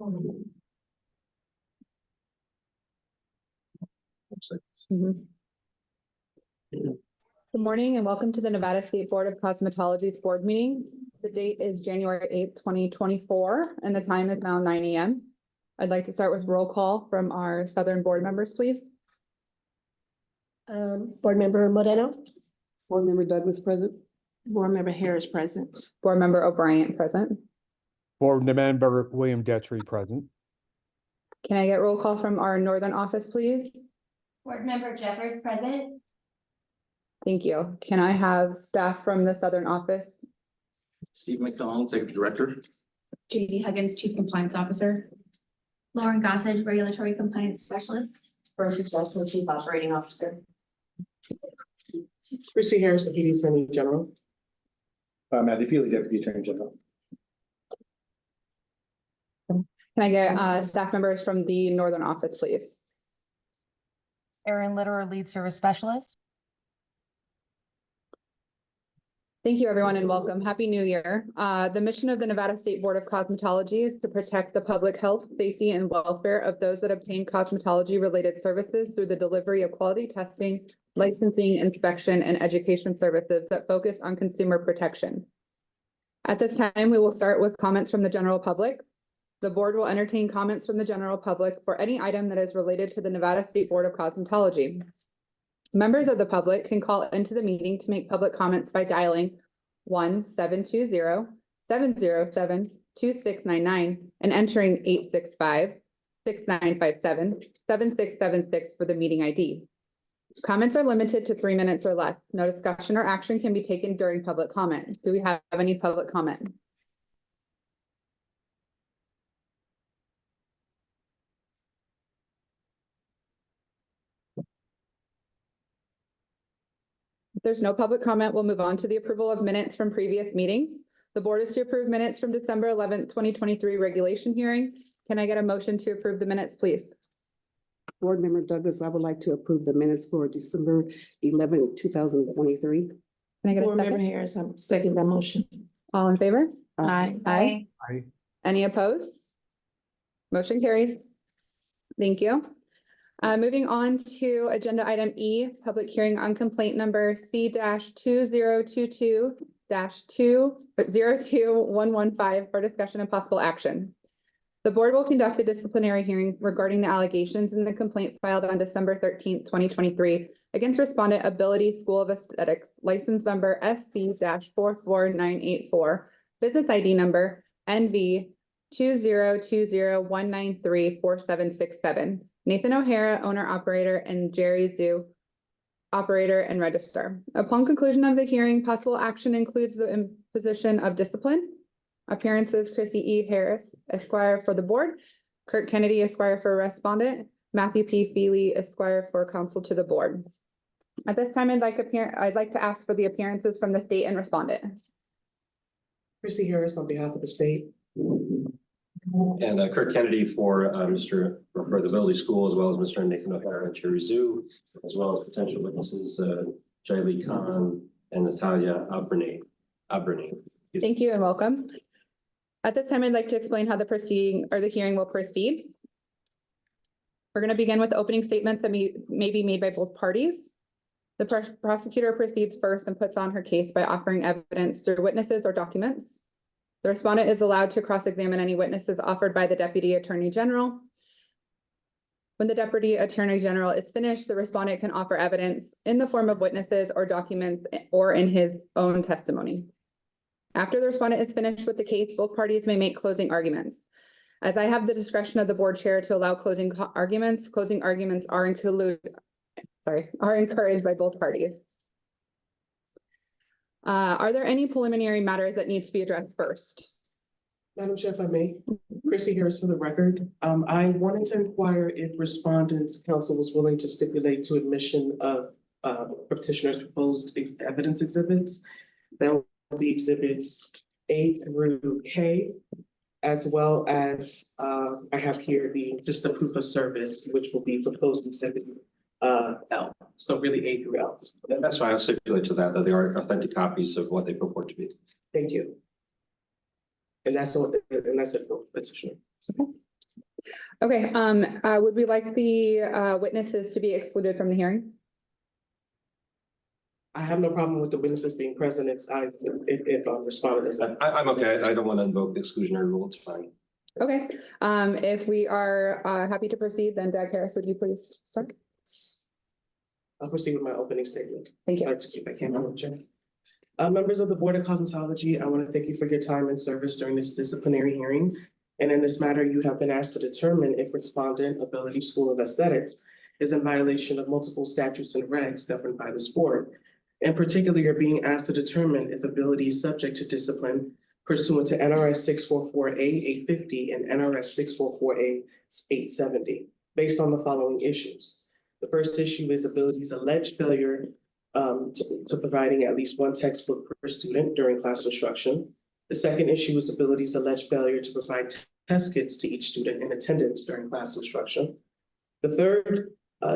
Mhm. Good morning and welcome to the Nevada State Board of Cosmetology's board meeting. The date is January 8th, 2024, and the time is now 9 a.m. I'd like to start with roll call from our Southern board members, please. Board Member Moreno. Board Member Douglas present. Board Member Harris present. Board Member O'Brien present. Board Member William Detry present. Can I get roll call from our Northern office, please? Board Member Jeffers present. Thank you. Can I have staff from the Southern office? Steve McDonald, Executive Director. JD Huggins, Chief Compliance Officer. Lauren Gossage, Regulatory Compliance Specialist. Berkeley Johnson, Chief Operating Officer. Chrissy Harris, Deputy Attorney General. Matthew Feely, Deputy Attorney General. Can I get staff members from the Northern office, please? Erin Litterer, Lead Service Specialist. Thank you, everyone, and welcome. Happy New Year. The mission of the Nevada State Board of Cosmetology is to protect the public health, safety, and welfare of those that obtain cosmetology-related services through the delivery of quality testing, licensing, inspection, and education services that focus on consumer protection. At this time, we will start with comments from the general public. The board will entertain comments from the general public for any item that is related to the Nevada State Board of Cosmetology. Members of the public can call into the meeting to make public comments by dialing 1-720-707-2699 and entering 865-6957-7676 for the meeting ID. Comments are limited to 3 minutes or less. No discussion or action can be taken during public comment. Do we have any public comment? If there's no public comment, we'll move on to the approval of minutes from previous meeting. The board is to approve minutes from December 11th, 2023 regulation hearing. Can I get a motion to approve the minutes, please? Board Member Douglas, I would like to approve the minutes for December 11th, 2023. Can I get a Board Member second? Harris, I'm second that motion. All in favor? Aye. Aye. Any opposed? Motion carries. Thank you. Moving on to agenda item E, public hearing on complaint number C-2022-2022115 for discussion and possible action. The board will conduct a disciplinary hearing regarding the allegations in the complaint filed on December 13th, 2023 against respondent Ability School of Aesthetics, license number SC-44984, business ID number NV 2020193477. Nathan O'Hara, owner operator, and Jerry Zhu, operator and registrar. Upon conclusion of the hearing, possible action includes the imposition of discipline. Appearances: Chrissy E. Harris, Esquire for the board, Kurt Kennedy, Esquire for respondent, Matthew P. Feely, Esquire for counsel to the board. At this time, I'd like to ask for the appearances from the state and respondent. Chrissy Harris on behalf of the state. And Kurt Kennedy for for the Ability School, as well as Mr. Nathan O'Hara and Cherry Zhu, as well as potential witnesses Jaili Khan and Natalia Abrani. Thank you and welcome. At this time, I'd like to explain how the hearing will proceed. We're going to begin with opening statements that may be made by both parties. The prosecutor proceeds first and puts on her case by offering evidence through witnesses or documents. The respondent is allowed to cross-examine any witnesses offered by the Deputy Attorney General. When the Deputy Attorney General is finished, the respondent can offer evidence in the form of witnesses or documents or in his own testimony. After the respondent is finished with the case, both parties may make closing arguments. As I have the discretion of the board chair to allow closing arguments are encouraged by both parties. Are there any preliminary matters that need to be addressed first? Madam Chair, if I may, Chrissy Harris for the record. I wanted to inquire if respondents' counsel was willing to stipulate to admission of petitioner's proposed evidence exhibits. That will be exhibits A through K, as well as I have here just the proof of service, which will be proposed exhibit L. So really A through L. That's why I'll stipulate to that they are authentic copies of what they purport to be. Thank you. And that's it for petitioner. Okay. Okay, would we like the witnesses to be excluded from the hearing? I have no problem with the witnesses being present. If I'm responding as I'm okay. I don't want to invoke the exclusionary rule. It's fine. Okay, if we are happy to proceed, then Doug Harris, would you please start? I'll proceed with my opening statement. Thank you. If I can, Madam Chair. Members of the Board of Cosmetology, I want to thank you for your time and service during this disciplinary hearing. And in this matter, you have been asked to determine if respondent Ability School of Aesthetics is in violation of multiple statutes and regs governed by this board. In particular, you're being asked to determine if Ability is subject to discipline pursuant to NRS 644A 850 and NRS 644A 870, based on the following issues. The first issue is Ability's alleged failure to providing at least one textbook per student during class instruction. The second issue is Ability's alleged failure to provide test kits to each student in attendance during class instruction. The third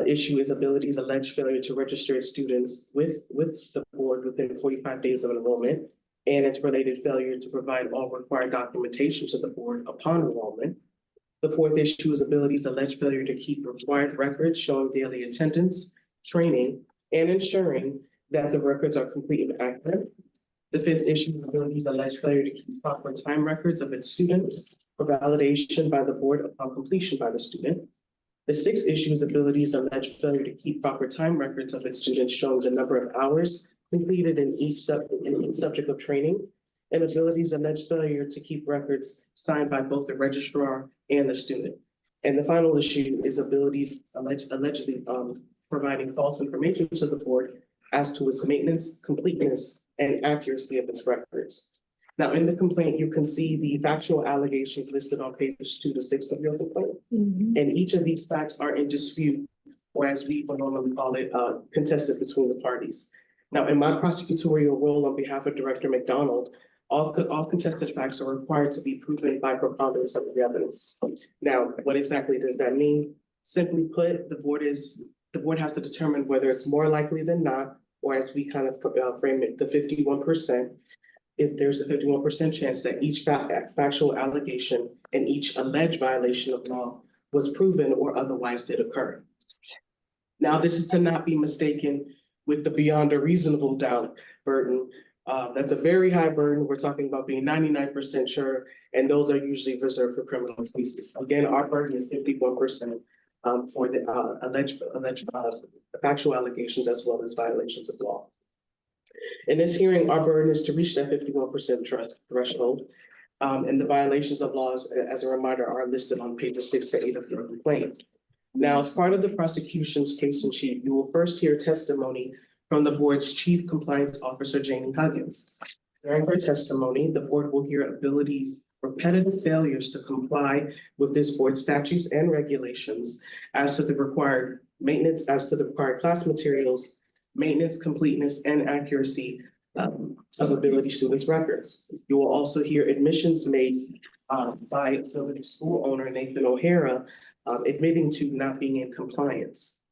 issue is Ability's alleged failure to register its students with the board within 45 days of enrollment, and its related failure to provide all required documentation to the board upon enrollment. The fourth issue is Ability's alleged failure to keep required records showing daily attendance, training, and ensuring that the records are complete and accurate. The fifth issue is Ability's alleged failure to keep proper time records of its students for validation by the board upon completion by the student. The sixth issue is Ability's alleged failure to keep proper time records of its students showing the number of hours completed in each subject of training, and Ability's alleged failure to keep records signed by both the registrar and the student. And the final issue is Ability's allegedly providing false information to the board as to its maintenance, completeness, and accuracy of its records. Now, in the complaint, you can see the factual allegations listed on pages 2 to 6 of your complaint. And each of these facts are in dispute, or as we would normally call it, contested between the parties. Now, in my prosecutorial role on behalf of Director McDonald, all contested facts are required to be proven by preponderance of the evidence. Now, what exactly does that mean? Simply put, the board has to determine whether it's more likely than not, or as we kind of frame it, the 51%. If there's a 51% chance that each factual allegation and each alleged violation of law was proven or otherwise did occur. Now, this is to not be mistaken with the beyond a reasonable doubt burden. That's a very high burden. We're talking about being 99% sure, and those are usually reserved for criminal cases. Again, our burden is 51% for the alleged factual allegations as well as violations of law. In this hearing, our burden is to reach that 51% threshold. And the violations of laws, as a reminder, are listed on pages 6 to 8 of your complaint. Now, as part of the prosecution's case in chief, you will first hear testimony from the board's Chief Compliance Officer, Jamie Huggins. During her testimony, the board will hear Ability's repetitive failures to comply with this board statutes and regulations as to the required maintenance, as to the required class materials, maintenance, completeness, and accuracy of Ability students' records. You will also hear admissions made by Ability school owner Nathan O'Hara admitting to not being in compliance.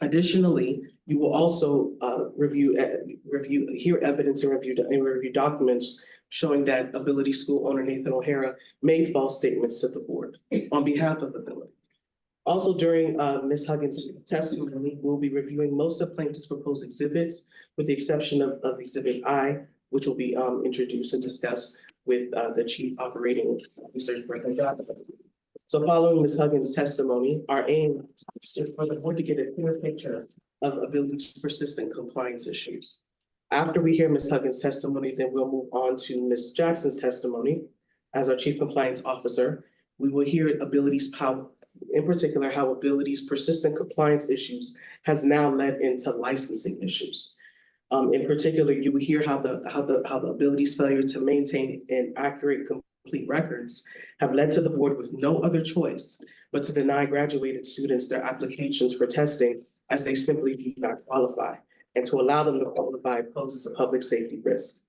Additionally, you will also hear evidence and review documents showing that Ability school owner Nathan O'Hara made false statements to the board on behalf of Ability. Also, during Ms. Huggins' testimony, we'll be reviewing most of plaintiff's proposed exhibits, with the exception of Exhibit I, which will be introduced and discussed with the Chief Operating Officer, Bertha Johnson. So following Ms. Huggins' testimony, our aim is for the board to get a clear picture of Ability's persistent compliance issues. After we hear Ms. Huggins' testimony, then we'll move on to Ms. Jackson's testimony as our Chief Compliance Officer. We will hear Ability's power, in particular, how Ability's persistent compliance issues has now led into licensing issues. In particular, you will hear how the Ability's failure to maintain an accurate, complete records have led to the board with no other choice but to deny graduated students their applications for testing as they simply do not qualify, and to allow them to qualify poses a public safety risk.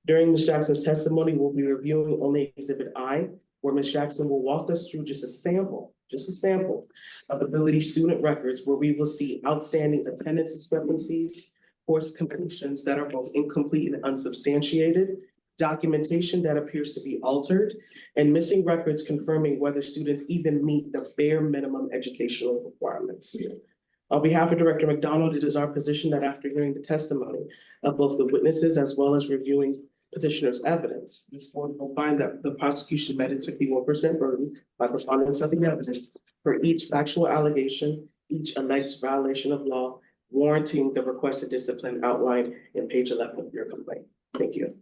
During Ms. Jackson's testimony, we'll be reviewing only Exhibit I, where Ms. Jackson will walk us through just a sample of Ability student records, where we will see outstanding attendance discrepancies, course completions that are both incomplete and unsubstantiated, documentation that appears to be altered, and missing records confirming whether students even meet the bare minimum educational requirements. On behalf of Director McDonald, it is our position that after hearing the testimony of both the witnesses as well as reviewing petitioner's evidence, this board will find that the prosecution met its 51% burden by preponderance of the evidence for each factual allegation, each alleged violation of law, warranting the requested discipline outlined in page 11 of your complaint. Thank you.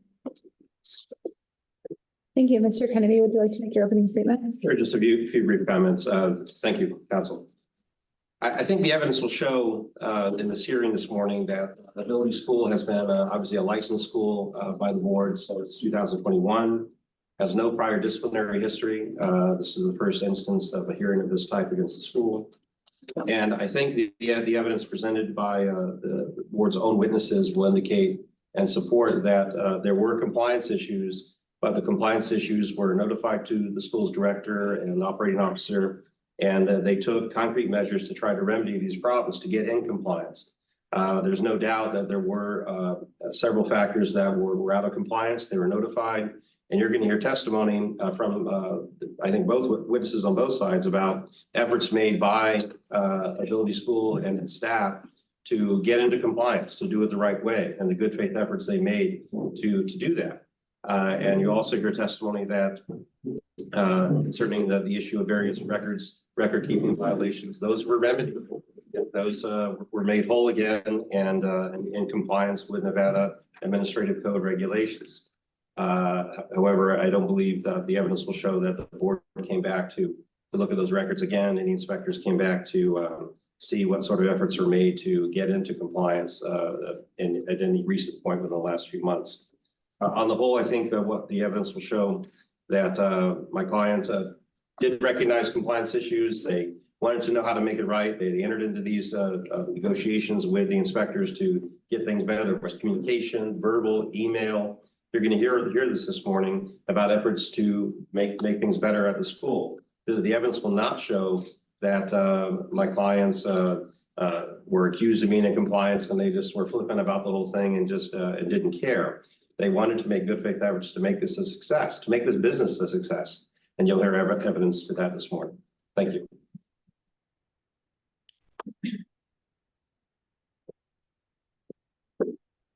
Thank you. Mr. Kennedy, would you like to make your opening statement? Sure, just a few brief comments. Thank you, counsel. I think the evidence will show in this hearing this morning that Ability School has been obviously a licensed school by the board since 2021, has no prior disciplinary history. This is the first instance of a hearing of this type against the school. And I think the evidence presented by the board's own witnesses will indicate and support that there were compliance issues, but the compliance issues were notified to the school's director and operating officer, and that they took concrete measures to try to remedy these problems to get in compliance. There's no doubt that there were several factors that were out of compliance. They were notified, and you're going to hear testimony from, I think, both witnesses on both sides about efforts made by Ability School and its staff to get into compliance, to do it the right way, and the good faith efforts they made to do that. And you also hear testimony that concerning the issue of various record keeping violations, those were remedied. Those were made whole again and in compliance with Nevada Administrative Code regulations. However, I don't believe that the evidence will show that the board came back to look at those records again, and the inspectors came back to see what sort of efforts were made to get into compliance at any recent point within the last few months. On the whole, I think what the evidence will show that my clients did recognize compliance issues. They wanted to know how to make it right. They entered into these negotiations with the inspectors to get things better. There was communication, verbal, email. You're going to hear this morning about efforts to make things better at the school. The evidence will not show that my clients were accused of being in compliance and they just were flippant about the whole thing and just and didn't care. They wanted to make good faith efforts to make this a success, to make this business a success. And you'll hear evidence to that this morning. Thank you.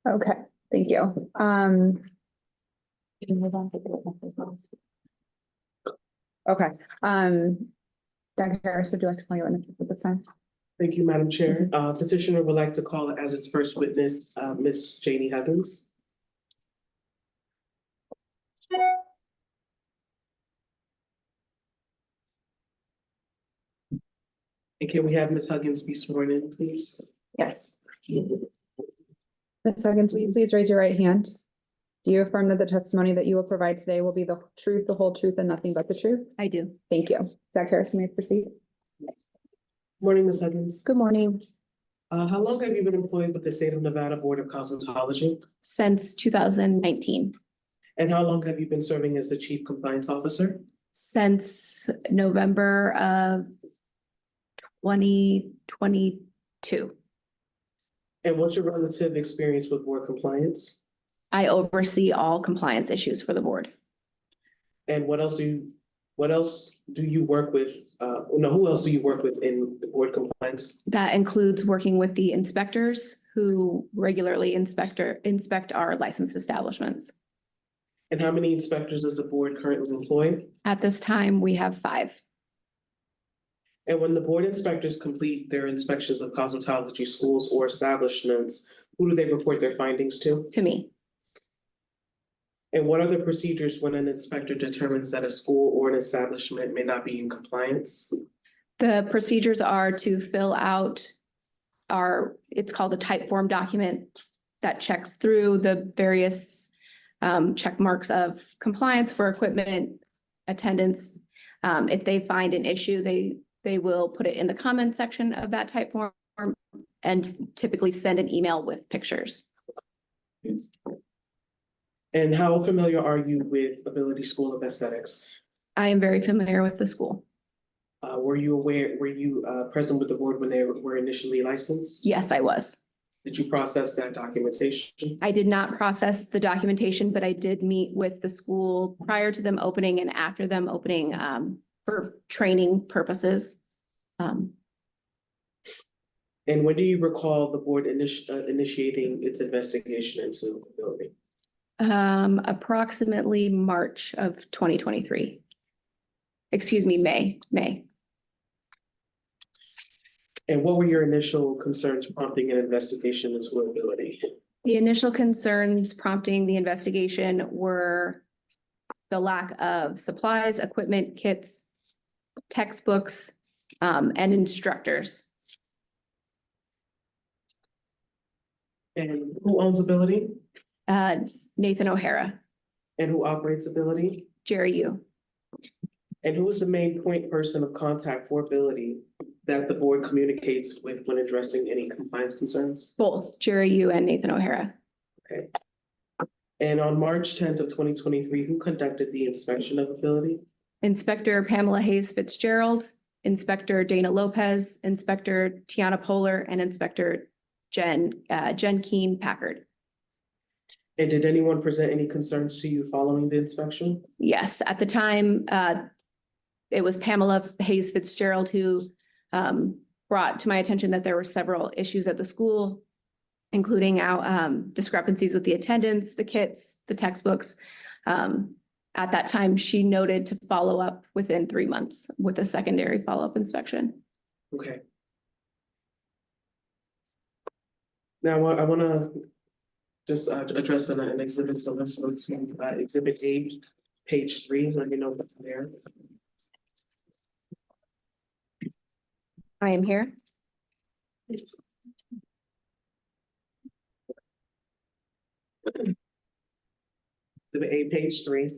Okay, thank you. Okay, Dr. Harris, would you like to tell your witnesses at this time? Thank you, Madam Chair. Petitioner would like to call as its first witness, Ms. Janie Huggins. And can we have Ms. Huggins be sworn in, please? Yes. Ms. Huggins, will you please raise your right hand? Do you affirm that the testimony that you will provide today will be the truth, the whole truth, and nothing but the truth? I do. Thank you. Dr. Harris, you may proceed. Morning, Ms. Huggins. Good morning. How long have you been employed with the State of Nevada Board of Cosmetology? Since 2019, And how long have you been serving as the Chief Compliance Officer? since November of 2022. And what's your relative experience with board compliance? I oversee all compliance issues for the board. And what else do you work with? Who else do you work with in the board compliance? That includes working with the inspectors who regularly inspect our licensed establishments. And how many inspectors does the board currently employ? At this time, we have 5. And when the board inspectors complete their inspections of cosmetology schools or establishments, who do they report their findings to? To me. And what are the procedures when an inspector determines that a school or an establishment may not be in compliance? The procedures are to fill out it's called a type form document that checks through the various check marks of compliance for equipment, attendance. If they find an issue, they will put it in the comment section of that type form and typically send an email with pictures. And how familiar are you with Ability School of Aesthetics? I am very familiar with the school. Were you present with the board when they were initially licensed? Yes, I was. Did you process that documentation? I did not process the documentation, but I did meet with the school prior to them opening and after them opening for training purposes. And when do you recall the board initiating its investigation into the building? Approximately March of 2023. Excuse me, May. And what were your initial concerns prompting an investigation into the ability? The initial concerns prompting the investigation were the lack of supplies, equipment, kits, textbooks, and instructors. And who owns ability Nathan O'Hara, and who operates ability? Jerry Yu. And who is the main point person of contact for ability that the board communicates with when addressing any compliance concerns? Both Jerry Yu and Nathan O'Hara. Okay. And on March tenth of 2023, who conducted the inspection of ability? Inspector Pamela Hayes Fitzgerald, Inspector Dana Lopez, Inspector Tiana Polar, and Inspector Jen Keen Packard. And did anyone present any concerns to you following the inspection? Yes, at the time, it was Pamela Hayes Fitzgerald who brought to my attention that there were several issues at the school, including discrepancies with the attendance, the kits, the textbooks. At that time, she noted to follow up within 3 months with a secondary follow-up inspection. Okay. Now, I want to just address an exhibit, so let's go to exhibit A, page 3, let me know what's there. I am here. Exhibit A, page 3.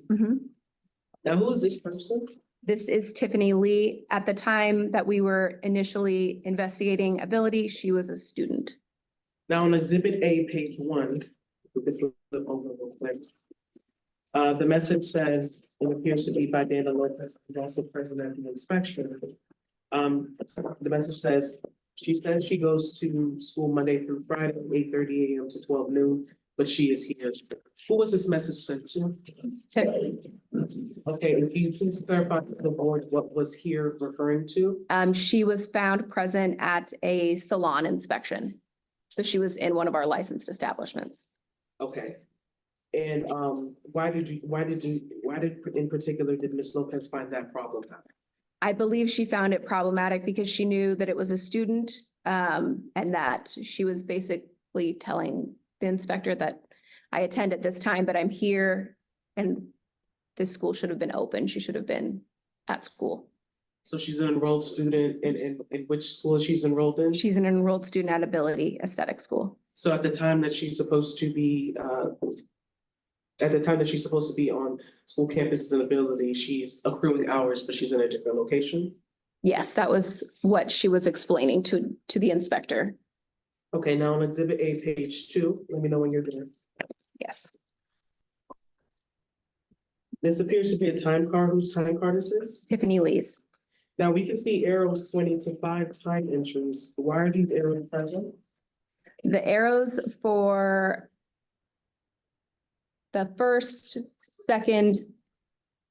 Now, who is this person? This is Tiffany Lee. At the time that we were initially investigating ability, she was a student. Now, on exhibit A, page 1, we can flip over real quick. The message says, it appears to be by Dana Lopez, who's also present at the inspection. The message says, she says she goes to school Monday through Friday, 8:30 a.m. to 12 noon, but she is here. Who was this message sent to? Okay, and can you please clarify for the board what was here referring to? She was found present at a salon inspection. So she was in one of our licensed establishments. Okay. And why did in particular did Ms. Lopez find that problematic? I believe she found it problematic because she knew that it was a student, and that she was basically telling the inspector that I attend at this time, but I'm here and this school should have been open. She should have been at school. So she's an enrolled student in which school she's enrolled in? She's an enrolled student at Ability Aesthetic School. So at the time that she's supposed to be, on school campuses and Ability, she's accruing hours, but she's in a different location? Yes, that was what she was explaining to the inspector. Okay, now on exhibit A, page 2, let me know when you're there. Yes. This appears to be a time card. Whose time card is this? Tiffany Lee's. Now, we can see arrows pointing to 5 time entries. Why are these arrows present? The arrows for the first, second,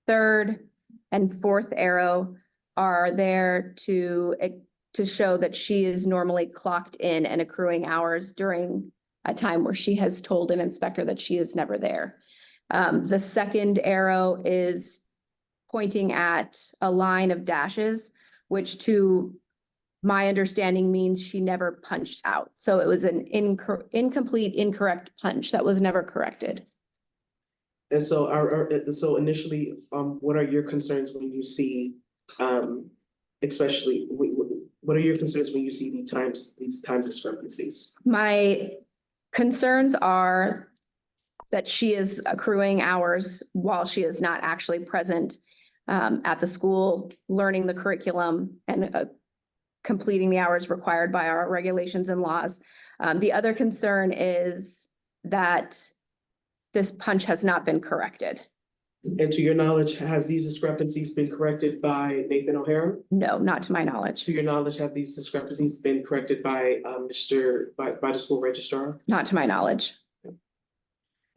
third, and fourth arrow are there to show that she is normally clocked in and accruing hours during a time where she has told an inspector that she is never there. The second arrow is pointing at a line of dashes, which to my understanding means she never punched out. So it was an incomplete, incorrect punch that was never corrected. And so so initially, what are your concerns when you see, especially, what are your concerns when you see these time discrepancies? My concerns are that she is accruing hours while she is not actually present at the school, learning the curriculum and completing the hours required by our regulations and laws. The other concern is that this punch has not been corrected. And to your knowledge, has these discrepancies been corrected by Nathan O'Hara? No, not to my knowledge, To your knowledge, have these discrepancies been corrected by by the school registrar? not to my knowledge.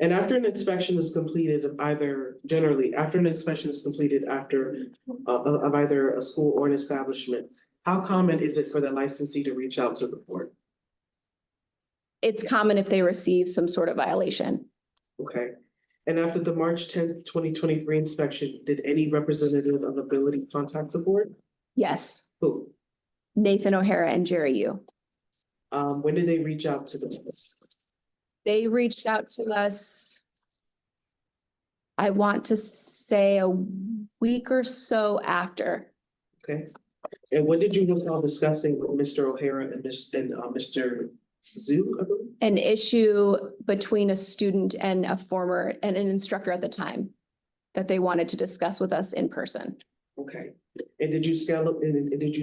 And after an inspection is completed of either, generally, after an inspection is completed after of either a school or an establishment, how common is it for the licensee to reach out to the board? It's common if they receive some sort of violation. Okay. And after the March 10th, 2023 inspection, did any representative of Ability contact the board? Yes, Who? Nathan O'Hara and Jerry Yu. When did they reach out to the board? They reached out to us, I want to say a week or so after. Okay. And when did you recall discussing with Mr. O'Hara and Mr. Zhu, I believe? An issue between a student and an instructor at the time that they wanted to discuss with us in person. Okay. And did you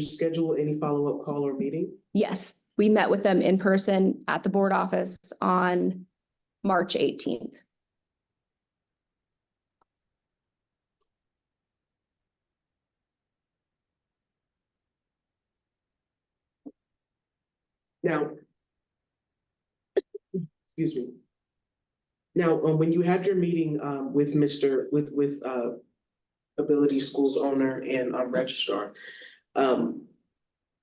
schedule any follow-up call or meeting? Yes, we met with them in person at the board office on March 18th. Now, excuse me. Now, when you had your meeting with Ability Schools owner and registrar,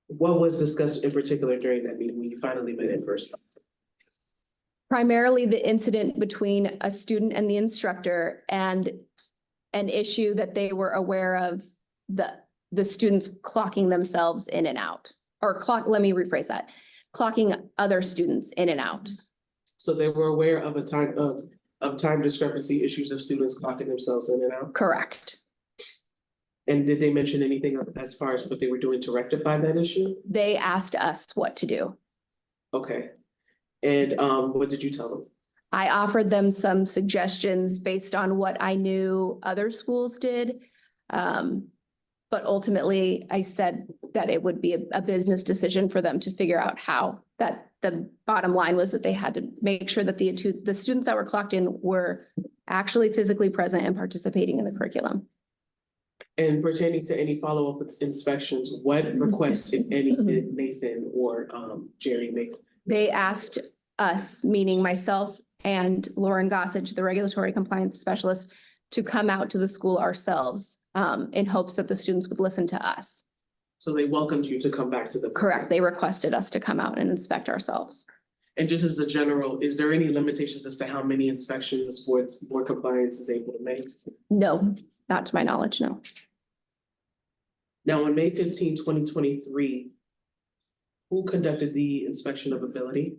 what was discussed in particular during that meeting when you finally met in person? Primarily the incident between a student and the instructor and an issue that they were aware of the students clocking themselves in and out, let me rephrase that, clocking other students in and out. So they were aware of time discrepancy issues of students clocking themselves in and out? Correct. And did they mention anything as far as what they were doing to rectify that issue? They asked us what to do. Okay. And what did you tell them? I offered them some suggestions based on what I knew other schools did. But ultimately, I said that it would be a business decision for them to figure out how. That the bottom line was that they had to make sure that the students that were clocked in were actually physically present and participating in the curriculum. And pertaining to any follow-up inspections, what requests, if any, did Nathan or Jerry make? They asked us, meaning myself and Lauren Gossage, the regulatory compliance specialist, to come out to the school ourselves in hopes that the students would listen to us. So they welcomed you to come back to the. Correct. They requested us to come out and inspect ourselves. And just as a general, is there any limitations as to how many inspections board compliance is able to make? No, not to my knowledge, no. Now, on May 15, 2023, who conducted the inspection of Ability?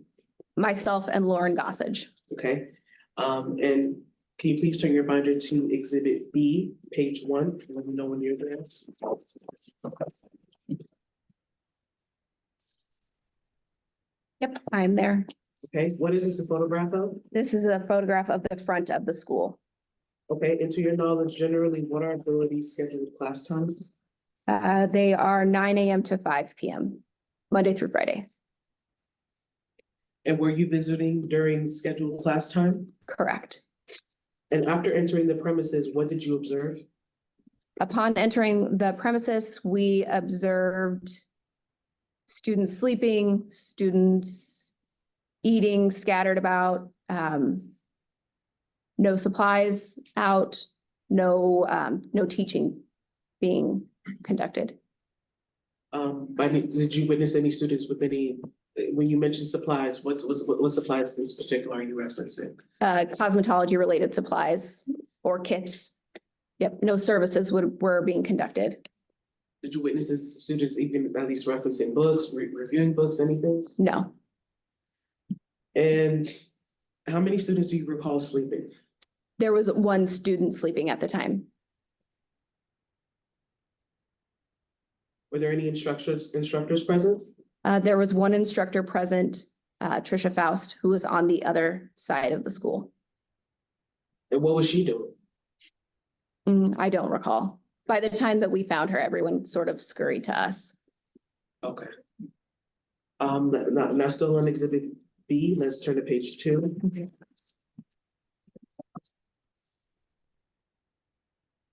Myself and Lauren Gossage. Okay, and can you please turn your binder to Exhibit B, page 1, let me know when you're there. Yep, I'm there. Okay, what is this a photograph of? This is a photograph of the front of the school. Okay, and to your knowledge, generally, what are Ability's scheduled class times? They are 9 a.m. to 5 p.m., Monday through Friday. And were you visiting during scheduled class time? Correct. And after entering the premises, what did you observe? Upon entering the premises, we observed students sleeping, students eating scattered about, no supplies out, no teaching being conducted. Did you witness any students with any, when you mentioned supplies, what supplies in particular are you referencing? Cosmetology related supplies or kits. Yep, no services were being conducted. Did you witness students even at least referencing books, reviewing books, anything? No, And how many students do you recall sleeping? there was one student sleeping at the time. Were there any instructors present? There was one instructor present, Trisha Faust, who was on the other side of the school. And what was she doing? I don't recall. By the time that we found her, everyone sort of scurried to us. Okay. Now still on Exhibit B, let's turn to page 2. Okay.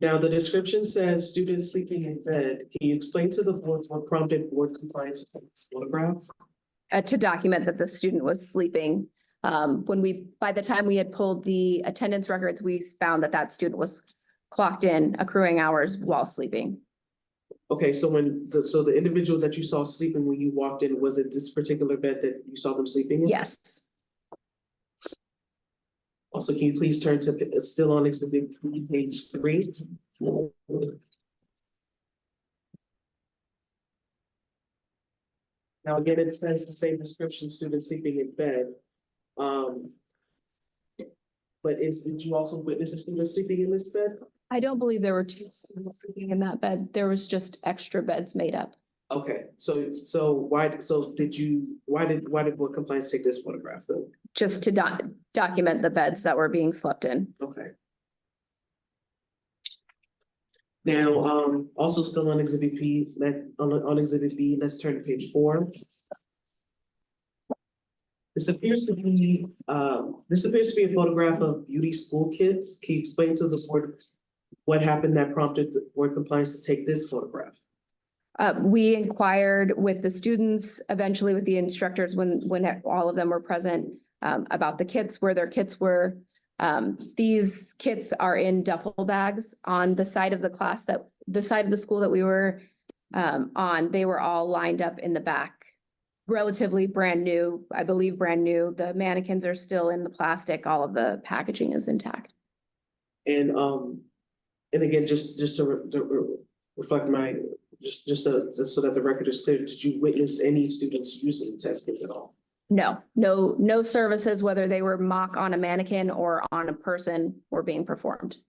Now, the description says students sleeping in bed. Can you explain to the board what prompted board compliance to take this photograph? To document that the student was sleeping. By the time we had pulled the attendance records, we found that that student was clocked in accruing hours while sleeping. Okay, so so the individual that you saw sleeping when you walked in, was it this particular bed that you saw them sleeping in? Yes, Also, can you please turn to, still on exhibit page 3? Now, again, it says the same description, student sleeping in bed. But did you also witness a student sleeping in this bed? I don't believe there were two students sleeping in that bed. There was just extra beds made up. Okay, why did board compliance take this photograph though? Just to document the beds that were being slept in. Okay. Now, also still on exhibit P, on exhibit B, let's turn to page 4. This appears to be a photograph of beauty school kids. Can you explain to the board what happened that prompted the board compliance to take this photograph? We inquired with the students, eventually with the instructors, when all of them were present, about the kits, where their kits were. These kits are in duffel bags on the side of the school that we were on. They were all lined up in the back. Relatively brand new, I believe brand new. The mannequins are still in the plastic. All of the packaging is intact. And again, just to reflect just so that the record is clear, did you witness any students using test kits at all? No services, whether they were mock on a mannequin or on a person, were being performed.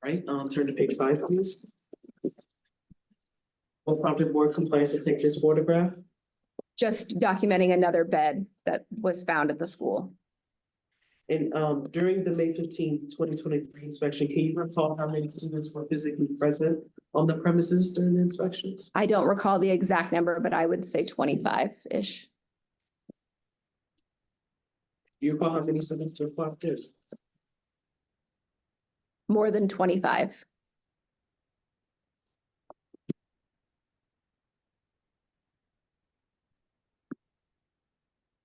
Right, turn to page 5, please. What prompted board compliance to take this photograph? Just documenting another bed that was found at the school. And during the May 15, 2023 inspection, can you recall how many students were physically present on the premises during the inspection? I don't recall the exact number, but I would say 25-ish. Do you recall how many students were clocked in? More than 25.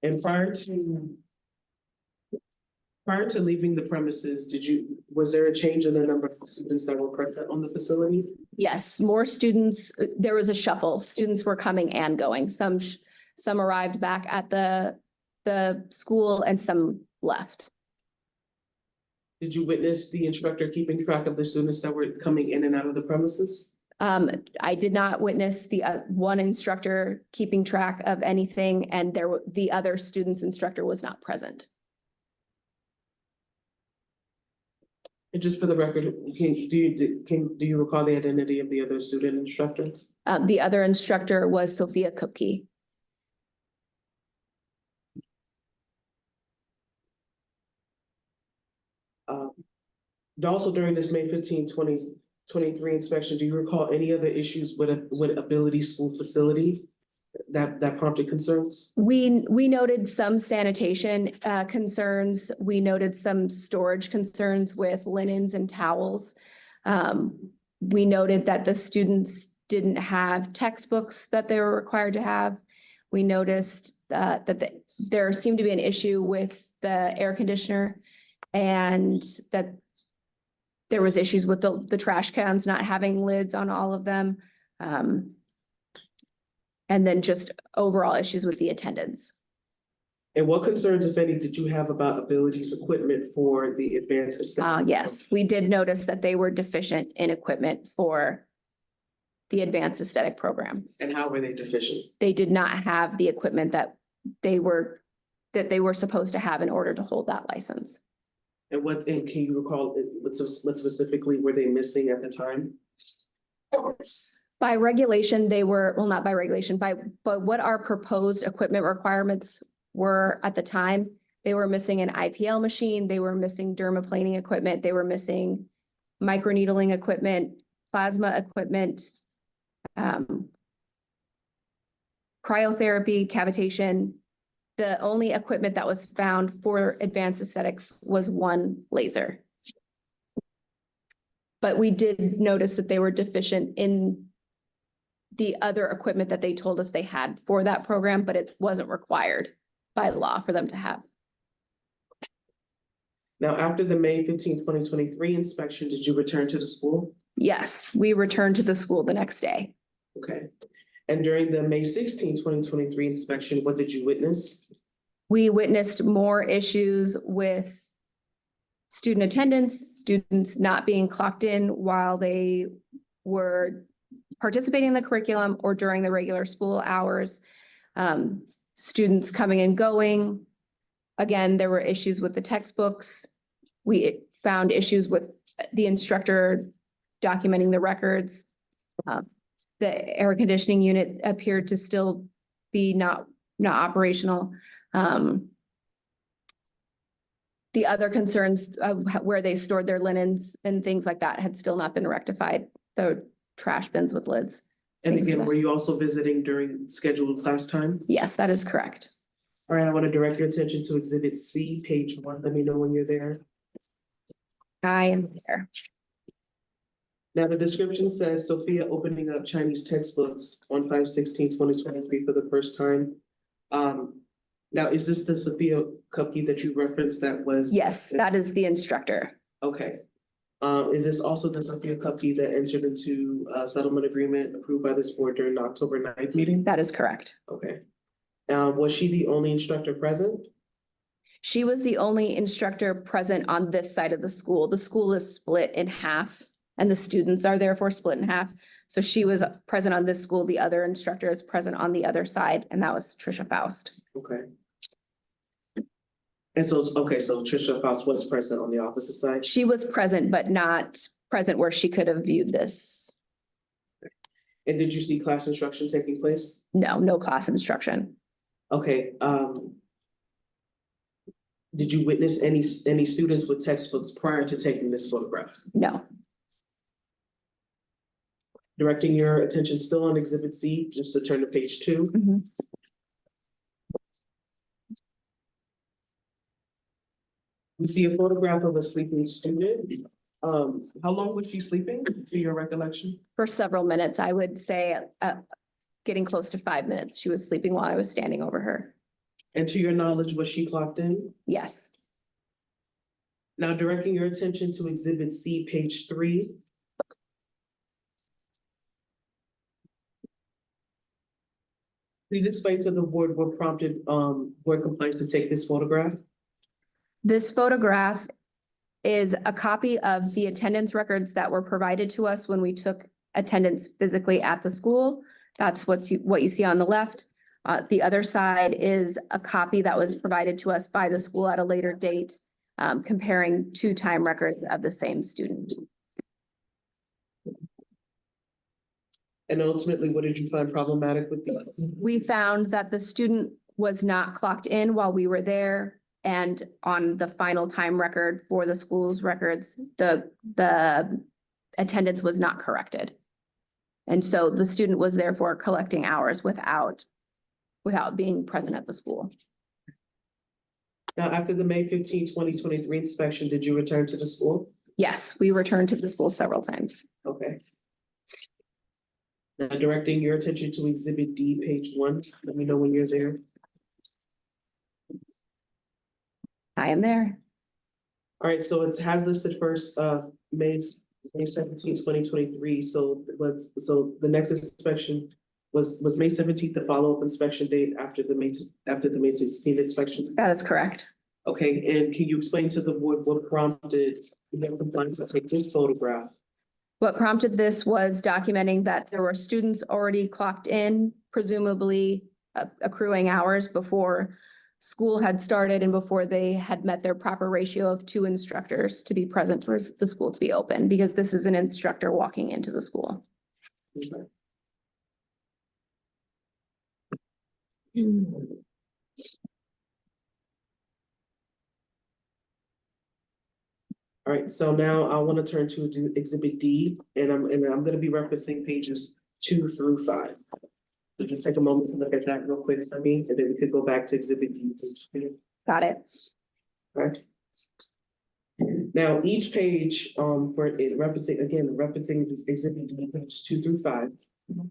And prior to leaving the premises, was there a change in the number of students that were present on the facility? Yes, more students, there was a shuffle. Students were coming and going. Some arrived back at the school and some left. Did you witness the instructor keeping track of the students that were coming in and out of the premises? I did not witness the one instructor keeping track of anything, and the other student's instructor was not present. And just for the record, do you recall the identity of the other student instructor? The other instructor was Sophia Kupke. Also during this May 15, 2023 inspection, do you recall any other issues with Ability School facility that prompted concerns? We noted some sanitation concerns. We noted some storage concerns with linens and towels. We noted that the students didn't have textbooks that they were required to have. We noticed that there seemed to be an issue with the air conditioner, and that there was issues with the trash cans not having lids on all of them. And then just overall issues with the attendance. And what concerns, if any, did you have about Ability's equipment for the advanced aesthetics? Yes, we did notice that they were deficient in equipment for the advanced aesthetic program. And how were they deficient? They did not have the equipment that they were supposed to have in order to hold that license. And can you recall what specifically were they missing at the time? By regulation, they were, well, not by regulation, but what our proposed equipment requirements were at the time, they were missing an IPL machine, they were missing dermaplaning equipment, they were missing microneedling equipment, plasma equipment, cryotherapy, cavitation. The only equipment that was found for advanced aesthetics was one laser. But we did notice that they were deficient in the other equipment that they told us they had for that program, but it wasn't required by law for them to have. Now, after the May 15, 2023 inspection, did you return to the school? Yes, we returned to the school the next day. Okay. And during the May 16, 2023 inspection, what did you witness? We witnessed more issues with student attendance, students not being clocked in while they were participating in the curriculum or during the regular school hours. Students coming and going. Again, there were issues with the textbooks. We found issues with the instructor documenting the records. The air conditioning unit appeared to still be not operational. The other concerns of where they stored their linens and things like that had still not been rectified. The trash bins with lids. And Things like again, that. were you also visiting during scheduled class time? Yes, that is correct. All right, I want to direct your attention to Exhibit C, page 1. Let me know when you're there. I am there. Now, the description says Sophia opening up Chinese textbooks on 5/16/2023 for the first time. Now, is this the Sophia Cupkey that you referenced that was? Yes, that is the instructor. Okay. Is this also the Sophia Cupkey that entered into a settlement agreement approved by this board during the October 9th meeting? That is correct. Okay. Was she the only instructor present? She was the only instructor present on this side of the school. The school is split in half and the students are therefore split in half. So she was present on this school. The other instructor is present on the other side, and that was Trisha Faust. Okay. And so, okay, so Trisha Faust was present on the opposite side? She was present, but not present where she could have viewed this. And did you see class instruction taking place? No, no class instruction. Okay, did you witness any students with textbooks prior to taking this photograph? No. Directing your attention still on Exhibit C, just to turn to page 2. Mhm. We see a photograph of a sleeping student. How long was she sleeping, to your recollection? For several minutes, I would say, getting close to 5 minutes. She was sleeping while I was standing over her. And to your knowledge, was she clocked in? Yes. Now directing your attention to Exhibit C, page 3. Please explain to the board what prompted board compliance to take this photograph. This photograph is a copy of the attendance records that were provided to us when we took attendance physically at the school. That's what you see on the left. The other side is a copy that was provided to us by the school at a later date, comparing 2 time records of the same student. And ultimately, what did you find problematic with these? We found that the student was not clocked in while we were there. And on the final time record for the school's records, the attendance was not corrected. And so the student was therefore collecting hours without being present at the school. Now, after the May 15, 2023 inspection, did you return to the school? Yes, we returned to the school several times. Okay. Now directing your attention to Exhibit D, page 1. Let me know when you're there. I am there. All right, so it has listed first, May 17, 2023. So the next inspection was May 17th, the follow-up inspection date after the May 16th inspection? That is correct. Okay, and can you explain to the board what prompted the compliance to take this photograph? What prompted this was documenting that there were students already clocked in, presumably accruing hours before school had started and before they had met their proper ratio of 2 instructors to be present for the school to be open, because this is an instructor walking into the school. Okay. All right, so now I want to turn to Exhibit D, and I'm gonna be referencing pages 2 through 5. So just take a moment to look at that real quick for me, and then we could go back to Exhibit D. Got it. Right? Now, each page, for it referencing this exhibit D, pages 2 through 5.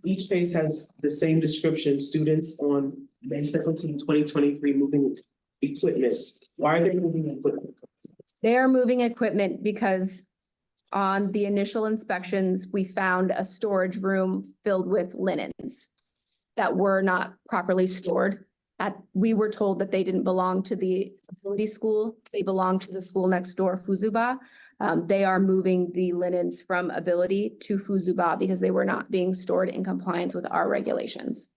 Each page has the same description, students on May 17, 2023, moving equipment. Why are they moving equipment? They are moving equipment because on the initial inspections, we found a storage room filled with linens that were not properly stored. We were told that they didn't belong to the ability school. They belong to the school next door, Fuzuba. They are moving the linens from ability to Fuzuba because they were not being stored in compliance with our regulations.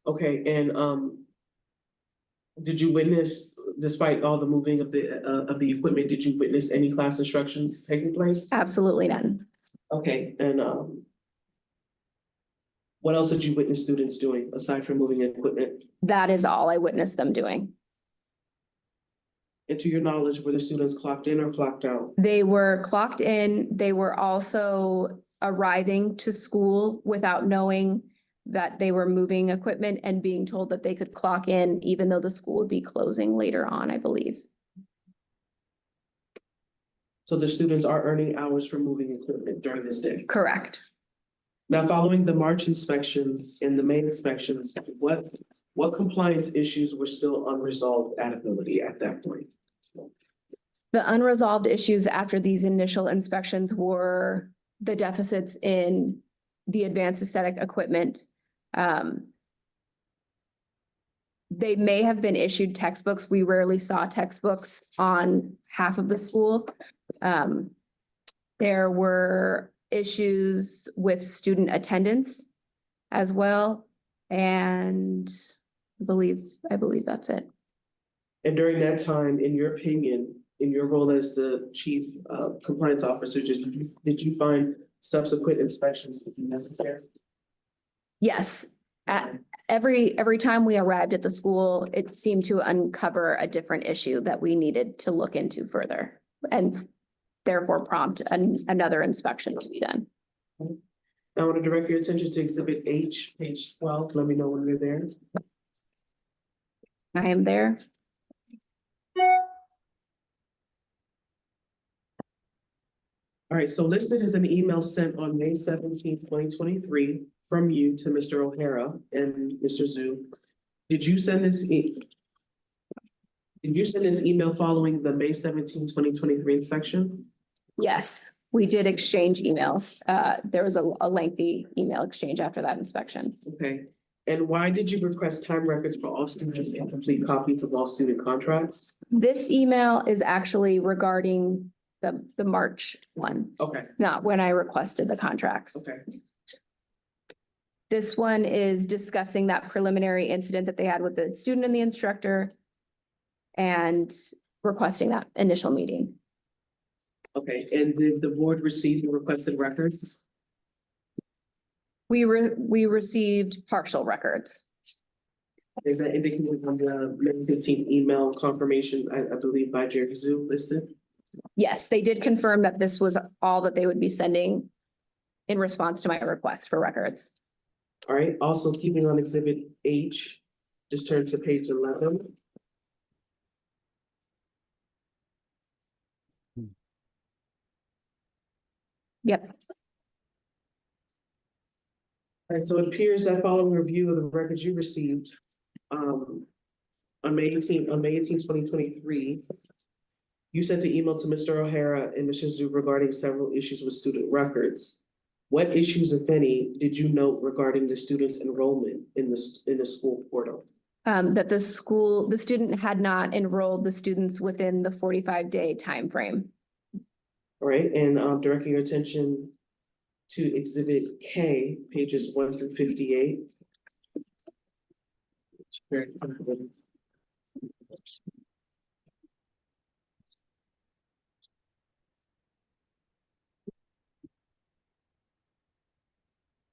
Okay, and, did you witness, despite all the moving of the equipment, did you witness any class instructions taking place? Absolutely none. Okay, and, what else did you witness students doing aside from moving equipment? That is all I witnessed them doing. And to your knowledge, were the students clocked in or clocked out? They were clocked in. They were also arriving to school without knowing that they were moving equipment and being told that they could clock in even though the school would be closing later on, I believe. So the students are earning hours for moving equipment during this day? Correct. Now, following the March inspections and the May inspections, what compliance issues were still unresolved at ability at that point? The unresolved issues after these initial inspections were the deficits in the advanced aesthetic equipment. They may have been issued textbooks. We rarely saw textbooks on half of the school. There were issues with student attendance as well. And I believe that's it. And during that time, in your opinion, in your role as the chief compliance officer, did you find subsequent inspections to be necessary? Yes, every time we arrived at the school, it seemed to uncover a different issue that we needed to look into further and therefore prompt another inspection to be done. I want to direct your attention to Exhibit H, page 12. Let me know when you're there. I am there. All right, so listed is an email sent on May 17, 2023 from you to Mr. O'Hara and Mr. Zhu. Did you send this email following the May 17, 2023 inspection? Yes, we did exchange emails. There was a lengthy email exchange after that inspection. Okay, and why did you request time records for all students and complete copies of all student contracts? This email is actually regarding the March one, Okay, not when I requested the contracts. okay, This one is discussing that preliminary incident that they had with the student and the instructor and requesting that initial meeting. okay. And did the board receive the requested records? We received partial records. Is that indicated on the May 15th email confirmation, I believe by Jerry Zhu listed? Yes, they did confirm that this was all that they would be sending in response to my request for records. All right, also keeping on Exhibit H, just turn to page 11. Yep, All right, so it appears that following review of the records you received, on May 18, 2023, you sent an email to Mr. O'Hara and Mr. Zhu regarding several issues with student records. What issues, if any, did you note regarding the students' enrollment in the school portal? that the student had not enrolled the students within the 45-day time frame. All right, and directing your attention to Exhibit K, pages 1 through 58.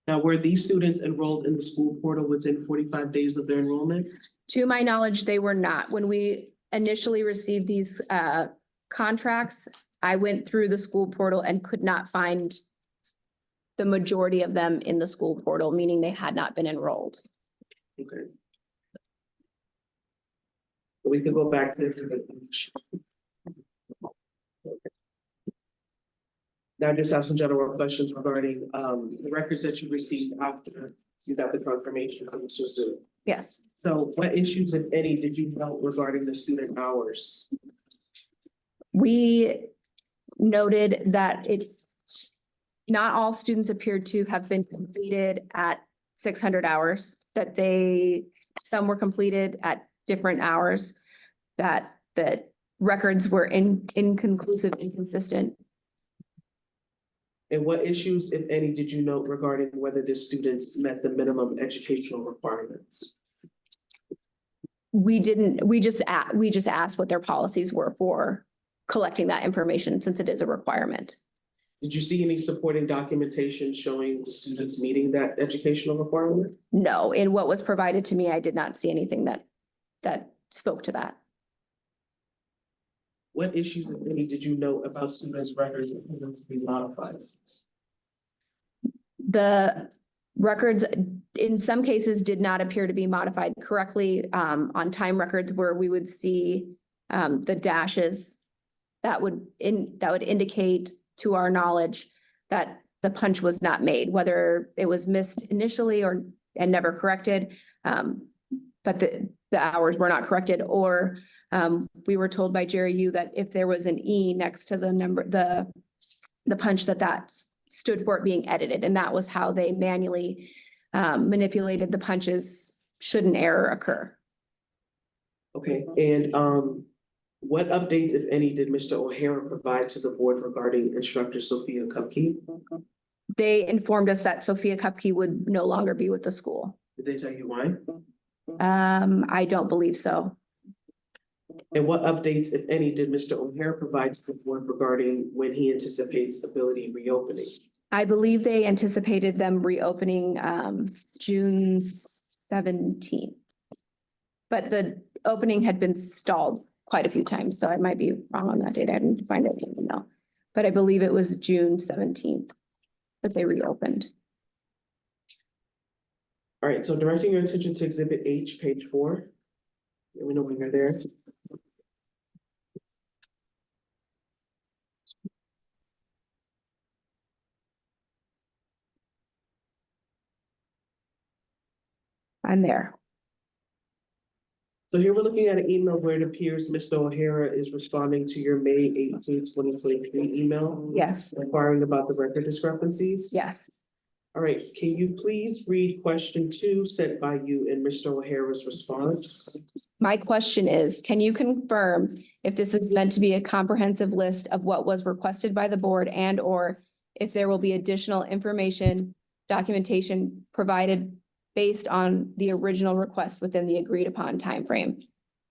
Now, were these students enrolled in the school portal within 45 days of their enrollment? To my knowledge, they were not. When we initially received these contracts, I went through the school portal and could not find the majority of them in the school portal, meaning they had not been enrolled. Okay. We could go back to Exhibit H. Now I just have some general questions regarding the records that you received after you got the confirmation from Mr. Zhu. Yes. So what issues, if any, did you note regarding the student hours? We noted that not all students appeared to have been completed at 600 hours, that some were completed at different hours, that the records were inconclusive, inconsistent. And what issues, if any, did you note regarding whether the students met the minimum educational requirements? We just asked what their policies were for collecting that information, since it is a requirement. Did you see any supporting documentation showing the students meeting that educational requirement? No, in what was provided to me, I did not see anything that spoke to that. What issues, if any, did you note about students' records that needed to be modified? The records, in some cases, did not appear to be modified correctly, on time records where we would see the dashes that would indicate to our knowledge that the punch was not made, whether it was missed initially and never corrected. But the hours were not corrected, or we were told by Jerry Yu that if there was an E next to the number, the punch, that stood for it being edited, and that was how they manually manipulated the punches should an error occur. Okay, and what updates, if any, did Mr. O'Hara provide to the board regarding instructor Sophia Cupkey? They informed us that Sophia Cupkey would no longer be with the school. Did they tell you why? I don't believe so. And what updates, if any, did Mr. O'Hara provide to the board regarding when he anticipates ability reopening? I believe they anticipated them reopening June 17th. But the opening had been stalled quite a few times, so I might be wrong on that date. I didn't find it in the email. But I believe it was June 17th that they reopened. All right, so directing your attention to Exhibit H, page 4. Let me know when you're there. I'm there. So here we're looking at an email where it appears Mr. O'Hara is responding to your May 18, 2023 email. Yes, Inquiring about the record discrepancies. yes. All right, can you please read question 2 sent by you in Mr. O'Hara's response? My question is, can you confirm if this is meant to be a comprehensive list of what was requested by the board, and or if there will be additional information, documentation provided based on the original request within the agreed upon timeframe?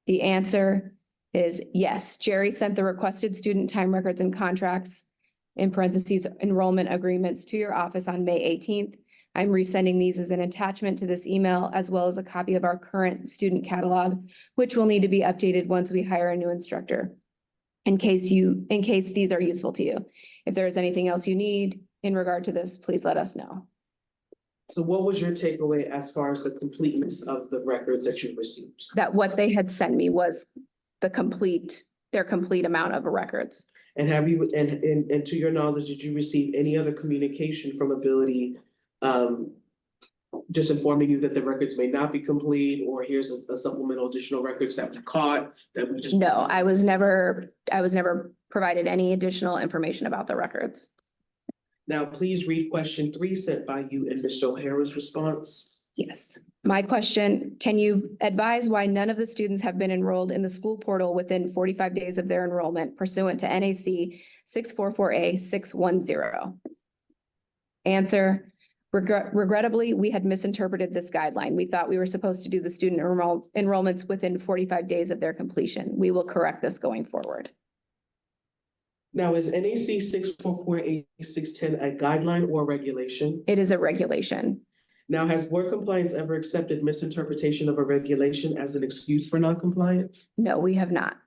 The answer is yes. Jerry sent the requested student time records and contracts, in parentheses, enrollment agreements, to your office on May 18th. I'm resending these as an attachment to this email, as well as a copy of our current student catalog, which will need to be updated once we hire a new instructor. In case these are useful to you. If there is anything else you need in regard to this, please let us know. So what was your takeaway as far as the completeness of the records that you received? That what they had sent me was their complete amount of records. And have you, and to your knowledge, did you receive any other communication from Ability? Just informing you that the records may not be complete, or here's a supplemental additional records that we caught that we just. No, I was never provided any additional information about the records. Now, please read question 3 sent by you in Mr. O'Hara's response. Yes. My question, can you advise why none of the students have been enrolled in the school portal within 45 days of their enrollment pursuant to NAC 644A610? Answer, regrettably, we had misinterpreted this guideline. We thought we were supposed to do the student enrollments within 45 days of their completion. We will correct this going forward. Now, is NAC 644A610 a guideline or regulation? It is a regulation. Now, has board compliance ever accepted misinterpretation of a regulation as an excuse for noncompliance? No, we have not.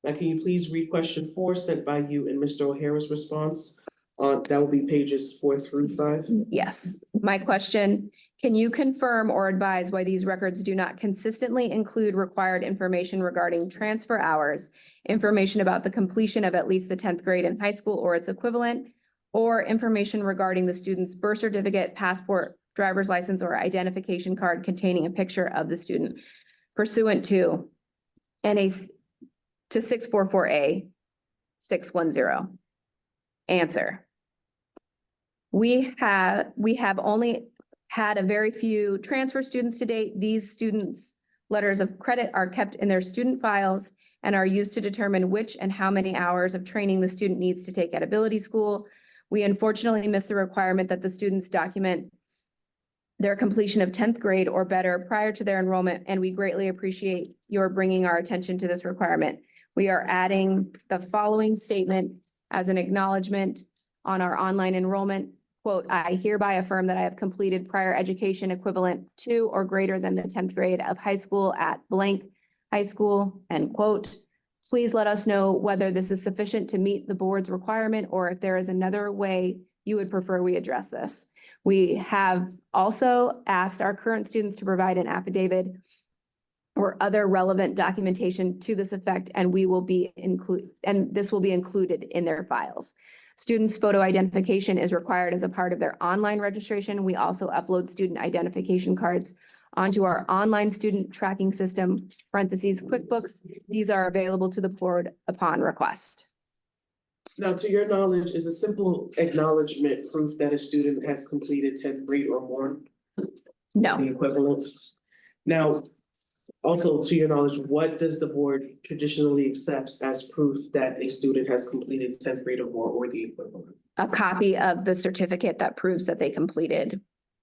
Now, can you please read question 4 sent by you in Mr. O'Hara's response? That will be pages 4 through 5. Yes. My question, can you confirm or advise why these records do not consistently include required information regarding transfer hours, information about the completion of at least the 10th grade in high school or its equivalent, or information regarding the student's birth certificate, passport, driver's license, or identification card containing a picture of the student pursuant to NA to 644A 610. Answer. We have only had a very few transfer students to date. These students' letters of credit are kept in their student files and are used to determine which and how many hours of training the student needs to take at Ability School. We unfortunately missed the requirement that the students document their completion of 10th grade or better prior to their enrollment, and we greatly appreciate your bringing our attention to this requirement. We are adding the following statement as an acknowledgement on our online enrollment. Quote, I hereby affirm that I have completed prior education equivalent to or greater than the 10th grade of high school at blank high school, end quote. Please let us know whether this is sufficient to meet the board's requirement or if there is another way you would prefer we address this. We have also asked our current students to provide an affidavit or other relevant documentation to this effect, and this will be included in their files. Students' photo identification is required as a part of their online registration. We also upload student identification cards onto our online student tracking system, parentheses, QuickBooks. These are available to the board upon request. Now, to your knowledge, is a simple acknowledgement proof that a student has completed 10th grade or more? No, The equivalent? Now, also to your knowledge, what does the board traditionally accept as proof that a student has completed 10th grade or more or the equivalent? a copy of the certificate that proves that they completed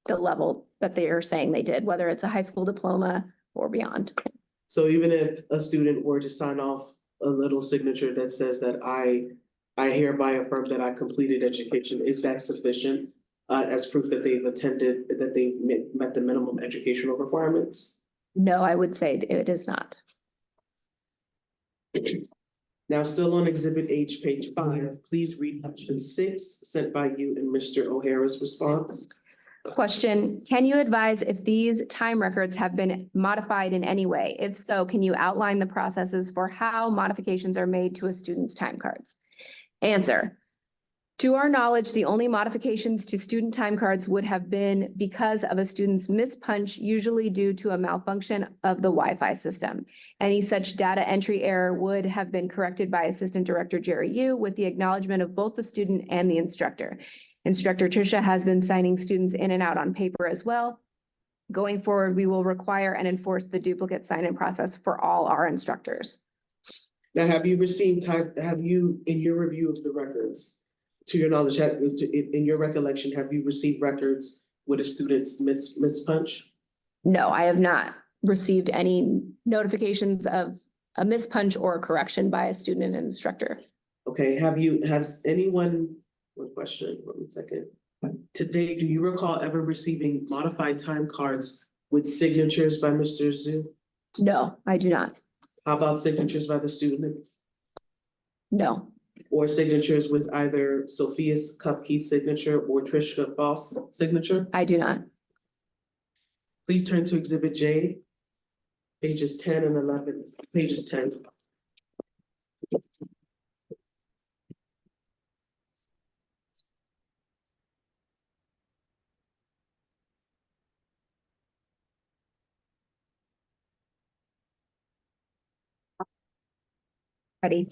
the level that they are saying they did, whether it's a high school diploma or beyond. So even if a student were to sign off a little signature that says that I hereby affirm that I completed education, is that sufficient as proof that they've attended, that they've met the minimum educational requirements? No, I would say it is not. Now, still on Exhibit H, page 5, please read option 6 sent by you and Mr. O'Hara's response. Question, can you advise if these time records have been modified in any way? If so, can you outline the processes for how modifications are made to a student's time cards? Answer, to our knowledge, the only modifications to student time cards would have been because of a student's mispunch, usually due to a malfunction of the Wi-Fi system. Any such data entry error would have been corrected by Assistant Director Jerry Yu with the acknowledgement of both the student and the instructor. Instructor Tricia has been signing students in and out on paper as well. Going forward, we will require and enforce the duplicate sign-in process for all our instructors. Now, have you, in your review of the records, to your knowledge, in your recollection, have you received records with a student's mispunch? No, I have not received any notifications of a mispunch or a correction by a student and instructor. Okay, has anyone, one question, 1 second. Today, do you recall ever receiving modified time cards with signatures by Mr. Zhu? No, I do not. How about signatures by the student? No, Or signatures with either Sophia's Cupkey signature or Tricia Foss signature? I do not. Please turn to Exhibit J, pages 10 and 11, pages 10. Ready?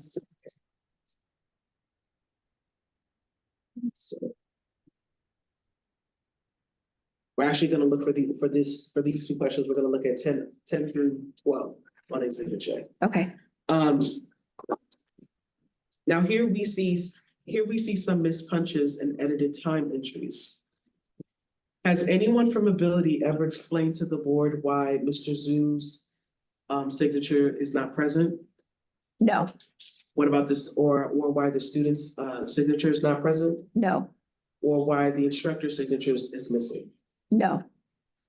So we're actually gonna look for these two questions, we're gonna look at 10 through 12 on Exhibit J. Okay. Now here we see some mispunches and edited time entries. Has anyone from Ability ever explained to the board why Mr. Zhu's signature is not present? No, What about this, or why the student's signature is not present? no, Or why the instructor's signature is missing? no,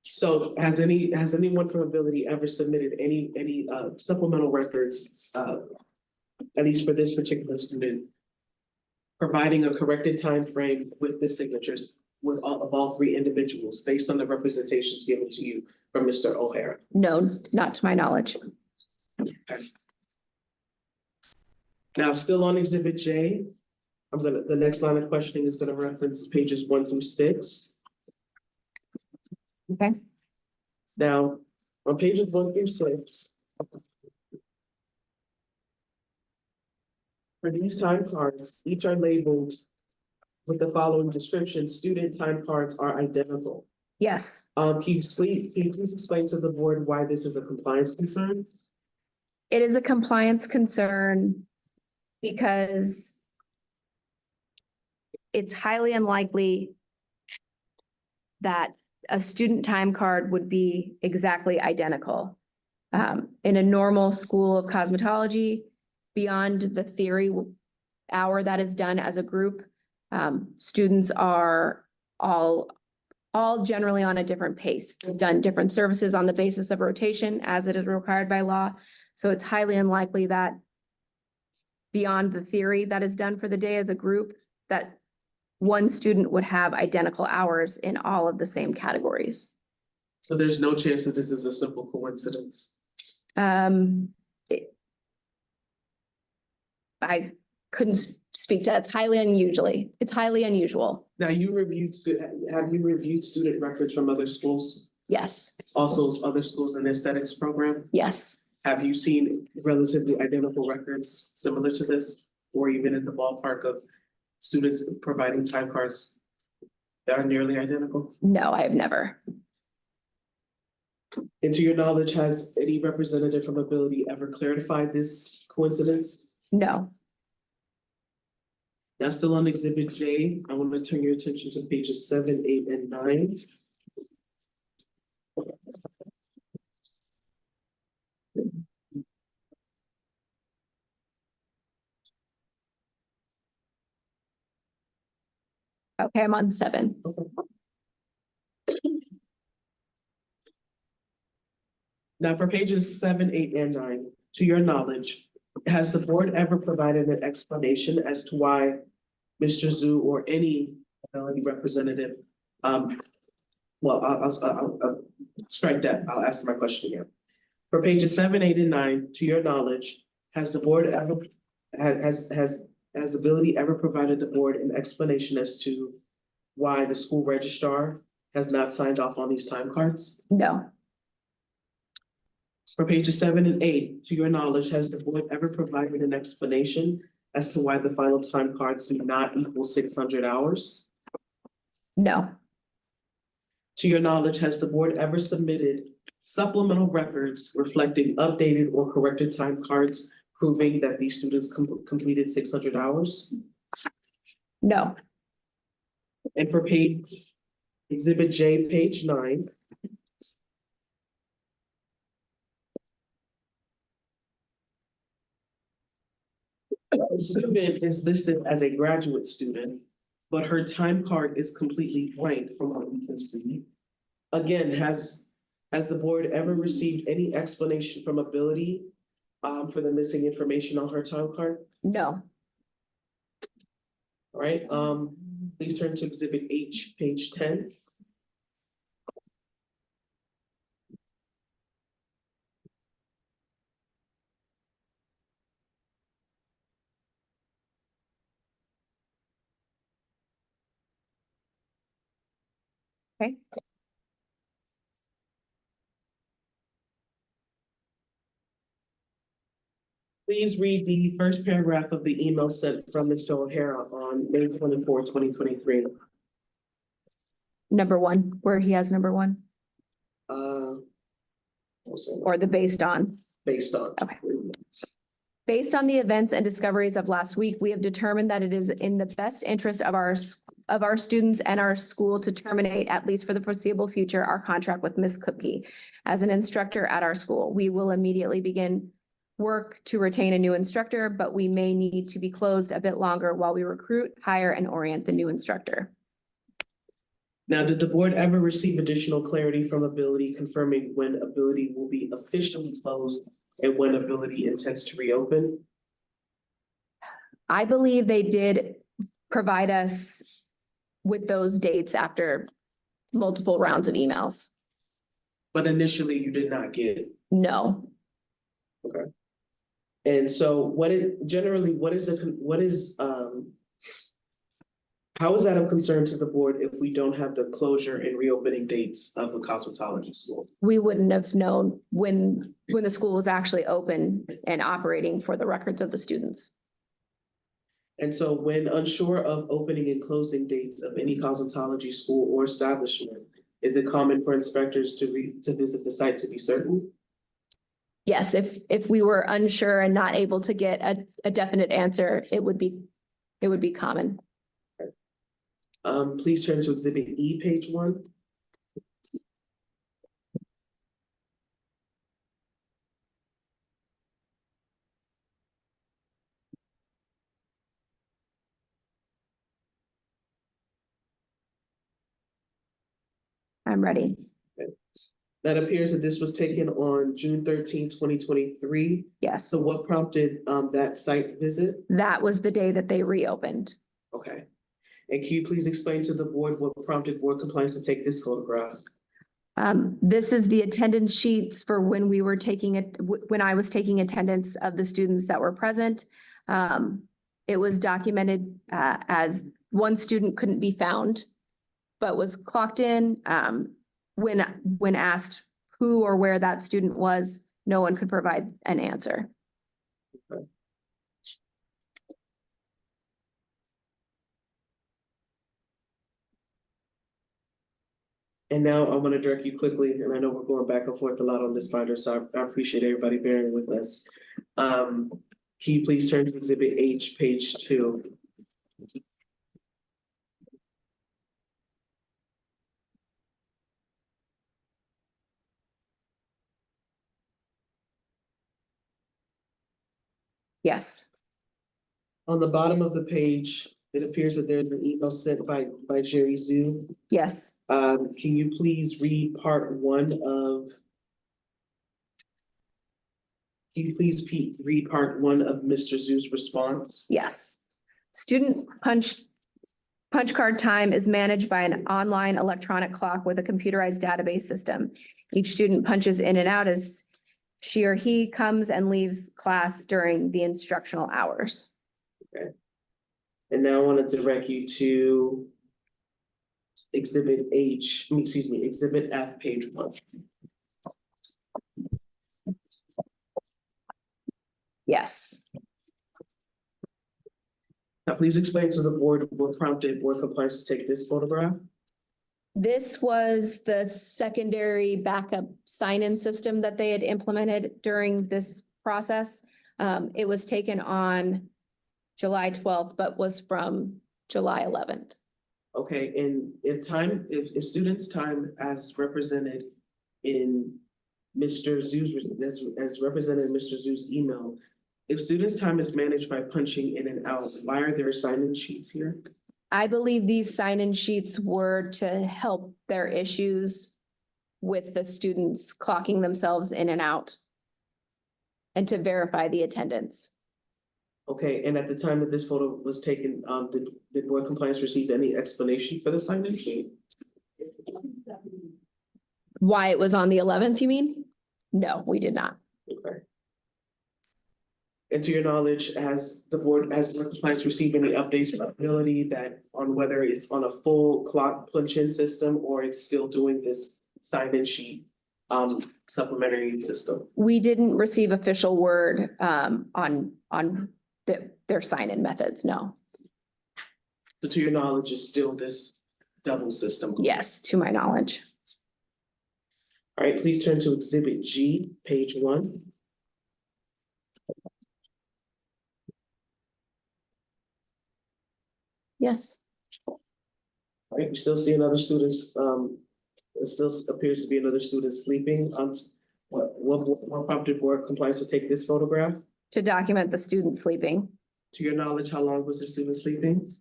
So has anyone from Ability ever submitted any supplemental records, at least for this particular student, providing a corrected time frame with the signatures of all three individuals based on the representations given to you from Mr. O'Hara? no, not to my knowledge. Now, still on Exhibit J, the next line of questioning is gonna reference pages 1 through 6. Okay. Now, on pages 1 through 6. For these time cards, each are labeled with the following description: student time cards are identical. Yes, Can you please explain to the board why this is a compliance concern? it is a compliance concern because it's highly unlikely that a student time card would be exactly identical. In a normal school of cosmetology, beyond the theory hour that is done as a group, students are all generally on a different pace. They've done different services on the basis of rotation as it is required by law. So it's highly unlikely that beyond the theory that is done for the day as a group, that one student would have identical hours in all of the same categories. So there's no chance that this is a simple coincidence. I couldn't speak to that. It's highly unusual. Now, have you reviewed student records from other schools, Yes, also other schools in the aesthetics program? yes, Have you seen relatively identical records similar to this? Or even in the ballpark of students providing time cards that are nearly identical? no, I have never. And to your knowledge, has any representative from Ability ever clarified this coincidence? No, Now, still on Exhibit J, I want to turn your attention to pages 7, 8, and 9. okay, I'm on 7. Now, for pages 7, 8, and 9, to your knowledge, has the board ever provided an explanation as to why Mr. Zhu or any Ability representative, well, I'll strike that. I'll ask my question again. For pages 7, 8, and 9, to your knowledge, has the board ever, has Ability ever provided the board an explanation as to why the school registrar has not signed off on these time cards? No, For pages 7 and 8, to your knowledge, has the board ever provided an explanation as to why the final time cards do not equal 600 hours? no, To your knowledge, has the board ever submitted supplemental records reflecting updated or corrected time cards proving that these students completed 600 hours? no, And for Exhibit J, page 9, the student is listed as a graduate student, but her time card is completely blank from what we can see. Again, has the board ever received any explanation from Ability for the missing information on her time card? no, All right, please turn to Exhibit H, page 10. okay, Please read the first paragraph of the email sent from Mr. O'Hara on May 24, 2023. number 1, where he has number 1, or the based on. Based on. Okay. Based on the events and discoveries of last week, we have determined that it is in the best interest of our students and our school to terminate, at least for the foreseeable future, our contract with Ms. Kupke as an instructor at our school. We will immediately begin work to retain a new instructor, but we may need to be closed a bit longer while we recruit, hire, and orient the new instructor. Now, did the board ever receive additional clarity from Ability confirming when Ability will be officially closed and when Ability intends to reopen? I believe they did provide us with those dates after multiple rounds of emails. But initially you did not get. No, And so what is How is that of concern to the board if we don't have the closure and reopening dates of the cosmetology school? We wouldn't have known when the school was actually open and operating for the records of the students. And so when unsure of opening and closing dates of any cosmetology school or establishment, is it common for inspectors to visit the site to be certain? Yes, if we were unsure and not able to get a definite answer, it would be common. Please turn to Exhibit E, page 1. I'm ready. That appears that this was taken on June 13, 2023. Yes, So what prompted that site visit? that was the day that they reopened. Okay. And can you please explain to the board what prompted board compliance to take this photograph? This is the attendance sheets for when we were taking it, when I was taking attendance of the students that were present. It was documented as one student couldn't be found, but was clocked in. When asked who or where that student was, no one could provide an answer. And now I want to direct you quickly, and I know we're going back and forth a lot on this binder, so I appreciate everybody bearing with us. Can you please turn to Exhibit H, page 2? Yes, On the bottom of the page, it appears that there's an email sent by Jerry Zhu. yes, Can you please read part 1 of? Can you please read part 1 of Mr. Zhu's response? yes. Student punch card time is managed by an online electronic clock with a computerized database system. Each student punches in and out as she or he comes and leaves class during the instructional hours. And now I want to direct you to Exhibit Exhibit F, page 1. Yes. Now, please explain to the board what prompted board compliance to take this photograph. This was the secondary backup sign-in system that they had implemented during this process. It was taken on July 12th, but was from July 11th. Okay, and if students' time as represented in Mr. Zhu's, as represented in Mr. Zhu's email, if students' time is managed by punching in and out, why are there sign-in sheets here? I believe these sign-in sheets were to help their issues with the students clocking themselves in and out and to verify the attendance. Okay, and at the time that this photo was taken, did board compliance receive any explanation for the sign-in sheet? Why it was on the 11th, you mean? No, we did not. Okay. And to your knowledge, has board compliance received any updates or ability that on whether it's on a full clock punch-in system or it's still doing this sign-in sheet supplementary system? We didn't receive official word on their sign-in methods, no. So to your knowledge, is still this double system? Yes, to my knowledge. All right, please turn to Exhibit G, page 1. Yes. All right, we still see another student's, it still appears to be another student sleeping. What prompted board compliance to take this photograph? To document the student sleeping. To your knowledge, how long was the student sleeping?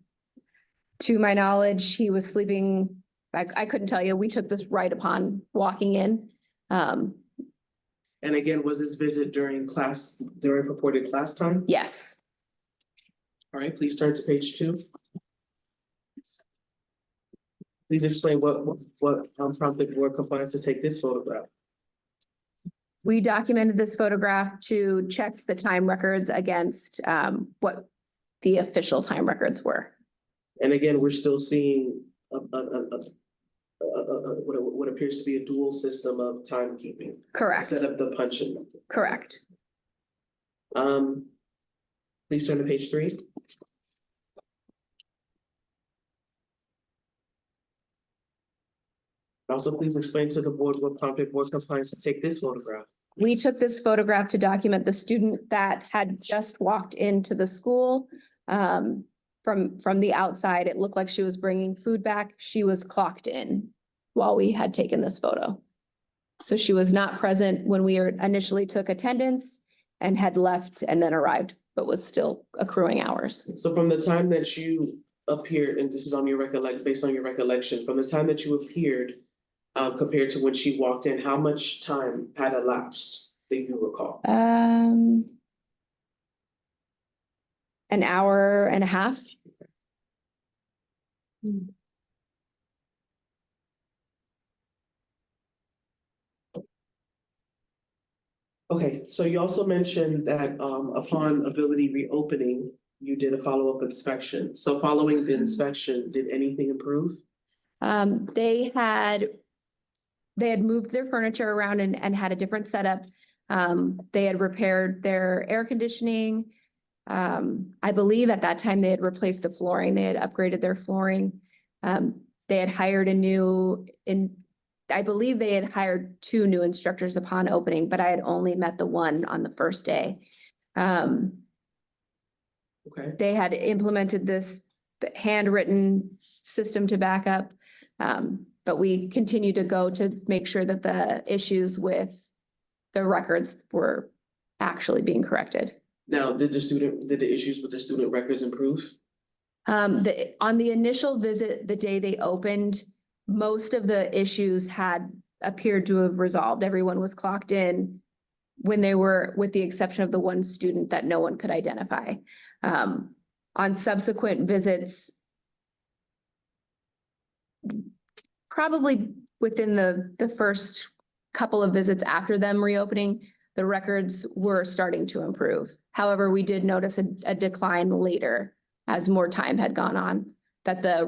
To my knowledge, he was sleeping, I couldn't tell you, we took this right upon walking in. And again, was this visit during purported class time? Yes, All right, please turn to page 2. Please explain what prompted board compliance to take this photograph. we documented this photograph to check the time records against what the official time records were. And again, we're still seeing what appears to be a dual system of timekeeping. Correct, Set up the punch-in. correct. Please turn to page 3. Also, please explain to the board what prompted board compliance to take this photograph. We took this photograph to document the student that had just walked into the school. From the outside, it looked like she was bringing food back. She was clocked in while we had taken this photo. So she was not present when we initially took attendance and had left and then arrived, but was still accruing hours. So from the time that you appeared, and this is on your based on your recollection, from the time that you appeared, compared to when she walked in, how much time had elapsed that you recall? An hour and a half. Okay, so you also mentioned that upon ability reopening, you did a follow-up inspection. So following the inspection, did anything improve? They had moved their furniture around and had a different setup. They had repaired their air conditioning. I believe at that time they had replaced the flooring. They had upgraded their flooring. They had hired I believe they had hired 2 new instructors upon opening, but I had only met the one on the first day. Okay, They had implemented this handwritten system to back up. But we continue to go to make sure that the issues with the records were actually being corrected. now, did the issues with the student records improve? On the initial visit, the day they opened, most of the issues had appeared to have resolved. Everyone was clocked in when they were, with the exception of the one student that no one could identify. On subsequent visits, probably within the first couple of visits after them reopening, the records were starting to improve. However, we did notice a decline later as more time had gone on, that there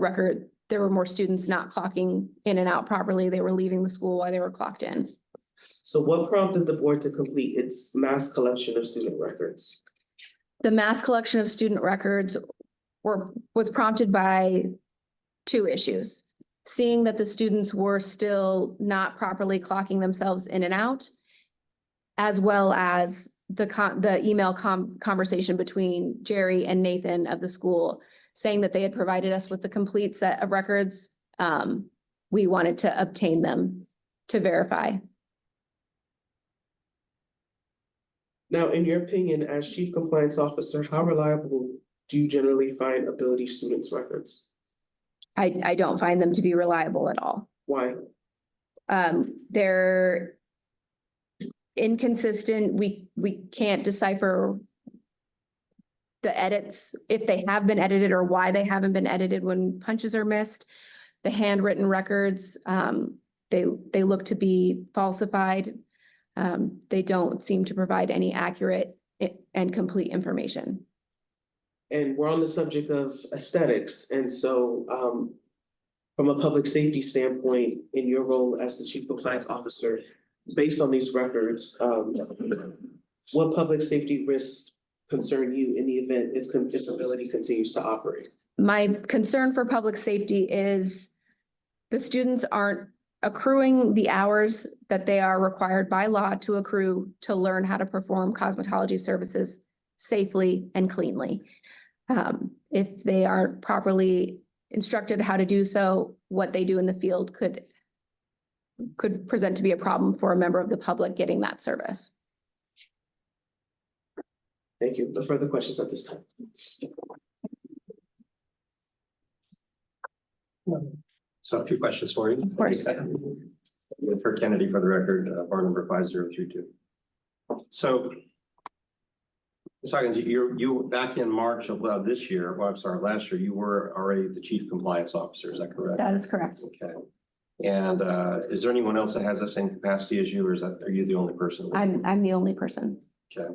were more students not clocking in and out properly. They were leaving the school while they were clocked in. So what prompted the board to complete its mass collection of student records? The mass collection of student records was prompted by 2 issues. Seeing that the students were still not properly clocking themselves in and out, as well as the email conversation between Jerry and Nathan of the school, saying that they had provided us with the complete set of records. We wanted to obtain them to verify. Now, in your opinion, as chief compliance officer, how reliable do you generally find ability students' records? I don't find them to be reliable at all. Why? They're inconsistent. We can't decipher the edits, if they have been edited or why they haven't been edited when punches are missed. The handwritten records, they look to be falsified. They don't seem to provide any accurate and complete information. And we're on the subject of aesthetics, and so from a public safety standpoint, in your role as the chief compliance officer, based on these records, what public safety risks concern you in the event if ability continues to operate? My concern for public safety is the students aren't accruing the hours that they are required by law to accrue to learn how to perform cosmetology services safely and cleanly. If they aren't properly instructed how to do so, what they do in the field could present to be a problem for a member of the public getting that service. Thank you. No further questions at this time. So a few questions for you. Of course. With Kirk Kennedy for the record, bar number 5032. So, Ms. Huggins, you back in March of this year, well, I'm sorry, last year, you were already the chief compliance officer, is that correct? That is correct. Okay. And is there anyone else that has the same capacity as you, or are you the only person? I'm the only person. Okay.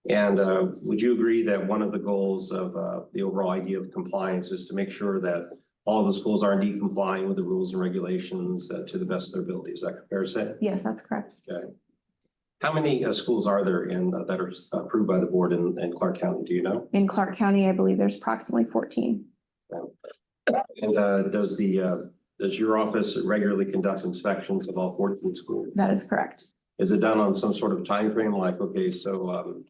And would you agree that one of the goals of the overall idea of compliance is to make sure that all the schools are indeed complying with the rules and regulations to the best of their ability? Is that fair to say? Yes, that's correct. Okay. How many schools are there in that are approved by the board in Clark County? Do you know? In Clark County, I believe there's approximately 14. And does your office regularly conduct inspections of all 14 schools? That is correct. Is it done on some sort of time frame? Like, okay, so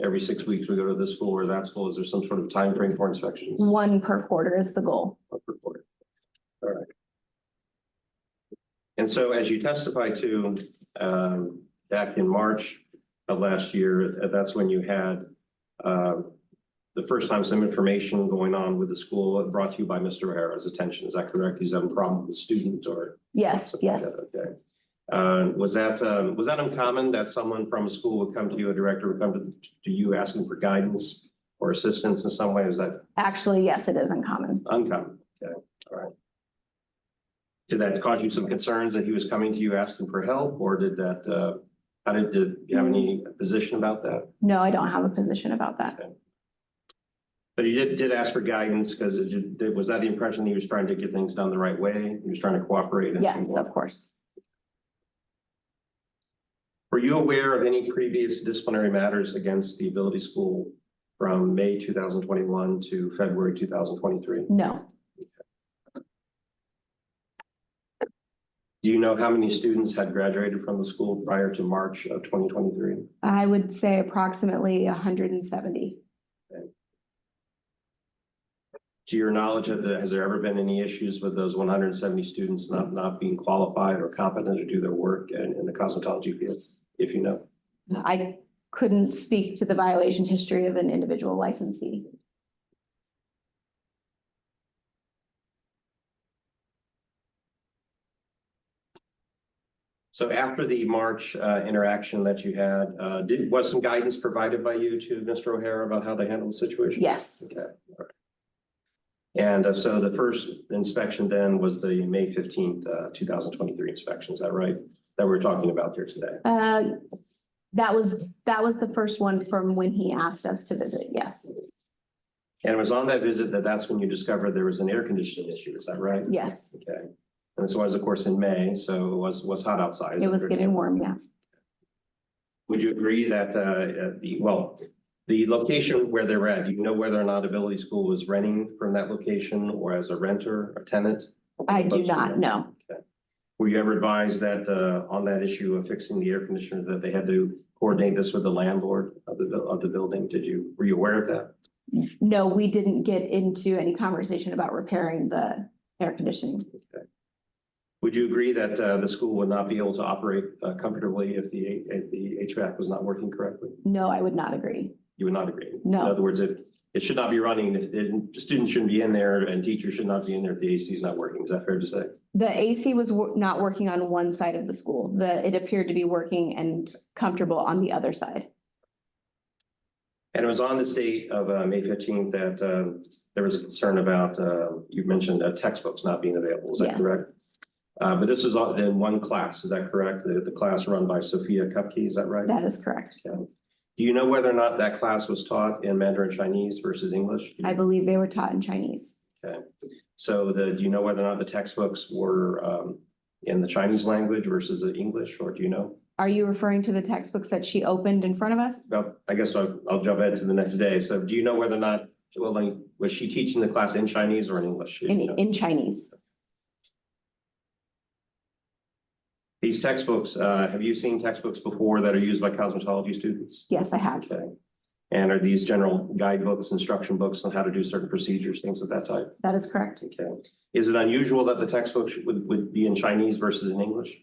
every 6 weeks we go to this school or that school? Is there some sort of time frame for inspections? One per quarter is the goal. All right. And so as you testified to back in March of last year, that's when you had the first time some information going on with the school brought to you by Mr. O'Hara's attention. Is that correct? He's having a problem with the student or? Yes, something like yes. that? Okay. Was that uncommon that someone from a school would come to you, a director would come to you asking for guidance or assistance in some way? Is that Actually, yes, it is uncommon. uncommon? Okay, all right. Did that cause you some concerns that he was coming to you asking for help, or did that, did you have any position about that? No, I don't have a position about that. Okay. But he did ask for guidance because was that the impression he was trying to get things done the right way? He was trying to cooperate? and Yes, so on? of course. Were you aware of any previous disciplinary matters against the Ability School from May 2021 to February 2023? No, Do you know how many students had graduated from the school prior to March of 2023? I would say approximately 170. To your knowledge, has there ever been any issues with those 170 students not being qualified or competent to do their work in the cosmetology field, if you know? I couldn't speak to the violation history of an individual licensee. So after the March interaction that you had, was some guidance provided by you to Mr. O'Hara about how to handle the situation? Yes, Okay. All right. And so the first inspection then was the May 15th, 2023 inspection, is that right? That we're talking about here today? that was the first one from when he asked us to visit, yes, And it was on that visit that's when you discovered there was an air conditioning issue, is that right? yes. Okay. And this was, of course, in May, so it was hot outside. is It was that getting warm, yeah. Would you agree that the location where they're at, do you know whether or not Ability School was renting from that location or as a renter, a tenant? I do not know. Were you ever advised that on that issue of fixing the air conditioner, that they had to coordinate this with the landlord of the building? Were you aware of that? No, we didn't get into any conversation about repairing the air conditioning. Would you agree that the school would not be able to operate comfortably if the HVAC was not working correctly? No, I would not agree. You would not agree? No. In other words, it should not be running if the students shouldn't be in there and teachers should not be in there if the AC is not working. Is that fair to say? The AC was not working on one side of the school. It appeared to be working and comfortable on the other side. And it was on this date of May 15th that there was a concern about, you mentioned textbooks not being available. Is that Yeah. correct? But this is in one class, is that correct? The class run by Sophia Kupke, is that right? That is correct. Okay. Do you know whether or not that class was taught in Mandarin Chinese versus English? I believe they were taught in Chinese. Okay. So do you know whether or not the textbooks were in the Chinese language versus the English, or do you know? Are you referring to the textbooks that she opened in front of us? Well, I guess I'll jump ahead to the next day. So do you know whether or not, was she teaching the class in Chinese or in English? In Chinese. These textbooks, have you seen textbooks before that are used by cosmetology students? Yes, I have. Okay. And are these general guidebooks, instruction books on how to do certain procedures, things of that type? That is correct. Okay. Is it unusual that the textbooks would be in Chinese versus in English?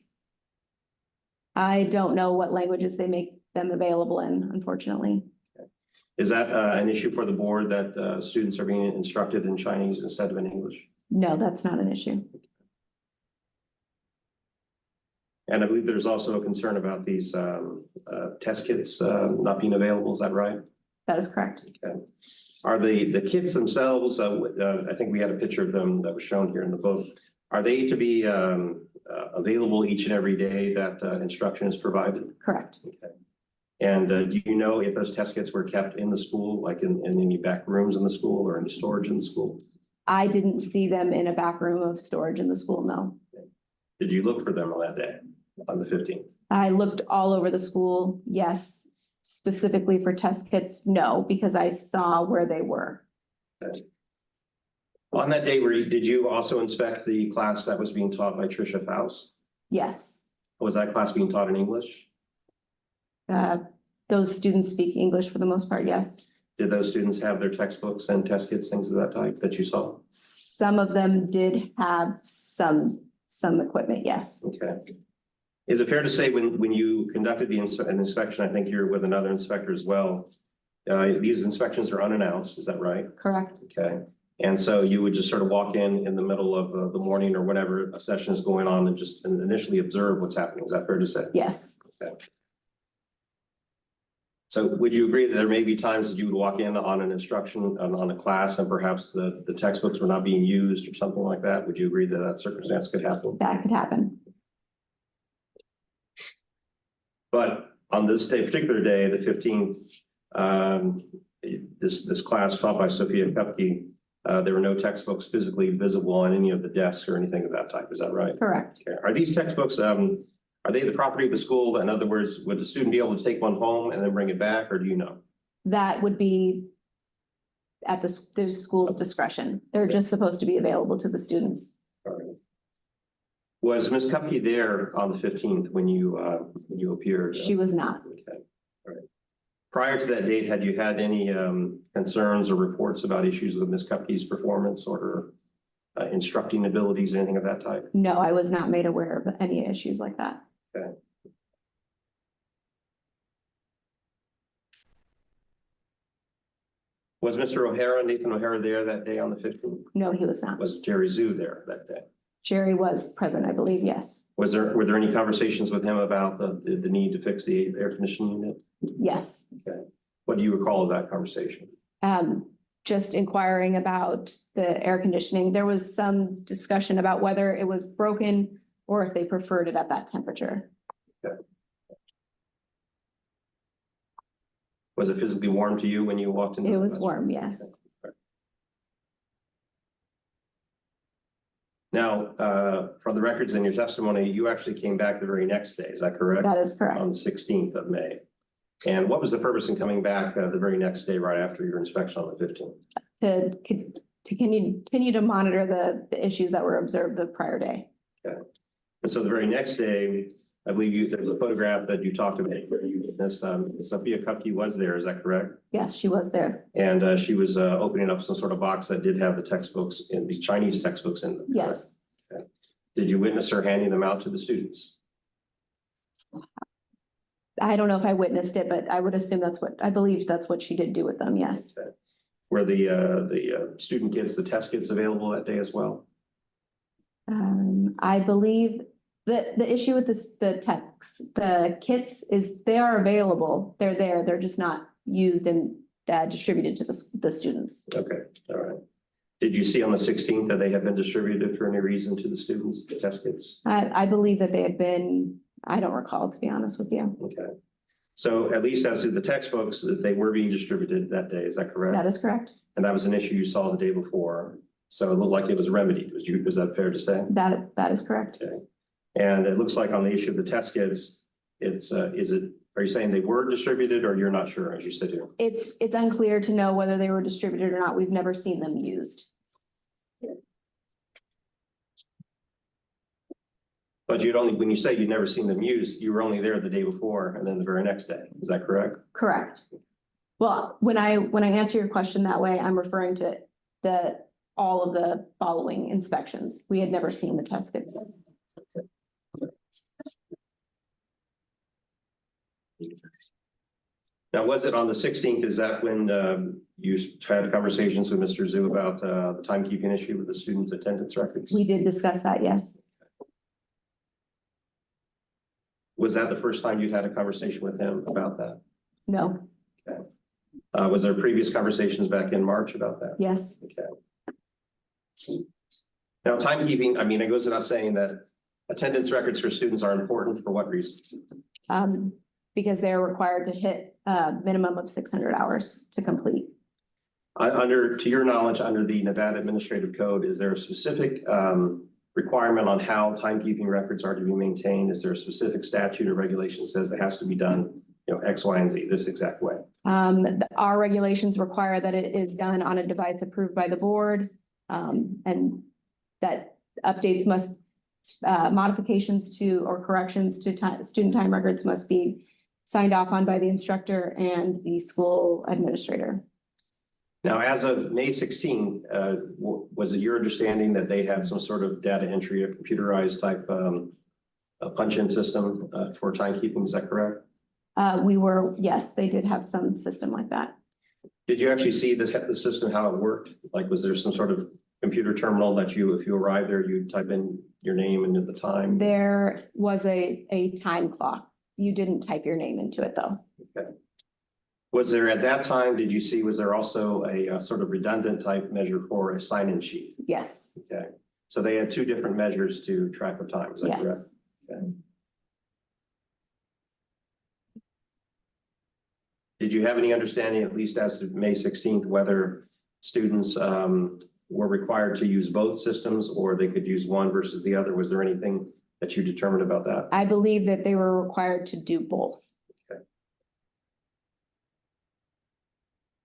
I don't know what languages they make them available in, unfortunately. Is that an issue for the board that students are being instructed in Chinese instead of in English? No, that's not an issue. And I believe there's also a concern about these test kits not being available. Is that right? That is correct. Okay. Are the kits themselves, I think we had a picture of them that was shown here in the book. Are they to be available each and every day that instruction is provided? Correct. Okay. And do you know if those test kits were kept in the school, like in any back rooms in the school or in storage in the school? I didn't see them in a back room of storage in the school, no. Did you look for them on that day, on the 15th? I looked all over the school, yes. Specifically for test kits, no, because I saw where they were. On that day, did you also inspect the class that was being taught by Tricia Faust? Yes. Was that class being taught in English? Those students speak English for the most part, yes. Did those students have their textbooks and test kits, things of that type that you saw? Some of them did have some equipment, yes. Okay. Is it fair to say when you conducted an inspection, I think you're with another inspector as well, these inspections are unannounced, is that right? Correct. Okay. And so you would just sort of walk in the middle of the morning or whatever a session is going on and just initially observe what's happening. Is that fair to say? Yes, So would you agree that there may be times that you would walk in on an instruction on a class and perhaps the textbooks were not being used or something like that? Would you agree that that circumstance could happen? that could happen. But on this day, particular day, the 15th, this class taught by Sophia Kupke, there were no textbooks physically visible on any of the desks or anything of that type. Is that right? Correct. Okay. Are these textbooks, are they the property of the school? In other words, would the student be able to take one home and then bring it back, or do you know? That would be at the school's discretion. They're just supposed to be available to the students. All right. Was Ms. Kupke there on the 15th when you appeared? She was not. Okay, all right. Prior to that date, had you had any concerns or reports about issues with Ms. Kupke's performance or her instructing abilities, anything of that type? No, I was not made aware of any issues like that. Okay. Was Mr. O'Hara, Nathan O'Hara there that day on the 15th? No, he was not. Was Jerry Zhu there that day? Jerry was present, I believe, yes. Were there any conversations with him about the need to fix the air conditioning unit? Yes. Okay. What do you recall of that conversation? Just inquiring about the air conditioning. There was some discussion about whether it was broken or if they preferred it at that temperature. Was it physically warm to you when you walked in? It was warm, yes. Now, from the records in your testimony, you actually came back the very next day, is that correct? That is correct. On the 16th of May. And what was the purpose in coming back the very next day, right after your inspection on the 15th? To continue to monitor the issues that were observed the prior day. Okay. And so the very next day, I believe there's a photograph that you talked about where you witnessed, Sophia Kupke was there, is that correct? Yes, she was there. And she was opening up some sort of box that did have the textbooks in the Chinese textbooks in them. correct? Yes. Okay. Did you witness her handing them out to the students? I don't know if I witnessed it, but I would assume I believe that's what she did do with them, yes. Okay. Were the student kits, the test kits available that day as well? I believe that the issue with the kits is they are available. They're there. They're just not used and distributed to the students. Okay, all right. Did you see on the 16th that they have been distributed for any reason to the students, the test kits? I believe that they had been, I don't recall, to be honest with you. Okay. So at least as to the textbooks, that they were being distributed that day, is that correct? That is correct. And that was an issue you saw the day before. So it looked like it was remedied. Was that fair to say? That is correct. Okay. And it looks like on the issue of the test kits, are you saying they were distributed or you're not sure as you sit here? It's unclear to know whether they were distributed or not. We've never seen them used. But when you say you'd never seen them used, you were only there the day before and then the very next day. Is that correct? Correct. Well, when I answer your question that way, I'm referring to all of the following inspections. We had never seen the test kit. Now, was it on the 16th? Is that when you had conversations with Mr. Zhu about the timekeeping issue with the students' attendance records? We did discuss that, yes. Was that the first time you'd had a conversation with him about that? No, Was there previous conversations back in March about that? yes. Okay. Now, timekeeping, I mean, it goes without saying that attendance records for students are important for what reasons? because they're required to hit a minimum of 600 hours to complete. To your knowledge, under the Nevada Administrative Code, is there a specific requirement on how timekeeping records are to be maintained? Is there a specific statute or regulation that says it has to be done, X, Y, and Z, this exact way? Our regulations require that it is done on a device approved by the board, and that updates must, modifications to or corrections to student time records must be signed off on by the instructor and the school administrator. Now, as of May 16th, was it your understanding that they had some sort of data entry, a computerized type a punch-in system for timekeeping? Is that correct? Yes, they did have some system like that. Did you actually see the system, how it worked? Like, was there some sort of computer terminal that if you arrived there, you type in your name and the time? There was a time clock. You didn't type your name into it, though. Okay. Was there at that time, was there also a sort of redundant type measure for a sign-in sheet? Yes, Okay, so they had two different measures to track of time, is that correct? yes. Okay. Did you have any understanding, at least as of May 16th, whether students were required to use both systems or they could use one versus the other? Was there anything that you determined about that? I believe that they were required to do both.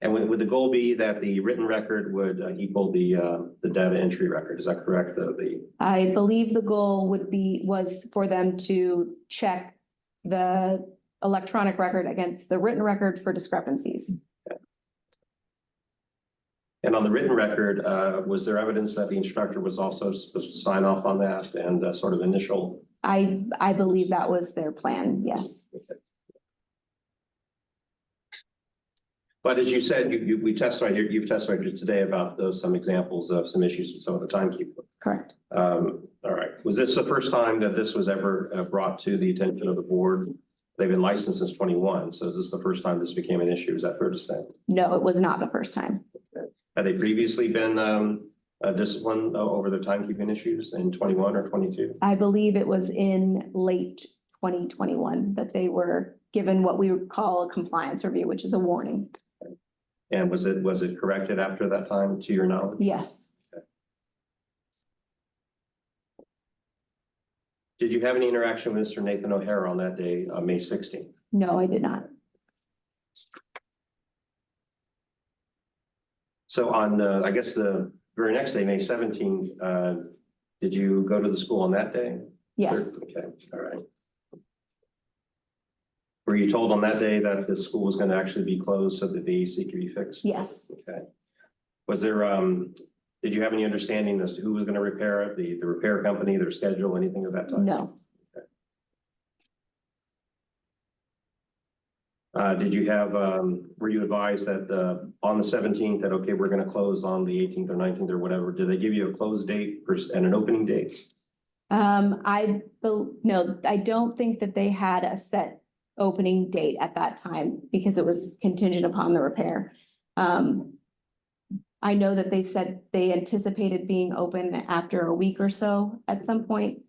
And would the goal be that the written record would equal the data entry record? Is that correct? I believe the goal was for them to check the electronic record against the written record for discrepancies. And on the written record, was there evidence that the instructor was also supposed to sign off on that and sort of initial? I believe that was their plan, yes. But as you said, you've testified here today about some examples of some issues with some of the timekeeping. Correct. All right. Was this the first time that this was ever brought to the attention of the board? They've been licensed since 21. So is this the first time this became an issue? Is that fair to say? No, it was not the first time. Had they previously been disciplined over their timekeeping issues in 21 or 22? I believe it was in late 2021 that they were given what we would call a compliance review, which is a warning. And was it corrected after that time, to your knowledge? Yes. Did you have any interaction with Mr. Nathan O'Hara on that day, May 16th? No, I did not. So on, I guess the very next day, May 17th, did you go to the school on that day? Yes, Okay, all right. Were you told on that day that the school was going to actually be closed so that the AC could be fixed? yes. Okay. Was there, did you have any understanding as to who was going to repair it, the repair company, their schedule, anything of that type? No, Did you have, were you advised that on the 17th that, okay, we're going to close on the 18th or 19th or whatever? Did they give you a close date and an opening date? no, I don't think that they had a set opening date at that time because it was contingent upon the repair. I know that they said they anticipated being open after a week or so at some point,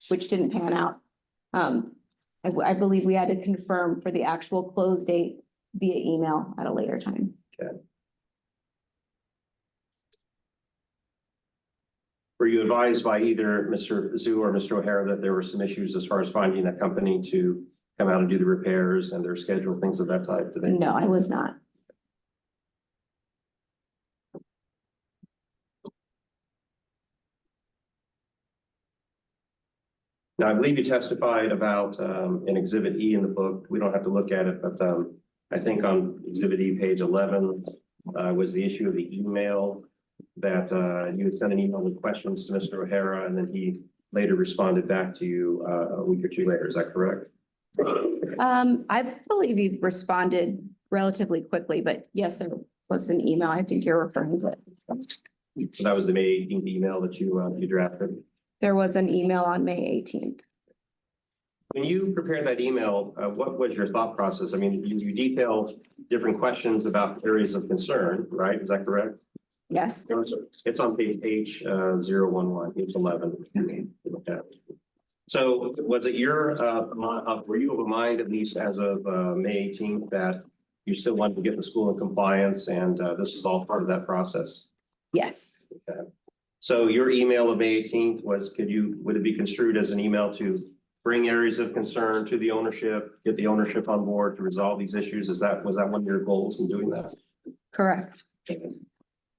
which didn't pan out. I believe we had to confirm for the actual close date via email at a later time. Okay. Were you advised by either Mr. Zhu or Mr. O'Hara that there were some issues as far as finding a company to come out and do the repairs and their schedule, things of that type? Did they? No, I was not. Now, I believe you testified about an Exhibit E in the book. We don't have to look at it, but I think on Exhibit E, page 11, was the issue of the email that you had sent an email with questions to Mr. O'Hara, and then he later responded back to you a week or two later. Is that correct? I believe he responded relatively quickly, but yes, there was an email. I think you're referring to. So that was the May 18th email that you drafted. There was an email on May 18th. When you prepared that email, what was your thought process? I mean, you detailed different questions about areas of concern, right? Is that correct? Yes, It's on page H 011, page 11. Okay. So was it your, were you of a mind, at least as of May 18th, that you still wanted to get the school in compliance and this is all part of that process? Yes, So your email of May 18th was, would it be construed as an email to bring areas of concern to the ownership, get the ownership on board to resolve these issues? Was that one of your goals in doing that? correct.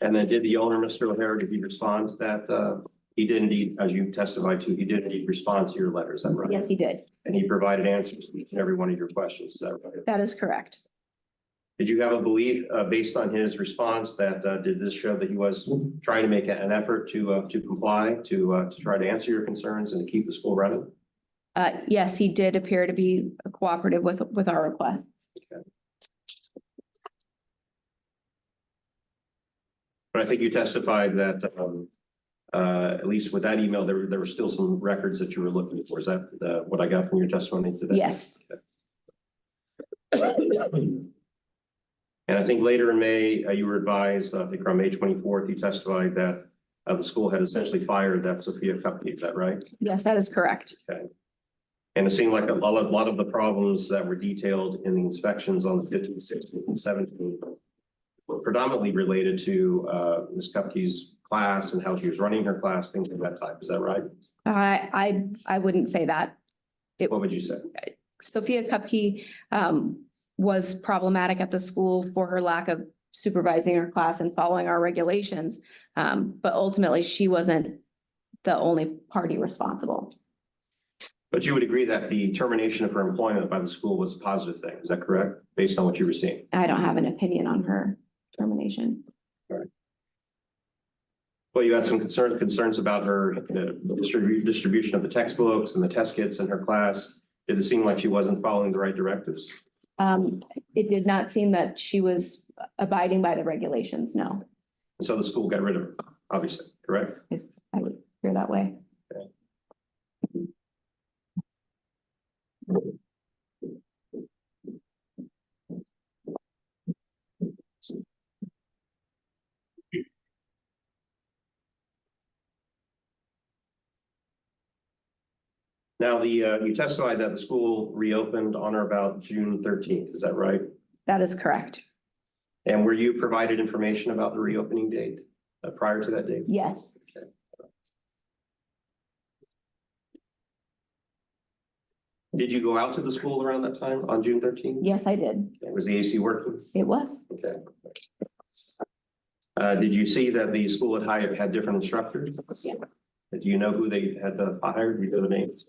And then did the owner, Mr. O'Hara, did he respond to that? He did indeed, as you testified to, he did indeed respond to your letters, is that right? Yes, he did. And he provided answers to each and every one of your questions, is that right? That is correct. Did you have a belief, based on his response, that, did this show that he was trying to make an effort to comply, to try to answer your concerns and to keep the school running? Yes, he did appear to be cooperative with our requests. But I think you testified that, at least with that email, there were still some records that you were looking for. Is that what I got from your testimony today? Yes, And I think later in May, you were advised, I think on May 24th, you testified that the school had essentially fired that Sophia Kupke, is that right? yes, that is correct. And it seemed like a lot of the problems that were detailed in the inspections on the 15th, 16th, and 17th were predominantly related to Ms. Kupke's class and how she was running her class, things of that type. Is that right? I wouldn't say that. What would you say? Sophia Kupke was problematic at the school for her lack of supervising her class and following our regulations. But ultimately, she wasn't the only party responsible. But you would agree that the termination of her employment by the school was a positive thing. Is that correct? Based on what you were seeing? I don't have an opinion on her termination. Well, you had some concerns about her distribution of the textbooks and the test kits in her class. Did it seem like she wasn't following the right directives? It did not seem that she was abiding by the regulations, no. And so the school got rid of her, obviously, correct? I would feel that way. Now, you testified that the school reopened on or about June 13th, is that right? That is correct. And were you provided information about the reopening date prior to that date? Yes, Did you go out to the school around that time on June 13th? yes, I did. Was the AC working? It was. Okay. Did you see that the school had different instructors? Yeah. Do you know who they had hired? Do you know the names?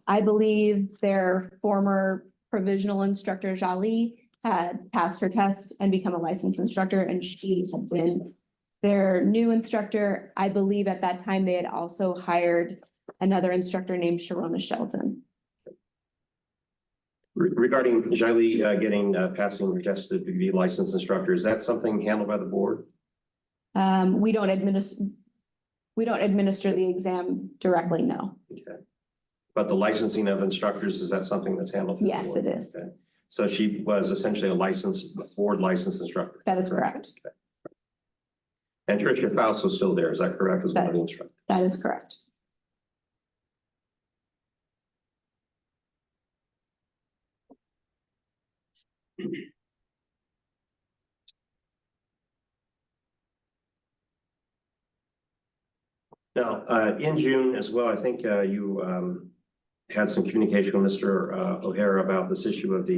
I believe their former provisional instructor, Jali, had passed her test and become a licensed instructor, and she had been their new instructor. I believe at that time they had also hired another instructor named Sharona Shelton. Regarding Jali passing her test to be licensed instructor, is that something handled by the board? We don't administer the exam directly, no. Okay. But the licensing of instructors, is that something that's handled? through the Yes, board? it is. Okay. So she was essentially a board licensed instructor? That is correct. Okay. And Tricia Faust was still there, is that correct? As one of the instructors? That is correct. Now, in June as well, I think you had some communication with Mr. O'Hara about this issue of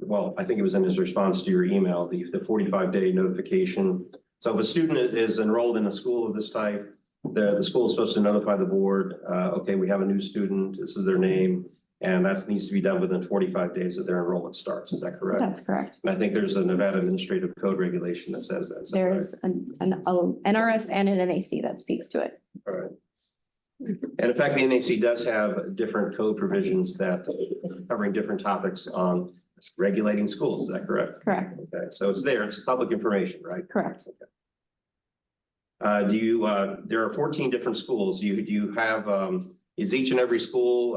well, I think it was in his response to your email, the 45-day notification. So if a student is enrolled in a school of this type, the school is supposed to notify the board, okay, we have a new student, this is their name, and that needs to be done within 45 days that their enrollment starts. Is that correct? That's correct. And I think there's a Nevada Administrative Code regulation that says that. Is that right? There's an NRS and an NAC that speaks to it. All right. And in fact, the NAC does have different code provisions that covering different topics on regulating schools. Is that correct? Correct, Okay, so it's there. It's public information, right? correct. There are 14 different schools. Do you have, is each and every school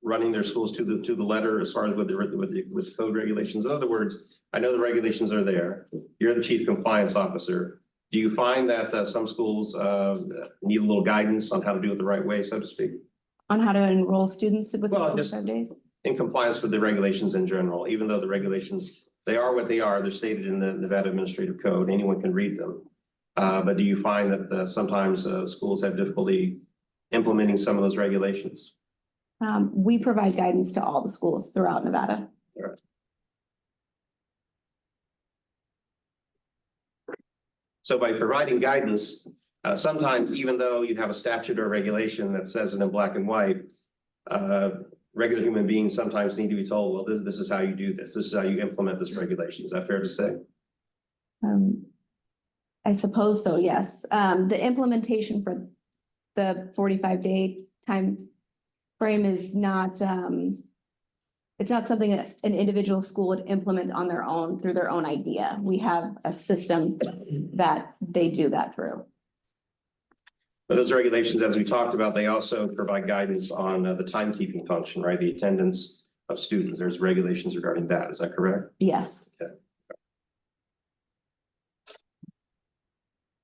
running their schools to the letter as far as with code regulations? In other words, I know the regulations are there. You're the chief compliance officer. Do you find that some schools need a little guidance on how to do it the right way, so to speak? On how to enroll students within Well, just- 45 days? In compliance with the regulations in general, even though the regulations, they are what they are, they're stated in the Nevada Administrative Code, anyone can read them. But do you find that sometimes schools have difficulty implementing some of those regulations? We provide guidance to all the schools throughout Nevada. So by providing guidance, sometimes even though you have a statute or regulation that says it in black and white, regular human beings sometimes need to be told, well, this is how you do this. This is how you implement this regulation. Is that fair to say? I suppose so, yes. The implementation for the 45-day time frame is not, it's not something that an individual school would implement on their own through their own idea. We have a system that they do that through. But those regulations, as we talked about, they also provide guidance on the timekeeping function, right? The attendance of students. There's regulations regarding that. Is that correct? Yes.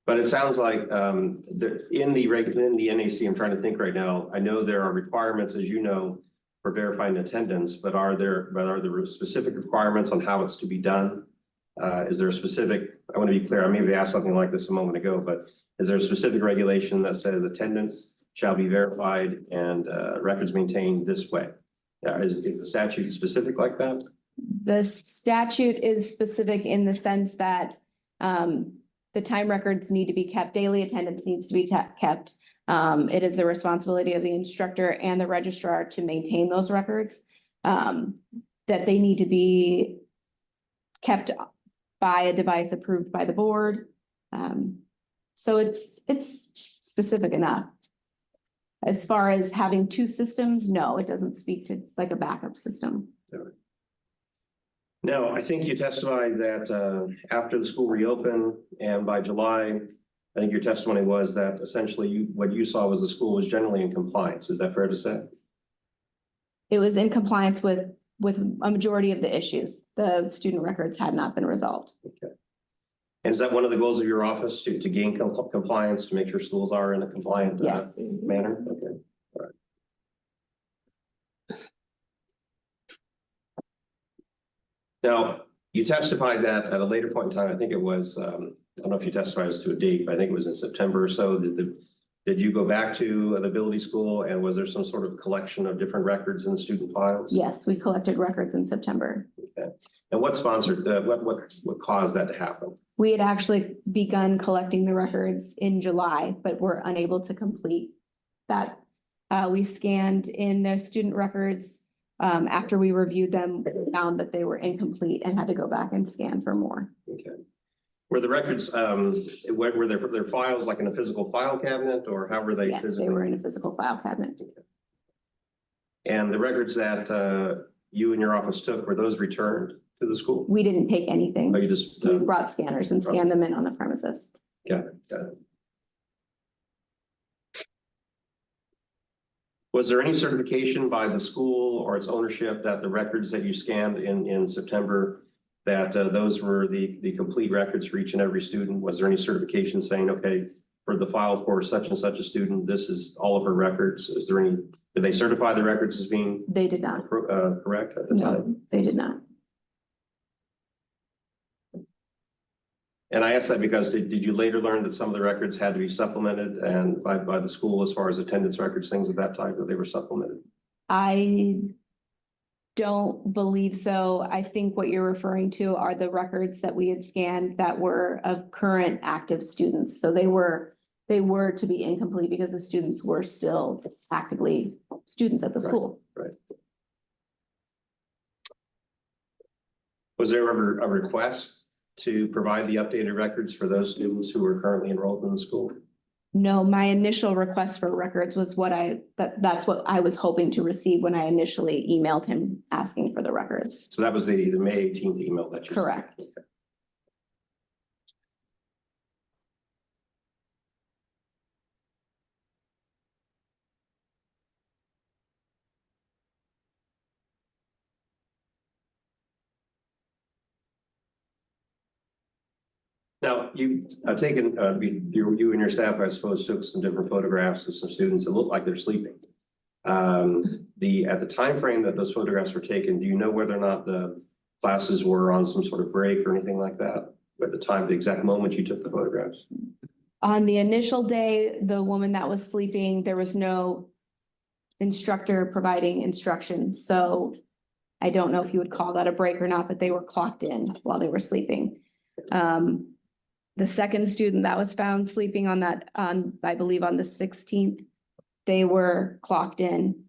But it sounds like in the NAC, I'm trying to think right now, I know there are requirements, as you know, for verifying attendance, but are there specific requirements on how it's to be done? Is there a specific, I want to be clear, I maybe asked something like this a moment ago, but is there a specific regulation that says attendance shall be verified and records maintained this way? Is the statute specific like that? The statute is specific in the sense that the time records need to be kept, daily attendance needs to be kept. It is the responsibility of the instructor and the registrar to maintain those records. That they need to be kept by a device approved by the board. So it's specific enough. As far as having two systems, no, it doesn't speak to like a backup system. No, I think you testified that after the school reopened and by July, I think your testimony was that essentially what you saw was the school was generally in compliance. Is that fair to say? It was in compliance with a majority of the issues. The student records had not been resolved. Okay. And is that one of the goals of your office to gain compliance, to make sure schools are in a compliant Yes. manner? Okay. All right. Now, you testified that at a later point in time, I think it was, I don't know if you testified as to a date, but I think it was in September or so. Did you go back to the ability school and was there some sort of collection of different records in the student files? Yes, we collected records in September. Okay. And what sponsored, what caused that to happen? We had actually begun collecting the records in July, but were unable to complete that. We scanned in their student records. After we reviewed them, found that they were incomplete and had to go back and scan for more. Okay. Were the records, were their files like in a physical file cabinet or how were they Yes, physically? they were in a physical file cabinet. And the records that you and your office took, were those returned to the school? We didn't take anything. Oh, you just, We brought scanners and scanned them in on the premises. got it. Was there any certification by the school or its ownership that the records that you scanned in September, that those were the complete records for each and every student? Was there any certification saying, okay, for the file for such and such a student, this is all of her records? Is there any, did they certify the records as being They did not. correct at the time? No, they did not. And I asked that because did you later learn that some of the records had to be supplemented and by the school as far as attendance records, things of that type, that they were supplemented? I don't believe so. I think what you're referring to are the records that we had scanned that were of current active students. So they were to be incomplete because the students were still actively students at the Right. school. Was there ever a request to provide the updated records for those students who were currently enrolled in the school? No, my initial request for records was that's what I was hoping to receive when I initially emailed him asking for the records. So that was the May 18th email that you. Correct. Now, you taken, you and your staff, I suppose, took some different photographs of some students that look like they're sleeping. At the time frame that those photographs were taken, do you know whether or not the classes were on some sort of break or anything like that? At the time, the exact moment you took the photographs? On the initial day, the woman that was sleeping, there was no instructor providing instruction, so I don't know if you would call that a break or not, but they were clocked in while they were sleeping. The second student that was found sleeping on that, I believe on the 16th, they were clocked in.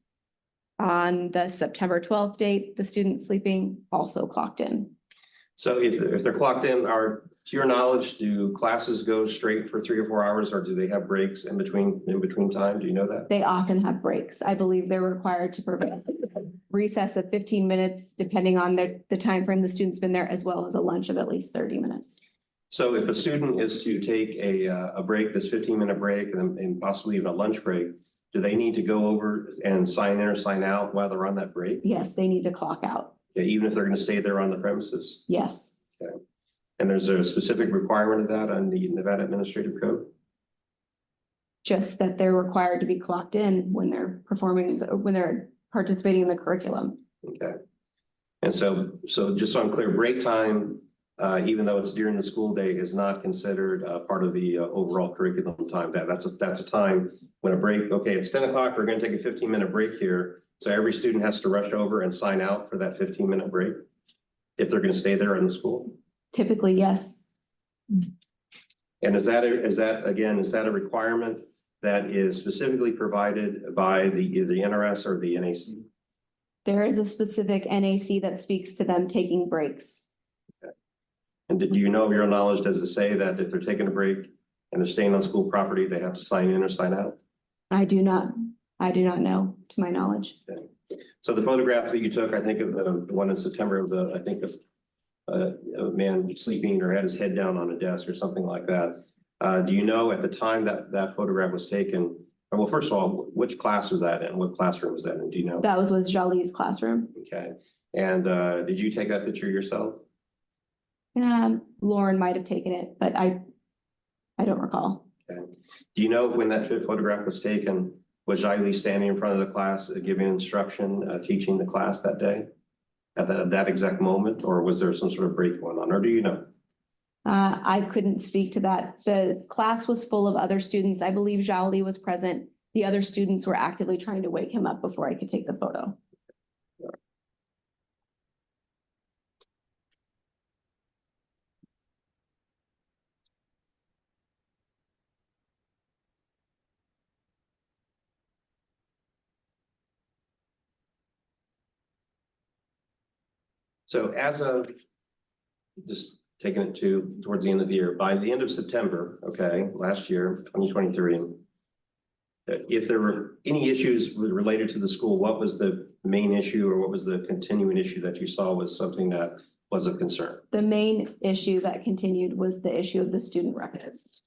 On the September 12th date, the student sleeping also clocked in. So if they're clocked in, to your knowledge, do classes go straight for 3 or 4 hours, or do they have breaks in between time? Do you know that? They often have breaks. I believe they're required to provide recess of 15 minutes, depending on the timeframe the student's been there, as well as a lunch of at least 30 minutes. So if a student is to take a break, this 15-minute break and possibly even a lunch break, do they need to go over and sign in or sign out while they're on that break? Yes, they need to clock out. Okay, even if they're going to stay there on the premises? Yes, And there's a specific requirement of that on the Nevada Administrative Code? just that they're required to be clocked in when they're when they're participating in the curriculum. Okay. And so just so I'm clear, break time, even though it's during the school day, is not considered part of the overall curriculum time. That's a time when a break, okay, it's 10 o'clock, we're going to take a 15-minute break here. So every student has to rush over and sign out for that 15-minute break if they're going to stay there in the school. Typically, yes. And is that a requirement that is specifically provided by the NRS or the NAC? There is a specific NAC that speaks to them taking breaks. And do you know of your knowledge, does it say that if they're taking a break and they're staying on school property, they have to sign in or sign out? I do not know, to my knowledge. So the photograph that you took, I think of the one in September of a man sleeping or had his head down on a desk or something like that. Do you know at the time that photograph was taken, well, first of all, which class was that in? What classroom was that in? Do you know? That was with Jolie's classroom. Okay. And did you take that picture yourself? Lauren might have taken it, but I don't recall. Okay. Do you know when that photograph was taken, was Jaili standing in front of the class giving instruction, teaching the class that day? At that exact moment, or was there some sort of break going on, or do you know? I couldn't speak to that. The class was full of other students. I believe Jaili was present. The other students were actively trying to wake him up before I could take the photo. So as of, just taking it towards the end of the year, by the end of September, okay, last year, 2023, if there were any issues related to the school, what was the main issue or what was the continuing issue that you saw was something that was of concern? The main issue that continued was the issue of the student records,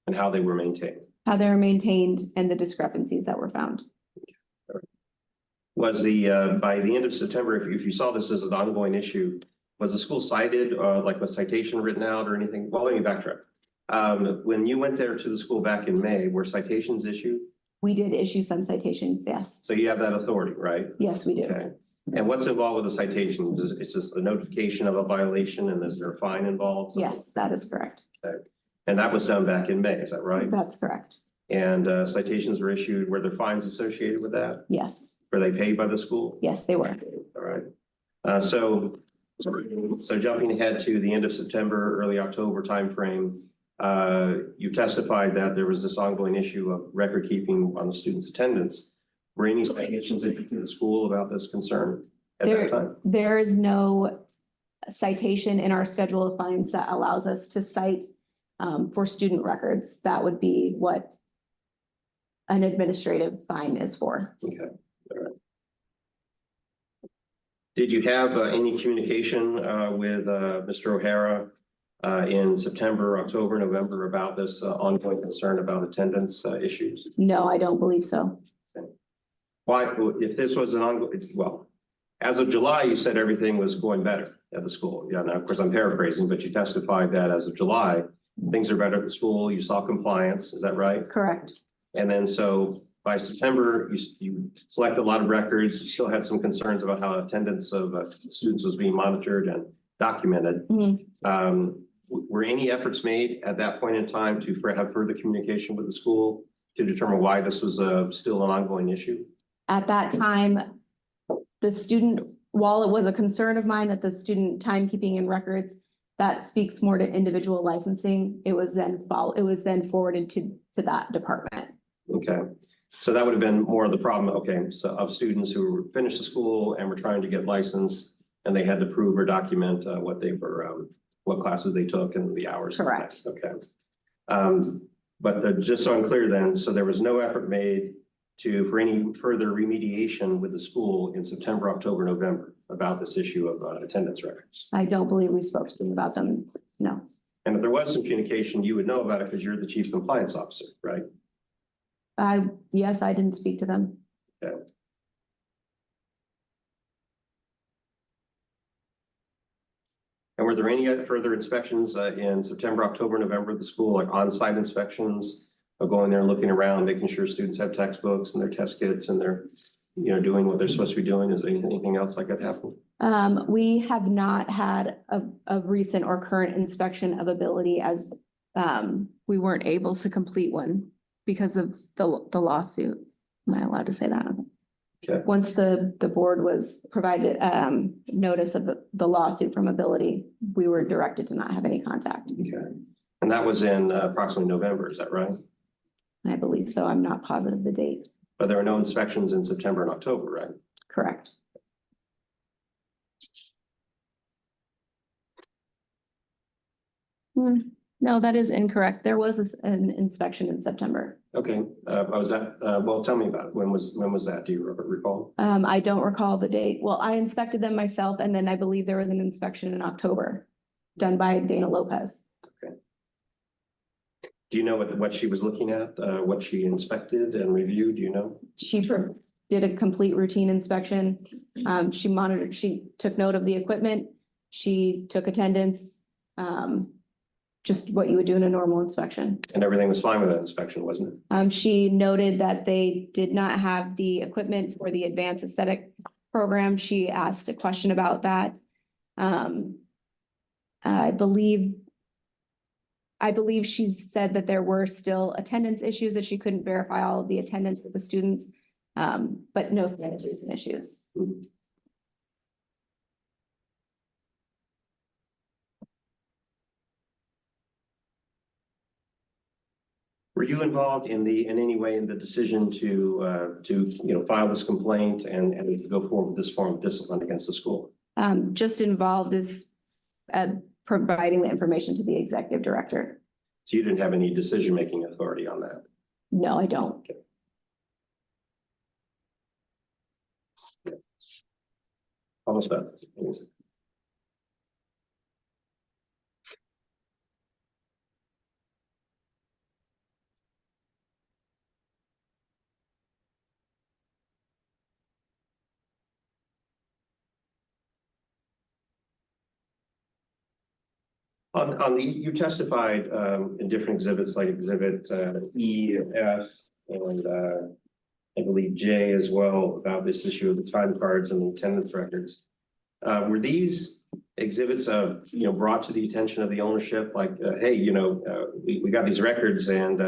And how they were maintained? how they were maintained and the discrepancies that were found. Was by the end of September, if you saw this as an ongoing issue, was the school cited, like a citation written out or anything? Well, let me backtrack. When you went there to the school back in May, were citations issued? We did issue some citations, yes. So you have that authority, right? Yes, we do. Okay. And what's involved with the citation? It's just a notification of a violation and is there a fine involved? Yes, that is correct. And that was done back in May, is that right? That's correct. And citations were issued, were there fines associated with that? Yes, Were they paid by the school? yes, they were. All right. So jumping ahead to the end of September, early October timeframe, you testified that there was this ongoing issue of record keeping on the students' attendance. Were any citations issued to the school about this concern at that time? There is no citation in our schedule of fines that allows us to cite for student records. That would be what an administrative fine is for. Okay, all right. Did you have any communication with Mr. O'Hara in September, October, November about this ongoing concern about attendance issues? No, I don't believe so. Why, if this was an ongoing, well, as of July, you said everything was going better at the school. Yeah, now, of course, I'm paraphrasing, but you testified that as of July, things are better at the school. You saw compliance, is that right? Correct. And then so by September, you collected a lot of records. You still had some concerns about how attendance of students was being monitored and documented. Were any efforts made at that point in time to have further communication with the school to determine why this was still an ongoing issue? At that time, the student, while it was a concern of mine that the student timekeeping and records, that speaks more to individual licensing. It was then forwarded to that department. Okay, so that would have been more of the problem, okay, so of students who finished the school and were trying to get licensed and they had to prove or document what they were, what classes they took and the hours. Correct. Okay. But just so I'm clear then, so there was no effort made for any further remediation with the school in September, October, November about this issue of attendance records? I don't believe we spoke to them about them, no. And if there was some communication, you would know about it because you're the chief compliance officer, right? Yes, I didn't speak to them. Okay. And were there any further inspections in September, October, November of the school, like on-site inspections of going there and looking around, making sure students have textbooks and their test kits and they're, doing what they're supposed to be doing? Is there anything else like that happening? We have not had a recent or current inspection of ability as we weren't able to complete one because of the lawsuit. Am I allowed to say that? Okay. Once the board was provided notice of the lawsuit from ability, we were directed to not have any contact. Okay. And that was in approximately November, is that right? I believe so. I'm not positive the date. But there were no inspections in September and October, right? Correct. No, that is incorrect. There was an inspection in September. Okay, was that, well, tell me about it. When was that? Do you recall? I don't recall the date. Well, I inspected them myself, and then I believe there was an inspection in October done by Dana Lopez. Do you know what she was looking at, what she inspected and reviewed? Do you know? She did a complete routine inspection. She monitored, she took note of the equipment. She took attendance. Just what you would do in a normal inspection. And everything was fine with that inspection, wasn't it? She noted that they did not have the equipment for the advanced aesthetic program. She asked a question about that. I believe she said that there were still attendance issues, that she couldn't verify all of the attendance with the students, but no sanitation issues. Were you involved in any way in the decision to file this complaint and to go forward with this form of discipline against the school? Just involved is providing the information to the executive director. So you didn't have any decision-making authority on that? No, I don't. Almost done. You testified in different exhibits like exhibit E, F, and I believe J as well about this issue of the time cards and the attendance records. Were these exhibits brought to the attention of the ownership like, hey, we got these records and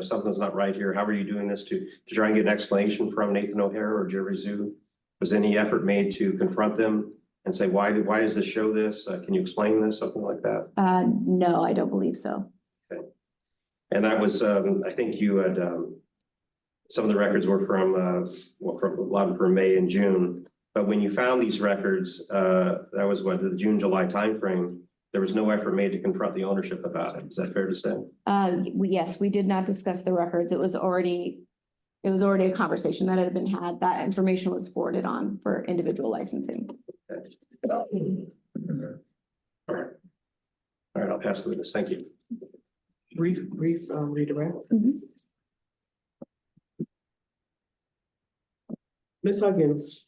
something's not right here. How are you doing this to try and get an explanation from Nathan O'Hara or Jerry Zhu? Was any effort made to confront them and say, why does this show this? Can you explain this? Something like that? No, I don't believe so. Okay. And that was, I think you had, some of the records were from a lot from May and June. But when you found these records, that was the June, July timeframe, there was no effort made to confront the ownership about it. Is that fair to say? Yes, we did not discuss the records. It was already a conversation that had been had. That information was forwarded on for individual licensing. Okay. All right, I'll pass the witness. Thank you. Brief redirect. Ms. Huggins,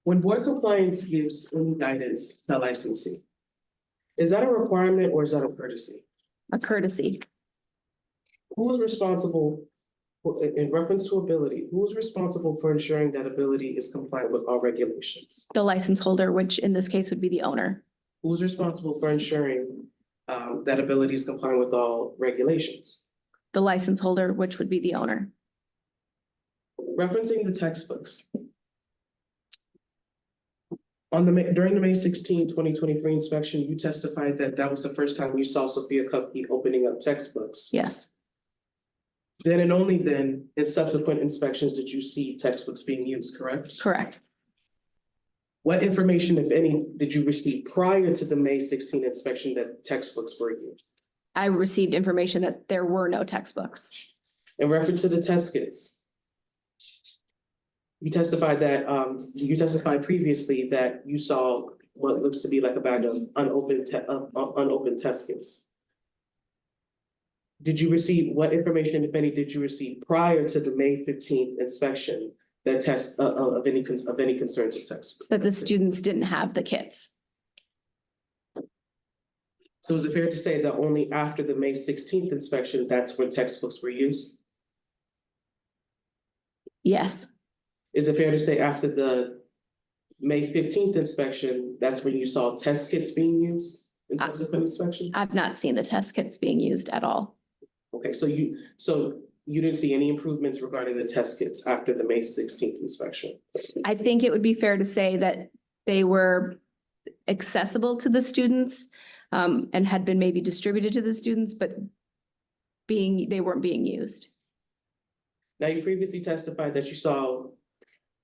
when board compliance gives any guidance to licensing, is that a requirement or is that a courtesy? A courtesy. Who is responsible In reference to ability, who is responsible for ensuring that ability is compliant with all regulations? The license holder, which in this case would be the owner. Who is responsible for ensuring that ability is compliant with all regulations? The license holder, which would be the owner. Referencing the textbooks. During the May 16, 2023 inspection, you testified that that was the first time you saw Sophia Cupkey opening up textbooks. Yes, Then and only then, in subsequent inspections, did you see textbooks being used, correct? correct. What information, if any, did you receive prior to the May 16 inspection that textbooks were used? I received information that there were no textbooks. In reference to the test kits, you testified previously that you saw what looks to be like a bag of unopened test kits. Did you receive, what information, if any, did you receive prior to the May 15th inspection that test of any concerns of text? But the students didn't have the kits. So is it fair to say that only after the May 16th inspection, that's when textbooks were used? Yes, Is it fair to say after the May 15th inspection, that's when you saw test kits being used in subsequent inspections? I've not seen the test kits being used at all. Okay, so you didn't see any improvements regarding the test kits after the May 16th inspection? I think it would be fair to say that they were accessible to the students and had been maybe distributed to the students, but they weren't being used. Now, you previously testified that you saw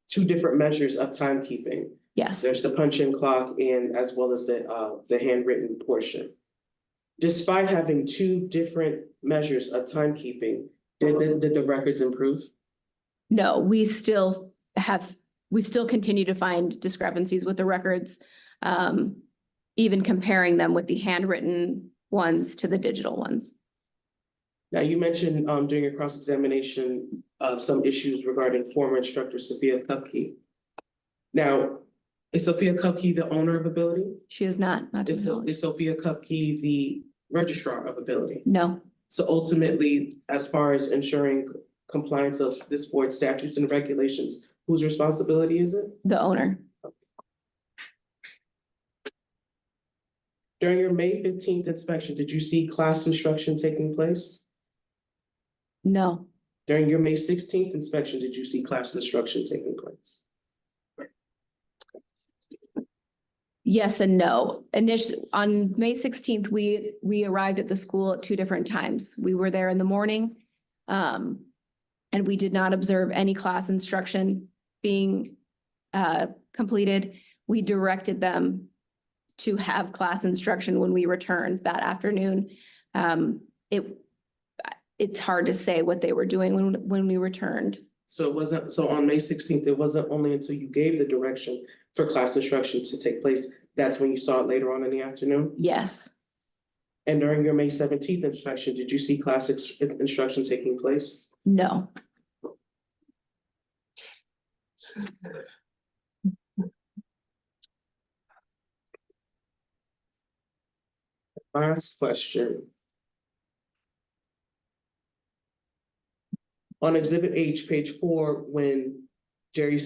two different measures of timekeeping. Yes, There's the punch-in clock and as well as the handwritten portion. Despite having two different measures of timekeeping, did the records improve? no, we still continue to find discrepancies with the records, even comparing them with the handwritten ones to the digital ones. Now, you mentioned during your cross-examination some issues regarding former instructor Sophia Cupkey. Now, is Sophia Cupkey the owner of Ability? She is not to my Is knowledge. Sophia Cupkey the registrar of Ability? No, So ultimately, as far as ensuring compliance of this board statutes and regulations, whose responsibility is it? the owner. During your May 15th inspection, did you see class instruction taking place? No, During your May 16th inspection, did you see class instruction taking place? yes and no. Initially, on May 16th, we arrived at the school at two different times. We were there in the morning. And we did not observe any class instruction being completed. We directed them to have class instruction when we returned that afternoon. It's hard to say what they were doing when we returned. So on May 16th, it wasn't only until you gave the direction for class instruction to take place, that's when you saw it later on in the afternoon? Yes, And during your May 17th inspection, did you see class instruction taking place? no, Last question. On Exhibit H, page 4, when direct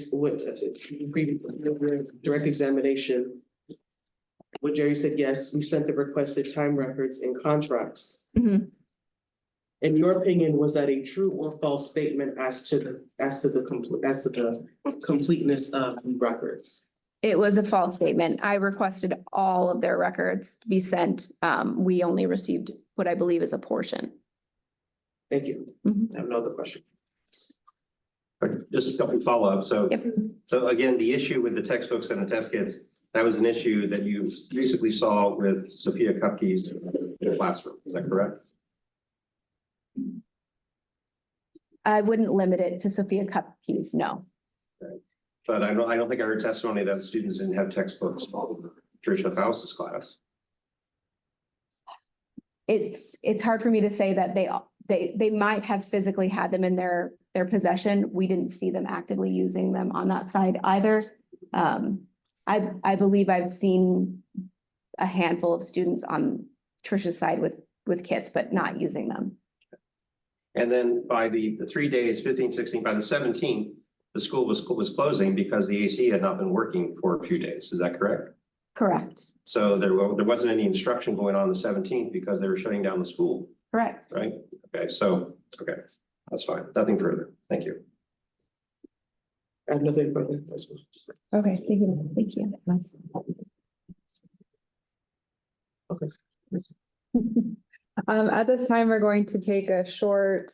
examination, when Jerry said, yes, we sent the requested time records and contracts. Mhm. In your opinion, was that a true or false statement as to the completeness of the records? it was a false statement. I requested all of their records to be sent. We only received what I believe is a portion. Thank you. Mhm. I have no other questions. Just a couple of follow-ups. So, Yep. so again, the issue with the textbooks and the test kits, that was an issue that you basically saw with Sophia Cupkey's in the classroom. Is that correct? I wouldn't limit it to Sophia Cupkeys, no. But I don't think I heard testimony that students didn't have textbooks for Tricia Faust's class. It's hard for me to say that they might have physically had them in their possession. We didn't see them actively using them on that side either. I believe I've seen a handful of students on Tricia's side with kits, but not using them. And then by the 3 days, 15, 16, by the 17th, the school was closing because the AC had not been working for a few days. Is that correct? Correct, So there wasn't any instruction going on the 17th because they were shutting down the school, correct. right? Okay, so, okay, that's fine. Nothing further. Thank you. I have nothing further. Okay, thank you. Okay. At this time, we're going to take a short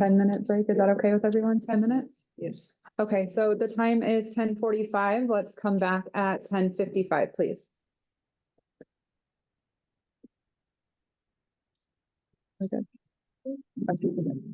10-minute break. Is that okay with everyone? 10 minutes? Yes. Okay, so the time is 10:45. Let's come back at 10:55, please. We're good. Okay.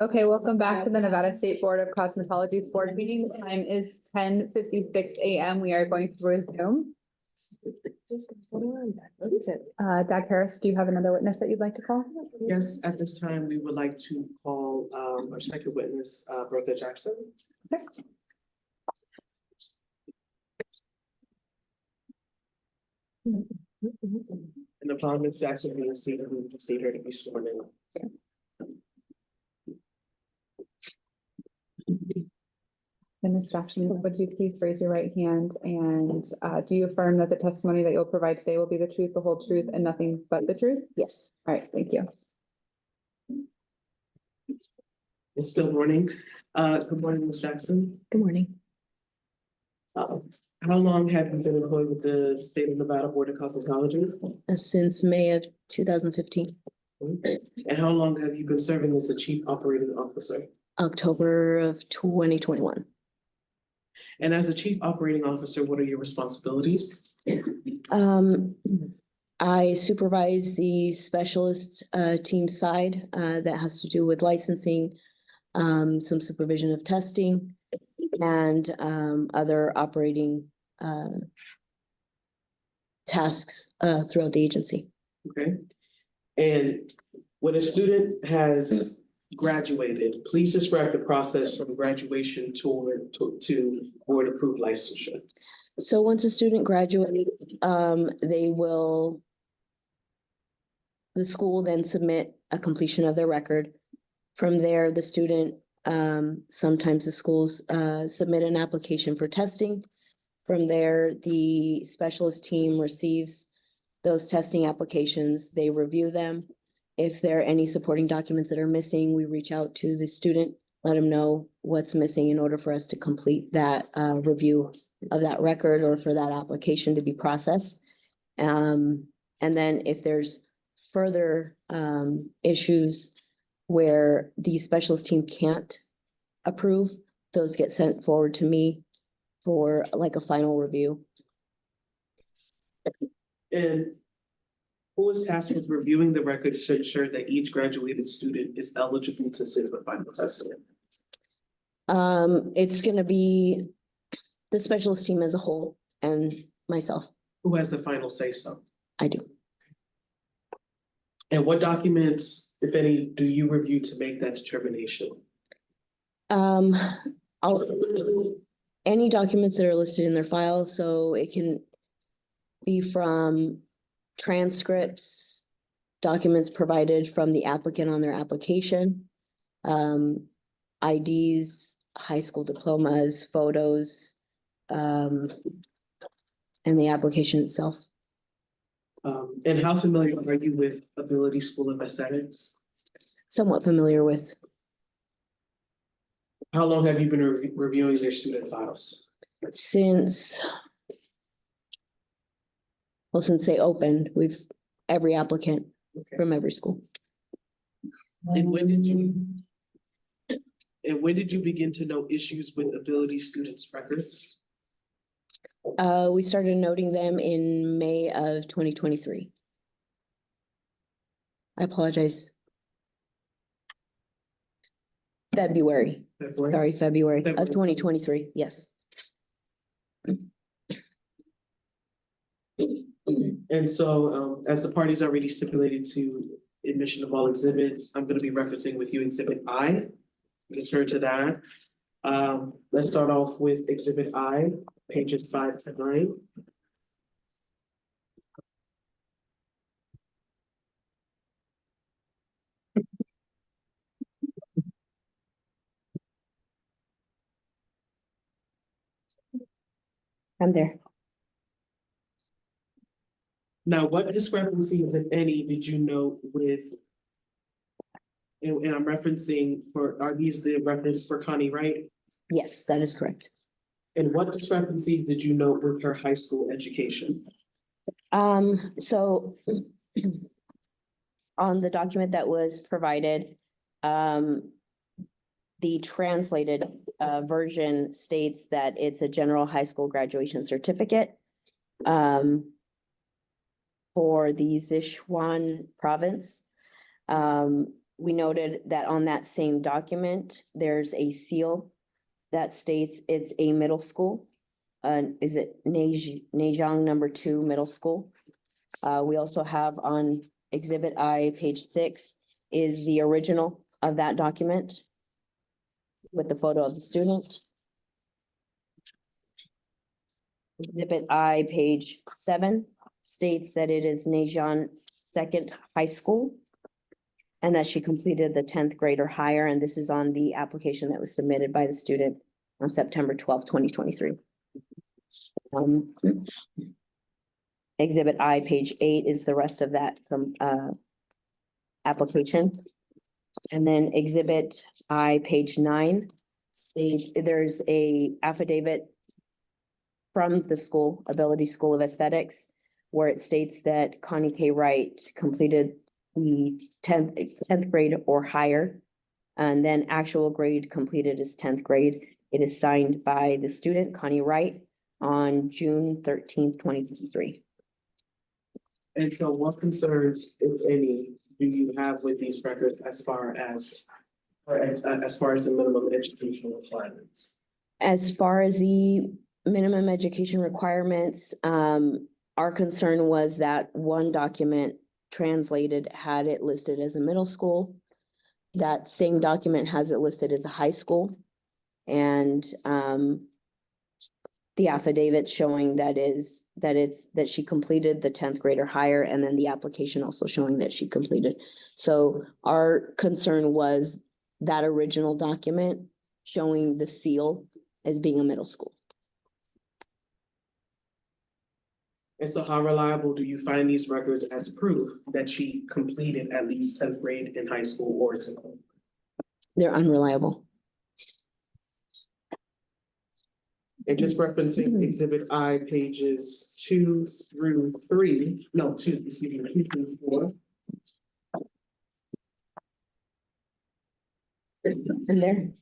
Okay, welcome back to the Nevada State Board of Cosmetology Board meeting. The time is 10:56 a.m. We are going to resume. Doug Harris, do you have another witness that you'd like to call? Yes, at this time, we would like to call our second witness, Bertha Jackson. Okay. And upon Ms. Jackson being seated, we will state her to be sworn in. And Ms. Jackson, would you please raise your right hand and do you affirm that the testimony that you'll provide today will be the truth, the whole truth, and nothing but the truth? Yes. All right, thank you. It's still morning. Good morning, Ms. Jackson. Good morning. How long have you been employed with the State of Nevada Board of Cosmetology? Since May of 2015, And how long have you been serving as the Chief Operating Officer? October of 2021. And as the Chief Operating Officer, what are your responsibilities? I supervise the specialist team side that has to do with licensing, some supervision of testing, and other operating tasks throughout the agency. Okay. And when a student has graduated, please describe the process from graduation to board approved licensure. So once a student graduates, the school will then submit a completion of their record. From there, the student, sometimes the schools submit an application for testing. From there, the specialist team receives those testing applications, they review them. If there are any supporting documents that are missing, we reach out to the student, let them know what's missing in order for us to complete that review of that record or for that application to be processed. And then if there's further issues where the specialist team can't approve, those get sent forward to me for like a final review. And who is tasked with reviewing the records to ensure that each graduated student is eligible to sit for final testing? It's gonna be the specialist team as a whole and myself. Who has the final say so? I do. And what documents, if any, do you review to make that determination? Any documents that are listed in their file, so it can be from transcripts, documents provided from the applicant on their application, IDs, high school diplomas, photos, and the application itself. And how familiar are you with Ability School of Aesthetics? Somewhat familiar with. How long have you been reviewing their student files? Since they opened, every applicant from every school. And when did you begin to know issues with Ability students' records? We started noting them in May of 2023. I apologize. February of 2023, yes. And so, as the parties already stipulated to admission of all exhibits, I'm gonna be referencing with you Exhibit I. We can turn to that. Let's start off with Exhibit I, pages 5 to 9. I'm there. Now, what discrepancies, if any, did you note with? And I'm referencing are these the records for Connie Wright? Yes, that is correct. And what discrepancies did you note with her high school education? So on the document that was provided, the translated version states that it's a general high school graduation certificate for the Sichuan province. we noted that on that same document, there's a seal that states it's a middle school. Is it Nejang number 2 middle school? We also have on Exhibit I, page 6, is the original of that document with the photo of the student. Exhibit I, page 7, states that it is Nejang Second High School and that she completed the 10th grade or higher, and this is on the application that was submitted by the student on September 12th, 2023. Exhibit I, page 8, is the rest of that application. And then Exhibit I, page 9, states there's a affidavit from the school, Ability School of Aesthetics, where it states that Connie K. Wright completed the 10th grade or higher, and then actual grade completed is 10th grade. It is signed by the student, Connie Wright, on June 13th, 2023. And so what concerns, if any, do you have with these records as far as the minimum educational requirements? As far as the minimum education requirements, our concern was that one document translated had it listed as a middle school. That same document has it listed as a high school. And the affidavit showing that she completed the 10th grade or higher, and then the application also showing that she completed. So our concern was that original document showing the seal as being a middle school. And so how reliable do you find these records as proof that she completed at least 10th grade in high school or it's equivalent? They're unreliable. And just referencing Exhibit I, pages 2 through 3, no, 2, excuse me, 2 through 4. And there,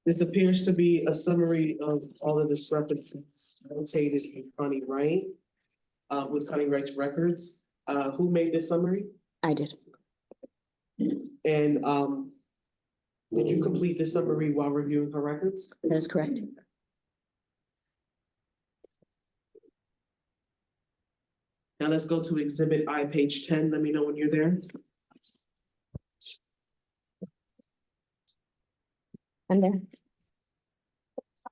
This appears to be a summary of all of the discrepancies notated in Connie Wright, with Connie Wright's records. Who made this summary? I did. And did you complete this summary while reviewing her records? That is correct. Now let's go to Exhibit I, page 10. Let me know when you're there. I'm there.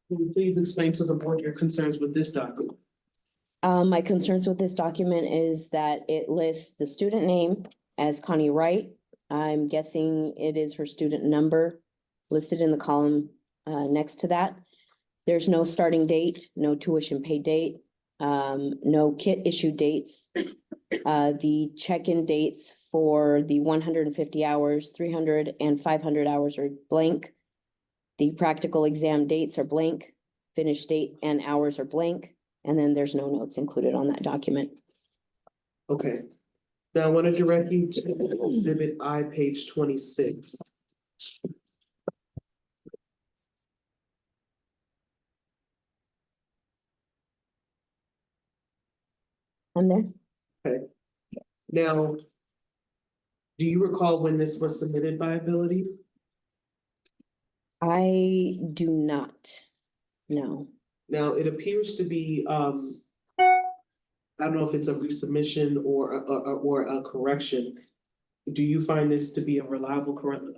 Can you please explain to the board your concerns with this document? My concerns with this document is that it lists the student name as Connie Wright. I'm guessing it is her student number listed in the column next to that. There's no starting date, no tuition paid date, no kit issue dates. The check-in dates for the 150 hours, 300 and 500 hours are blank. The practical exam dates are blank, finish date and hours are blank, and then there's no notes included on that document. Okay. Now I want to direct you to Exhibit I, page 26. I'm there. Now, do you recall when this was submitted by Ability? I do not know. Now, it appears to be, I don't know if it's a resubmission or a correction. Do you find this to be a reliable correction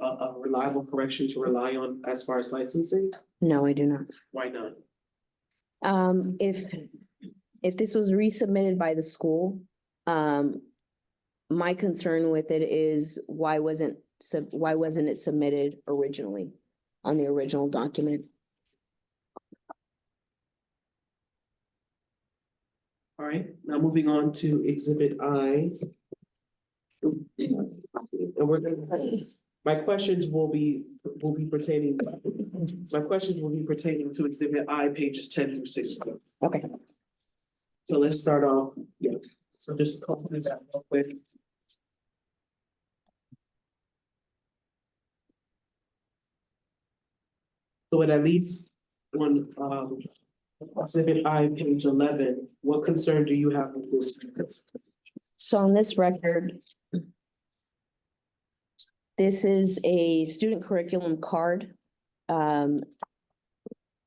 to rely on as far as licensing? No, I do not. Why not? If this was resubmitted by the school, my concern with it is why wasn't it submitted originally on the original document? All right, now moving on to Exhibit I. And we're gonna, my questions will be pertaining to Exhibit I, pages 10 through 16. Okay. So let's start off, so just go through that real quick. So at least on Exhibit I, page 11, what concern do you have with this? So on this record, This is a student curriculum card from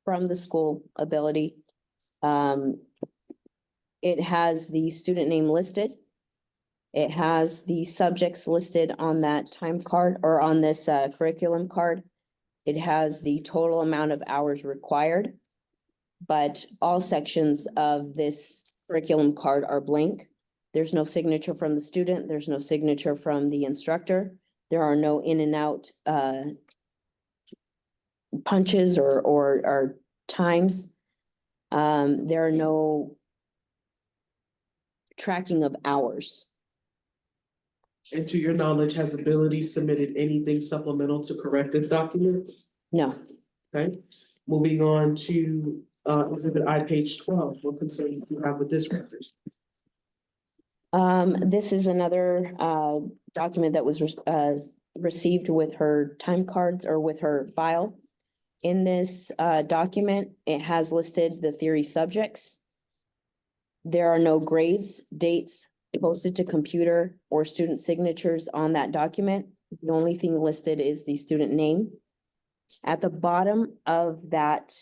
the school Ability. It has the student name listed. It has the subjects listed on that time card or on this curriculum card. It has the total amount of hours required. But all sections of this curriculum card are blank. There's no signature from the student. There's no signature from the instructor. There are no in and out punches or times. There are no tracking of hours. And to your knowledge, has Ability submitted anything supplemental to correct this document? No, Okay, moving on to exhibit I, page 12. What concerns do you have with this record? this is another document that was received with her time cards or with her file. In this document, it has listed the theory subjects. There are no grades, dates posted to computer or student signatures on that document. The only thing listed is the student name. At the bottom of that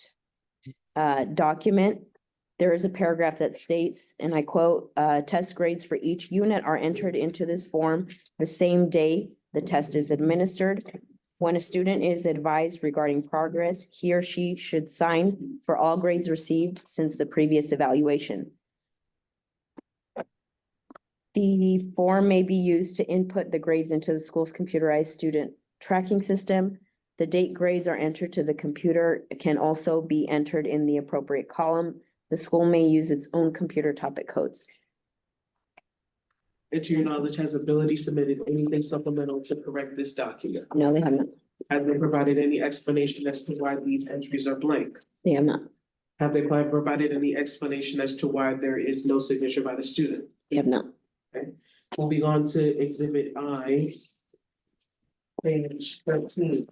document, there is a paragraph that states, and I quote, test grades for each unit are entered into this form the same day the test is administered. When a student is advised regarding progress, he or she should sign for all grades received since the previous evaluation. The form may be used to input the grades into the school's computerized student tracking system. The date grades are entered to the computer. It can also be entered in the appropriate column. The school may use its own computer topic codes. And to your knowledge, has Ability submitted anything supplemental to correct this document? No, they have not. Have they provided any explanation as to why these entries are blank? They have not. Have they provided any explanation as to why there is no signature by the student? They have not. Okay, moving on to exhibit I, page 13.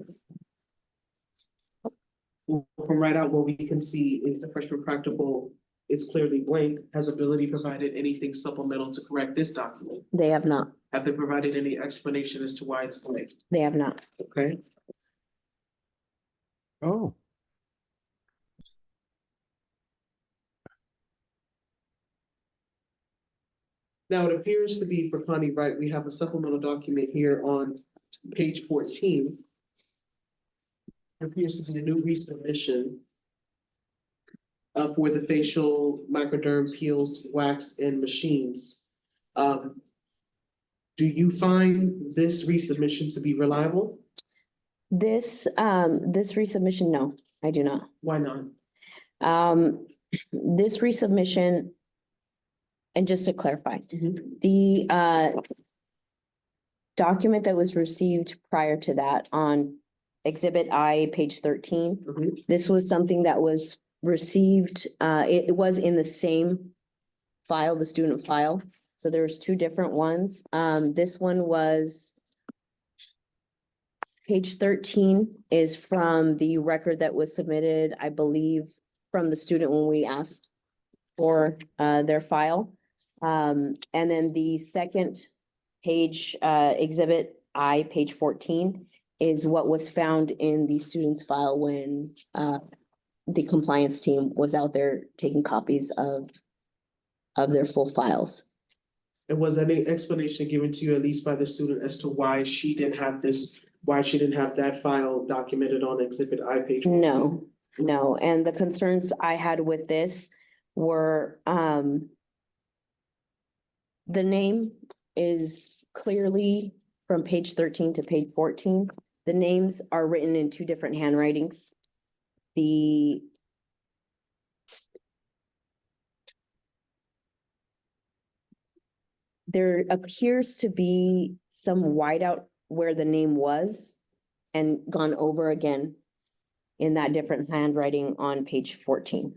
From right out, what we can see is the freshman practical is clearly blank. Has Ability provided anything supplemental to correct this document? They have not. Have they provided any explanation as to why it's blank? They have not. Okay, Oh, now it appears to be for Connie Wright, we have a supplemental document here on page 14. It appears to be a new resubmission for the facial microderm peels, wax, and machines. Do you find this resubmission to be reliable? This resubmission, no, I do not. Why not? This resubmission, and just to clarify, Mhm. the document that was received prior to that on Exhibit I, page 13, Mhm. this was something that was received, it was in the same file, the student file. So there's two different ones. This one was page 13 is from the record that was submitted, I believe, from the student when we asked for their file. And then the second page, Exhibit I, page 14, is what was found in the student's file when the compliance team was out there taking copies of their full files. And was any explanation given to you, at least by the student, as to why she didn't have this, why she didn't have that file documented on Exhibit I, page 14? No, and the concerns I had with this were, the name is clearly from page 13 to page 14. The names are written in two different handwritings. There appears to be some whiteout where the name was and gone over again in that different handwriting on page 14.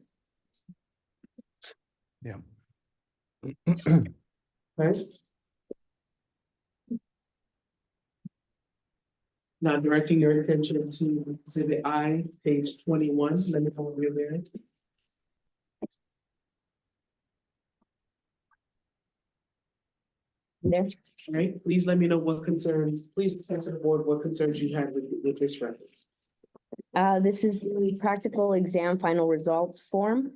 Right? Now directing your attention to Exhibit I, page 21. Let me know when you're there. There, All right, please let me know what concerns, please express to the board what concerns you had with this reference. this is the practical exam final results form.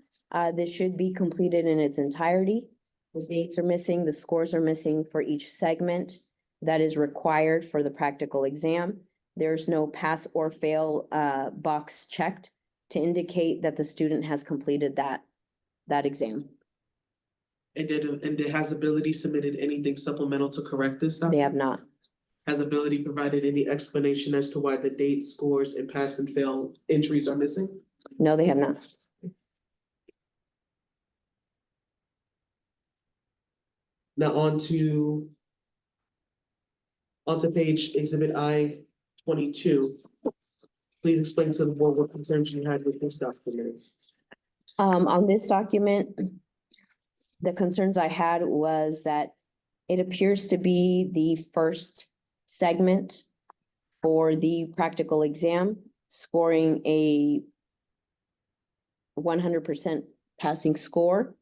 This should be completed in its entirety. The dates are missing, the scores are missing for each segment that is required for the practical exam. There's no pass or fail box checked to indicate that the student has completed that exam. And has Ability submitted anything supplemental to correct this? They have not. Has Ability provided any explanation as to why the date, scores, and pass and fail entries are missing? No, they have not. Now onto page exhibit I 22. Please explain to the board what concerns you had with this document. On this document, the concerns I had was that it appears to be the first segment for the practical exam, scoring a 100% passing score.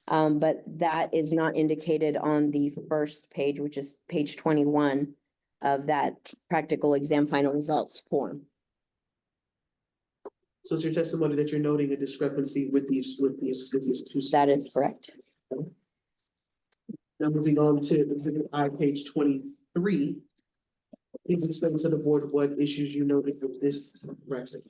But that is not indicated on the first page, which is page 21 of that practical exam final results form. So it's your testimony that you're noting a discrepancy with these two. That is correct. Now moving on to exhibit I, page 23. Please explain to the board what issues you noted with this record.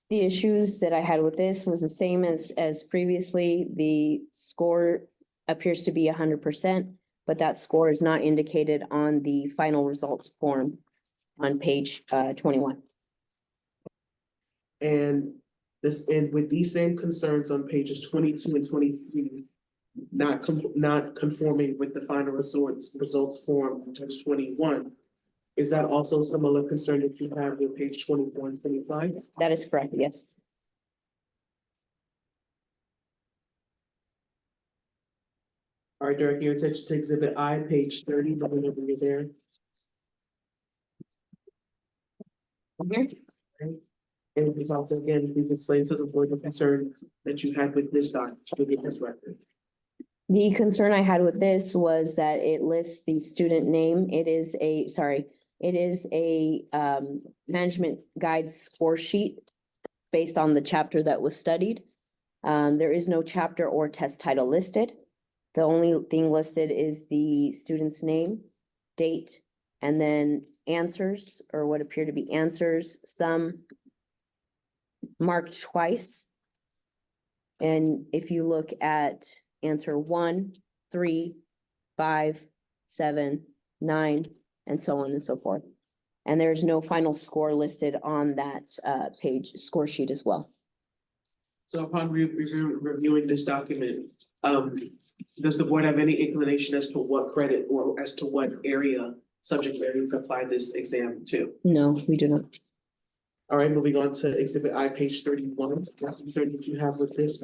The issues that I had with this was the same as previously. The score appears to be 100%, but that score is not indicated on the final results form on page 21. And with these same concerns on pages 22 and 23, not conforming with the final results form on page 21. Is that also similar concern that you have with page 24 and 25? That is correct, yes. All right, direct your attention to exhibit I, page 30, whenever you're there. And please also, again, please explain to the board the concern that you had with this record. The concern I had with this was that it lists the student name. It is a management guide score sheet based on the chapter that was studied. There is no chapter or test title listed. The only thing listed is the student's name, date, and then answers, or what appear to be answers, some marked twice. And if you look at answer 1, 3, 5, 7, 9, and so on and so forth. And there's no final score listed on that page score sheet as well. So upon reviewing this document, does the board have any inclination as to what credit or as to what subject area to apply this exam to? No, we do not. All right, moving on to exhibit I, page 31. What concern did you have with this?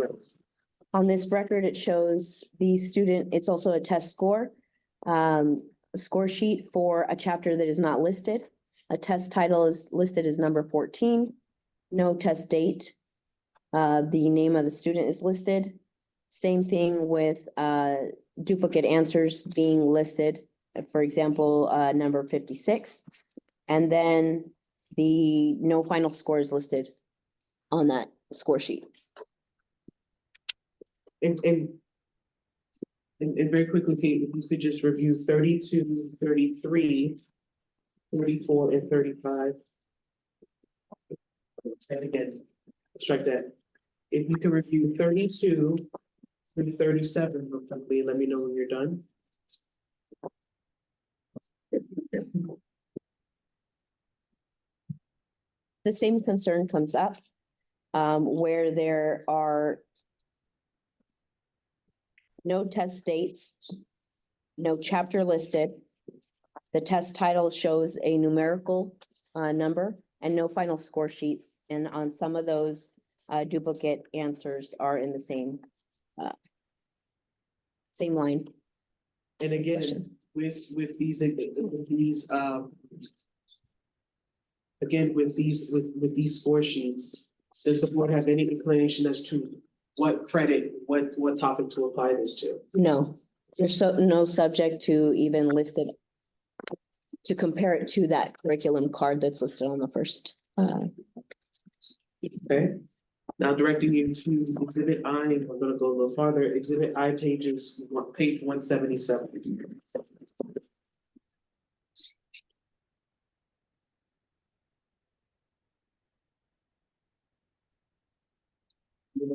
On this record, it shows the student, it's also a test score. Score sheet for a chapter that is not listed. A test title is listed as number 14. No test date. The name of the student is listed. Same thing with duplicate answers being listed. For example, number 56. And then the no final score is listed on that score sheet. And very quickly, Kate, if you could just review 32, 33, 34, and 35. Say it again, strike that. If you can review 32 through 37 real quickly, let me know when you're done. The same concern comes up where there are no test dates, no chapter listed. The test title shows a numerical number and no final score sheets. And on some of those, duplicate answers are in the same line. And again, Question. with these score sheets, does the board have any inclination as to what credit, what topic to apply this to? No, There's no subject to even listed to compare it to that curriculum card that's listed on the first. Okay. Now directing you to exhibit I, and we're gonna go a little farther, exhibit I page 177.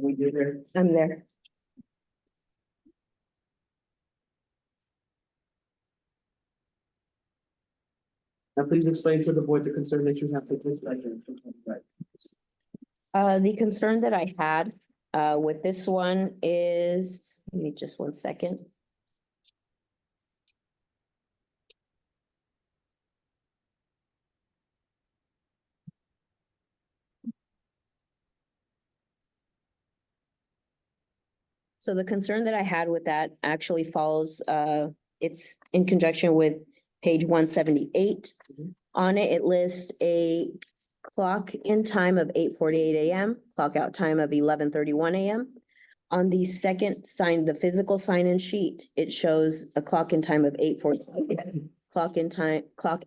We did there. I'm there. Now please explain to the board the concern that you have with this measure. The concern that I had, with this one is, give me just 1 second. So the concern that I had with that actually follows, it's in conjunction with page 178. On it, it lists a clock in time of 8:48 a.m., clock out time of 11:31 a.m. On the second sign, the physical sign-in sheet, it shows a clock in time of 8:40, clock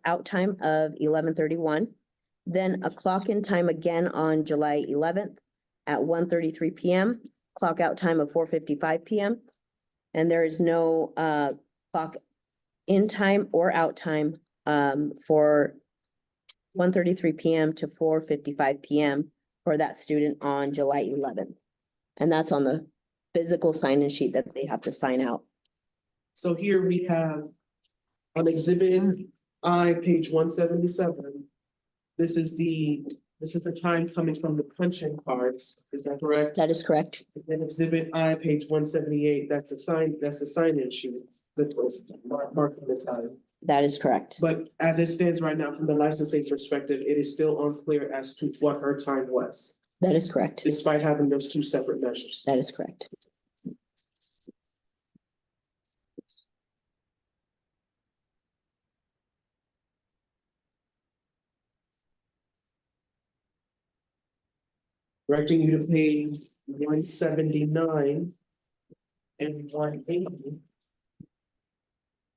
out time of 11:31. Then a clock in time again on July 11th at 1:33 p.m., clock out time of 4:55 p.m. And there is no clock in time or out time for 1:33 p.m. to 4:55 p.m. for that student on July 11th. And that's on the physical sign-in sheet that they have to sign out. So here we have on exhibit I, page 177. This is the time coming from the punch-in cards. Is that correct? That is correct. Then exhibit I, page 178, that's the sign-in sheet that was marking the time. That is correct. But as it stands right now, from the licensing perspective, it is still unclear as to what her time was, That is correct. despite having those two separate measures. That is correct. Directing you to page 179 and 180.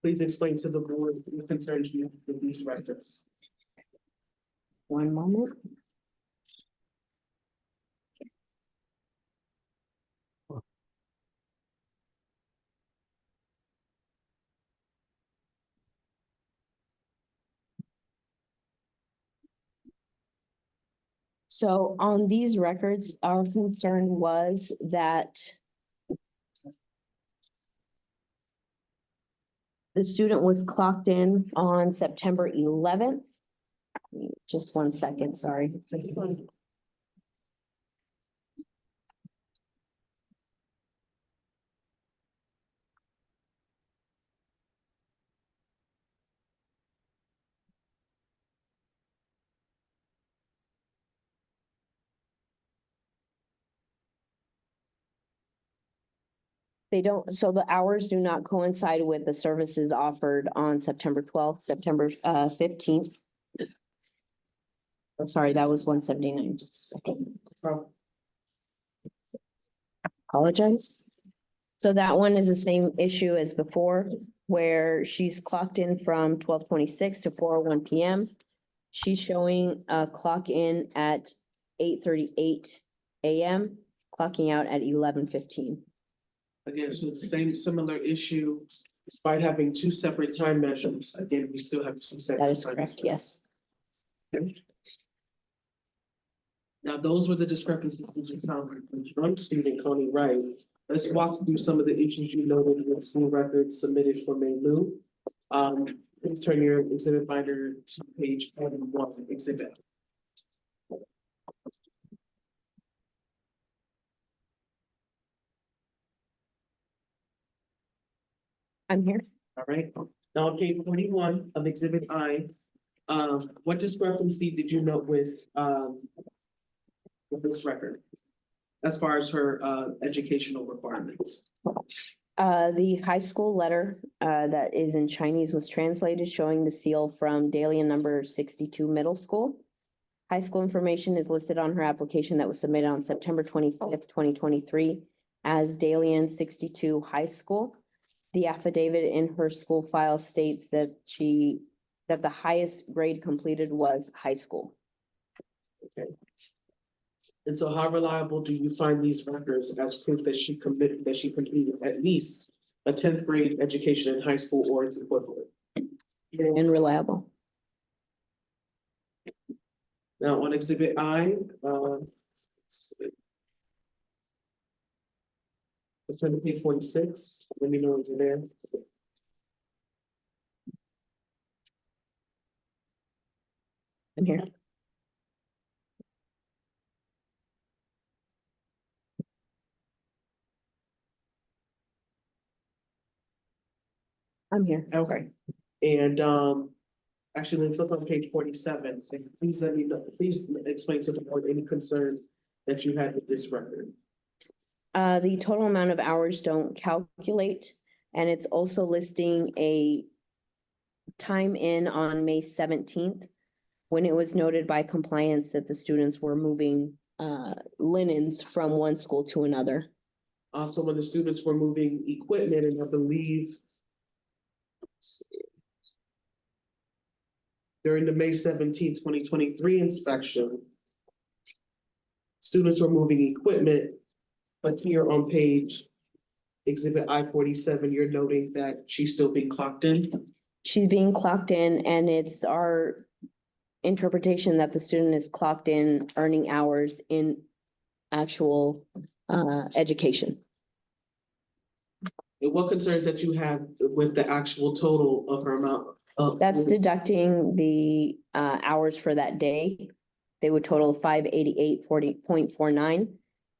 Please explain to the board what concerns you with these records. One moment. So on these records, our concern was that the student was clocked in on September 11th. Just 1 second, sorry. They don't, so the hours do not coincide with the services offered on September 12th, September 15th. Oh, sorry, that was 179, just a second. Apologize. So that one is the same issue as before, where she's clocked in from 12:26 to 4:01 p.m. She's showing a clock in at 8:38 a.m., clocking out at 11:15. Again, so the same similar issue, despite having two separate time measures, again, we still have two separate. That is time correct, measures. yes. Now, those were the discrepancies we just found with one student, Connie Wright. Let's walk through some of the issues you noted with school records submitted for May Lou. Please turn your exhibit binder to page 41, exhibit. I'm here. All right, now on page 41 of exhibit I, what discrepancy did you note with this record? As far as her educational requirements? The high school letter that is in Chinese was translated showing the seal from Dalian number 62 middle school. High school information is listed on her application that was submitted on September 25th, 2023 as Dalian 62 high school. The affidavit in her school file states that that the highest grade completed was high school. And so how reliable do you find these records as proof that she completed at least a tenth grade education in high school or its equivalent? And reliable. Now, on exhibit I, let's see. Let's turn to page 46, let me know if you're there. I'm here. I'm here. Okay. And, actually, let's look on page 47, and please let me know, please explain to the board any concern that you had with this record. The total amount of hours don't calculate, and it's also listing a time in on May 17th, when it was noted by compliance that the students were moving linens from one school to another. Also, when the students were moving equipment, and I believe during the May 17, 2023 inspection, students were moving equipment, but here on page exhibit I-47, you're noting that she's still being clocked in. She's being clocked in, and it's our interpretation that the student is clocked in, earning hours in actual education. And what concerns that you have with the actual total of her amount? That's deducting the hours for that day. They would total 588.49.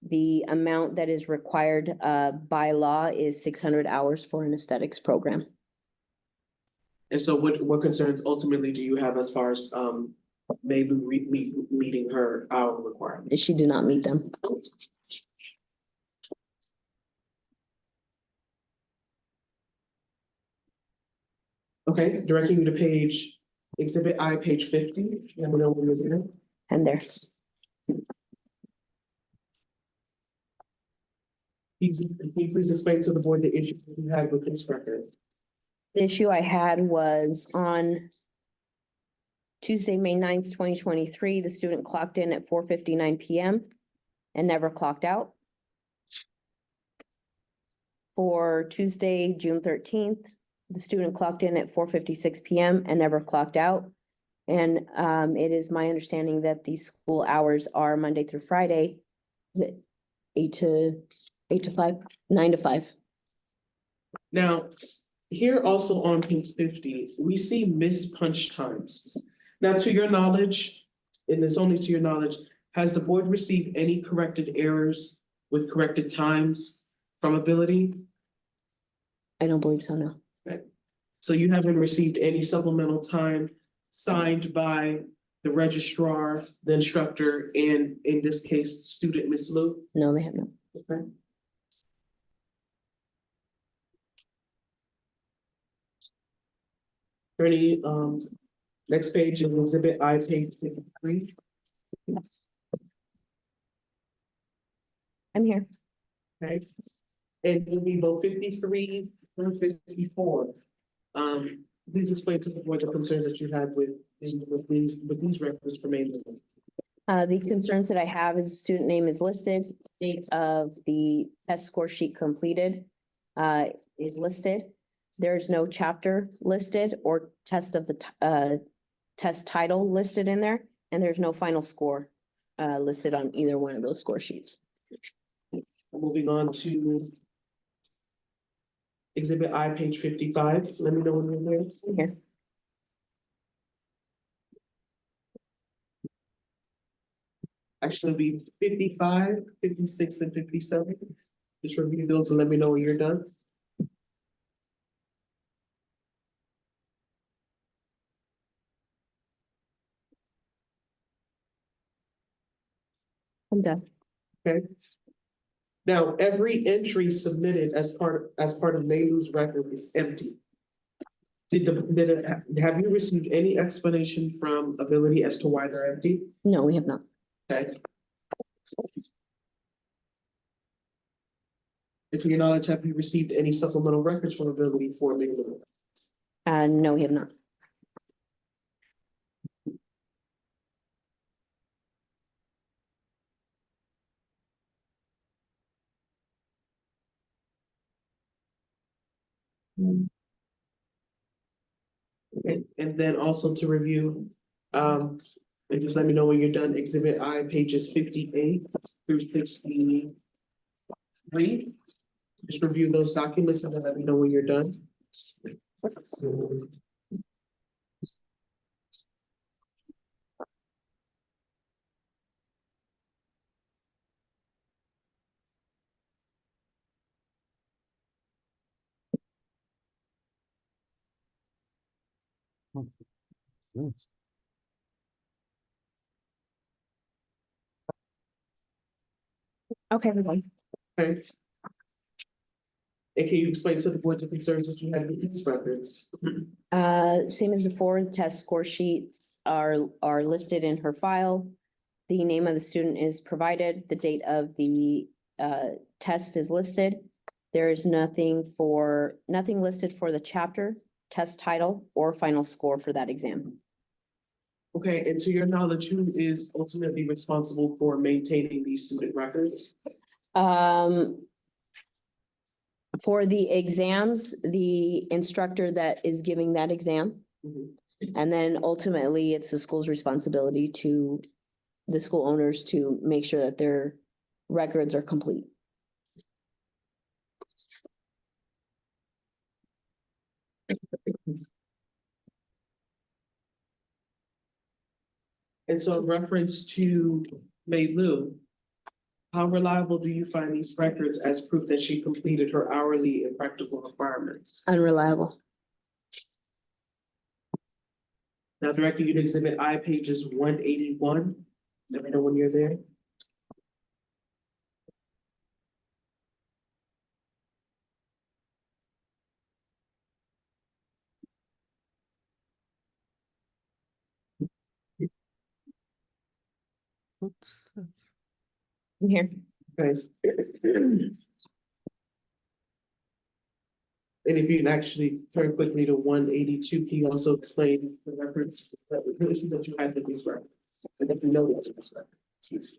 The amount that is required by law is 600 hours for an aesthetics program. And so what concerns ultimately do you have as far as maybe meeting her hour requirement? She did not meet them. Okay, directing you to page exhibit I, page 50. Let me know when you're there. And there. Can you please explain to the board the issue you had with this record? The issue I had was on Tuesday, May 9th, 2023, the student clocked in at 4:59 PM and never clocked out. For Tuesday, June 13th, the student clocked in at 4:56 PM and never clocked out. And it is my understanding that these school hours are Monday through Friday. Is it 8 to 5, 9 to 5? Now, here also on page 50, we see missed punch times. Now, to your knowledge, and it's only to your knowledge, has the board received any corrected errors with corrected times from Ability? I don't believe so, no. So you haven't received any supplemental time signed by the registrar, the instructor, and in this case, student Ms. Lou? No, they have not. Okay. Any, next page is exhibit I, page 53. I'm here. Okay. And we need both 53 through 54. Please explain to the board the concerns that you had with these records for May. The concerns that I have is student name is listed, date of the test score sheet completed is listed. There's no chapter listed or test of the test title listed in there, and there's no final score listed on either one of those score sheets. Moving on to exhibit I, page 55. Let me know when you're there. Here. Actually, be 55, 56, and 57. Just review those and let me know when you're done. I'm done. Okay. Now, every entry submitted as part of Maylou's record is empty. Have you received any explanation from Ability as to why they're empty? No, we have not. Okay. And to your knowledge, have you received any supplemental records from Ability for May Lou? No, we have not. Okay, and then also to review, and just let me know when you're done, Exhibit I, pages 58 through 63. Just review those documents and then let me know when you're done. Okay, everyone. Okay. And can you explain to the board the concerns that you had with these records? Same as before, the test score sheets are listed in her file. The name of the student is provided, the date of the test is listed. There is nothing listed for the chapter, test title, or final score for that exam. Okay, and to your knowledge, who is ultimately responsible for maintaining these student records? For the exams, the instructor that is giving that exam. Mhm. And then ultimately, it's the school's responsibility to the school owners to make sure that their records are complete. And so in reference to May Lou, how reliable do you find these records as proof that she completed her hourly and practical requirements? Unreliable. Now directing you to Exhibit I, pages 181. Let me know when you're there. I'm here. Guys. And if you can actually turn quickly to 182, can you also explain the records that you had with these records? And if you know what this record. Excuse me.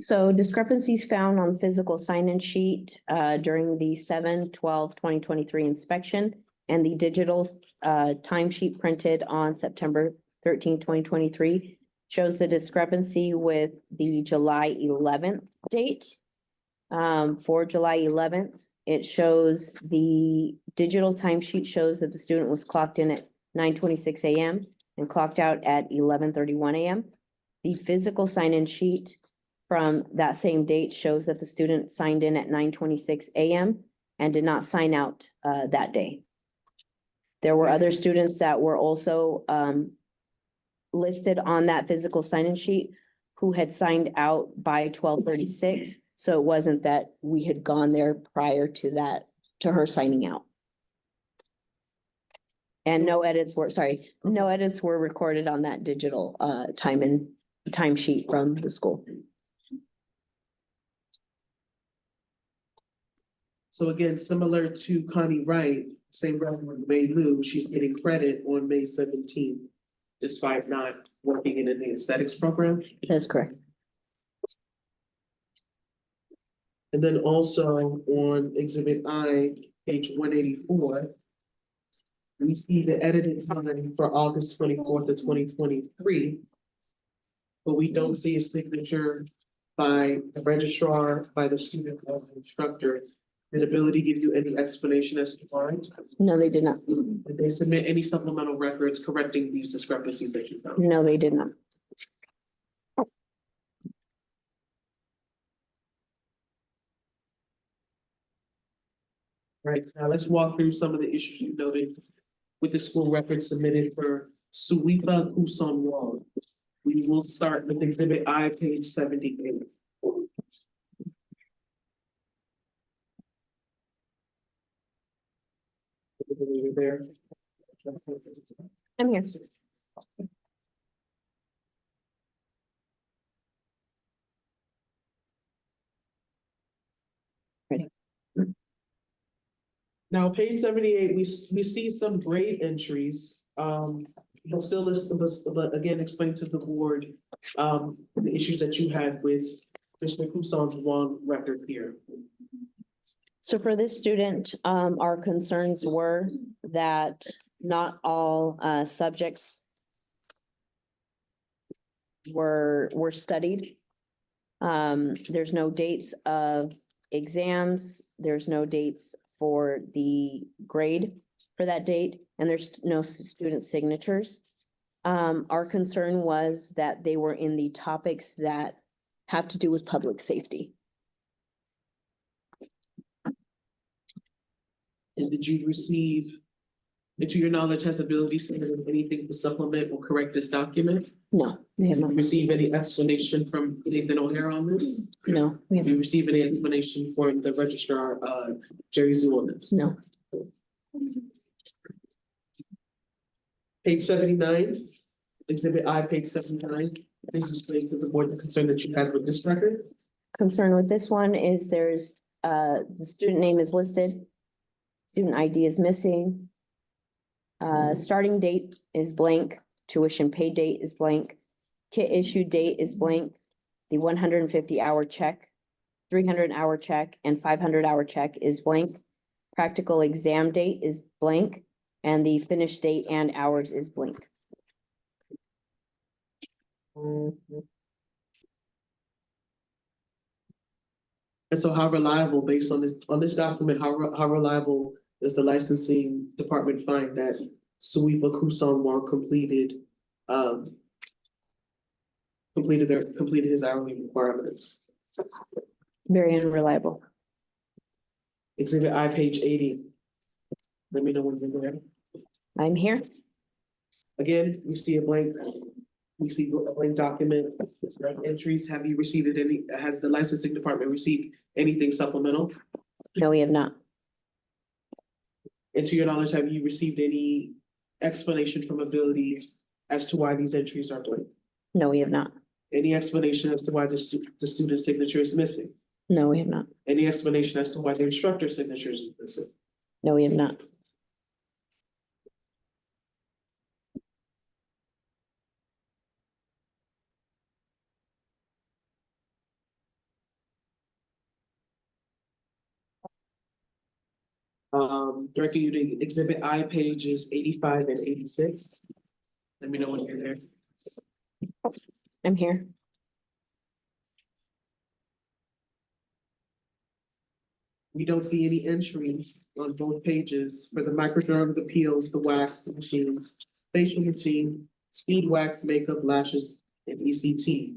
So discrepancies found on physical sign-in sheet during the 7/12/2023 inspection and the digital timesheet printed on September 13, 2023 shows the discrepancy with the July 11th date. For July 11th, it shows the digital timesheet shows that the student was clocked in at 9:26 a.m. and clocked out at 11:31 a.m. The physical sign-in sheet from that same date shows that the student signed in at 9:26 a.m. and did not sign out that day. There were other students that were also listed on that physical sign-in sheet who had signed out by 12:36. So it wasn't that we had gone there prior to that, to her signing out. And no edits were recorded on that digital time sheet from the school. So again, similar to Connie Wright, same record with May Lou, she's getting credit on May 17th, despite not working in the aesthetics program. That's correct. And then also on Exhibit I, page 184, we see the edited time for August 24th of 2023. But we don't see a signature by the registrar, by the student or the instructor. Did Ability give you any explanation as to why? No, they did not. Did they submit any supplemental records correcting these discrepancies that you found? No, they did not. Right, now let's walk through some of the issues you noted with the school records submitted for Suipa Kuson Wall. We will start with Exhibit I, page 78. You're there. I'm here. Ready. Now, page 78, we see some grade entries, but still but again, explain to the board, the issues that you had with Mr. Kuson's wrong record here. So for this student, our concerns were that not all subjects were studied. There's no dates of exams, there's no dates for the grade for that date, and there's no student signatures. Our concern was that they were in the topics that have to do with public safety. And did you receive, and to your knowledge, has Ability submitted anything to supplement or correct this document? No, we have Did you not. receive any explanation from Nathan O'Hara on this? No, we have Did you receive any explanation from the registrar, Jerry Zhu on this? no. Page 79, exhibit I, page 79, please explain to the board the concern that you had with this record. Concern with this one is there's, the student name is listed. Student ID is missing. Starting date is blank, tuition paid date is blank, kit issue date is blank. The 150-hour check, 300-hour check, and 500-hour check is blank. Practical exam date is blank, and the finish date and hours is blank. And so how reliable, based on this document, how reliable does the licensing department find that Suipa Kusongwon completed his hourly requirements? Very unreliable. Exhibit I, page 80. Let me know when you're there. I'm here. Again, we see a blank document, right, entries. Have you received any, has the licensing department received anything supplemental? No, we have not. And to your knowledge, have you received any explanation from Ability as to why these entries are blank? No, we have not. Any explanation as to why the student signature is missing? No, we have not. Any explanation as to why the instructor signature is missing? No, we have not. Directing you to exhibit I, pages 85 and 86. Let me know when you're there. I'm here. We don't see any entries on both pages for the microderm, the peels, the wax, the machines, facial machine, speed wax, makeup, lashes, and ECT.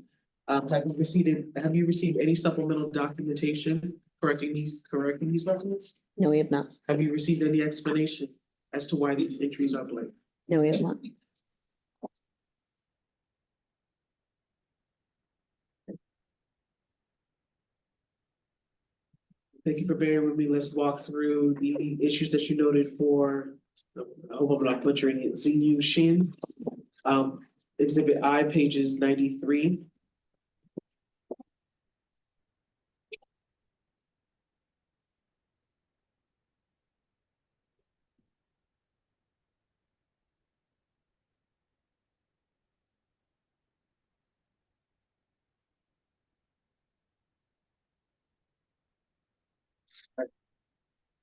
Have you received any supplemental documentation correcting these documents? No, we have not. Have you received any explanation as to why these entries are blank? No, we have not. Thank you for bearing with me. Let's walk through the issues that you noted for, I hope I'm not butchering it, Xinyu Shin. Exhibit I, pages 93.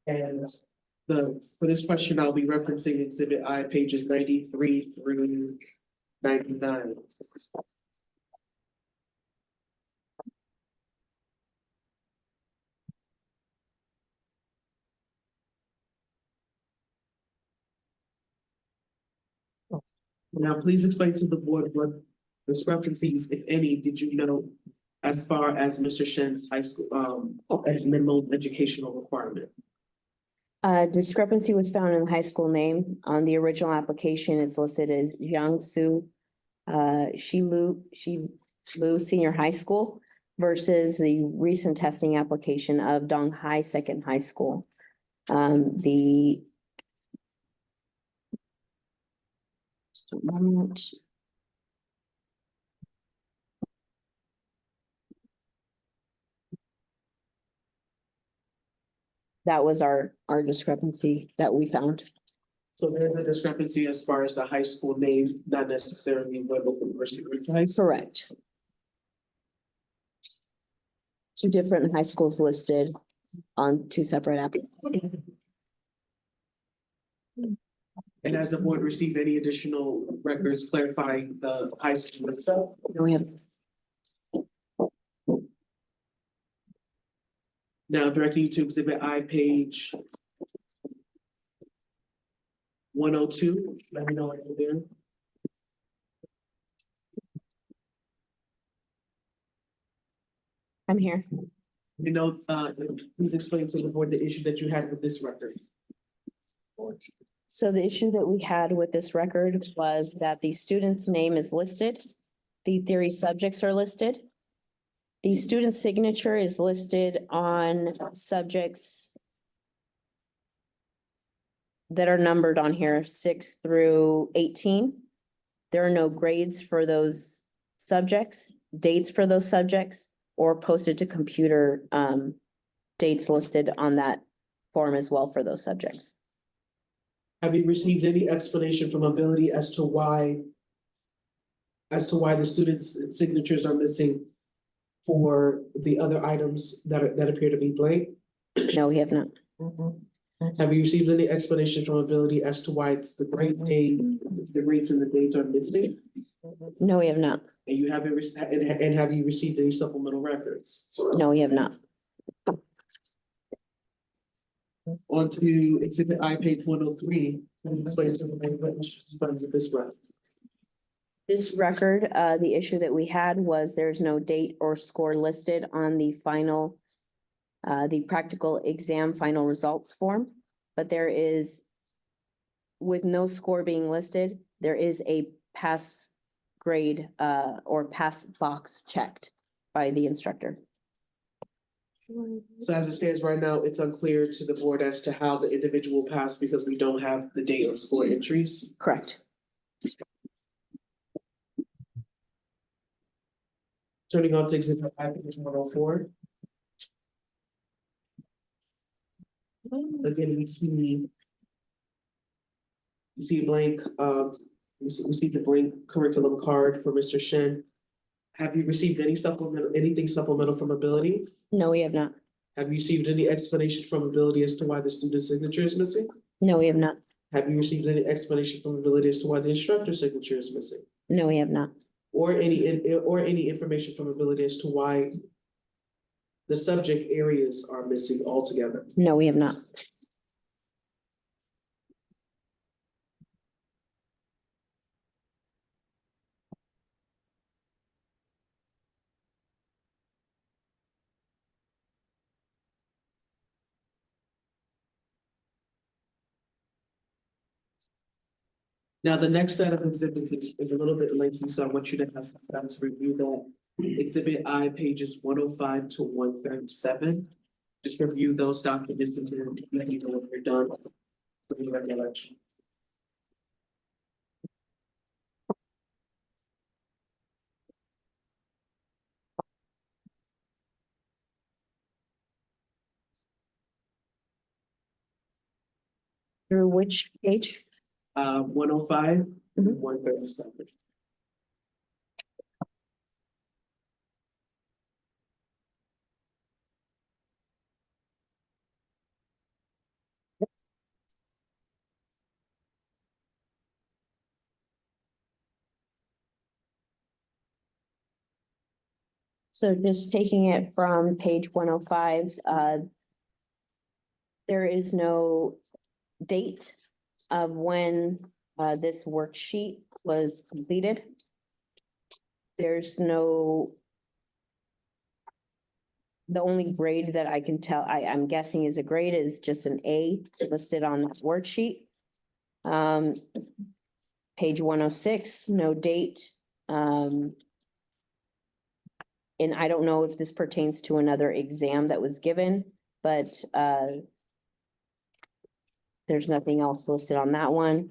And for this question, I'll be referencing exhibit I, pages 93 through 99. Now, please explain to the board what discrepancies, if any, did you know as far as Mr. Shen's high school, minimum educational requirement? Discrepancy was found in the high school name. On the original application, it's listed as Jiangsu Shilu Senior High School versus the recent testing application of Donghai Second High School. Just a moment. that was our discrepancy that we found. So there's a discrepancy as far as the high school name, not necessarily what local university Ridge High School. Correct. Two different high schools listed on two separate applications. And has the board received any additional records clarifying the high school itself? We have, Now directing you to exhibit I, page 102. Let me know when you're there. I'm here. You know, please explain to the board the issue that you had with this record. So the issue that we had with this record was that the student's name is listed. The theory subjects are listed. The student's signature is listed on subjects that are numbered on here, 6 through 18. There are no grades for those subjects, dates for those subjects, or posted to computer dates listed on that form as well for those subjects. Have you received any explanation from Ability as to why the students' signatures are missing for the other items that appear to be blank? No, we have not. Have you received any explanation from Ability as to why it's the grade name, the grades and the dates are missing? No, we have not. And you haven't, and have you received any supplemental records? No, we have not. On to exhibit I, page 103, and explain to me what issues found with this record. This record, the issue that we had was there's no date or score listed on the final, the practical exam final results form, but there is, with no score being listed, there is a pass grade, or pass box checked by the instructor. So as it stands right now, it's unclear to the board as to how the individual passed because we don't have the date or score entries. Correct. Turning on to exhibit I, page 104. Again, we see a blank, we see the blank curriculum card for Mr. Shen. Have you received anything supplemental from Ability? No, we have not. Have you received any explanation from Ability as to why the student's signature is missing? No, we have not. Have you received any explanation from Ability as to why the instructor's signature is missing? No, we have not. Or any information from Ability as to why the subject areas are missing altogether? No, we have not. Now, the next set of exhibits is a little bit lengthy, so I want you to have some time to review that. Exhibit I, pages 105 to 137. Just review those documents and then let me know when you're done with your recollection. Through which page? 105, Mhm. 137. So just taking it from page 105, there is no date of when this worksheet was completed. There's no, the only grade that I can tell, I'm guessing is a grade is just an A listed on that worksheet. Page 106, no date. And I don't know if this pertains to another exam that was given, but there's nothing else listed on that one.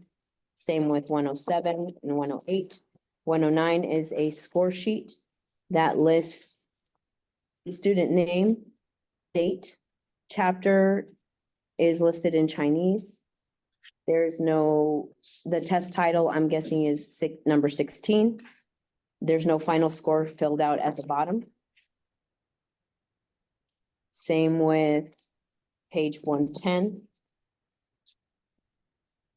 Same with 107 and 108. 109 is a score sheet that lists the student name, date, chapter, is listed in Chinese. There's no, the test title, I'm guessing is number 16. There's no final score filled out at the bottom. Same with page 110.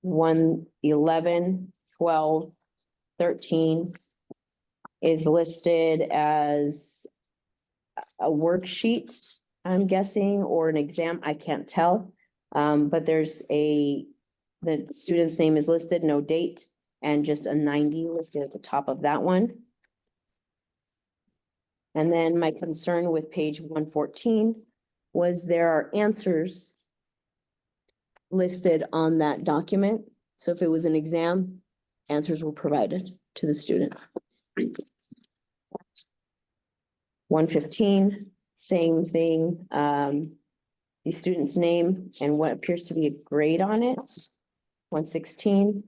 111, 12, 13 is listed as a worksheet, I'm guessing, or an exam, I can't tell. But there's the student's name is listed, no date, and just a 90 listed at the top of that one. And then my concern with page 114 was there are answers listed on that document. So if it was an exam, answers were provided to the student. 115, same thing. The student's name and what appears to be a grade on it. 116.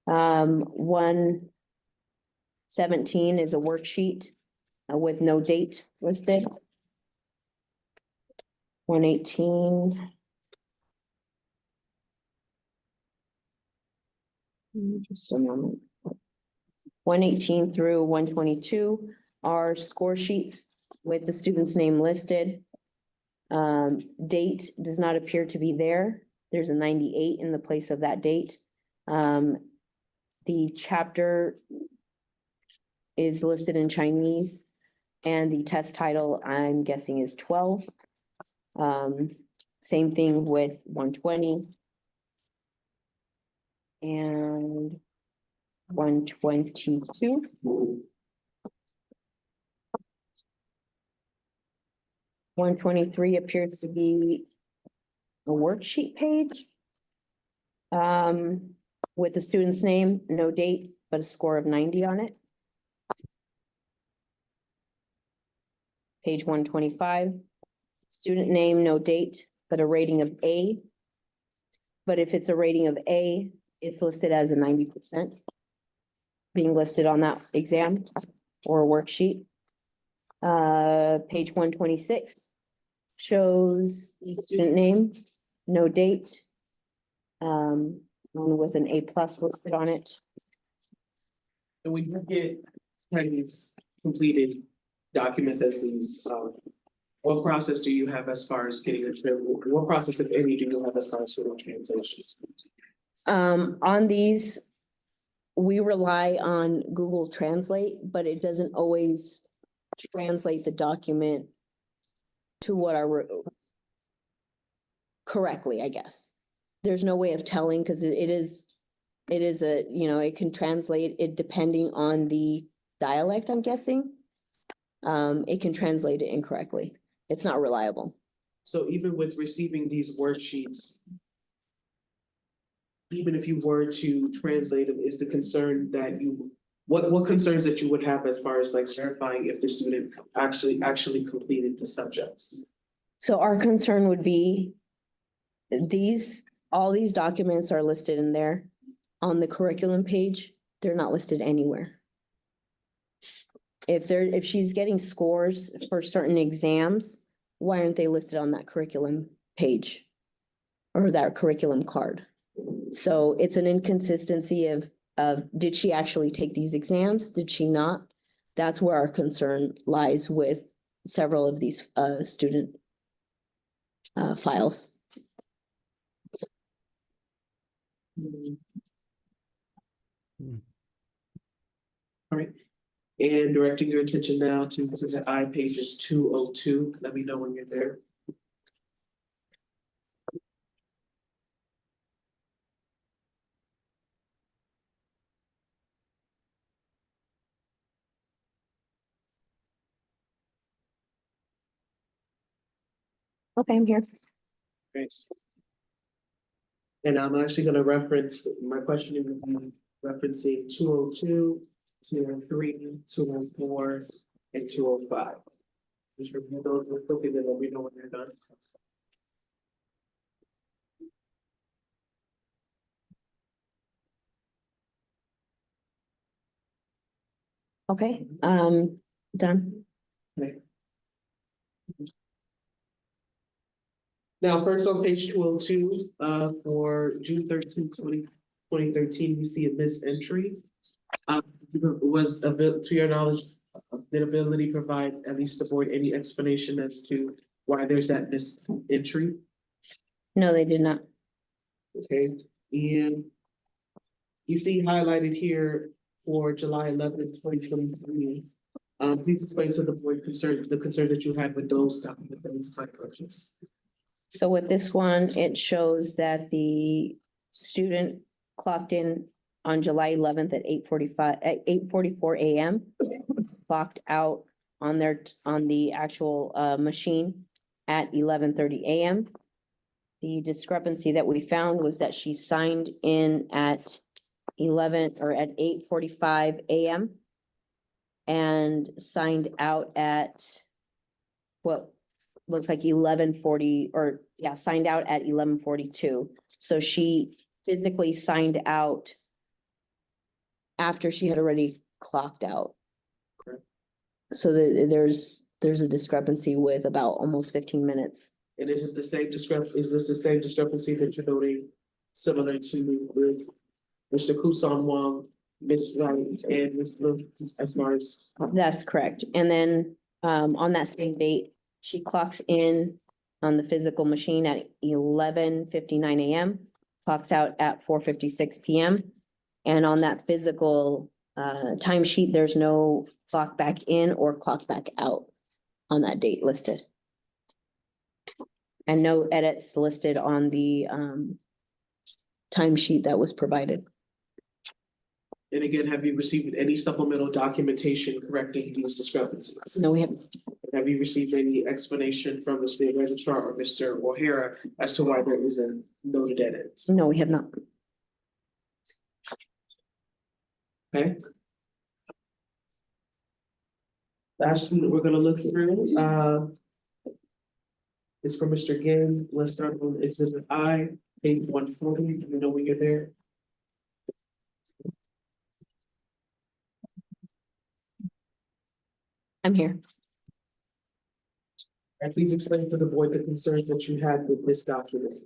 117 is a worksheet with no date listed. 118. Just a moment. 118 through 122 are score sheets with the student's name listed. Date does not appear to be there. There's a 98 in the place of that date. The chapter is listed in Chinese and the test title, I'm guessing, is 12. Same thing with 120. And 122. 123 appears to be a worksheet page. With the student's name, no date, but a score of 90 on it. Page 125, student name, no date, but a rating of A. But if it's a rating of A, it's listed as a 90% being listed on that exam or worksheet. Page 126 shows the student name, no date, with an A+ listed on it. And when you get Chinese completed documents as these, what process do you have as far as getting what process, if any, do you have as far as sort of translations? On these, we rely on Google Translate, but it doesn't always translate the document to what I wrote correctly, I guess. There's no way of telling because it is a, it can translate it depending on the dialect, I'm guessing. It can translate it incorrectly. It's not reliable. So even with receiving these worksheets, even if you were to translate them, is the concern that what concerns that you would have as far as like verifying if the student actually completed the subjects? So our concern would be all these documents are listed in there on the curriculum page. They're not listed anywhere. If she's getting scores for certain exams, why aren't they listed on that curriculum page or that curriculum card? So it's an inconsistency of did she actually take these exams? Did she not? That's where our concern lies with several of these student files. All right, and directing your attention now to Exhibit I, pages 202. Let me know when you're there. Okay, I'm here. Great. And I'm actually gonna reference, my questioning will be referencing 202, 203, 204, and 205. Just review those real quickly, then let me know when you're done. Okay, done. Okay. Now, first on page 202, for June 13, 2013, we see a missed entry. Was, to your knowledge, did ability provide at least the board any explanation as to why there's that missed entry? No, they did not. Okay, and you see highlighted here for July 11, 2023. Please explain to the board the concern that you had with those documents and this time purchase. So with this one, it shows that the student clocked in on July 11th at 8:44 a.m. Clocked out on the actual machine at 11:30 a.m. The discrepancy that we found was that she signed in at 8:45 a.m. and signed out at what looks like 11:40, or yeah, signed out at 11:42. So she physically signed out after she had already clocked out. Correct. So there's a discrepancy with about almost 15 minutes. And is this the same discrepancy that you're noting similar to with Mr. Kusan Wong, Ms. Wright, and Ms. Blue, as far as? That's correct. And then on that same date, she clocks in on the physical machine at 11:59 a.m., clocks out at 4:56 p.m. And on that physical timesheet, there's no clock back in or clock back out on that date listed. And no edits listed on the timesheet that was provided. And again, have you received any supplemental documentation correcting these discrepancies? No, we haven't. Have you received any explanation from the state registrar or Mr. O'Hara as to why there isn't noted edits? No, we have not. Okay. Lastly, that we're gonna look through, is for Mr. Gins. Let's start with exhibit I, page 140. Do you know when you're there? I'm here. And please explain to the board the concerns that you had with this document.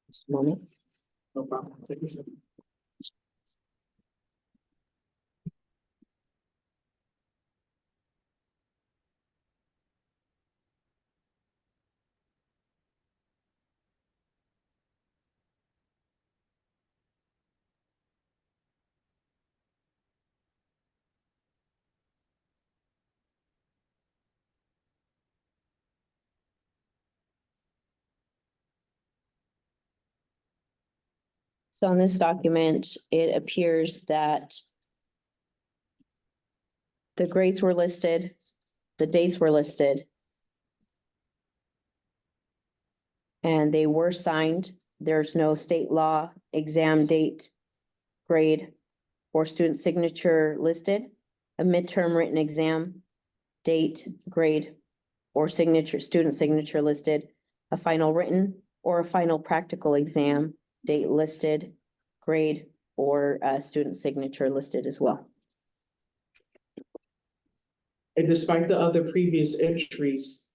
Just a moment. No problem. Take your time. So on this document, it appears that the grades were listed, the dates were listed, and they were signed. There's no state law, exam date, grade, or student signature listed. A midterm written exam, date, grade, or signature, student signature listed. A final written or a final practical exam, date listed, grade, or student signature listed as well. And despite the other previous entries,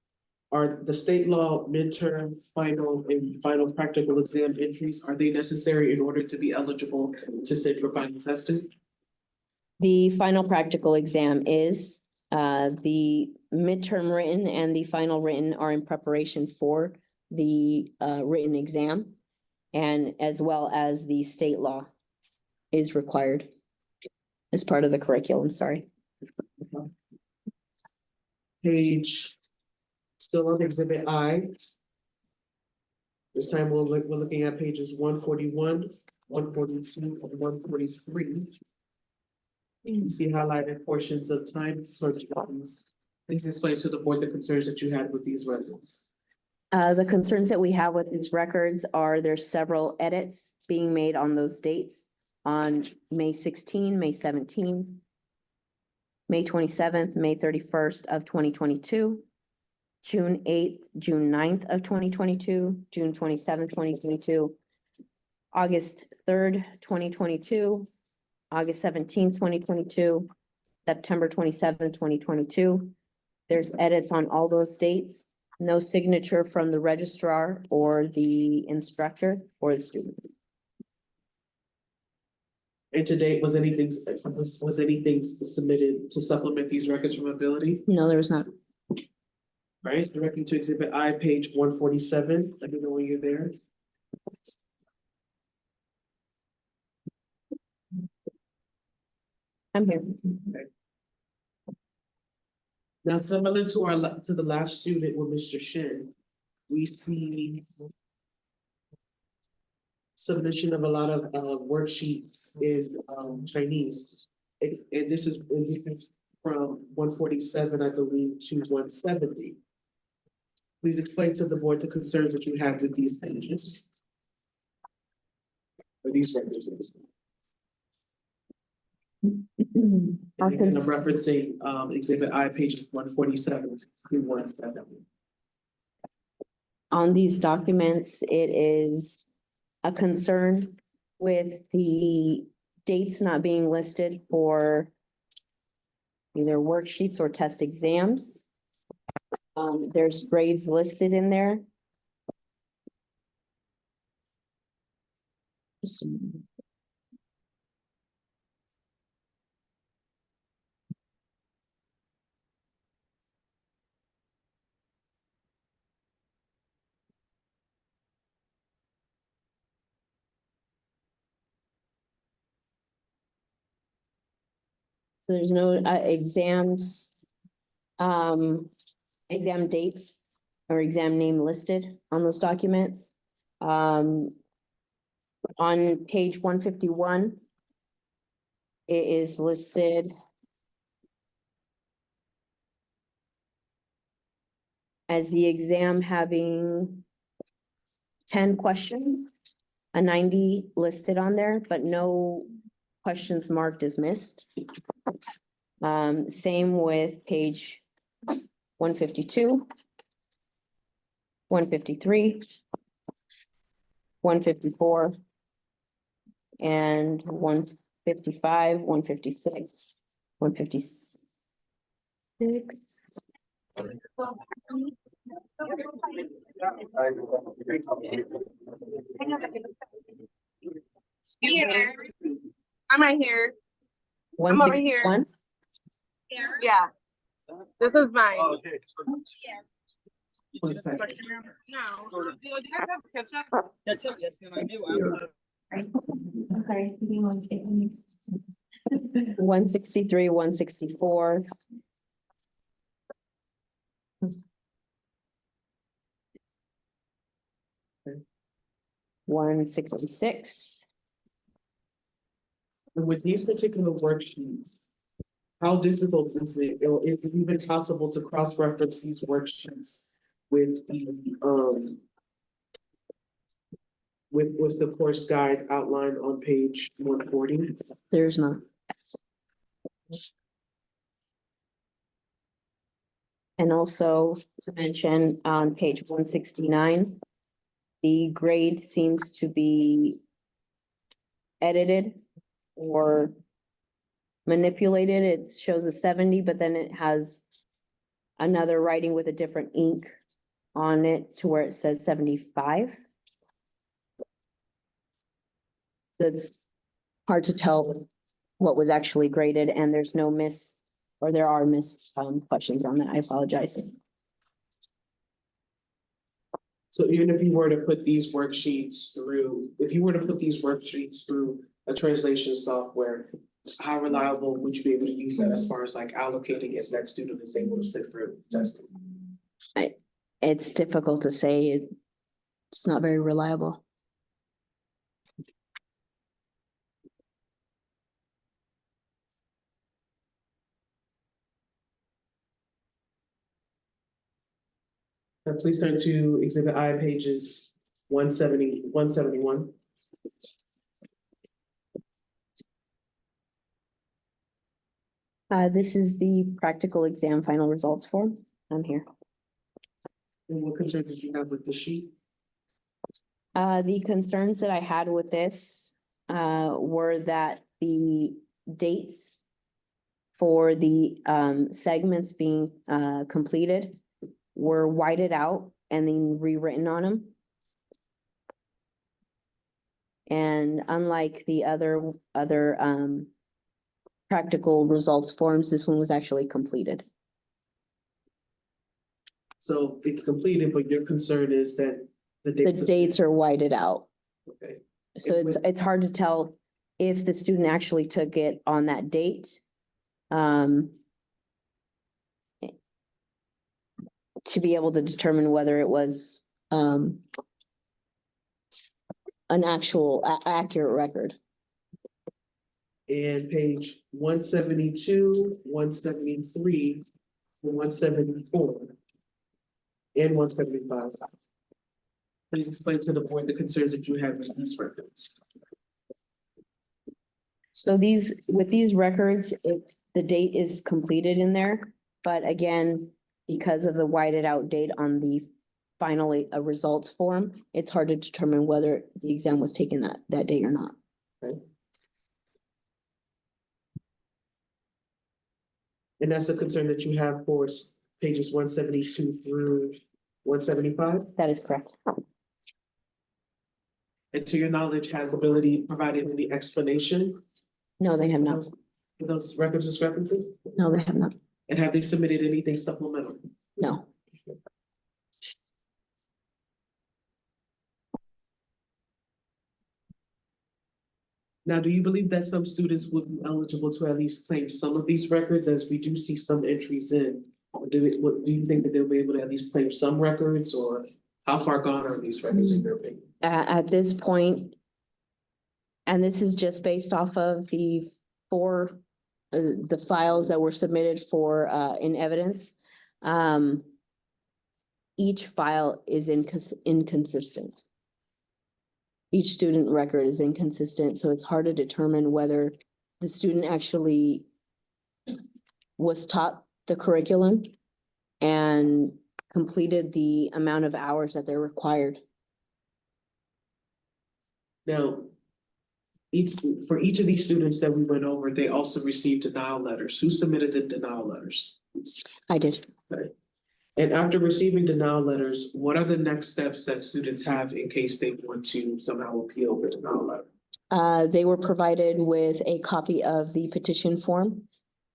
are the state law midterm, final, and final practical exam entries, are they necessary in order to be eligible to sit for final testing? The final practical exam is, the midterm written and the final written are in preparation for the written exam. And as well as the state law is required as part of the curriculum, sorry. Page, still on exhibit I. This time we're looking at pages 141, 142, and 143. You see highlighted portions of time search buttons. Please explain to the board the concerns that you had with these records. The concerns that we have with these records are there's several edits being made on those dates on May 16, May 17, May 27th, May 31st of 2022, June 8th, June 9th of 2022, June 27th, 2022, August 3rd, 2022, August 17th, 2022, September 27th, 2022, There's edits on all those dates, no signature from the registrar or the instructor or the student. And to date, was anything submitted to supplement these records from ability? No, there was not. Right, directing to exhibit I, page 147. Let me know when you're there. I'm here. Now, similar to to the last student with Mr. Shin, we see submission of a lot of worksheets in Chinese. And this is from 147, I believe, to 170. Please explain to the board the concerns that you have with these pages. Or these records. And again, I'm referencing exhibit I, pages 147 through 170. On these documents, it is a concern with the dates not being listed for either worksheets or test exams. There's grades listed in there. Just a minute. So there's no exams, exam dates or exam name listed on those documents. On page 151, it is listed as the exam having 10 questions, a 90 listed on there, but no questions marked as missed. Same with page 152, 153, 154, and 155, 156, 156. I'm right here. I'm over here. 161. Yeah. This is mine. One second. No. Do you guys have ketchup? Ketchup, yes, ma'am, I do. Okay. 163, 164. Okay. 166. And with these particular worksheets, how difficult is it, or is it even possible to cross-reference these worksheets with the, with the course guide outlined on page 140? There's not. And also to mention on page 169, the grade seems to be edited or manipulated. It shows a 70, but then it has another writing with a different ink on it to where it says 75. So it's hard to tell what was actually graded, and there's no miss, or there are missed questions on that. I apologize. So even if you were to put these worksheets through, a translation software, how reliable would you be able to use that as far as like allocating if that student is able to sit through testing? It's difficult to say. It's not very reliable. Please turn to exhibit I, pages 170, 171. This is the practical exam final results form. I'm here. And what concerns did you have with the sheet? The concerns that I had with this, were that the dates for the segments being completed were whited out and then rewritten on them. And unlike the other practical results forms, this one was actually completed. So it's completed, but your concern is that the The dates. dates are whited out. Okay. So And it's hard to tell if the student actually took it on that date. To be able to determine whether it was an actual accurate record. And page 172, 173, and 174. And 175. Please explain to the board the concerns that you have with these records. So with these records, the date is completed in there, but again, because of the whited out date on the finally a results form, it's hard to determine whether the exam was taken that day or not. And that's the concern that you have for pages 172 through 175? That is correct. And to your knowledge, has Ability provided any explanation No, they have not. for those records discrepancies? No, they have not. And have they submitted anything supplemental? No. Now, do you believe that some students would be eligible to at least claim some of these records, as we do see some entries in? Or do you think that they'll be able to at least claim some records, or how far gone are these records in your opinion? At this point, and this is just based off of the files that were submitted for in evidence. Each file is inconsistent. Each student record is inconsistent, so it's hard to determine whether the student actually was taught the curriculum and completed the amount of hours that they're required. Now, for each of these students that we went over, they also received denial letters. Who submitted the denial letters? I did. And after receiving denial letters, what are the next steps that students have in case they want to somehow appeal the denial letter? They were provided with a copy of the petition form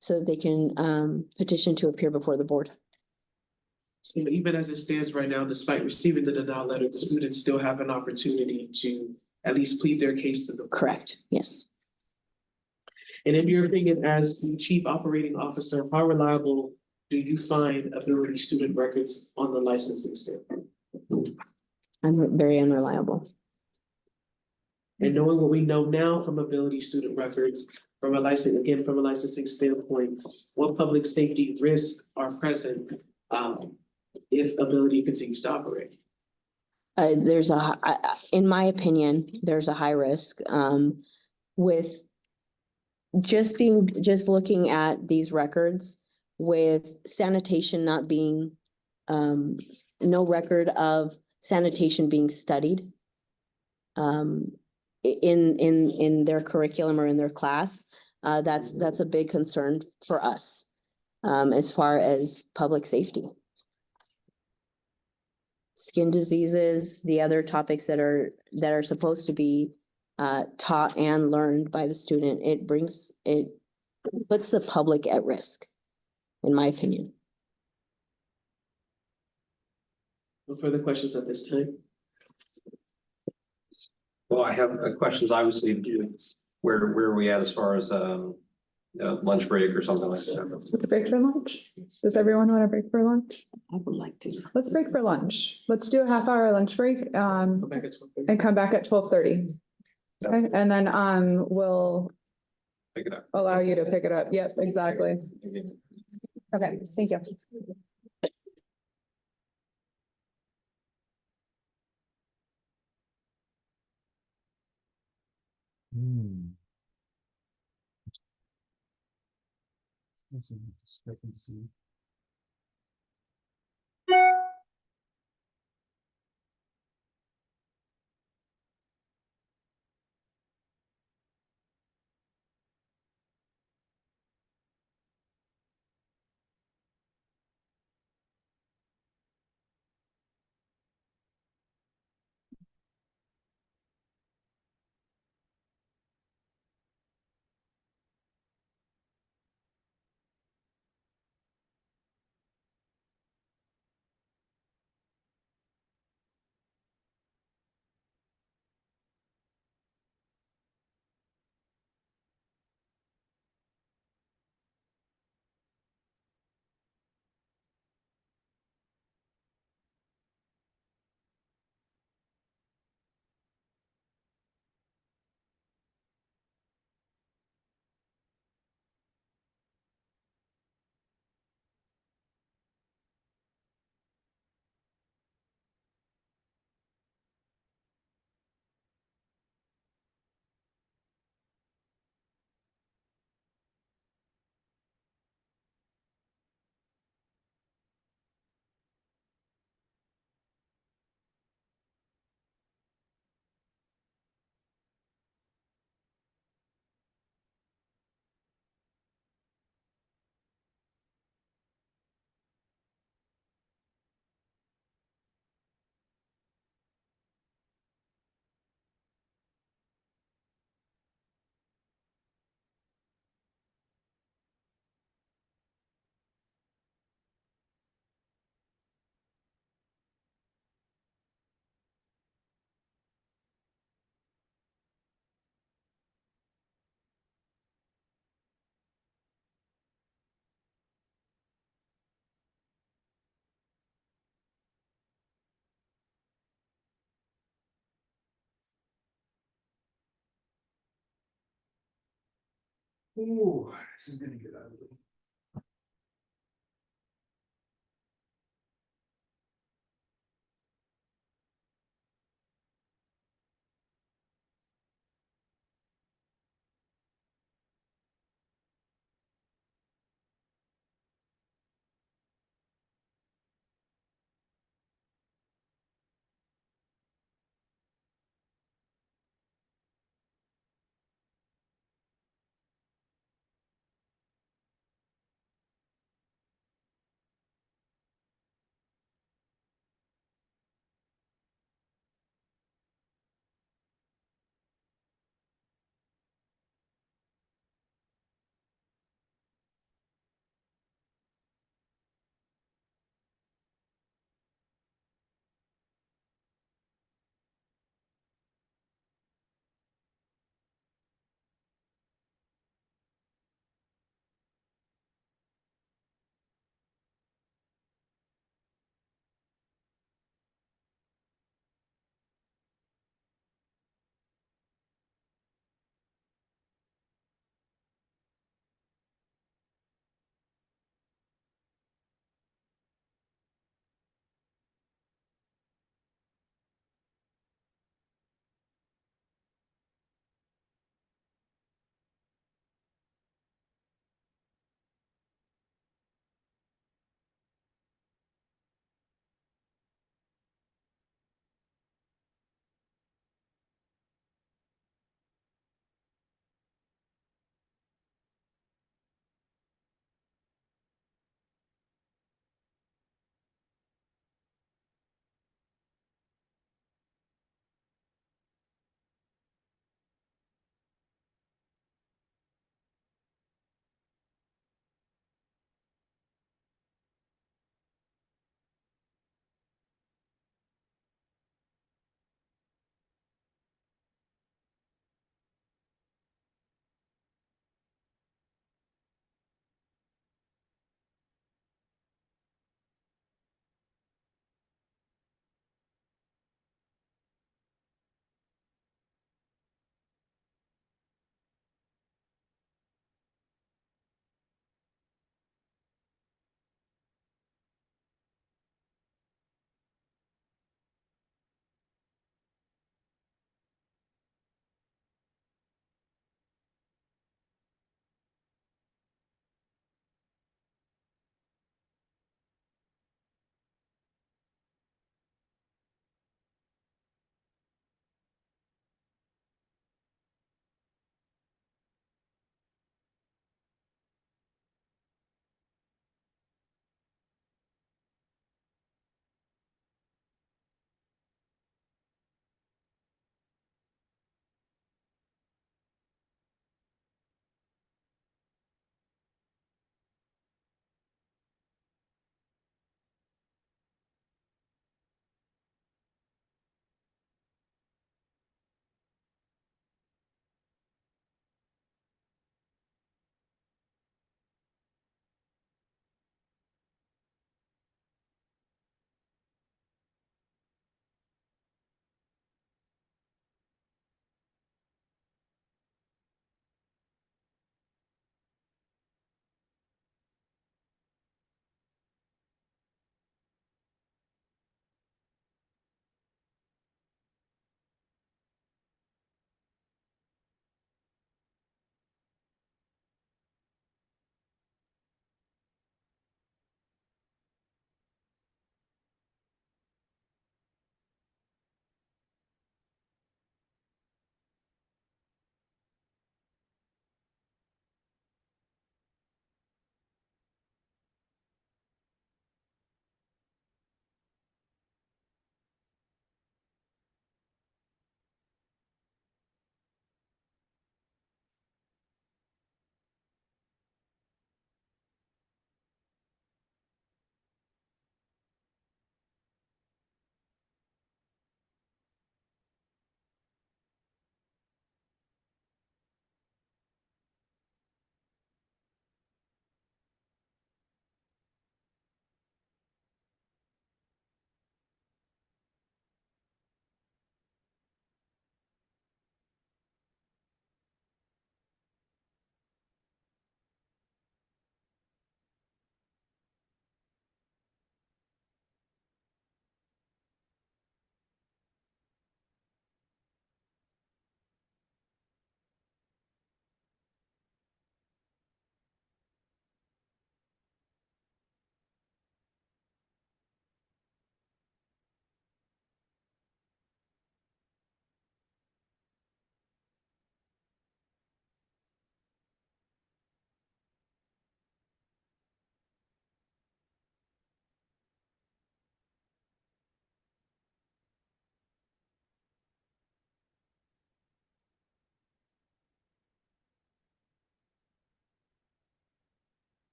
so that they can petition to appear before the board. So even as it stands right now, despite receiving the denial letter, the students still have an opportunity to at least plead their case to the. Correct, yes. And in your opinion, as the chief operating officer, how reliable do you find Ability student records on the licensing standpoint? I'm very unreliable. And knowing what we know now from Ability student records, from a licensing standpoint, what public safety risks are present if Ability continues to operate? In my opinion, there's a high risk with just looking at these records with sanitation not being, no record of sanitation being studied in their curriculum or in their class. That's a big concern for us as far as public safety. Skin diseases, the other topics that are supposed to be taught and learned by the student, it puts the public at risk, in my opinion. No further questions at this time? Well, I have questions, obviously, where are we at as far as lunch break or something like that? Take a break for lunch? Does everyone want to break for lunch? I would like to. Let's break for lunch. Let's do a half-hour lunch break, Go back at 12:30. and come back at 12:30. Okay, and then, we'll Pick it up. allow you to pick it up. Yep, exactly. Okay, thank you. Hmm. This is a discrepancy. Ooh, this is gonna get ugly.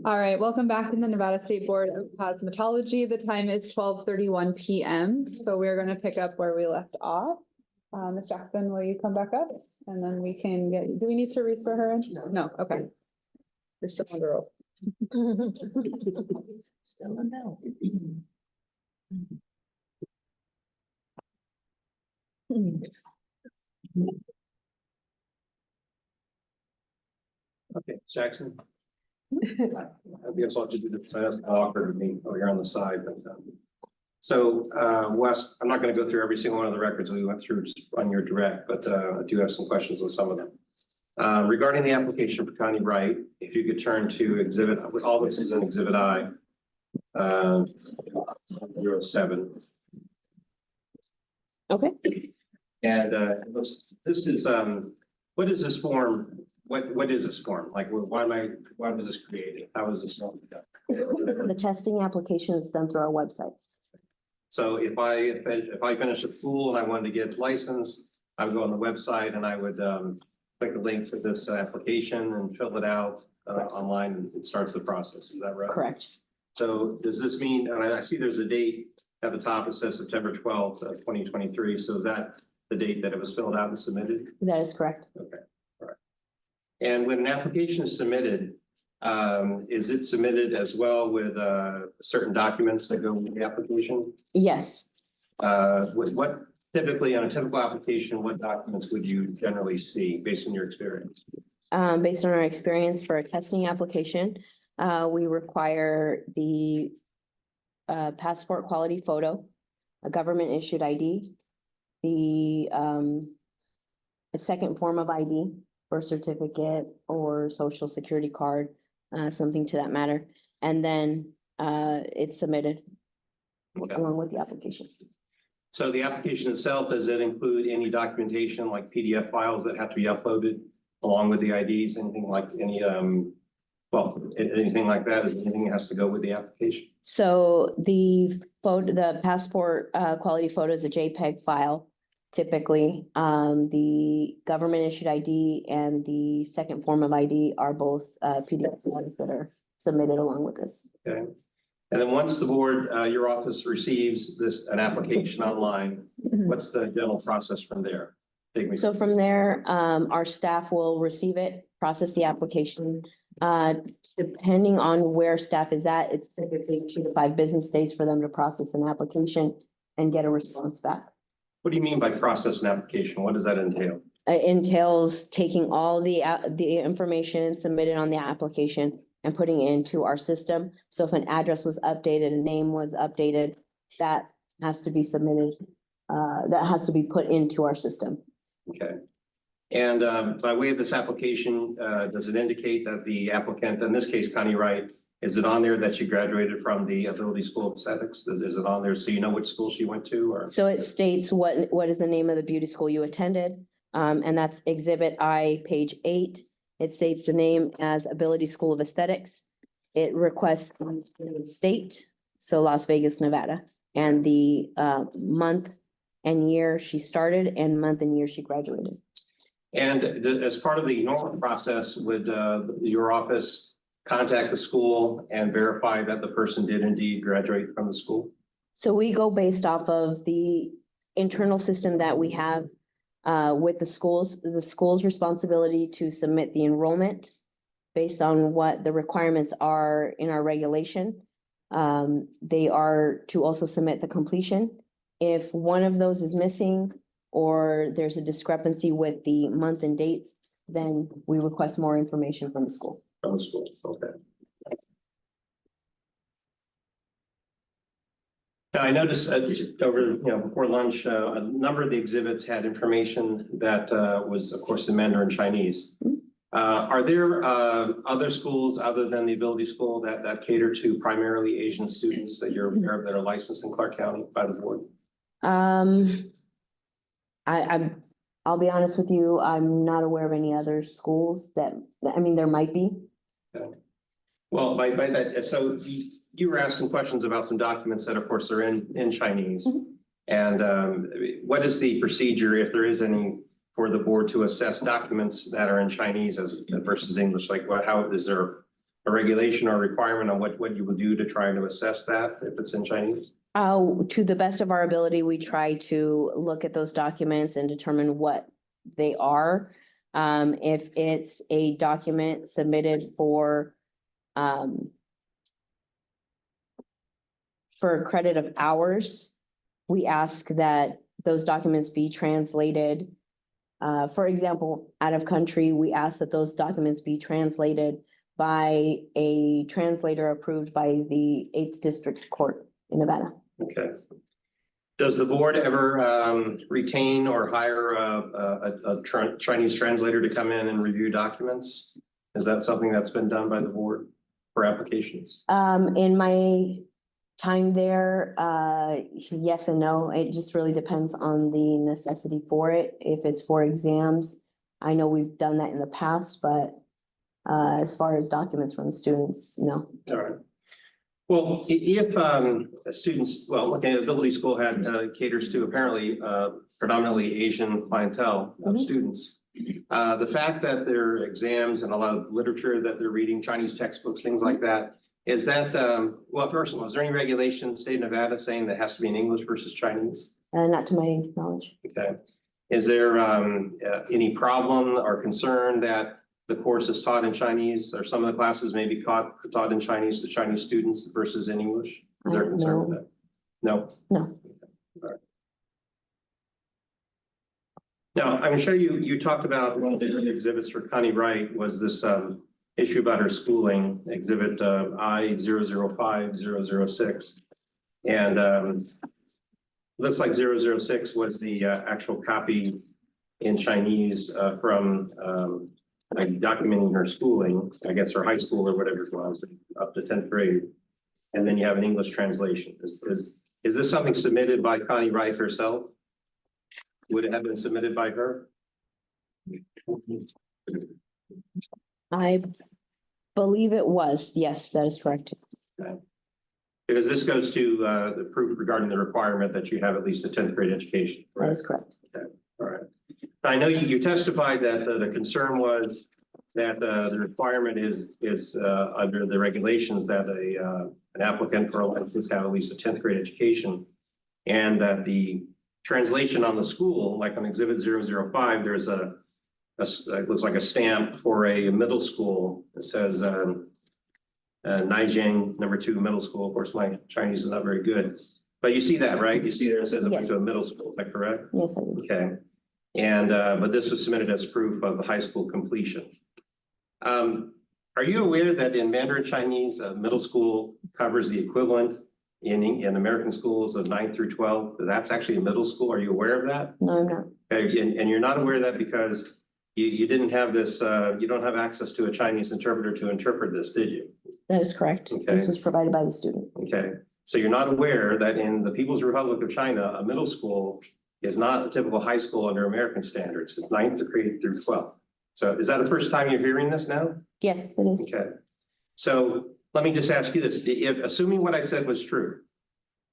All right, welcome back to the Nevada State Board of Cosmetology. The time is 12:31 PM, so we're gonna pick up where we left off. Ms. Jackson, will you come back up? And then we can get, do we need to refer her in? No, okay. You're still on the roll. Still on bell. Okay, Jackson. I guess I'll just do this, that's kind of awkward with me over here on the side, but, Wes, I'm not gonna go through every single one of the records we went through just on your direct, but, I do have some questions on some of them. Regarding the application for Connie Wright, if you could turn to exhibit, all this is in exhibit I. 07. Okay. And, this is, what is this form? What is this form? Like, why was this created? How was this form done? The testing application is done through our website. So if I finish a school and I wanted to get licensed, I would go on the website and I would click the link for this application and fill it out online, and it starts the process. Is that right? Correct. So does this mean, and I see there's a date at the top, it says September 12th, 2023. So is that the date that it was filled out and submitted? That is correct. Okay, all right. And when an application is submitted, is it submitted as well with certain documents that go with the application? Yes. What typically, on a typical application, what documents would you generally see based on your experience? Based on our experience for a testing application, we require the passport quality photo, a government issued ID, a second form of ID, birth certificate or social security card, something to that matter. And then it's submitted Okay. along with the application. So the application itself, does it include any documentation like PDF files that have to be uploaded along with the IDs, anything like anything like that? Is anything that has to go with the application? So the passport quality photo is a JPEG file. Typically, the government issued ID and the second form of ID are both PDF files that are submitted along with this. Okay. And then once the board, your office receives an application online, what's the general process from there? Take me. So from there, our staff will receive it, process the application. Depending on where staff is at, it's typically 2 to 5 business days for them to process an application and get a response back. What do you mean by process an application? What does that entail? It entails taking all the information submitted on the application and putting it into our system. So if an address was updated, a name was updated, that has to be submitted, that has to be put into our system. Okay. And by way of this application, does it indicate that the applicant, in this case, Connie Wright, is it on there that she graduated from the Ability School of Aesthetics? Is it on there so you know which school she went to, or? So it states what is the name of the beauty school you attended. And that's Exhibit I, page 8. It states the name as Ability School of Aesthetics. It requests the state, so Las Vegas, Nevada, and the month and year she started and month and year she graduated. And as part of the normal process, would your office contact the school and verify that the person did indeed graduate from the school? So we go based off of the internal system that we have with the school's responsibility to submit the enrollment based on what the requirements are in our regulation. They are to also submit the completion. If one of those is missing or there's a discrepancy with the month and dates, then we request more information from the school. From the school, okay. Now, I noticed over, before lunch, a number of the exhibits had information that was, of course, in Mandarin Chinese. Are there other schools other than the Ability School that cater to primarily Asian students that you're aware of that are licensed in Clark County by the board? I'll be honest with you, I'm not aware of any other schools that, I mean, there might be. Okay. Well, by that, so you were asking questions about some documents that, of course, are in Chinese. Mhm. And what is the procedure, if there is any for the board to assess documents that are in Chinese as versus English? Like, how is there a regulation or requirement on what you would do to try to assess that if it's in Chinese? To the best of our ability, we try to look at those documents and determine what they are. If it's a document submitted for credit of hours, we ask that those documents be translated. For example, out of country, we ask that those documents be translated by a translator approved by the 8th District Court in Nevada. Okay. Does the board ever retain or hire a Chinese translator to come in and review documents? Is that something that's been done by the board for applications? In my time there, yes and no. It just really depends on the necessity for it. If it's for exams, I know we've done that in the past, but as far as documents from the students, no. All right. Well, if students, well, looking at Ability School had caters to apparently predominantly Asian clientele of students. The fact that there are exams and a lot of literature that they're reading, Chinese textbooks, things like that, is that, well, first of all, is there any regulation in state of Nevada saying that has to be in English versus Chinese? Not to my knowledge. Okay. Is there any problem or concern that the course is taught in Chinese, or some of the classes may be taught in Chinese to Chinese students versus in English? Is there a concern with that? No? No. All right. Now, I'm going to show you, you talked about one of the exhibits for Connie Wright was this issue about her schooling, exhibit I-005006. And looks like 006 was the actual copy in Chinese from like documenting her schooling, I guess her high school or whatever it was, up to 10th grade. And then you have an English translation. Is this something submitted by Connie Wright herself? Would it have been submitted by her? I believe it was. Yes, that is correct. Okay. Because this goes to the proof regarding the requirement that you have at least a 10th grade education. That is correct. Okay. All right. I know you testified that the concern was that the requirement is under the regulations that an applicant for a license have at least a 10th grade education, and that the translation on the school, like on exhibit 005, there's it looks like a stamp for a middle school. It says Naijing #2 middle school. Of course, my Chinese is not very good, but you see that, right? You see there it says it went to a middle school. Is that correct? Yes, I do. Okay. And but this was submitted as proof of high school completion. Are you aware that in Mandarin Chinese, middle school covers the equivalent in American schools of 9 through 12? That's actually a middle school. Are you aware of that? No, I'm not. Okay, and you're not aware of that because you didn't have this, you don't have access to a Chinese interpreter to interpret this, did you? That is correct. Okay. This was provided by the student. Okay, so you're not aware that in the People's Republic of China, a middle school is not a typical high school under American standards. It's 9th grade through 12th. So is that the first time you're hearing this now? Yes, it is. Okay. So let me just ask you this, if assuming what I said was true,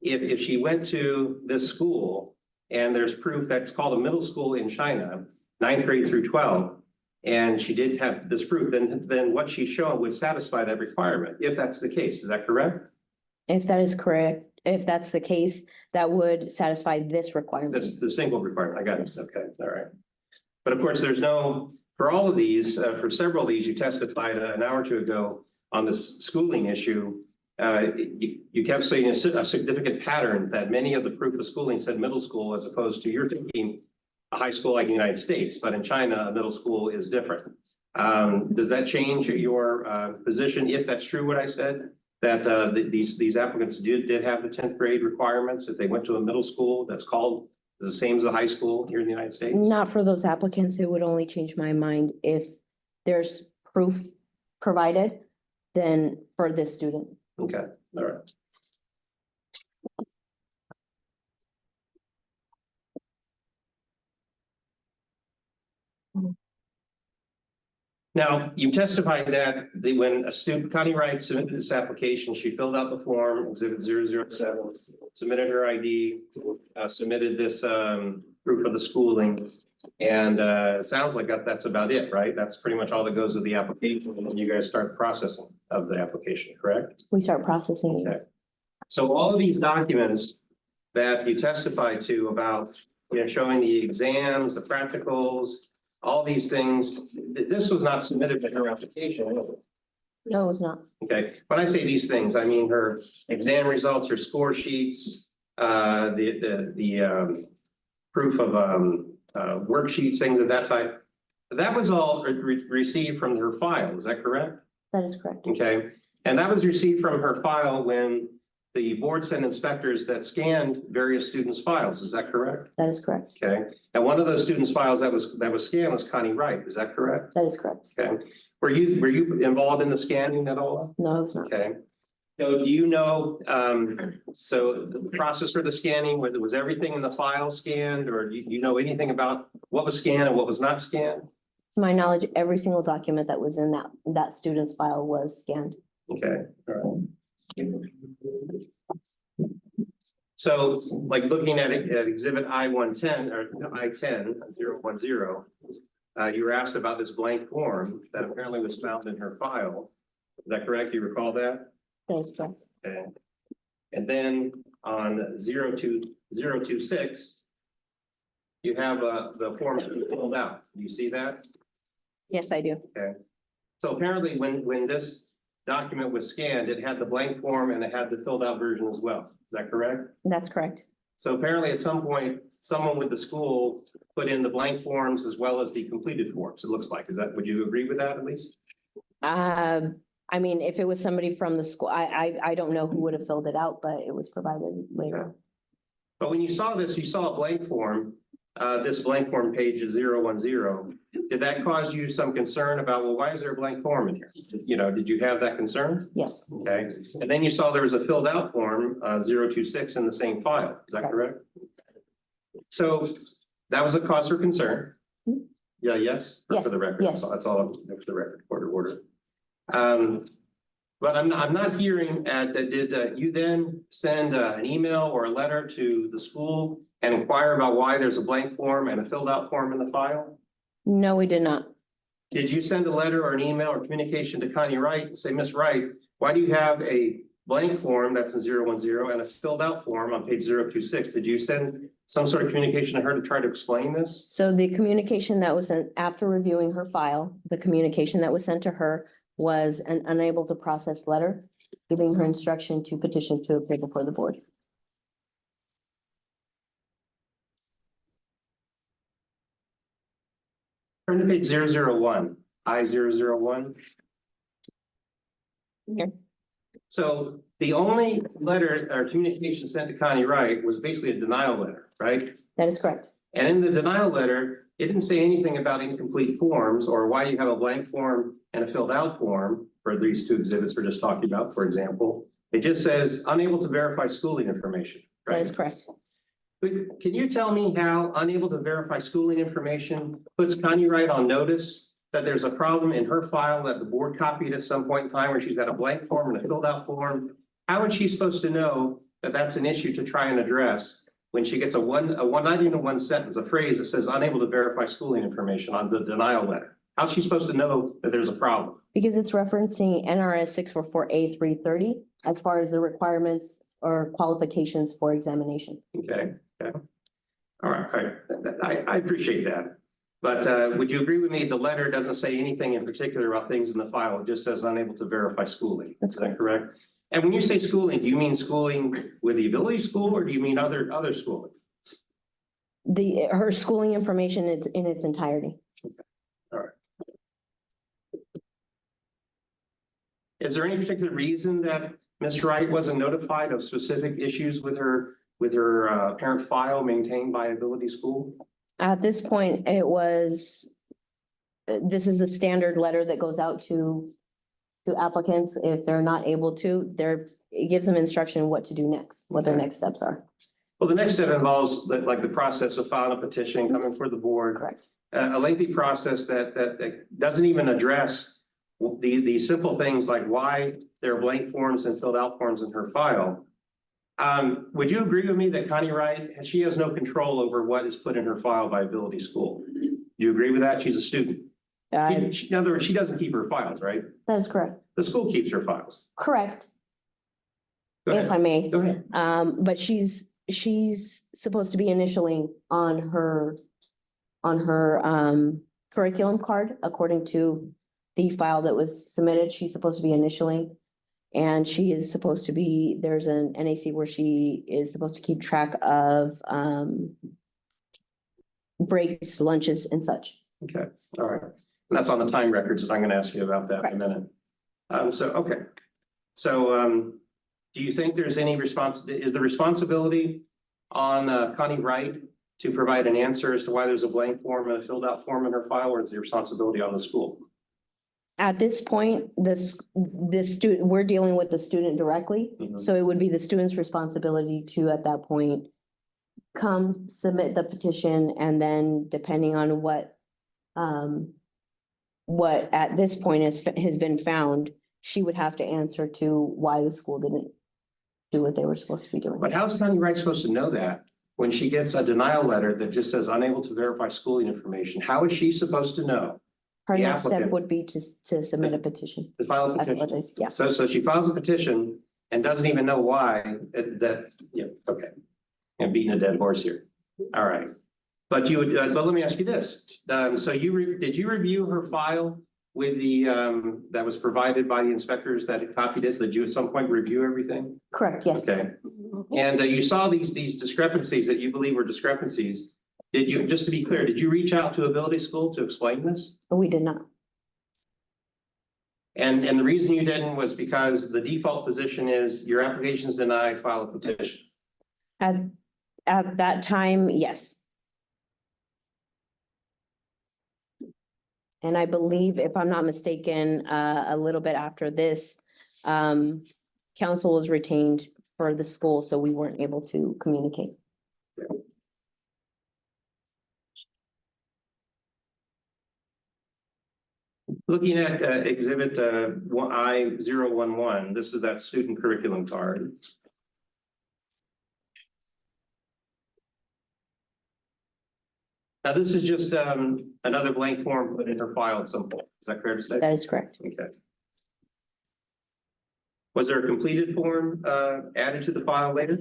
if she went to this school and there's proof that it's called a middle school in China, 9th grade through 12, and she did have this proof, then what she's shown would satisfy that requirement, if that's the case. Is that correct? If that is correct, if that's the case, that would satisfy this requirement. That's the single requirement. I got it. Yes. Okay, all right. But of course, there's no, for all of these, for several of these, you testified an hour or two ago on this schooling issue. You kept saying a significant pattern that many of the proof of schooling said middle school, as opposed to you're thinking a high school like the United States, but in China, a middle school is different. Does that change your position, if that's true what I said? That these applicants did have the 10th grade requirements if they went to a middle school that's called the same as a high school here in the United States? Not for those applicants. It would only change my mind if there's proof provided, then for this student. Okay, all right. Now, you testified that when a student, Connie Wright, submitted this application, she filled out the form, exhibit 007, submitted her ID, submitted this proof of the schooling. And it sounds like that's about it, right? That's pretty much all that goes with the application, and then you guys start processing of the application, correct? We start processing Okay. it. So all of these documents that you testify to about, showing the exams, the practicals, all these things, this was not submitted to her application, was it? No, it's not. Okay, when I say these things, I mean her exam results, her score sheets, the proof of worksheets, things of that type. That was all received from her file, is that correct? That is correct. Okay, and that was received from her file when the board sent inspectors that scanned various students' files, is that correct? That is correct. Okay, and one of those students' files that was scanned was Connie Wright, is that correct? That is correct. Okay, were you involved in the scanning at all? No, it's not. Okay. So do you know, so the process for the scanning, whether was everything in the file scanned, or do you know anything about what was scanned and what was not scanned? To my knowledge, every single document that was in that student's file was scanned. Okay, all right. So like looking at it, at exhibit I-110 or I-10, 010, you were asked about this blank form that apparently was found in her file. Is that correct? You recall that? That is correct. Okay. And then on 02026, you have the form filled out. Do you see that? Yes, I do. Okay. So apparently when this document was scanned, it had the blank form and it had the filled out version as well. Is that correct? That's correct. So apparently at some point, someone with the school put in the blank forms as well as the completed forms, it looks like. Would you agree with that at least? I mean, if it was somebody from the school, I don't know who would have filled it out, but it was provided later. But when you saw this, you saw a blank form, this blank form page is 010. Did that cause you some concern about, well, why is there a blank form in here? Did you have that concern? Yes, Okay, and then you saw there was a filled out form, 026 in the same file, is that correct? So that was a cause for concern? Yeah, yes, for the record, yes. that's all, for the record, order. But I'm not hearing, did you then send an email or a letter to the school and inquire about why there's a blank form and a filled out form in the file? no, we did not. Did you send a letter or an email or communication to Connie Wright and say, Miss Wright, why do you have a blank form that's in 010 and a filled out form on page 026? Did you send some sort of communication to her to try to explain this? So the communication that was sent after reviewing her file, the communication that was sent to her was an unable to process letter, giving her instruction to petition to appear before the board. Turn to page 001, I-001. Okay. So the only letter or communication sent to Connie Wright was basically a denial letter, right? That is correct. And in the denial letter, it didn't say anything about incomplete forms or why you have a blank form and a filled out form for these two exhibits we're just talking about, for example. It just says unable to verify schooling information, That is right? correct. But can you tell me how unable to verify schooling information puts Connie Wright on notice that there's a problem in her file that the board copied at some point in time where she's got a blank form and a filled out form? How is she supposed to know that that's an issue to try and address when she gets not even a one sentence, a phrase that says unable to verify schooling information on the denial letter? How's she supposed to know that there's a problem? Because it's referencing NRS 644A330 as far as the requirements or qualifications for examination. Okay. All right, I appreciate that. But would you agree with me, the letter doesn't say anything in particular about things in the file, it just says unable to verify schooling, That's is that correct? And when you say schooling, do you mean schooling with the ability school, or do you mean other schooling? Her schooling information is in its entirety. Is there any particular reason that Ms. Wright wasn't notified of specific issues with her parent file maintained by Ability School? At this point, it was, this is the standard letter that goes out to applicants. If they're not able to, it gives them instruction what to do next, what their next steps are. Well, the next step involves the process of filing a petition, coming for the board. Correct. A lengthy process that doesn't even address the simple things like why there are blank forms and filled out forms in her file. Would you agree with me that Connie Wright, she has no control over what is put in her file by Ability School? Do you agree with that? She's a student. In other words, she doesn't keep her files, right? That is correct. The school keeps her files. Correct, Go if I ahead. may. Go ahead. But she's supposed to be initialing on her curriculum card, according to the file that was submitted. She's supposed to be initialing. And she is supposed to be, there's an NAC where she is supposed to keep track of breaks, lunches and such. Okay, all right. And that's on the time records, and I'm gonna ask you about that in a minute. Okay. So, do you think there's any is the responsibility on Connie Wright to provide an answer as to why there's a blank form and a filled out form in her file, or is the responsibility on the school? At this point, this student, we're dealing with the student directly. Mhm. So it would be the student's responsibility to, at that point, come submit the petition, and then depending on what at this point has been found, she would have to answer to why the school didn't do what they were supposed to be doing. But how is Connie Wright supposed to know that when she gets a denial letter that just says unable to verify schooling information? How is she supposed to know Her the next step applicant- would be to submit a petition. to file a I petition? apologize, yeah. So she files a petition and doesn't even know why okay. I'm beating a dead horse here. All right. But you would, but let me ask you this. So did you review her file with the, that was provided by the inspectors that had copied it? Did you at some point review everything? Correct, yes. Okay. And you saw these discrepancies that you believe were discrepancies. Did you, just to be clear, did you reach out to Ability School to explain this? We did not. And the reason you didn't was because the default position is your application is denied, file a petition. At that time, yes. And I believe, if I'm not mistaken, a little bit after this, counsel was retained for the school, so we weren't able to communicate. Looking at exhibit I-011, this is that student curriculum card. Now, this is just another blank form put in her file at some point. Is that fair to say? That is correct. Okay. Was there a completed form added to the file later?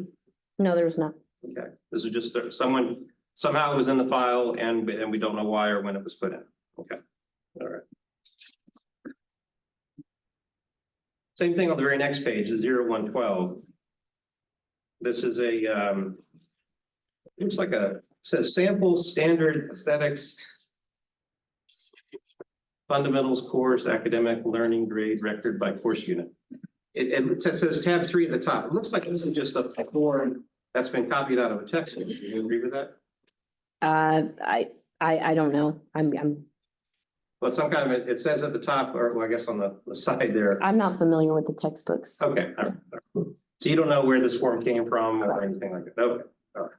No, there was not. Okay, this is just someone, somehow it was in the file and we don't know why or when it was put in. Okay, all right. Same thing on the very next page, is 0112. This is looks like says sample standard aesthetics, fundamentals course, academic learning grade record by course unit. It says tab 3 at the top. It looks like this is just a form that's been copied out of a textbook. Do you agree with that? I don't know. Well, some kind of, it says at the top, or well, I guess on the side there. I'm not familiar with the textbooks. Okay, all right. So you don't know where this form came from or anything like that? Okay, all right.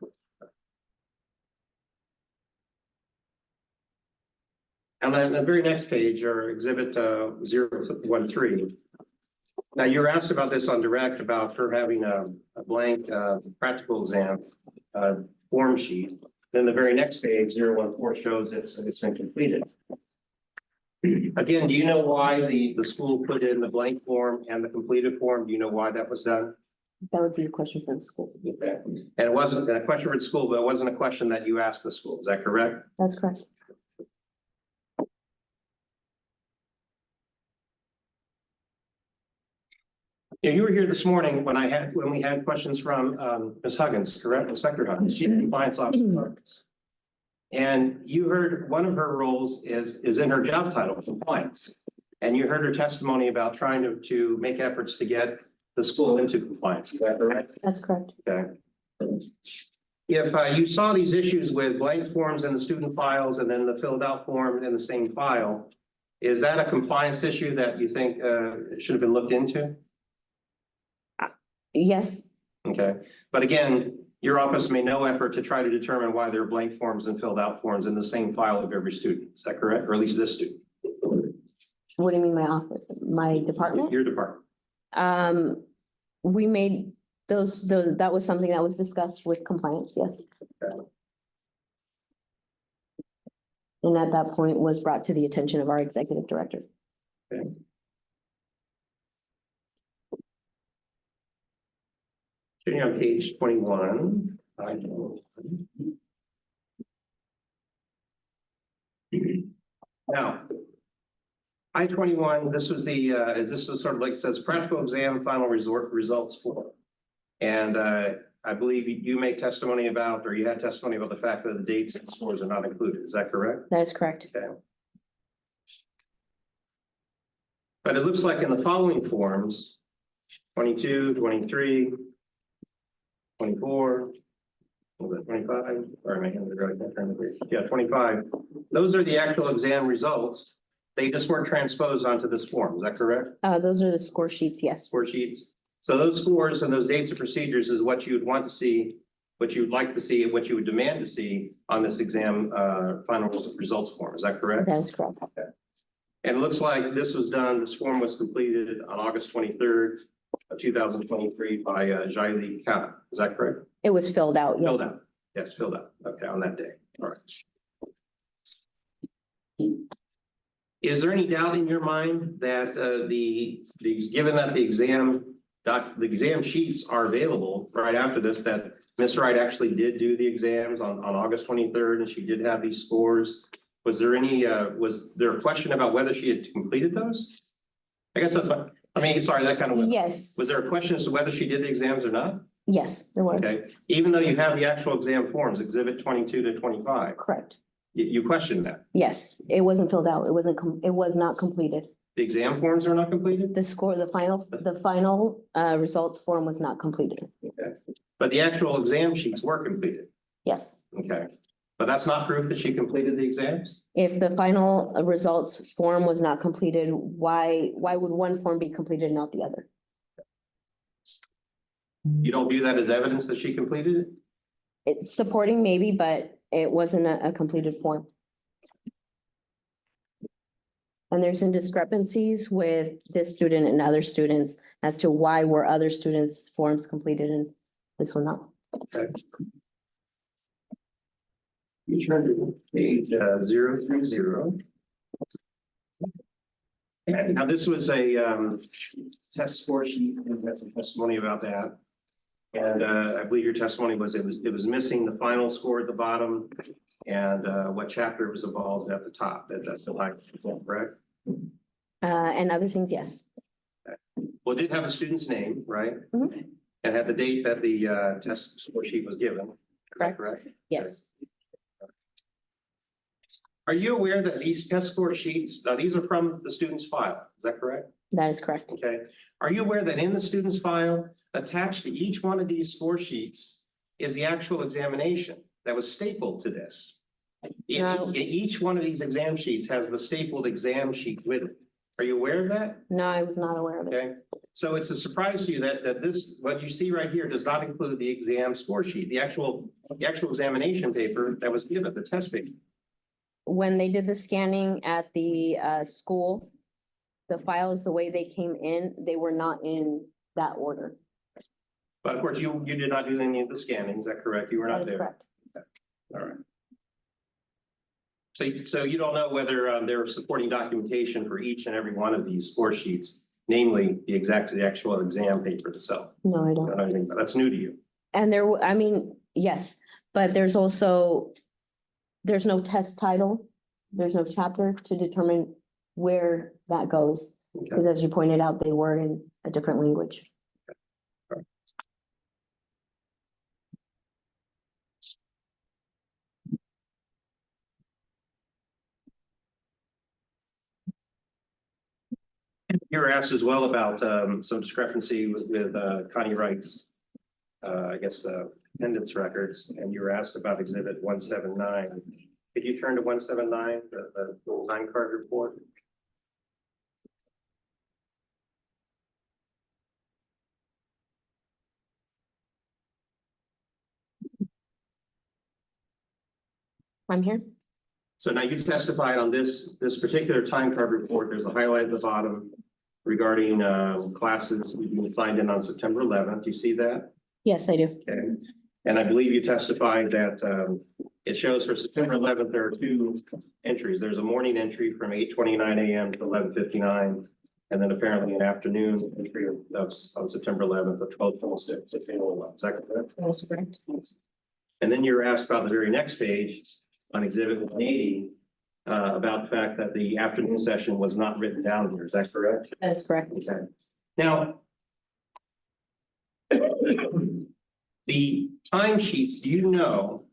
And then the very next page are exhibit 013. Now, you were asked about this on direct about her having a blank practical exam form sheet. Then the very next page, 014, shows it's been completed. Again, do you know why the school put in the blank form and the completed form? Do you know why that was done? That would be a question for the school. Okay. And it wasn't a question for the school, but it wasn't a question that you asked the school. Is that correct? That's correct. Yeah, you were here this morning when we had questions from Ms. Huggins, correct? Inspector Huggins, Chief Compliance Officer. And you heard one of her roles is in her job title, compliance. And you heard her testimony about trying to make efforts to get the school into compliance. Is that correct? That's correct. Okay. If you saw these issues with blank forms in the student files and then the filled out form in the same file, is that a compliance issue that you think should have been looked into? Yes, Okay, but again, your office made no effort to try to determine why there are blank forms and filled out forms in the same file of every student. Is that correct? Or at least this student? what do you mean my office, my department? Your department. We made that was something that was discussed with compliance, yes. And at that point was brought to the attention of our executive director. Sitting on page 21. Now, I-21, this was the, this is sort of like it says practical exam final results for. And I believe you make testimony about, or you had testimony about the fact that the dates and scores are not included. Is that correct? That is correct. Okay. But it looks like in the following forms, 22, 23, 24, was it 25, or my hands are right, yeah, 25. Those are the actual exam results. They just weren't transposed onto this form. Is that correct? Those are the score sheets, yes. Score sheets. So those scores and those dates and procedures is what you would want to see, what you would like to see, and what you would demand to see on this exam final results form. Is that correct? That is correct. Okay. And it looks like this was done, this form was completed on August 23rd of 2023 by Jaili Khan. Is that correct? It was filled out, yes. Filled out. Yes, filled out. Okay, on that day. All right. Is there any doubt in your mind that given that the exam sheets are available right after this, that Ms. Wright actually did do the exams on August 23rd and she did have these scores? Was there a question about whether she had completed those? I guess that's what, sorry, that kind of. Yes, Was there a question as to whether she did the exams or not? yes, there was. Okay, even though you have the actual exam forms, exhibit 22 to 25, Correct. you questioned that. Yes, it wasn't filled out. It was not completed. The exam forms are not completed? The score, the final results form was not completed. Okay, but the actual exam sheets were completed. Yes. Okay, but that's not proof that she completed the exams? If the final results form was not completed, why would one form be completed and not the other? You don't view that as evidence that she completed it? It's supporting maybe, but it wasn't a completed form. And there's some discrepancies with this student and other students as to why were other students' forms completed and this one not. Okay. You turn to page 030. And now this was a test score sheet, and we had some testimony about that. And I believe your testimony was it was missing the final score at the bottom and what chapter was involved at the top. That's the like, correct? And other things, yes. Well, it did have the student's name, right? Mhm. And had the date that the test score sheet was given. Is that correct? Yes. Are you aware that these test score sheets, now these are from the student's file, is that correct? That is correct. Okay. Are you aware that in the student's file, attached to each one of these score sheets is the actual examination that was stapled to this? No. Each one of these exam sheets has the stapled exam sheet with it. Are you aware of that? No, I was not aware of it. Okay, so it's a surprise to you that this, what you see right here does not include the exam score sheet, the actual examination paper that was given, the test paper. When they did the scanning at the school, the files, the way they came in, they were not in that order. But of course, you did not do any of the scanning, is that correct? You were That not is there. correct. All right. So you don't know whether they're supporting documentation for each and every one of these score sheets, namely the actual exam paper itself. No, I You don't. don't know anything, but that's new to you. And yes, but there's no test title. There's no chapter to determine where that goes. Okay. Because as you pointed out, they were in a different language. You were asked as well about some discrepancy with Connie Wright's, I guess, attendance records, and you were asked about exhibit 179. Could you turn to 179, the time card report? I'm here. So now you testified on this particular time card report. There's a highlight at the bottom regarding classes you signed in on September 11th. You see that? Yes, I do. Okay, and I believe you testified that it shows for September eleventh, there are two entries. There's a morning entry from 8:29 a.m. to 11:59. And then apparently an afternoon entry on September eleventh of 12:26 to 12:01. Is that correct? That's correct. And then you were asked about the very next page on exhibit 180 about the fact that the afternoon session was not written down here. Is that correct? That is correct. Okay. Now, the timesheets, do you know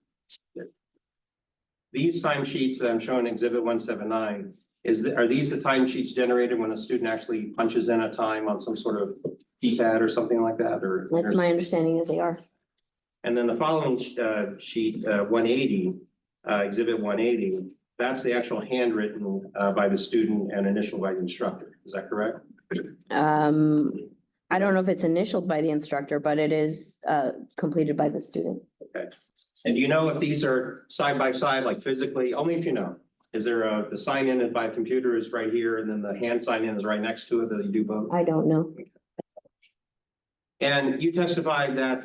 these timesheets that I'm showing exhibit 179, are these the timesheets generated when a student actually punches in a time on some sort of keypad or something like that, or? That's my understanding that they are. And then the following sheet, 180, exhibit 180, that's the actual handwritten by the student and initialed by the instructor. Is that correct? I don't know if it's initialed by the instructor, but it is completed by the student. Okay. And do you know if these are side by side, like physically, only if you know? Is there the sign in by computer is right here and then the hand sign in is right next to it that you do both? I don't know. And you testified that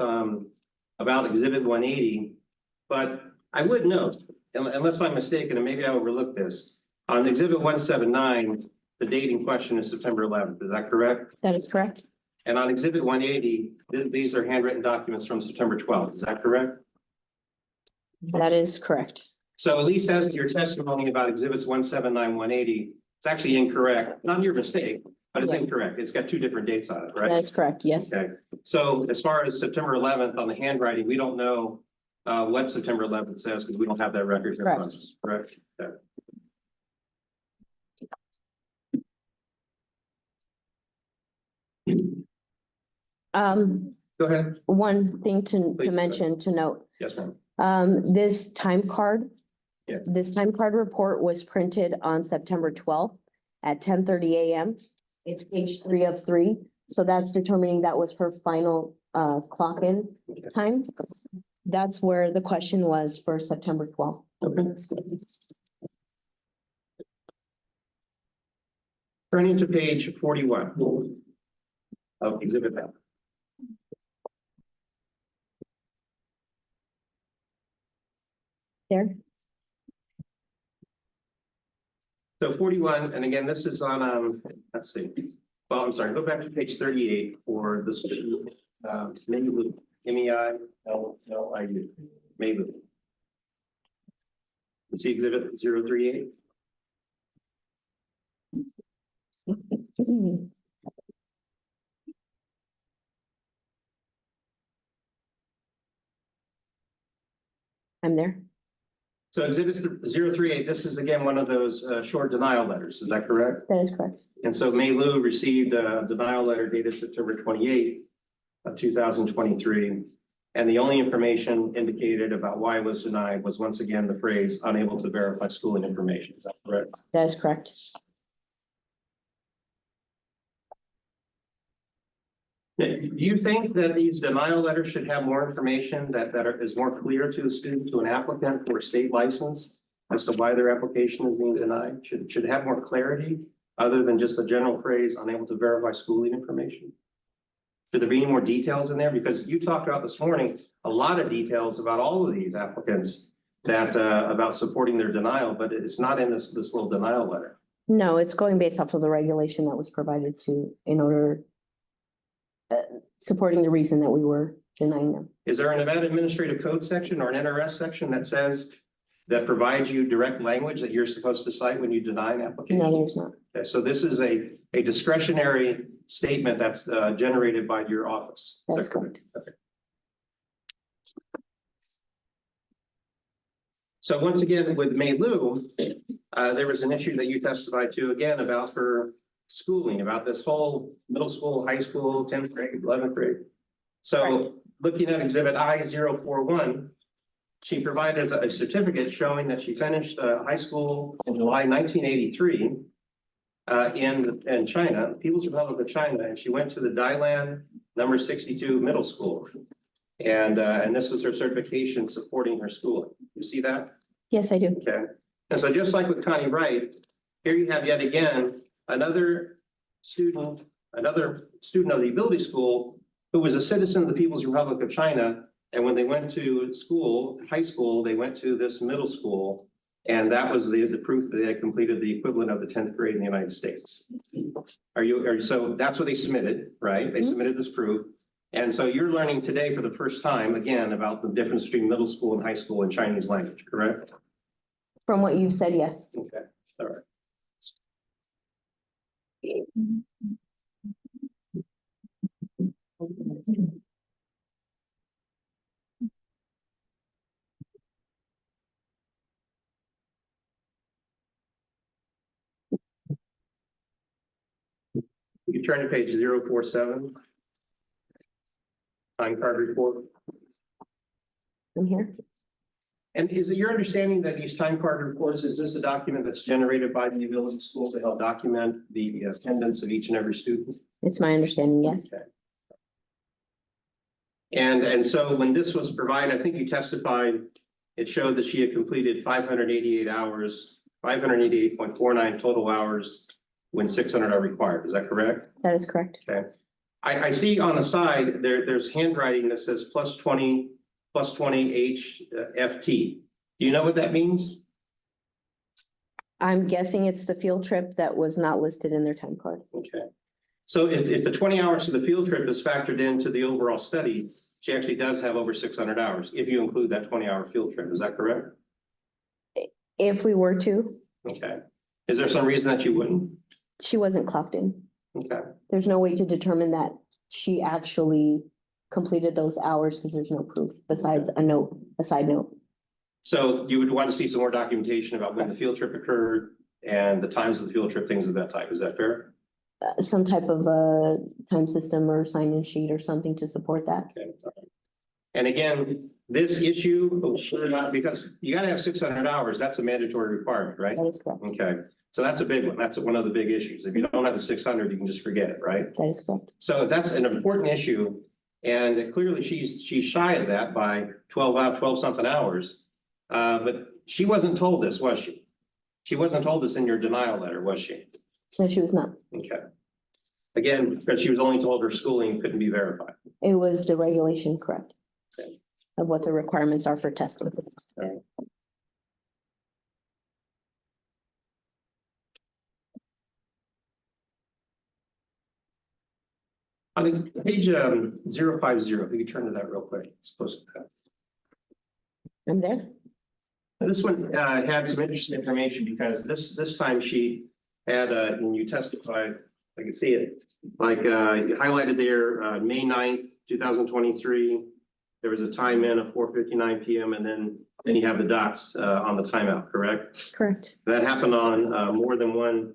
about exhibit 180, but I would note, unless I'm mistaken, and maybe I overlooked this, on exhibit 179, the date in question is September 11th. Is that correct? That is correct. And on exhibit 180, these are handwritten documents from September 12th. Is that correct? That is correct. So at least as to your testimony about exhibits 179, 180, it's actually incorrect. Not your mistake, but it's Yeah. incorrect. It's got two different dates on it, right? That is correct. Yes. Okay, so as far as September 11th on the handwriting, we don't know what September 11th says because we don't have that record here. Correct. Correct? Okay. Go ahead. One thing Please, to mention, to note, Yes, ma'am. this time card. Yeah. This time card report was printed on September 12th at 10:30 a.m. It's page 3 of 3. So that's determining that was her final clock in Okay. time. That's where the question was for September 12th. Okay. Turning to page 41 of exhibit F. There. So 41, and again, this is on, let's see. Well, I'm sorry, go back to page 38 for the student, Maylu, MEI-L-L-I-U, Maylu. You see exhibit 038? I'm there. So exhibit 038, this is again one of those short denial letters, is that correct? That is correct. And so Maylu received a denial letter dated September 28 of 2023. And the only information indicated about why it was denied was once again the phrase unable to verify schooling information. Is that correct? That is correct. Do you think that these denial letters should have more information that is more clear to the student, to an applicant for a state license as to why their application is being denied? Should it have more clarity other than just the general phrase unable to verify schooling information? Should there be any more details in there? Because you talked about this morning, a lot of details about all of these applicants that about supporting their denial, but it's not in this little denial letter. No, it's going based off of the regulation that was provided in order supporting the reason that we were denying them. Is there a Nevada Administrative Code section or an NRS section that says that provides you direct language that you're supposed to cite when you deny an application? No, there's not. Okay, so this is a discretionary statement that's generated by your office. Is That's that correct? Okay. So once again, with Maylu, there was an issue that you testified to again about her schooling, about this whole middle school, high school, 10th grade, 11th grade. So looking at exhibit I-041, she provided a certificate showing that she finished high school in July 1983 in China, People's Republic of China, and she went to the Dailan number 62 middle school. And this was her certification supporting her schooling. You see that? Yes, I do. Okay. And so just like with Connie Wright, here you have yet again, another student of the ability school who was a citizen of the People's Republic of China. And when they went to school, high school, they went to this middle school. And that was the proof that they had completed the equivalent of the 10th grade in the United States. So that's what they submitted, right? They submitted this proof. And so you're learning today for the first time, again, about the difference between middle school and high school in Chinese language, correct? From what you've said, yes. Okay, all right. You turn to page 047. Time card report. I'm here. And is it your understanding that these time card reports, is this a document that's generated by the ability school to help document the attendance of each and every student? It's my understanding, yes. Okay. And so when this was provided, I think you testified, it showed that she had completed 588 hours, 588.49 total hours when 600 are required. Is that correct? That is correct. Okay. I see on the side, there's handwriting that says +20 HFT. Do you know what that means? I'm guessing it's the field trip that was not listed in their time card. Okay. So if the 20 hours of the field trip is factored into the overall study, she actually does have over 600 hours, if you include that 20-hour field trip. Is that correct? If we were to, Okay. Is there some reason that you wouldn't? she wasn't clocked in. Okay. There's no way to determine that she actually completed those hours because there's no proof besides a side note. So you would want to see some more documentation about when the field trip occurred and the times of the field trip, things of that type. Is that fair? Some type of a time system or sign-in sheet or something to support that. Okay. And again, this issue, sure not, because you gotta have 600 hours, that's a mandatory requirement, right? That is correct. Okay, so that's a big one. That's one of the big issues. If you don't have the 600, you can just forget it, right? That is correct. So that's an important issue. And clearly she's shy of that by 12 something hours. But she wasn't told this, was she? She wasn't told this in your denial letter, was she? No, she was not. Okay. Again, because she was only told her schooling couldn't be verified. It was the regulation, correct? Okay. Of what the requirements are for testing. I mean, page 050, if you could turn to that real quick. It's supposed to have. I'm there. This one had some interesting information because this time she had, when you testified, I can see it, like you highlighted there, May 9th, 2023. There was a time in of 4:59 PM and then you have the dots on the timeout, correct? Correct. That happened on more than one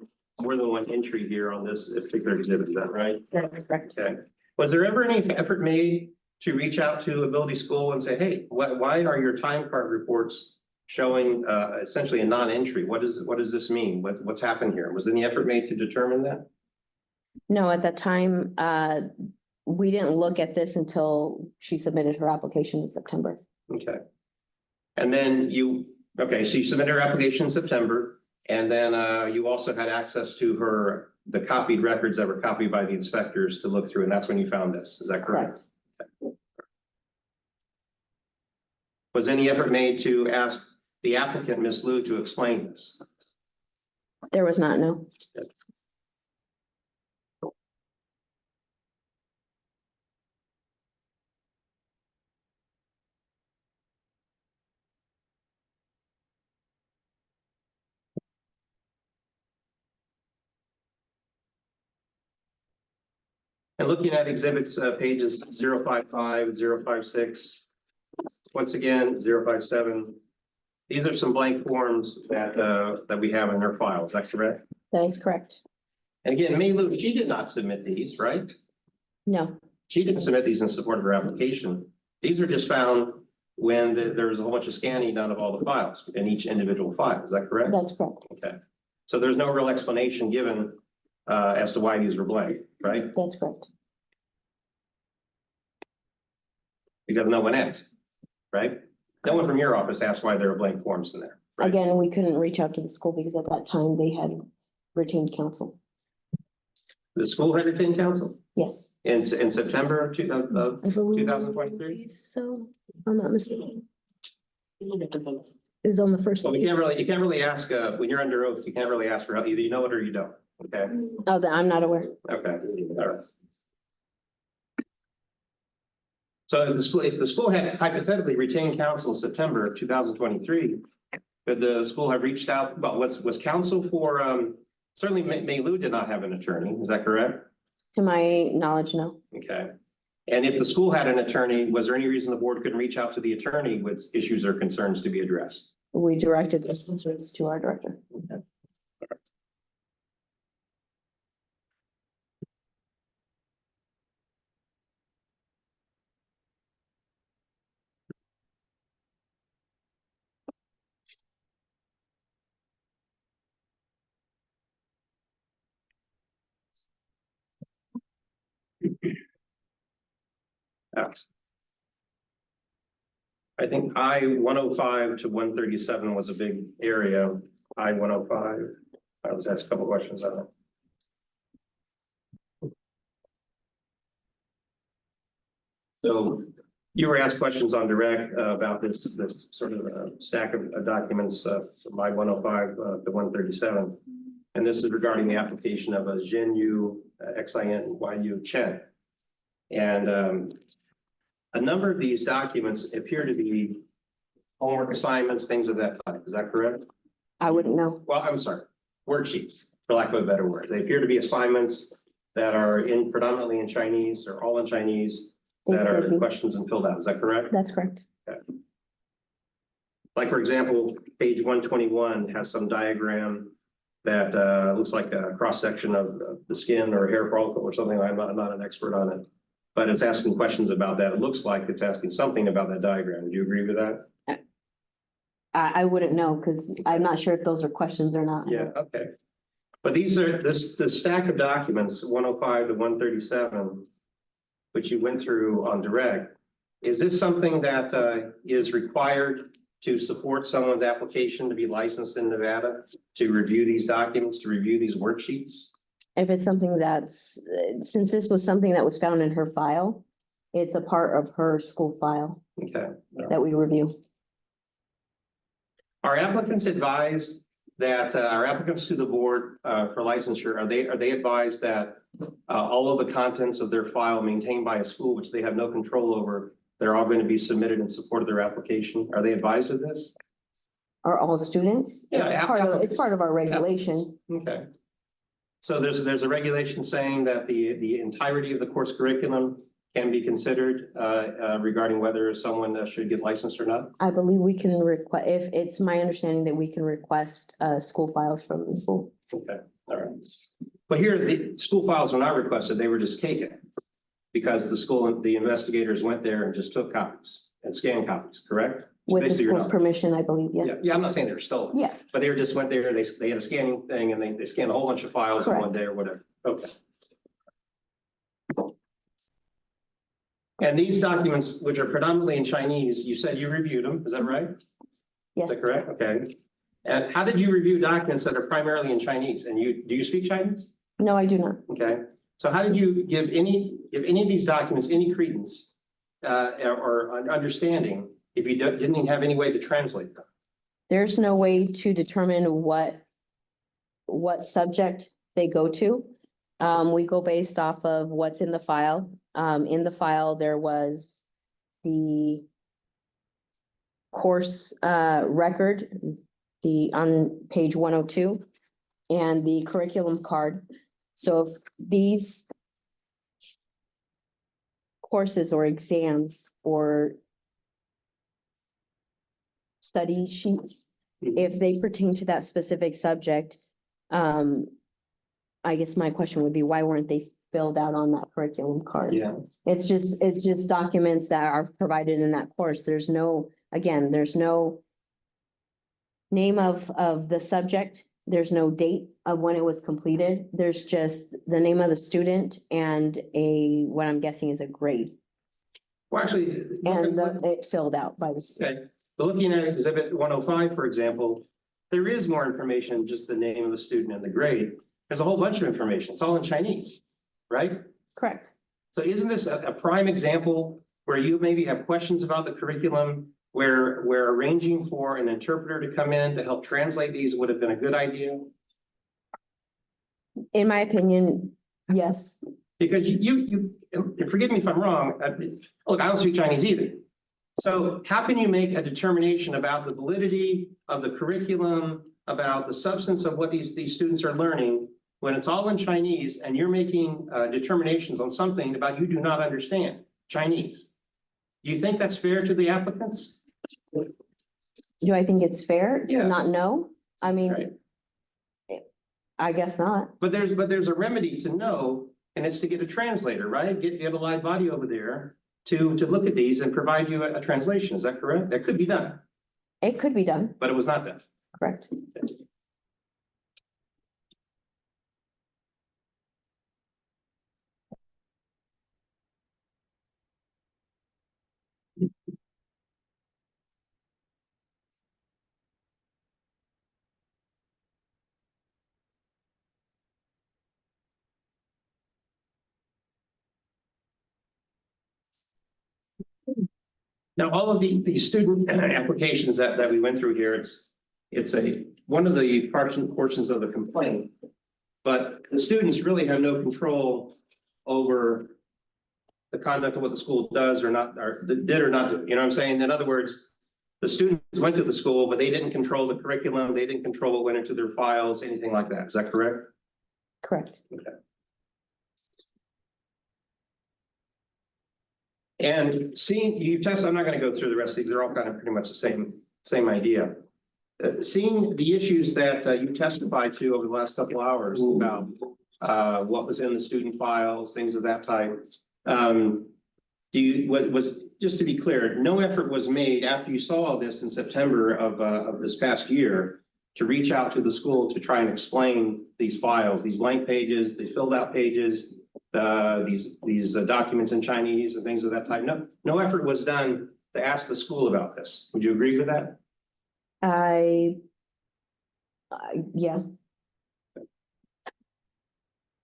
entry here on this particular exhibit, is that right? That is correct. Okay. Was there ever any effort made to reach out to Ability School and say, hey, why are your time card reports showing essentially a non-entry? What does this mean? What's happened here? Was any effort made to determine that? No, at that time, we didn't look at this until she submitted her application in September. Okay. And then so you submitted her application in September, and then you also had access to the copied records that were copied by the inspectors to look through, and that's when you found this. Is that correct? Okay. Was any effort made to ask the applicant, Ms. Liu, to explain this? There was not, no. And looking at exhibits, pages 055, 056, once again, 057. These are some blank forms that we have in our file. Is that correct? That is correct. And again, May Liu, she did not submit these, right? No, She didn't submit these in support of her application. These are just found when there was a whole bunch of scanning done of all the files in each individual file. Is that correct? that's correct. Okay. So there's no real explanation given as to why these were blank, right? That's correct. Because no one asked, right? No one from your office asked why there were blank forms in there. Right? Again, we couldn't reach out to the school because at that time they had retained counsel. The school had retained counsel? Yes, In September of I believe 2023? So, if I'm not mistaken. It was on the first. So you can't really ask, when you're under oath, you can't really ask for help. Either you know it or you don't, okay? Oh, I'm not aware. Okay, all right. So if the school had hypothetically retained counsel in September of 2023, could the school have reached out, well, was counsel for, certainly Mei Lu did not have an attorney, is that correct? To my knowledge, no. Okay. And if the school had an attorney, was there any reason the board couldn't reach out to the attorney with issues or concerns to be addressed? We directed those concerns to our director. Alex? I think I-105 to 137 was a big area. I-105, I was asked a couple questions on it. So you were asked questions on direct about this sort of stack of documents from I-105 to 137. And this is regarding the application of a Jin Yu XIN Chen. And a number of these documents appear to be homework assignments, things of that type. Is that correct? I wouldn't know. Well, I'm sorry, worksheets, for lack of a better word. They appear to be assignments that are predominantly in Chinese or all in Chinese that are questions and filled out. Is that correct? That's correct. Like, for example, page 121 has some diagram that looks like a cross-section of the skin or hair follicle or something. I'm not an expert on it. But it's asking questions about that. It looks like it's asking something about that diagram. Would you agree with that? I wouldn't know because I'm not sure if those are questions or not. Yeah, okay. But these are this stack of documents, 105 to 137, which you went through on direct. Is this something that is required to support someone's application to be licensed in Nevada, to review these documents, to review these worksheets? If it's something that's, since this was something that was found in her file, it's a part of her school file Okay. that we review. Are applicants advised that, are applicants to the board for licensure, are they advised that all of the contents of their file maintained by a school, which they have no control over, they're all going to be submitted in support of their application? Are they advised of this? Are all students? Yeah, It's part of our regulation. Okay. So there's a regulation saying that the entirety of the course curriculum can be considered regarding whether someone should get licensed or not? I believe we can request, if it's my understanding that we can request school files from the school. Okay, all right. But here, the school files were not requested, they were just taken. Because the investigators went there and just took copies and scanned copies, correct? With the Basically, you're school's not- permission, I believe, yes. Yeah, I'm not saying they were stolen. Yeah, But they just went there, they had a scanning thing and they scanned a whole bunch of files in one day or whatever. Okay. And these documents, which are predominantly in Chinese, you said you reviewed them, is that right? Is yes. that correct? Okay. And how did you review documents that are primarily in Chinese? And do you speak Chinese? No, I do not. Okay. So how did you give any of these documents any credence or understanding if you didn't have any way to translate them? There's no way to determine what subject they go to. We go based off of what's in the file. In the file, there was the course record, on page 102, and the curriculum card. So if these courses or exams or study sheets, if they pertain to that specific subject, I guess my question would be, why weren't they filled out on that curriculum card? Yeah. It's just documents that are provided in that course. There's no name of the subject. There's no date of when it was completed. There's just the name of the student and what I'm guessing is a grade. Well, actually. And it filled out by the student. Okay, but looking at exhibit 105, for example, there is more information than just the name of the student and the grade. There's a whole bunch of information. It's all in Chinese, right? Correct. So isn't this a prime example where you maybe have questions about the curriculum, where arranging for an interpreter to come in to help translate these would have been a good idea? In my opinion, yes. Because you, forgive me if I'm wrong, look, I don't speak Chinese either. So how can you make a determination about the validity of the curriculum, about the substance of what these students are learning, when it's all in Chinese and you're making determinations on something about you do not understand Chinese? Do you think that's fair to the applicants? Do I think it's fair Yeah. to not know? I mean, Right. I guess not. But there's a remedy to know, and it's to get a translator, right? Get a live body over there to look at these and provide you a translation. Is that correct? That could be done, It could be done, but it was not done. correct? Now, all of the student applications that we went through here, it's one of the portions of the complaint. But the students really have no control over the conduct of what the school does or not, or did or not do. You know what I'm saying? In other words, the students went to the school, but they didn't control the curriculum. They didn't control what went into their files, anything like that. Is that correct? Correct. Okay. And seeing, you test, I'm not going to go through the rest of these. They're all kind of pretty much the same idea. Seeing the issues that you testified to over the last couple of hours about what was in the student files, things of that type. Just to be clear, no effort was made after you saw this in September of this past year to reach out to the school to try and explain these files, these blank pages, the filled out pages, these documents in Chinese and things of that type. No effort was done to ask the school about this. Would you agree with that? Yeah,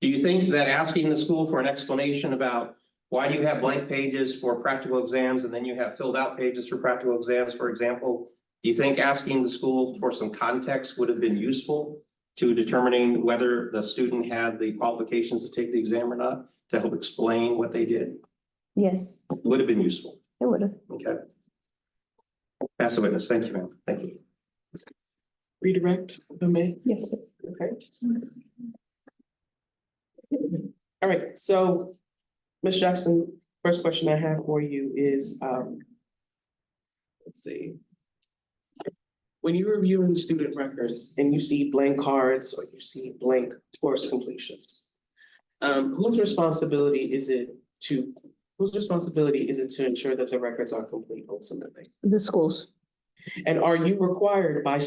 Do you think that asking the school for an explanation about why do you have blank pages for practical exams and then you have filled out pages for practical exams, for example, do you think asking the school for some context would have been useful to determining whether the student had the qualifications to take the exam or not, to help explain what they did? yes, Would have been useful. it would have. Okay. Pass the witness. Thank you, ma'am. Thank you. Redirect, if I may. Yes. Okay. All right, so Ms. Jackson, first question I have for you is, let's see. When you're reviewing the student records and you see blank cards or you see blank course completions, whose responsibility is it to ensure that the records are complete ultimately? The schools, And are you required by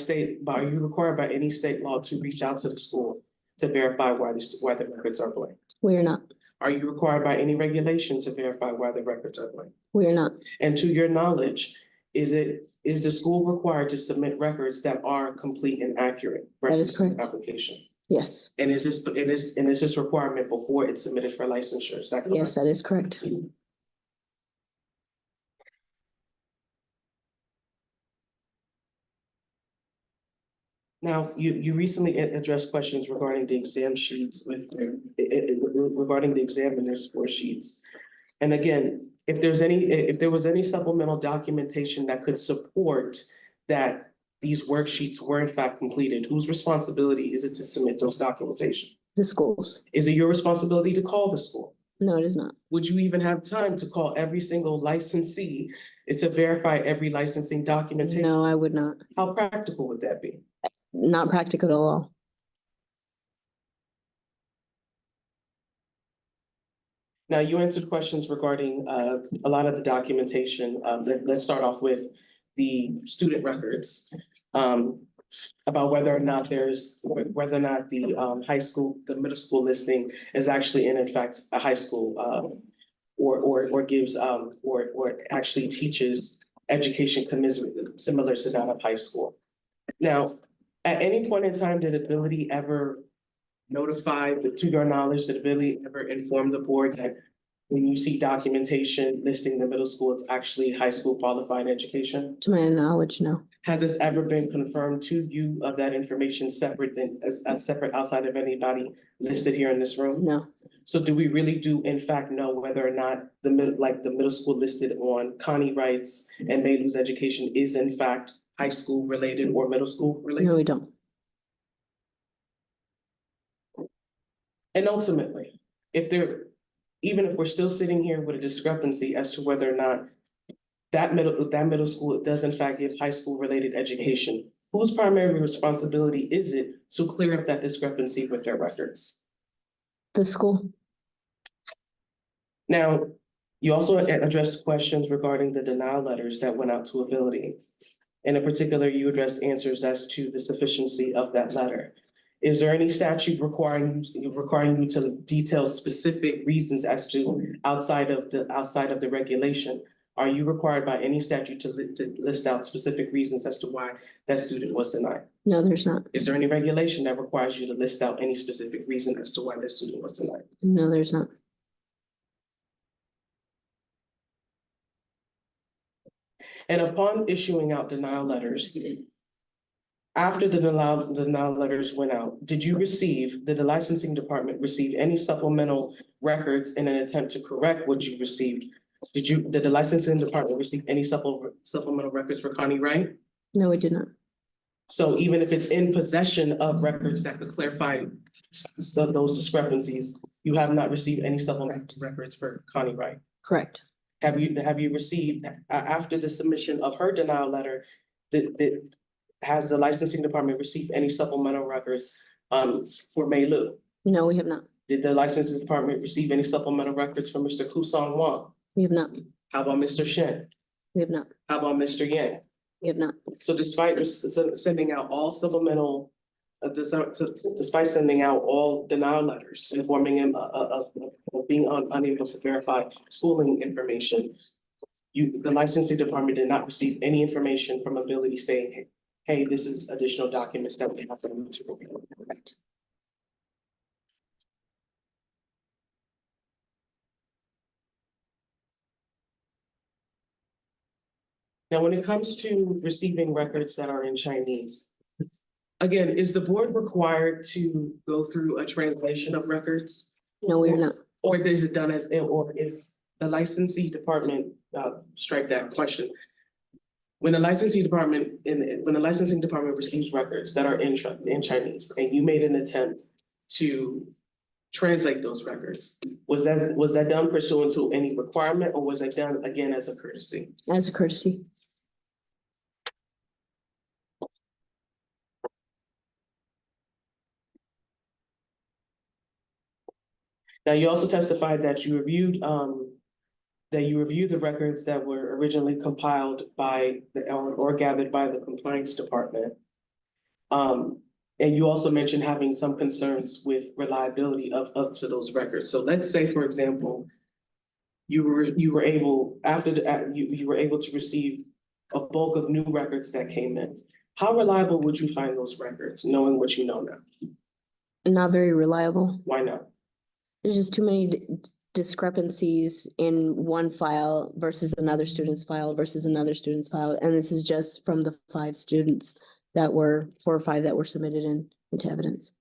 any state law to reach out to the school to verify why the records are blank? we are not. Are you required by any regulation to verify why the records are blank? We are not. And to your knowledge, is the school required to submit records that are complete and accurate? That is records to the correct. Application. Yes, And is this requirement before it's submitted for licensure? Is that correct? yes, that is correct. Now, you recently addressed questions regarding the exam sheets regarding the examiner's score sheets. And again, if there was any supplemental documentation that could support that these worksheets were in fact completed, whose responsibility is it to submit those documentation? The schools. Is it your responsibility to call the school? No, it is not. Would you even have time to call every single licensee to verify every licensing documentation? No, I would not. How practical would that be? Not practical at all. Now, you answered questions regarding a lot of the documentation. Let's start off with the student records. About whether or not the the middle school listing is actually in fact a high school, or gives or actually teaches education similar to that of high school. Now, at any point in time, did Ability ever notify, to your knowledge, did Ability ever inform the board that when you see documentation listing the middle school, it's actually high school qualified education? To my knowledge, no. Has this ever been confirmed to you of that information separate than, as separate outside of anybody listed here in this room? No, So do we really do in fact know whether or not the middle school listed on Connie Wright's and May Lou's education is in fact high school related or middle school related? no, we don't. And ultimately, even if we're still sitting here with a discrepancy as to whether or not that middle school does in fact give high school related education, whose primary responsibility is it to clear up that discrepancy with their records? The school, Now, you also addressed questions regarding the denial letters that went out to Ability. And in particular, you addressed answers as to the sufficiency of that letter. Is there any statute requiring you to detail specific reasons as to outside of the regulation? Are you required by any statute to list out specific reasons as to why that student was denied? no, there's not. Is there any regulation that requires you to list out any specific reason as to why that student was denied? No, there's not. And upon issuing out denial letters, after the denial letters went out, did the licensing department receive any supplemental records in an attempt to correct what you received? Did the licensing department receive any supplemental records for Connie Wright? No, we did not. So even if it's in possession of records that could clarify those discrepancies, you have not received any supplemental records for Connie Wright? Correct. Have you received, after the submission of her denial letter, has the licensing department received any supplemental records for May Lu? No, we have not. Did the licensing department receive any supplemental records from Mr. Kusong Wong? We have not. How about Mr. Shen? We have not. How about Mr. Yang? We have not. So despite sending out all supplemental, despite sending out all denial letters, informing him of being unable to verify schooling information, the licensing department did not receive any information from Ability saying, hey, this is additional documents that we have for you to review. Correct. Now, when it comes to receiving records that are in Chinese, again, is the board required to go through a translation of records? No, we are not. Or is it done or is the licensee department, strike that question. When the licensing department receives records that are in Chinese, and you made an attempt to translate those records, was that done pursuant to any requirement, or was that done again as a courtesy? As a courtesy. Now, you also testified that you reviewed the records that were originally compiled by or gathered by the compliance department. And you also mentioned having some concerns with reliability of to those records. So let's say, for example, you were able to receive a bulk of new records that came in. How reliable would you find those records, knowing what you know now? Not very reliable. Why not? There's just too many discrepancies in one file versus another student's file versus another student's file. And this is just from the 4 or 5 that were submitted into evidence.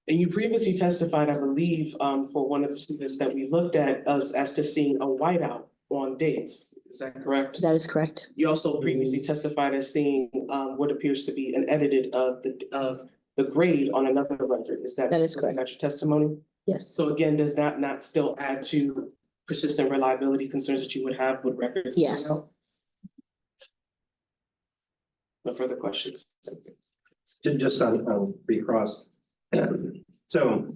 And you previously testified, I believe, for one of the students that we looked at as to seeing a whiteout on dates. Is that correct? That is correct. You also previously testified as seeing what appears to be an edited of the grade on another record. That is correct. Is that your testimony? Yes. So again, does that not still add to persistent reliability concerns that you would have with records? Yes. No further questions. Just on recross. So,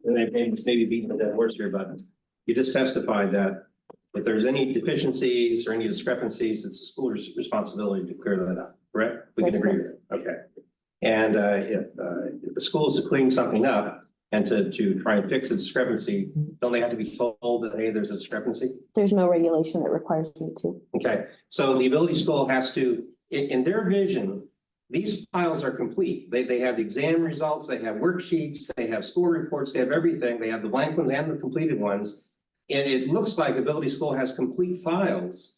maybe beating a dead horse here, but you just testified that if there's any deficiencies or any discrepancies, it's the school's responsibility to clear that up, correct? We can That's agree with that, okay. And if the school's to clean something up and to try and fix a discrepancy, don't they have to be told that, hey, there's a discrepancy? There's no regulation that requires you to. Okay, so the Ability School has to, in their vision, these files are complete. They have the exam results, they have worksheets, they have school reports, they have everything. They have the blank ones and the completed ones. And it looks like Ability School has complete files.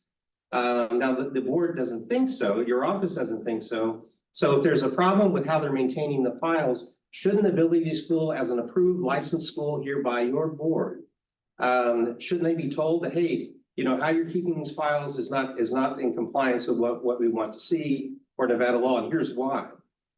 Now, the board doesn't think so, your office doesn't think so. So if there's a problem with how they're maintaining the files, shouldn't Ability School, as an approved licensed school here by your board, shouldn't they be told that, hey, you know, how you're keeping these files is not in compliance with what we want to see for Nevada law, and here's why.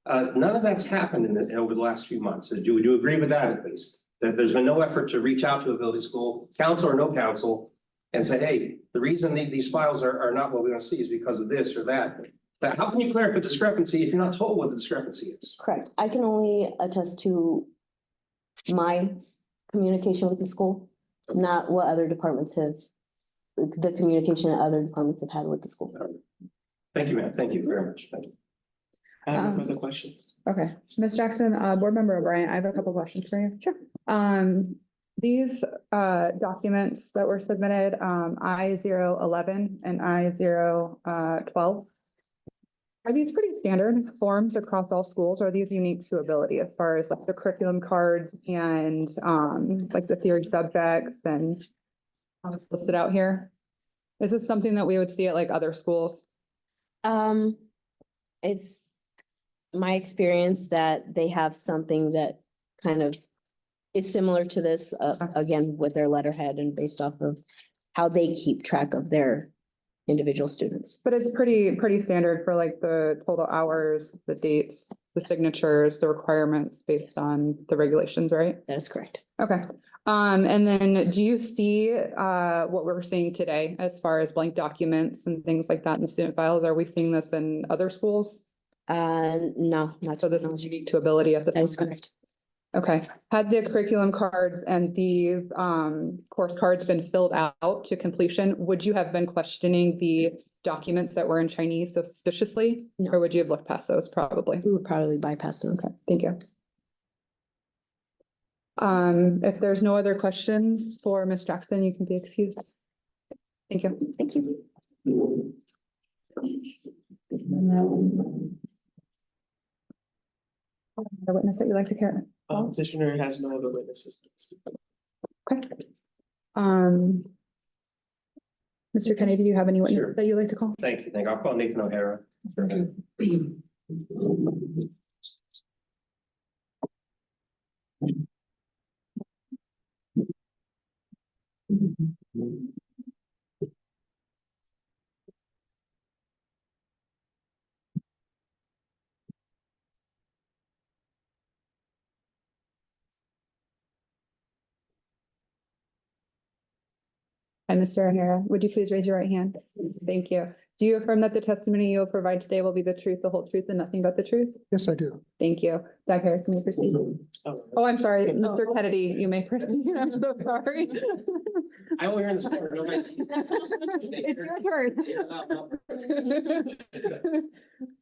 None of that's happened over the last few months. So do you agree with that at least? That there's been no effort to reach out to Ability School, council or no council, and say, hey, the reason these files are not what we want to see is because of this or that. But how can you clear up a discrepancy if you're not told what the discrepancy is? Correct. I can only attest to my communication with the school, not what other departments have, the communication that other departments have had with the school. Thank you, ma'am. Thank you very much. Thank you. I have no further questions. Okay, Ms. Jackson, Board Member O'Brien, I have a couple questions for you. Sure. These documents that were submitted, I-011 and I-012. Are these pretty standard forms across all schools? Or are these unique to Ability as far as like the curriculum cards and like the theory subjects and how it's listed out here? Is this something that we would see at like other schools? It's my experience that they have something that kind of is similar to this, again, with their letterhead and based off of how they keep track of their individual students. But it's pretty standard for like the total hours, the dates, the signatures, the requirements based on the regulations, right? That is correct. Okay, and then do you see what we're seeing today as far as blank documents and things like that in the student files? Are we seeing this in other schools? No, not So this is unique to Ability at this. That is time? correct. Okay, had the curriculum cards and these course cards been filled out to completion, would you have been questioning the documents that were in Chinese suspiciously? No. Or would you have looked past those probably? We would probably bypass those. Okay, thank you. If there's no other questions for Ms. Jackson, you can be excused. Thank you. Thank you. The witness that you'd like to carry. Petitioner has no other witnesses. Okay. Mr. Kennedy, do you have any Sure. witnesses that you'd like to call? Thank you. Thank you. I'll call Nathan O'Hara. Hi, Mr. O'Hara. Would you please raise your right hand? Thank you. Do you affirm that the testimony you will provide today will be the truth, the whole truth, and nothing but the truth? Yes, I do. Thank you. Doug Harris, may you proceed? Oh, I'm sorry, Mr. Kennedy, you may proceed. I'm so sorry. I only hear in this corner. Nobody's. It's your turn.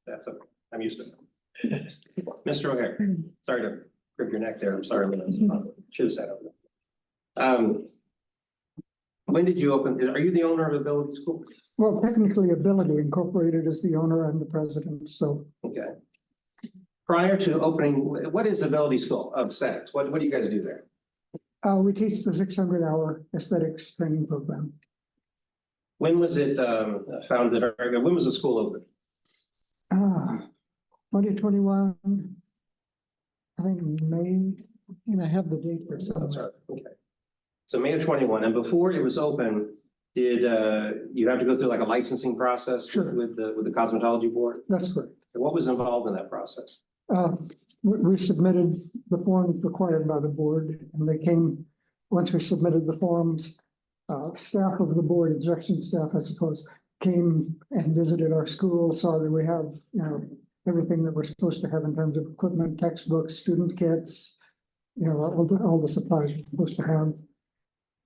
That's okay. I'm used to it. Mr. O'Hare, sorry to grip your neck there. I'm sorry. Should have said it. When did you open? Are you the owner of Ability School? Well, technically Ability Incorporated is the owner and the president, so Okay. Prior to opening, what is Ability School of Aesthetics? What do you guys do there? we teach the 600-hour aesthetics training program. When was it founded? Or when was the school open? 2021, I think May, and I have the date for That's somewhere. right. Okay. So May of 21, and before it was open, did you have to go through like a licensing process Sure. with the cosmetology board? That's correct. And what was involved in that process? We submitted the forms required by the board, and they came, once we submitted the forms, staff of the board, instruction staff, I suppose, came and visited our school, saw that we have, everything that we're supposed to have in terms of equipment, textbooks, student kits, all the supplies we're supposed to have.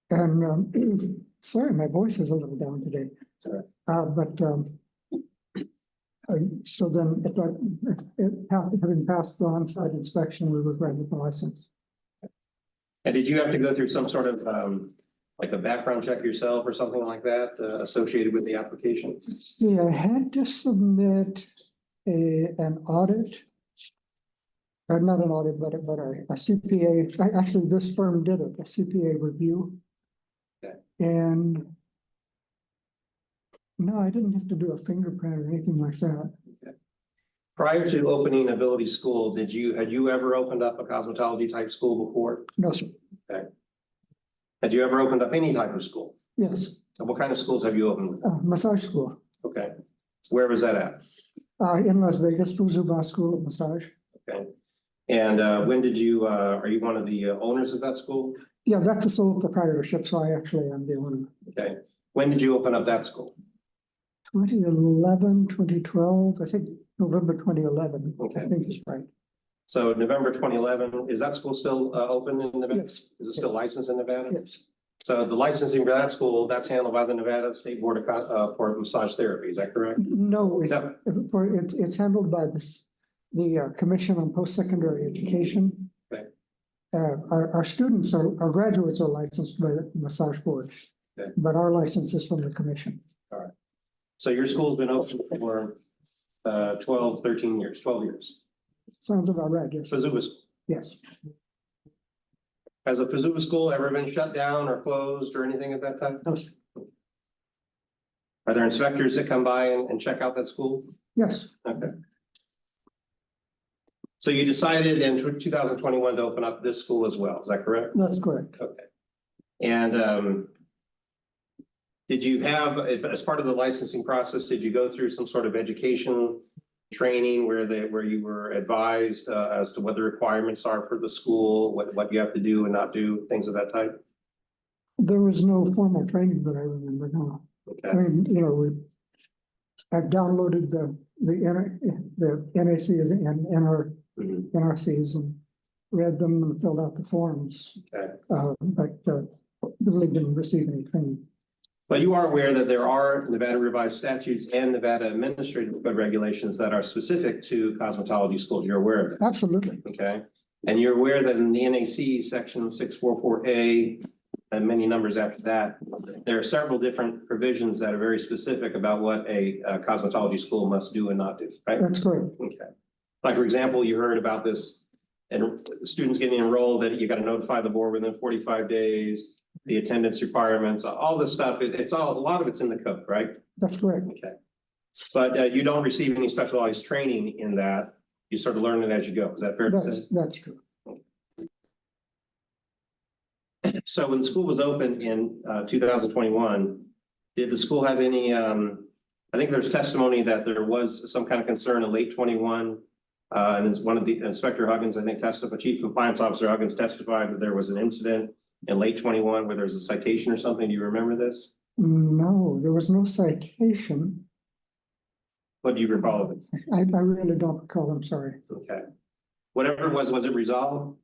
And sorry, my voice is a little down today. Sorry. So then, having passed the on-site inspection, we were granted the license. And did you have to go through some sort of like a background check yourself or something like that associated with the application? See, I had to submit an audit. Or not an audit, but a CPA. Actually, this firm did it, a CPA review. Okay. And no, I didn't have to do a fingerprint or anything like that. Prior to opening Ability School, had you ever opened up a cosmetology type school before? No, sir. Had you ever opened up any type of school? Yes, And what kind of schools have you opened? massage school, Okay. Where was that at? in Las Vegas, Fuzuba School of Massage. Okay. And when did you, are you one of the owners of that school? Yeah, that's a sole proprietorship, so I actually am the owner. Okay. When did you open up that school? 2011, 2012, I think November 2011, Okay. I think is right. So November 2011, is that school still open in Nevada? Yes, Is it still licensed in Nevada? yes, So the licensing for that school, that's handled by the Nevada State Board of for Massage Therapy, is that correct? no, No. it's handled by the Commission on Post-Secondary Education. Okay. Our students our graduates are licensed by the massage board, Okay. but our license is from the commission. So your school's been open for 12, 13 years, 12 years. Sounds about right, yes, Fazua School. yes. Has the Fazua School ever been shut down or closed or anything at that time? No, Are there inspectors that come by and check out that school? yes, Okay. So you decided in 2021 to open up this school as well, is that correct? that's correct. Okay. And did you have, as part of the licensing process, did you go through some sort of education training where you were advised as to what the requirements are for the school, what you have to do and not do, things of that type? There was no formal training that I remember, no. I Okay, mean, I've downloaded the NACs and Mhm. NRCs and read them and filled out the forms. Okay. But really didn't receive any training. But you are aware that there are Nevada revised statutes and Nevada administrative code regulations that are specific to cosmetology schools. You're aware of that? Absolutely, Okay, and you're aware that in the NAC section 644A and many numbers after that, there are several different provisions that are very specific about what a cosmetology school must do and not do, right? that's correct. Okay. Like, for example, you heard about this and students getting enrolled that you got to notify the board within 45 days, the attendance requirements, all this stuff. It's all, a lot of it's in the code, right? That's correct. Okay. But you don't receive any specialized training in that. You sort of learn it as you go. Is that fair to say? That's true. So when the school was open in 2021, did the school have any, I think there's testimony that there was some kind of concern in late 21. And it's one of the Inspector Huggins, I think, testified, Chief Compliance Officer Huggins testified that there was an incident in late 21 where there's a citation or something. Do you remember this? No, there was no citation. What do you recall of it? I really don't recall, I'm sorry. Okay. Whatever it was it resolved?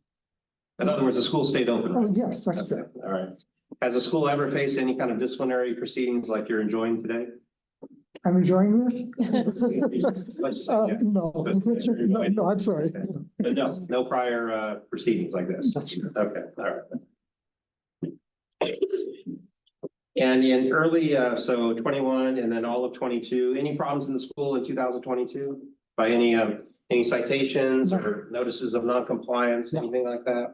In other words, the school stayed open. Oh, yes, that's Okay, true. all right. Has the school ever faced any kind of disciplinary proceedings like you're enjoying today? I'm enjoying this? Let's just say yes. No, no, I'm sorry. But no prior proceedings like this? That's true. Okay, all right. And in early, so 21 and then all of 22, any problems in the school in 2022? By any citations or notices of non-compliance, No. anything like that?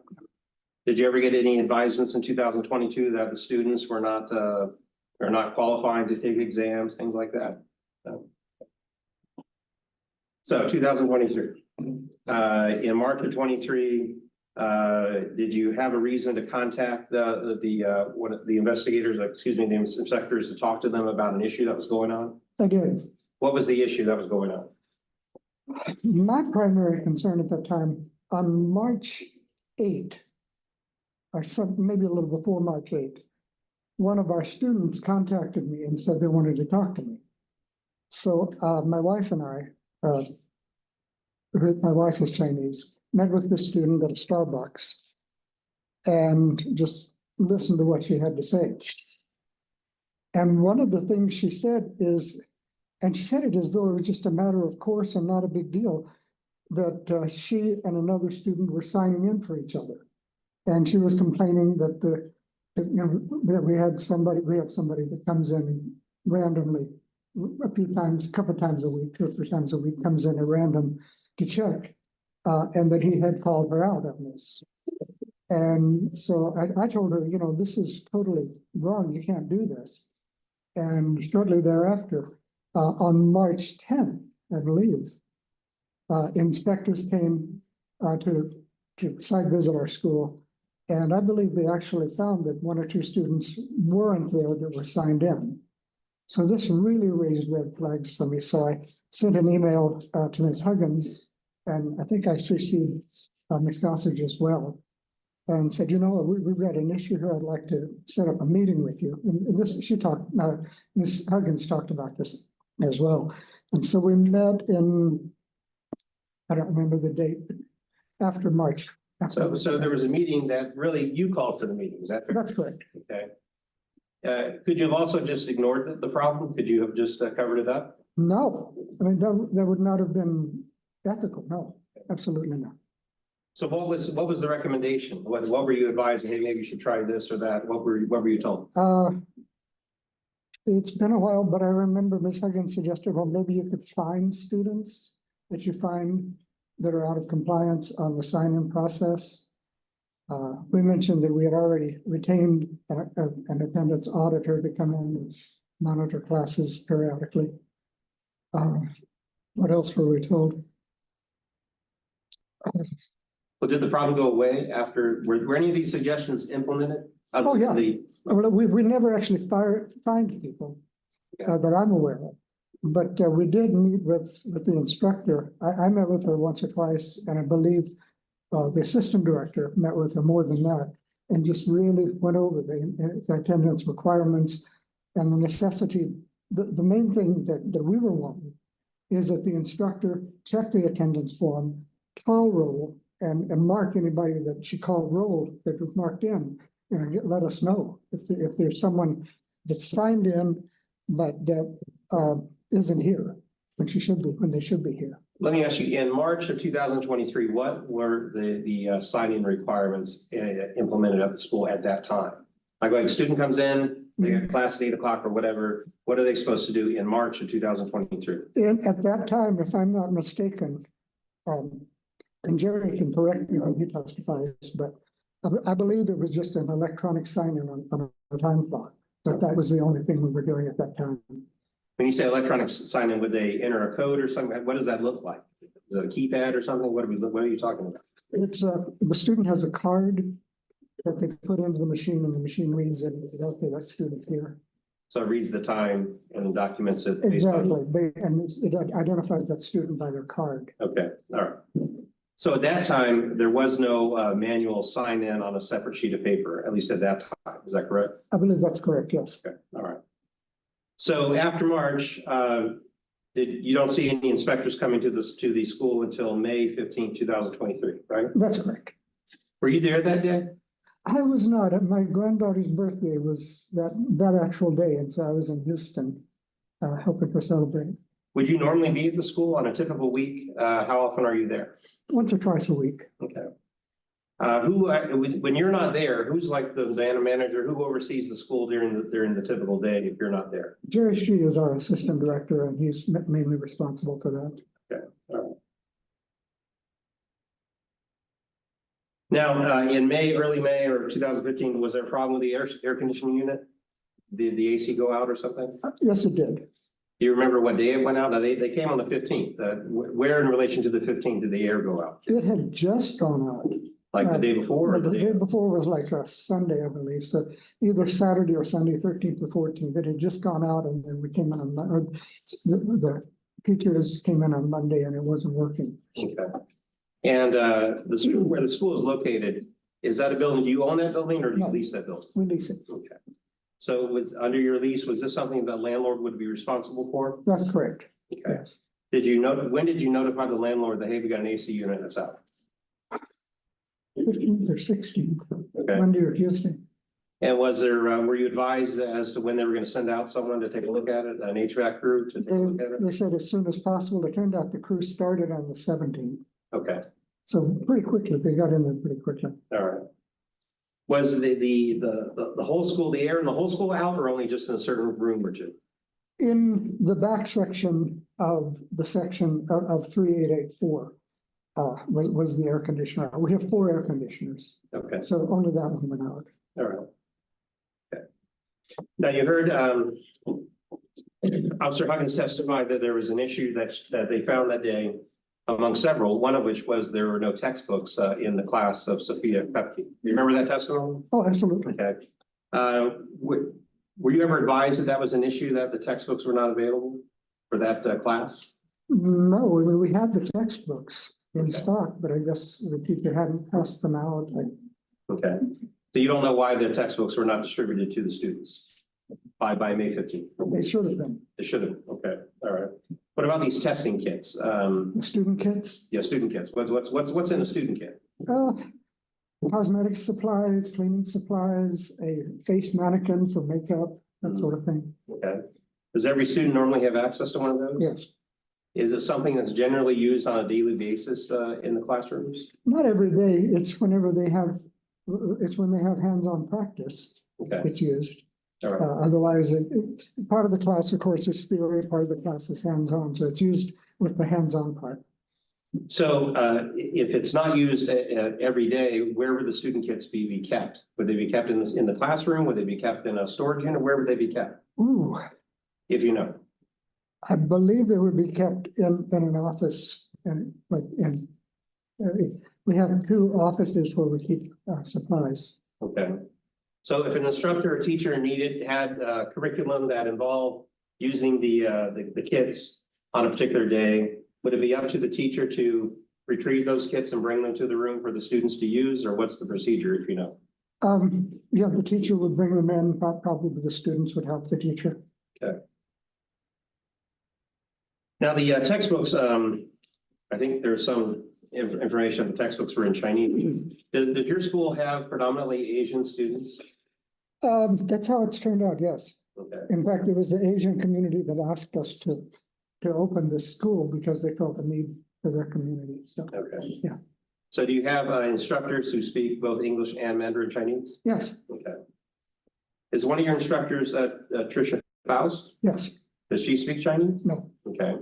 Did you ever get any advisements in 2022 that the students were not, are not qualifying to take exams, things like that? No. So 2023, in March of 23, did you have a reason to contact the investigators, excuse me, the inspectors to talk to them about an issue that was going on? I did. What was the issue that was going on? My primary concern at that time, on March 8, or some, maybe a little before March 8, one of our students contacted me and said they wanted to talk to me. So my wife and I, my wife is Chinese, met with this student at a Starbucks and just listened to what she had to say. And one of the things she said is, and she said it as though it was just a matter of course and not a big deal, that she and another student were signing in for each other. And she was complaining that that we have somebody that comes in randomly a couple of times a week, 2 or 3 times a week, comes in at random to check, and that he had called her out on this. And so I told her, you know, this is totally wrong. You can't do this. And shortly thereafter, on March 10th, I believe, inspectors came to site visit our school. And I believe they actually found that one or two students weren't there that were signed in. So this really raised red flags for me. So I sent an email to Ms. Huggins, and I think I CC'd Ms. Gossage as well, and said, you know, we've got an issue here. I'd like to set up a meeting with you. And this, Ms. Huggins talked about this as well. And so we met in, I don't remember the date, but after March. So there was a meeting that really you called for the meeting, is that fair? That's correct. Okay. Could you have also just ignored the problem? Could you have just covered it up? No, I mean, that would not have been ethical. No, absolutely not. So what was the recommendation? What were you advising? Hey, maybe you should try this or that. What were you told? It's been a while, but I remember Ms. Huggins suggested, well, maybe you could find students that you find that are out of compliance on the sign-in process. We mentioned that we had already retained an attendance auditor to come in and monitor classes periodically. What else were we told? Well, did the problem go away after, were any of these suggestions implemented? Oh, yeah. Well, we never actually fined people that I'm aware of. But we did meet with the instructor. I met with her once or twice, and I believe the assistant director met with her more than that, and just really went over the attendance requirements and the necessity. The main thing that we were wanting is that the instructor check the attendance form, call roll, and mark anybody that she called roll that was marked in, and let us know if there's someone that's signed in but that isn't here when they should be here. Let me ask you, in March of 2023, what were the sign-in requirements implemented at the school at that time? Like a student comes in, they got class at 8 o'clock or whatever, what are they supposed to do in March of 2023? And at that time, if I'm not mistaken, and Jerry can correct me when he testifies, but I believe it was just an electronic sign-in on a time clock. But that was the only thing we were doing at that time. When you say electronic sign-in, would they enter a code or something? What does that look like? Is it a keypad or something? What are you talking about? It's the student has a card that they put into the machine, and the machine reads it and says, okay, that student's here. So it reads the time and documents it. based on- Exactly. And it identifies that student by their card. Okay, all right. So at that time, there was no manual sign-in on a separate sheet of paper, at least at that time. Is that correct? I believe that's correct, yes. Okay, all right. So after March, you don't see any inspectors coming to the school until May 15, 2023, right? That's correct. Were you there that day? I was not. My granddaughter's birthday was that actual day, and so I was in Houston helping her celebrate. Would you normally be at the school on a typical week? How often are you there? Once or twice a week. Okay. When you're not there, who's like the Vanna manager? Who oversees the school during the typical day if you're not there? Jerry Street is our assistant director, and he's mainly responsible for that. Okay. All right. Now, in early May or 2015, was there a problem with the air conditioning unit? Did the AC go out or something? Yes, it did. Do you remember what day it went out? Now, they came on the 15th. Where in relation to the 15th did the air go out? It had just gone out. Like the day before? Or The day before was like a Sunday, I believe. So either Saturday or Sunday, 13th or 14th. It had just gone out, and then we came in on, or the teachers came in on Monday, and it wasn't working. Okay. And the school, where the school is located, is that a building? Do you own that building or do you No. lease that building? We lease it. Okay. So under your lease, was this something the landlord would be responsible for? That's correct. Okay. Yes. When did you notify the landlord that, hey, we got an AC unit that's out? 15th or 16th, Okay. Monday or Tuesday. And was there, were you advised as to when they were going to send out someone to take a look at it, an HVAC crew to take a look at it? They said as soon as possible. It turned out the crew started on the 17th. Okay, So pretty quickly, they got in there pretty quickly. all right. Was the whole school, the air in the whole school out or only just in a certain room or two? In the back section of the section of 3884, was the air conditioner. We have 4 air conditioners, Okay, so only that one went out. all right. Okay. Now you heard, Officer Huggins testified that there was an issue that they found that day among several, one of which was there were no textbooks in the class of Sophia Kupke. Do you remember that testimony? Oh, absolutely. Okay. Were you ever advised that that was an issue, that the textbooks were not available for that class? No, I mean, we had the textbooks in Okay. stock, but I guess the teacher hadn't passed them out. Okay, so you don't know why the textbooks were not distributed to the students by May 15th? They should have been. They should have, okay, all right. What about these testing kits? The student kits, Yeah, student kits. What's in a student kit? cosmetic supplies, cleaning supplies, a face mannequin for makeup, that sort of thing. Okay. Does every student normally have access to one of those? Yes, Is it something that's generally used on a daily basis in the classrooms? not every day. It's whenever they have, it's when they have hands-on practice, Okay, it's used. all right. Otherwise, part of the class, of course, is theory, part of the class is hands-on, so it's used with the hands-on part. So if it's not used every day, where would the student kits be kept? Would they be kept in the classroom? Would they be kept in a storage unit? Where would they be kept? Ooh, If you know. I believe they would be kept in an office and we have 2 offices where we keep supplies. Okay. So if an instructor or teacher had a curriculum that involved using the kits on a particular day, would it be up to the teacher to retrieve those kits and bring them to the room for the students to use, or what's the procedure, if you know? Yeah, the teacher would bring them in, probably the students would help the teacher. Now, the textbooks, I think there's some information, the textbooks were in Chinese. Did your school have predominantly Asian students? That's how it's turned out, yes. Okay, In fact, it was the Asian community that asked us to open this school because they felt a need for their community, so, okay. yeah. So do you have instructors who speak both English and Mandarin Chinese? Yes, Okay. Is one of your instructors Tricia Faust? yes, Does she speak Chinese? no. Okay.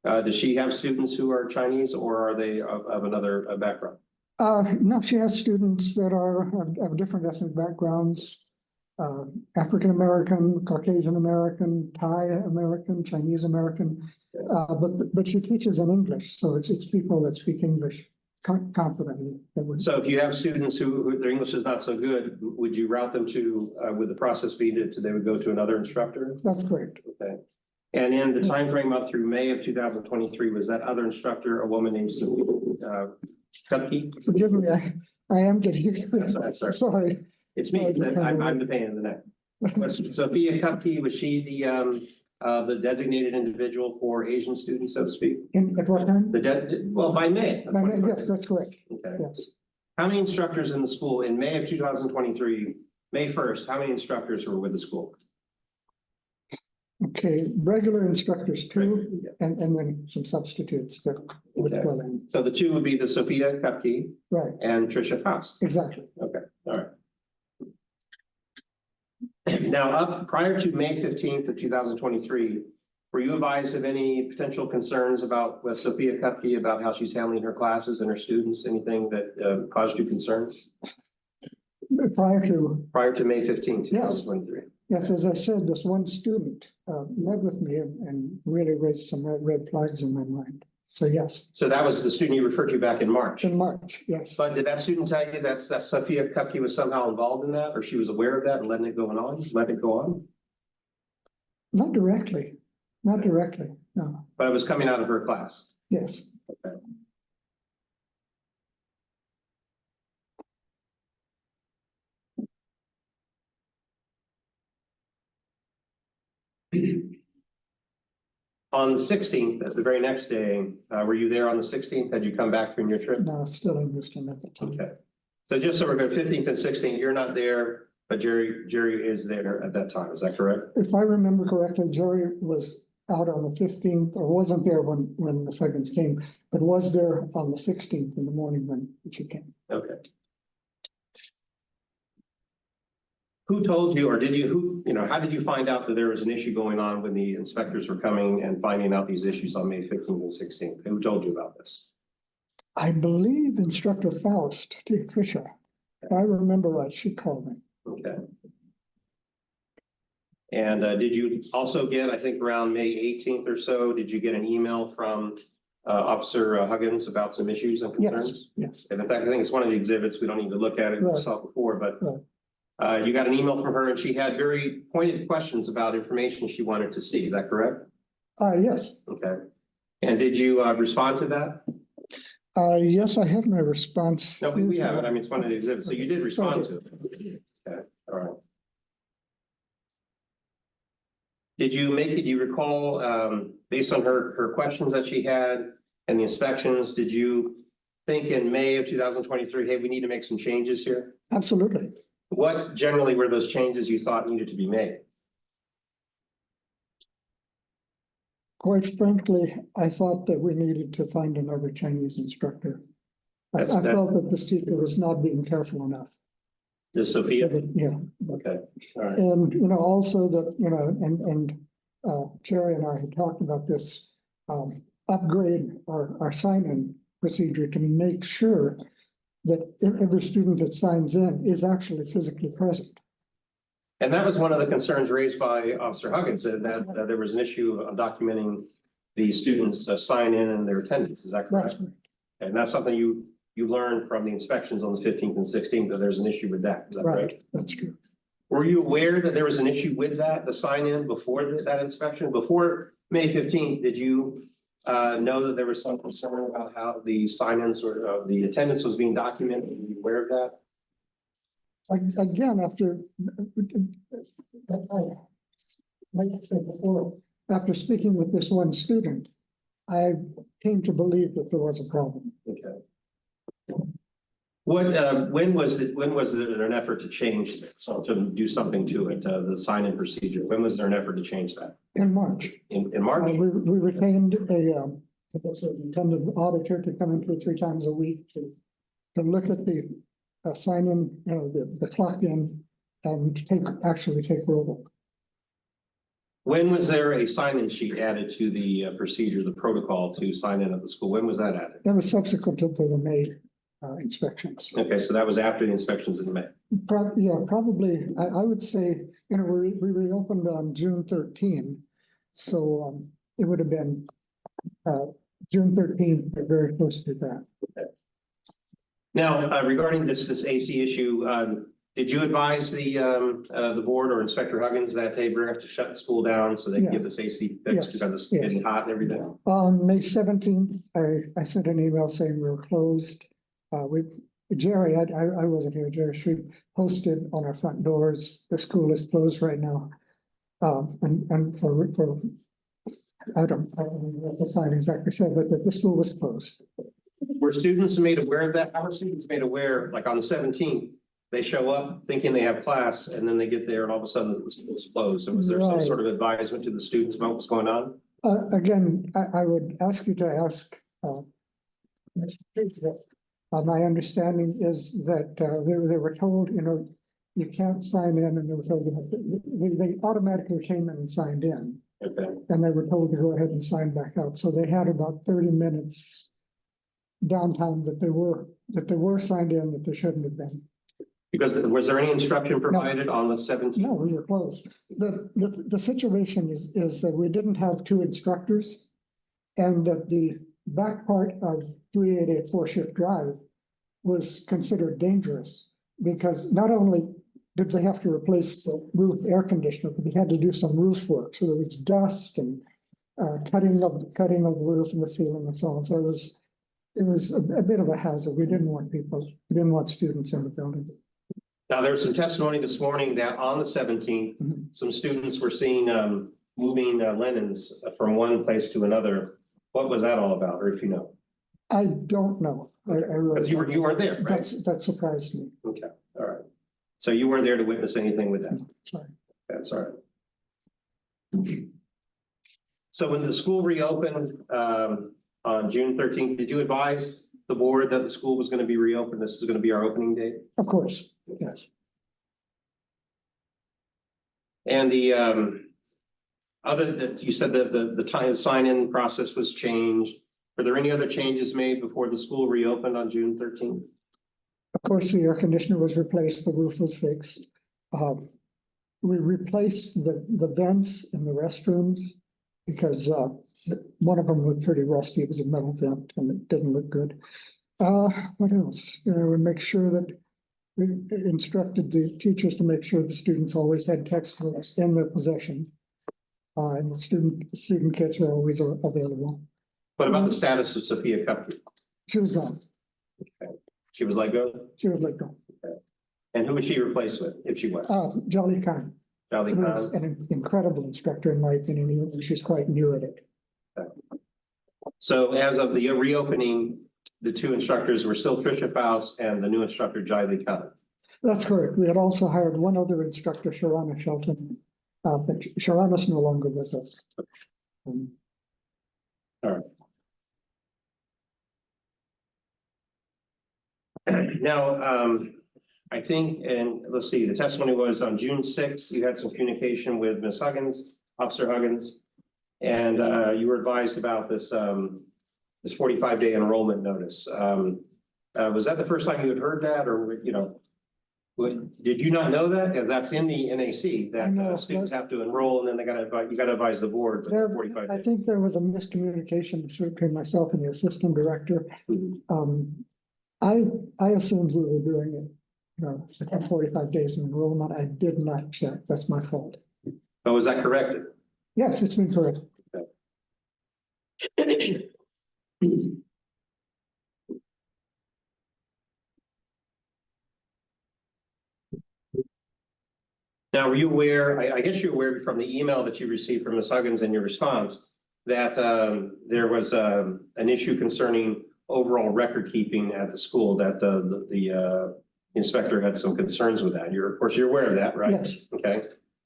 Does she have students who are Chinese, or are they of another background? No, she has students that have different ethnic backgrounds. African American, Caucasian American, Thai American, Chinese American. But she teaches in English, so it's people that speak English confidently. So if you have students who their English is not so good, would you route them to, would the process be that they would go to another instructor? That's correct. Okay. And in the time frame up through May of 2023, was that other instructor a woman named Kupke? Forgive me, I am getting, That's all right, sorry. sorry. It's me, I'm the pain in the neck. Was Sophia Kupke, was she the designated individual for Asian students, so to speak? At what time? Well, by May. of Yes, that's correct, Okay. yes. How many instructors in the school in May of 2023, May 1st, how many instructors were with the school? Okay, regular instructors too, Yeah. and then some substitutes that would Okay. fill in. So the two would be the Sophia Kupke Right, and Tricia Faust. exactly. Okay, all right. Now, up prior to May 15th of 2023, were you advised of any potential concerns about with Sophia Kupke, about how she's handling her classes and her students, anything that caused you concerns Prior to, prior to May 15th, Yes. 2023? yes, as I said, this one student met with me and really raised some red flags in my mind. So yes, So that was the student you referred to back in March. in March, yes. But did that student tell you that Sophia Kupke was somehow involved in that, or she was aware of that and letting it go on, letting it go on? Not directly, no, But it was coming out of her class. yes. On the 16th, the very next day, were you there on the 16th? Had you come back from your trip? No, still in Houston at the time. Okay. So just so we're good, 15th and 16th, you're not there, but Jerry is there at that time. Is that correct? If I remember correctly, Jerry was out on the 15th, or wasn't there when the seconds came, but was there on the 16th in the morning when she came. Okay. Who told you, or did you, how did you find out that there was an issue going on when the inspectors were coming and finding out these issues on May 15th and 16th? Who told you about this? I believe Instructor Faust, T. Fisher. If I remember right, she called me. Okay. And did you also get, I think around May 18th or so, did you get an email from Officer Huggins about some issues and Yes, concerns? yes, And in fact, I think it's one of the exhibits. We don't need to look at it, we Right. saw it before, but Right. you got an email from her and she had very pointed questions about information she wanted to see. Is that correct? yes, Okay. And did you respond to that? yes, I have my response. No, we have it. I mean, it's one of the exhibits. So you did respond to it. Okay, all right. Did you recall, based on her questions that she had and the inspections, did you think in May of 2023, hey, we need to make some changes here? Absolutely. What generally were those changes you thought needed to be made? Quite frankly, I thought that we needed to find another Chinese instructor. I That's- felt that this teacher was not being careful enough. Just Sophia? Yeah, Okay, all right. and, also that, Jerry and I had talked about this, upgrade our sign-in procedure to make sure that every student that signs in is actually physically present. And that was one of the concerns raised by Officer Huggins, that there was an issue of documenting the students' sign in and their attendance. Is that That's correct? And that's something you learned from the inspections on the 15th and 16th, that there's an issue with that. Is that right? right. That's true. Were you aware that there was an issue with that, the sign in before that inspection? Before May 15th, did you know that there was some concern about how the sign-ins or the attendance was being documented? Were you aware of that? Again, like I said before, after speaking with this one student, I came to believe that there was a problem. Okay. When was there an effort to change this, so to do something to it, the sign-in procedure? When was there an effort to change that? In March, In March? we retained a superintendent auditor to come in 2 or 3 times a week to look at the sign-in, the clock in, and actually take roll. When was there a sign-in sheet added to the procedure, the protocol to sign in at the school? When was that added? That was subsequent to the May inspections. Okay, so that was after the inspections in May. Probably, I would say, we reopened on June 13. So it would have been June 13th, very close to that. Now, regarding this AC issue, did you advise the board or Inspector Huggins that, hey, we're gonna have to shut the school down so they can Yeah. get this AC fixed Yes, because it's yes. getting hot and everything? On May 17th, I sent an email saying we were closed. Jerry, I wasn't here, Jerry Shreve posted on our front doors, the school is closed right now. And for, I don't know what the sign exactly said, but that the school was closed. Were students made aware of that? How were students made aware, like on the 17th, they show up thinking they have class and then they get there and all of a sudden the school's closed? So was there some Right. sort of advisement to the students about what's going on? Again, I would ask you to ask, Mr. Treatment. My understanding is that they were told, you can't sign in, and they were told they automatically came in and signed in, Okay, and they were told to go ahead and sign back out. So they had about 30 minutes downtime that they were signed in that they shouldn't have been. because was there any instruction provided on the 17th? No, we were closed. The situation is that we didn't have 2 instructors, and that the back part of 3884 Shift Drive was considered dangerous, because not only did they have to replace the roof air conditioner, but they had to do some roof work. So there was dust and cutting of the roof and the ceiling and so on. So it was a bit of a hazard. We didn't want students in the building. Now, there was some testimony this morning that on the 17th, Mhm. some students were seen moving linens from one place to another. What was that all about, or if you know? I don't know. I really Because you don't know. weren't there, right? That surprised me. Okay, all right. So you weren't there to witness anything with that? Sorry. That's all right. So when the school reopened on June 13th, did you advise the board that the school was going to be reopened? This is going to be our opening date? Of course, yes. And the other that you said that the time sign-in process was changed. Were there any other changes made before the school reopened on June 13th? Of course, the air conditioner was replaced, the roof was fixed. We replaced the vents in the restrooms because one of them was pretty rusty. It was a metal vent and it didn't look good. What else? We make sure that we instructed the teachers to make sure the students always had textbooks in their possession. And the student kits were always available. What about the status of Sophia Cupcake? She was gone. She was let go? She was let go. And who was she replaced with, if she was? Jolly Khan. Charlie Who was Khan? an incredible instructor in my opinion, even though she's quite new at it. So as of the reopening, the two instructors were still Tricia Faust and the new instructor, Jiley Khan. That's correct. We had also hired one other instructor, Sharana Shelton. But Sharana's no longer with us. Now, I think, and let's see, the testimony was on June 6th, you had some communication with Ms. Huggins, Officer Huggins. And you were advised about this 45-day enrollment notice. Was that the first time you had heard that, or, did you not know that? Yeah, that's in the NAC, I know, that students have to enroll and then you gotta advise the board There, for 45 I days. think there was a miscommunication between myself and the assistant director. Mhm. I assumed we were doing it, within 45 days of enrollment. I did not check. That's my fault. But was that corrected? Yes, it's been correct. Now, were you aware, I guess you're aware from the email that you received from Ms. Huggins in your response, that there was an issue concerning overall record keeping at the school, that the inspector had some concerns with that. Of course, you're aware of that, right? Yes. Okay.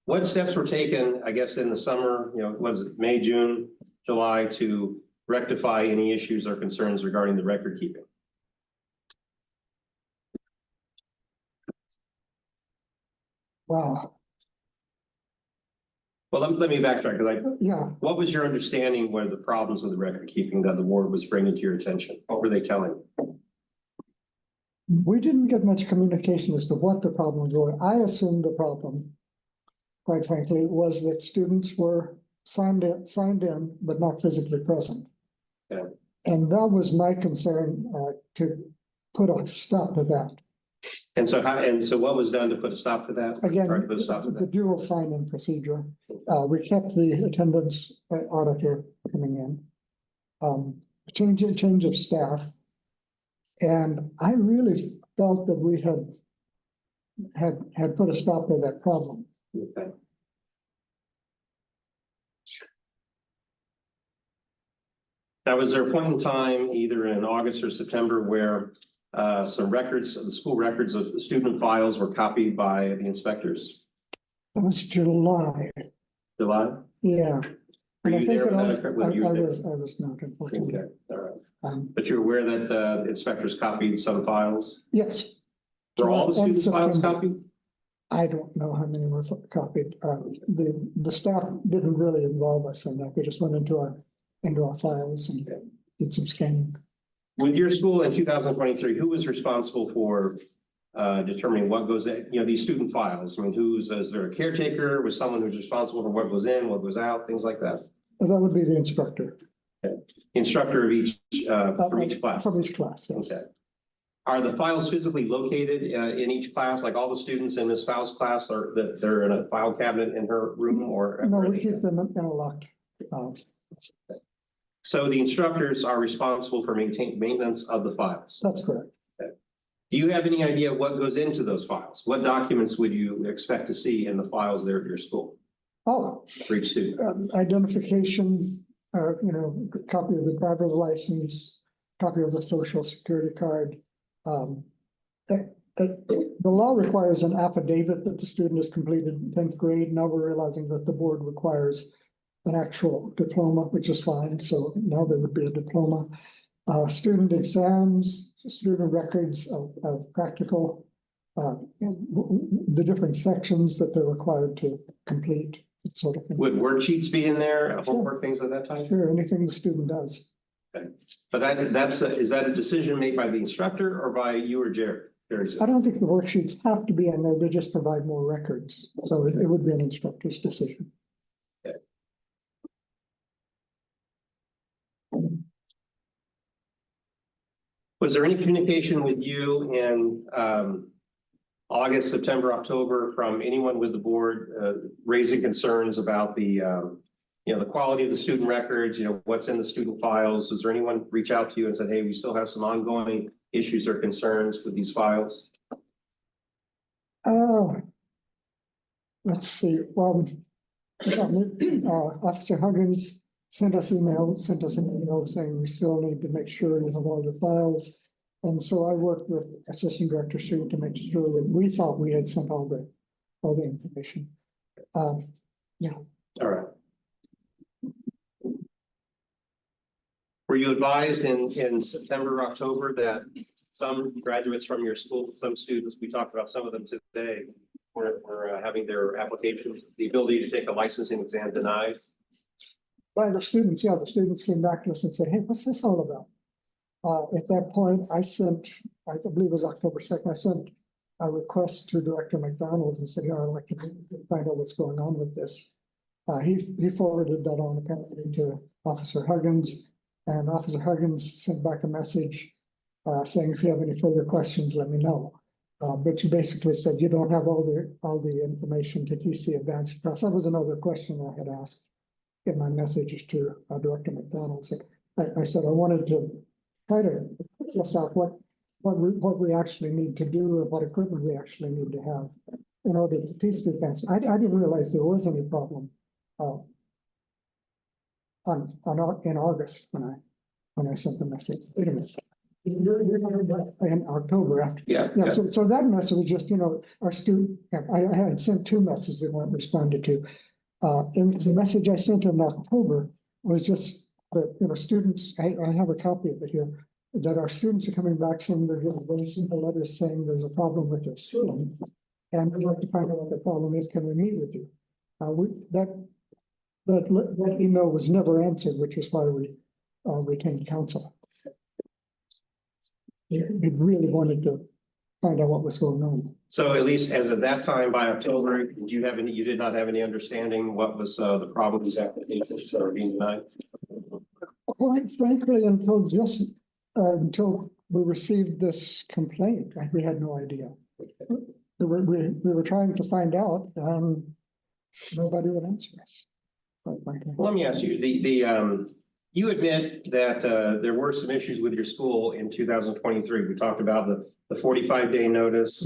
What steps were taken, I guess, in the summer, was it May, June, July, to rectify any issues or concerns regarding the record keeping? Wow. Well, let me backtrack, because Yeah. what was your understanding were the problems with the record keeping that the board was bringing to your attention? What were they telling you? We didn't get much communication as to what the problems were. I assumed the problem, quite frankly, was that students were signed in, but not physically present. Yeah. And that was my concern, to put a stop to that. And so what was done to put a stop to that? Again, Try to put a stop to the that. dual sign-in procedure, we kept the attendance auditor coming in. Change of staff. And I really felt that we had put a stop to that problem. Okay. Now, was there a point in time, either in August or September, where some records, the school records of the student files were copied by the inspectors? It was July, July? yeah. Were And I you think there it when all- that occurred? Whether you were there? I was not, unfortunately. Okay, all right. Um, But you're aware that the inspectors copied some files? yes, Were all the July and students' files September. copied? I don't know how many were copied. The staff didn't really involve us in that. We just went into our files and did some scanning. With your school in 2023, who was responsible for determining what goes in, these student files? I mean, is there a caretaker? Was someone who's responsible for what goes in, what goes out, things like that? That would be the instructor. Instructor of each, for each class? From each class, yes. Okay. Are the files physically located in each class, like all the students in Ms. Faust's class, or they're in a file cabinet in her room, or? No, we keep them in a locked. So the instructors are responsible for maintenance of the files. That's correct. Do you have any idea what goes into those files? What documents would you expect to see in the files there at your school Oh, for each student? identification, copy of the driver's license, copy of the social security card. The law requires an affidavit that the student has completed 10th grade. Now we're realizing that the board requires an actual diploma, which is fine. So now there would be a diploma. Student exams, student records of practical, the different sections that they're required to complete, that sort of thing. Would worksheets be in there, homework, things of that type? Sure, anything the student does. But is that a decision made by the instructor or by you or Jerry? I don't think the worksheets have to be in there, they just provide more records, so it would be an instructor's decision. Was there any communication with you in August, September, October from anyone with the board raising concerns about the the quality of the student records, what's in the student files? Does there anyone reach out to you and said, hey, we still have some ongoing issues or concerns with these files? Let's see, Officer Huggins sent us an email saying we still need to make sure we have all the files. And so I worked with Assistant Director Sue to make sure that we thought we had sent all the information. Yeah. All right. Were you advised in September, October that some graduates from your school, some students, we talked about some of them today, were having their applications, the ability to take a licensing exam denied? By the students, yeah, the students came back to us and said, hey, what's this all about? At that point, I sent, I believe it was October 2nd, I sent a request to Director McDonald and said, yeah, I'd like to find out what's going on with this. He forwarded that on apparently to Officer Huggins, and Officer Huggins sent back a message saying, if you have any further questions, let me know. But you basically said you don't have all the information to TC Advanced Press. That was another question I had asked in my messages to Director McDonald. So I said I wanted to try to suss out what we actually need to do and what equipment we actually need to have in order to teach the advanced. I didn't realize there was any problem in August when I sent the message. Wait a minute. In October after. Yeah. So that message was just, our student, I had sent two messages that weren't responded to. And the message I sent in October was just that, students, I have a copy of it here, that our students are coming back saying they're getting very simple letters saying there's a problem with their schooling. And we'd like to find out what the problem is. Can we meet with you? That email was never answered, which is why we retained counsel. We really wanted to find out what was going on. So at least as of that time, by October, you did not have any understanding what was the problem with these applications that are being denied? Quite frankly, until we received this complaint, we had no idea. We were trying to find out, and nobody would answer us. Quite frankly. Well, let me ask you, you admit that there were some issues with your school in 2023. We talked about the 45-day notice.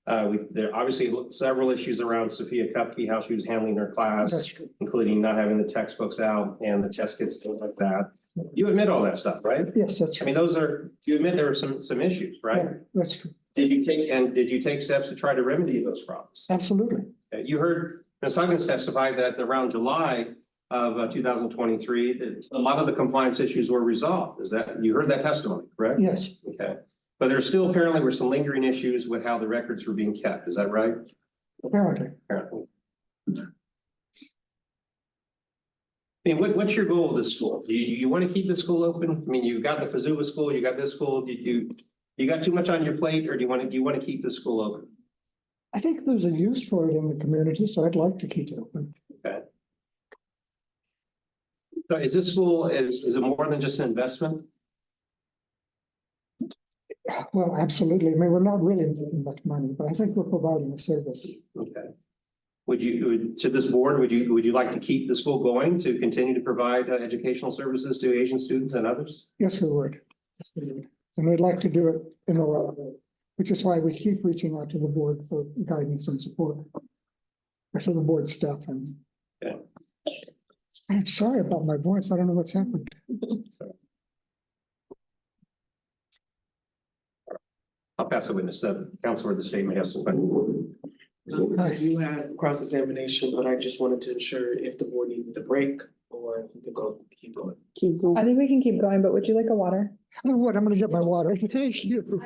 There obviously several issues around Sophia Kupke, how she was handling her class, including not having the textbooks out and the test kits, things like that. You admit all that stuff, right? Yes, that's I true. mean, you admit there were some issues, right? Yeah, that's true. Did you take steps to try to remedy those problems? Absolutely. You heard Ms. Huggins testify that around July of 2023, that a lot of the compliance issues were resolved. You heard that testimony, correct? Yes, Okay. But there still apparently were some lingering issues with how the records were being kept. Is that right? apparently. Apparently. I mean, what's your goal with this school? Do you want to keep the school open? I mean, you've got the Fazua school, you got this school. You got too much on your plate, or do you want to keep the school open? I think there's a use for it in the community, so I'd like to keep it open. Okay. So is this school, is it more than just an investment? Well, absolutely. I mean, we're not really making much money, but I think we're providing a service. Okay. To this board, would you like to keep the school going to continue to provide educational services to Asian students and others? Yes, we would. Yes, we would. And we'd like to do it in a right way, which is why we keep reaching out to the board for guidance and support. Or to the board staff. And Yeah. I'm sorry about my voice. I don't know what's happened. I'll pass the witness. Counselor, the state may have some questions. I do have cross-examination, but I just wanted to ensure if the board needed a break or if we could keep going. I think we can keep going, but would you like a water? You know what? I'm gonna get my water. Thank you.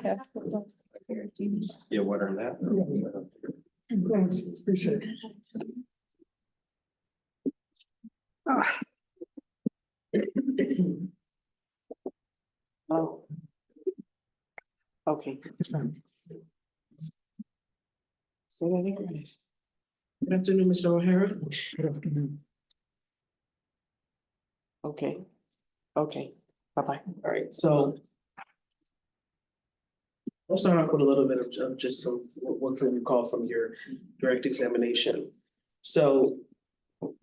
Yeah, water in that. Thanks. Appreciate it. Oh. Okay. Say that again. Good afternoon, Mr. O'Hara. Good afternoon. Okay. Okay, bye-bye. All right, so. I'll start off with a little bit of just some, what can you recall from your direct examination? So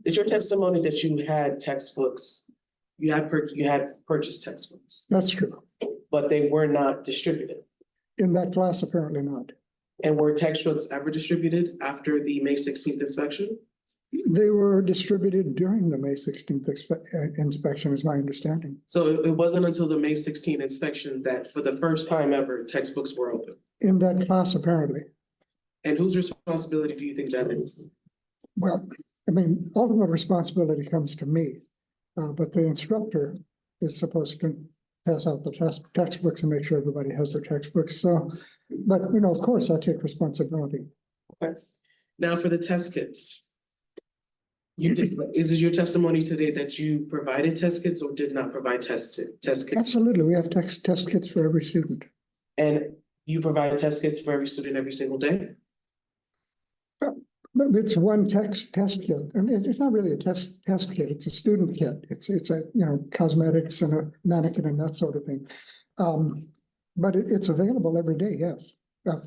is your testimony that you had textbooks, you had purchased textbooks, That's true. but they were not distributed? In that class, apparently not. And were textbooks ever distributed after the May 16th inspection? They were distributed during the May 16th inspection, is my understanding. So it wasn't until the May 16th inspection that for the first time ever, textbooks were open. In that class, apparently. And whose responsibility do you think that is? Well, I mean, ultimate responsibility comes to me, but the instructor is supposed to pass out the textbooks and make sure everybody has their textbooks. So, but you know, of course, I take responsibility. Okay. Now for the test kits. Is it your testimony today that you provided test kits or did not provide test kits? Absolutely, we have test kits for every student. And you provide test kits for every student every single day? But it's one test kit, and it's not really a test kit, it's a student kit. It's a, you know, cosmetics and a mannequin and that sort of thing. But it's available every day, yes,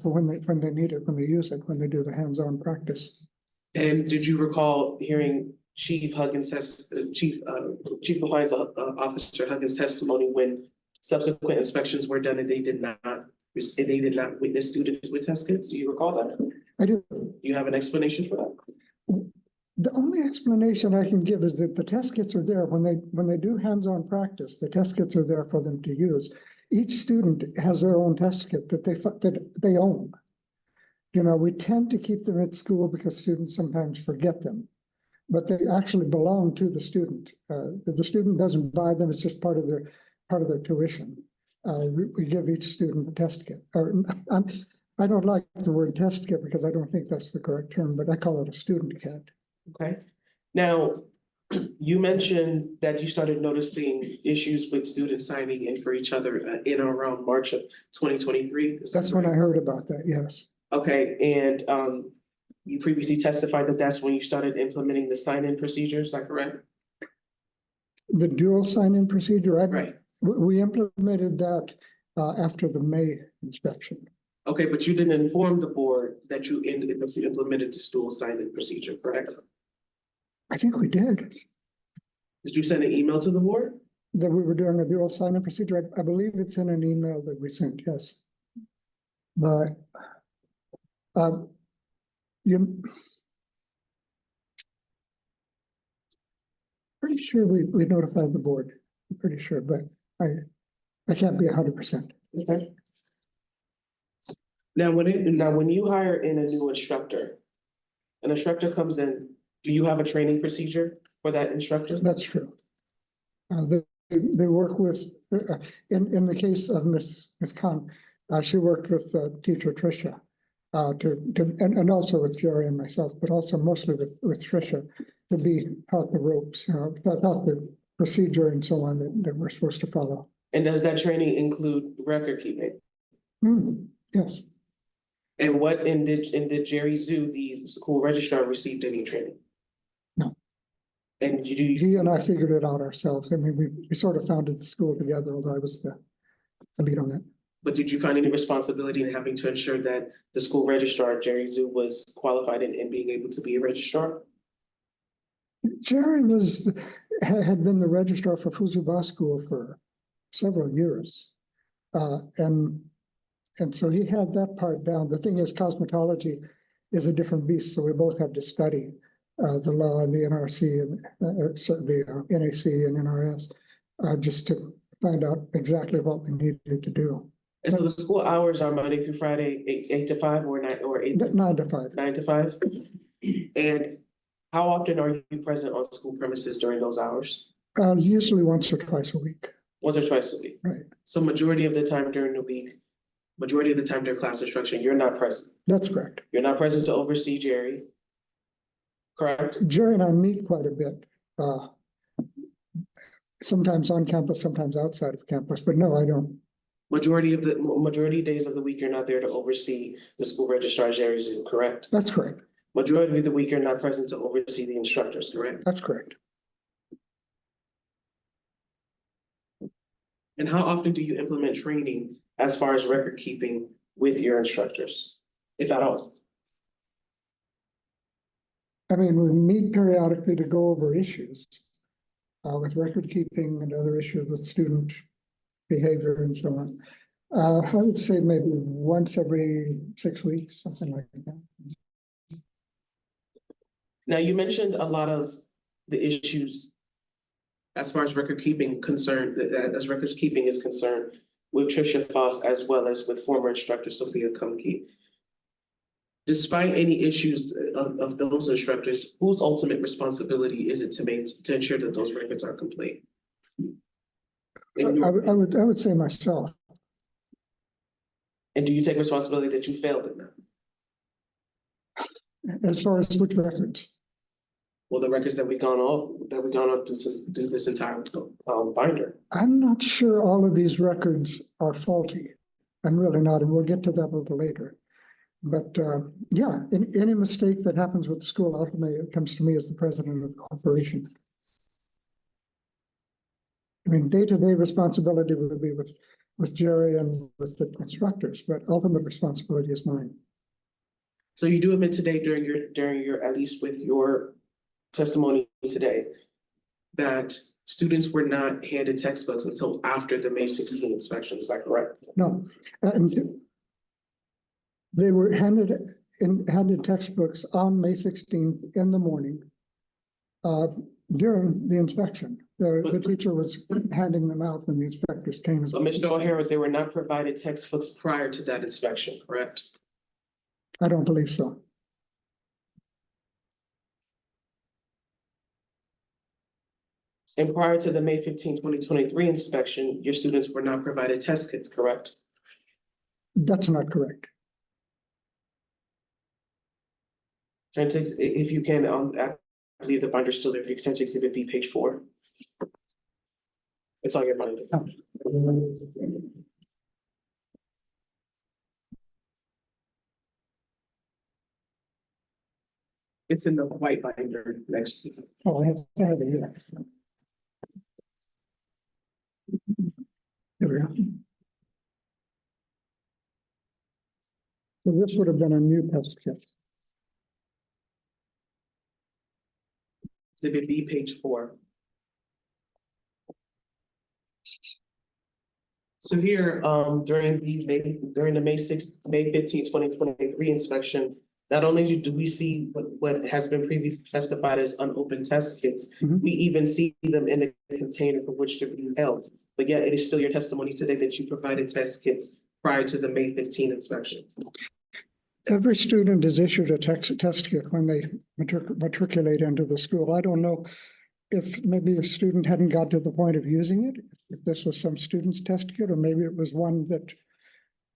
for when they need it, when they use it, when they do the hands-on practice. And did you recall hearing Chief Huggins, Chief Compliance Officer Huggins' testimony when subsequent inspections were done and they did not witness students with test kits? Do you recall that? I do. Do you have an explanation for that? The only explanation I can give is that the test kits are there when they do hands-on practice. The test kits are there for them to use. Each student has their own test kit that they own. You know, we tend to keep them at school because students sometimes forget them, but they actually belong to the student. If the student doesn't buy them, it's just part of their tuition. We give each student a test kit. I don't like the word test kit because I don't think that's the correct term, but I call it a student kit. Okay. Now, you mentioned that you started noticing issues with students signing in for each other in or around March of 2023. That's when I heard about that, yes. Okay, and you previously testified that that's when you started implementing the sign-in procedure, is that correct? The dual sign-in procedure, Right. we implemented that after the May inspection. Okay, but you didn't inform the board that you implemented the dual sign-in procedure, correct? I think we did, Did you send an email to the board? that we were doing a dual sign-in procedure. I believe it's in an email that we sent, yes. But you pretty sure we notified the board, I'm pretty sure, but I can't be 100%. Okay. Now, when you hire in a new instructor, an instructor comes in, do you have a training procedure for that instructor? That's true. They work with, in the case of Miss Khan, she worked with teacher Tricia, and also with Jerry and myself, but also mostly with Tricia to be taught the ropes, taught the procedure and so on that we're supposed to follow. And does that training include record keeping? Yes, And did Jerry Zhu, the school registrar, received any training? No. And he and I figured it out ourselves. I mean, we sort of founded the school together, although I was the lead on that. but did you find any responsibility in having to ensure that the school registrar, Jerry Zhu, was qualified in being able to be a registrar? Jerry had been the registrar for Fuzuba School for several years. And so he had that part down. The thing is, cosmetology is a different beast, so we both had to study the law and the NRC and the NAC and NRS just to find out exactly what we needed to do. And so the school hours are Monday through Friday, eight to five or 9 or 8? 9 to 5. 9 to 5? And how often are you present on school premises during those hours? Usually once or twice a week. Once or twice a week? Right. So majority of the time during the week, majority of the time during class instruction, you're not present. That's correct. You're not present to oversee Jerry, correct? Jerry and I meet quite a bit. sometimes on campus, sometimes outside of campus, but no, I don't. Majority days of the week, you're not there to oversee the school registrar, Jerry Zoo, correct? That's correct. Majority of the week, you're not present to oversee the instructors, correct? That's correct. And how often do you implement training as far as record keeping with your instructors, if at all? I mean, we meet periodically to go over issues with record keeping and other issues with student behavior and so on. I would say maybe once every 6 weeks, something like that. Now, you mentioned a lot of the issues as far as record keeping concerned, as records keeping is concerned with Tricia Foss as well as with former instructor Sophia Kumke. Despite any issues of those instructors, whose ultimate responsibility is it to ensure that those records are complete? I would say myself. And do you take responsibility that you failed in that? As far as which records? Well, the records that we've gone up through this entire binder. I'm not sure all of these records are faulty. I'm really not, and we'll get to that a little later. But yeah, any mistake that happens with the school, ultimately it comes to me as the president of the corporation. I mean, day-to-day responsibility would be with Jerry and with the instructors, but ultimate responsibility is mine. So you do admit today during your, at least with your testimony today, that students were not handed textbooks until after the May 16 inspection, is that correct? No, and they were handed textbooks on May 16th in the morning during the inspection. The teacher was handing them out when the inspectors came. But Mr. O'Hara, they were not provided textbooks prior to that inspection, correct? I don't believe so. And prior to the May 15, 2023 inspection, your students were not provided test kits, correct? That's not correct. Turn to, if you can, I believe the binder's still there, if you can turn to exhibit B, page 4. It's on your binder. It's in the white binder next to you. Oh, I have it here. There we go. So this would have been a new test kit. Exhibit B, page 4. So here, during the May 15, 2023 inspection, not only do we see what has been previously testified as unopened test kits, we even see them in a container for which they're being held. But yet it is still your testimony today that you provided test kits prior to the May 15 inspection. Every student is issued a test kit when they matriculate into the school. I don't know if maybe a student hadn't got to the point of using it, if this was some student's test kit, or maybe it was one that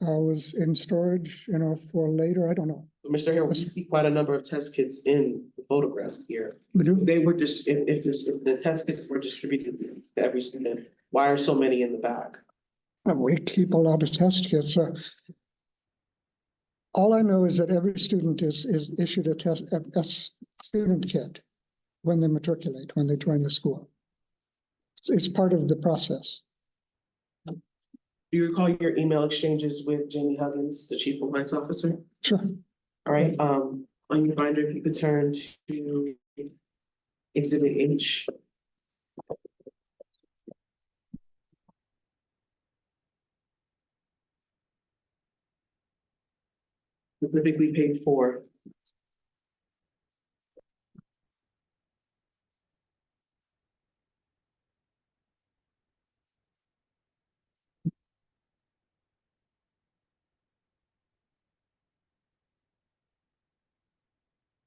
was in storage, for later. I don't know. Mr. Hare, we see quite a number of test kits in the photographs here. We do. They were just, if the test kits were distributed to every student, why are so many in the bag? We keep a lot of test kits. All I know is that every student is issued a student kit when they matriculate, when they join the school. It's part of the process. Do you recall your email exchanges with Jamie Huggins, the Chief Compliance Officer? Sure. All right, on your binder, if you could turn to Exhibit H. Specifically page 4.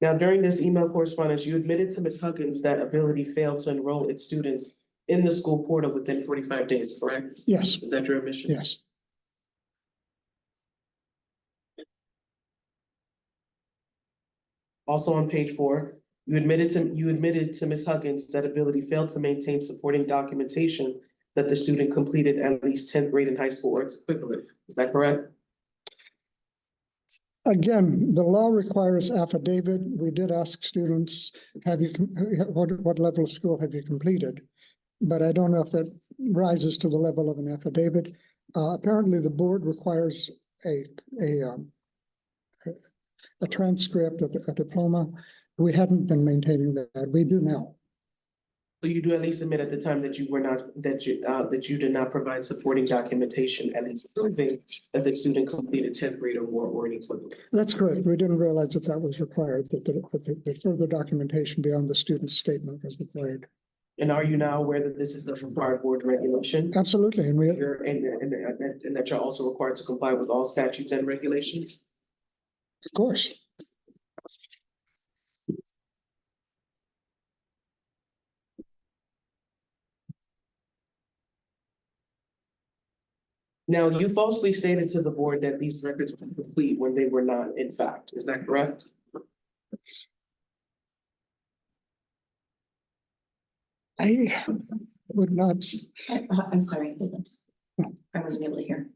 Now, during this email correspondence, you admitted to Ms. Huggins that Ability failed to enroll its students in the school portal within 45 days, correct? Yes. Is that your admission? Yes. Also on page 4, You admitted to Ms. Huggins that Ability failed to maintain supporting documentation that the student completed at least tenth grade in high school or its equivalent. Is that correct? Again, the law requires affidavit. We did ask students, what level of school have you completed? But I don't know if that rises to the level of an affidavit. Apparently, the board requires a transcript, a diploma. We hadn't been maintaining that. We do now. So you do at least admit at the time that you were not, that you did not provide supporting documentation, at least proving that the student completed tenth grade or more or an equivalent. That's correct. We didn't realize that that was required, that the further documentation beyond the student's statement was required. And are you now aware that this is a required board regulation? Absolutely, and we, And that you're also required to comply with all statutes and regulations? of course. Now, you falsely stated to the board that these records were complete when they were not, in fact. Is that correct? I would not, I'm sorry. I wasn't able to hear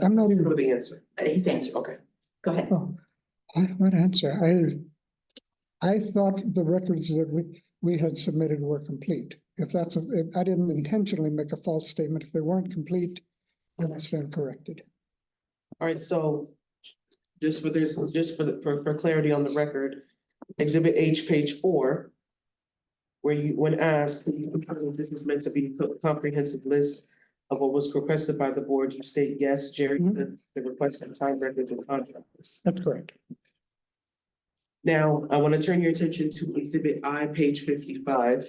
I'm not even, For the answer. his answer. Okay. Go ahead. oh, what answer? I thought the records that we had submitted were complete. If I didn't intentionally make a false statement. If they weren't complete, then I stand corrected. All right, so for clarity on the record, Exhibit H, page 4, where when asked, this is meant to be a comprehensive list of what was requested by the board, you state, yes, Jerry said the requested time records and contracts. That's correct. Now, I want to turn your attention to Exhibit I, page 55.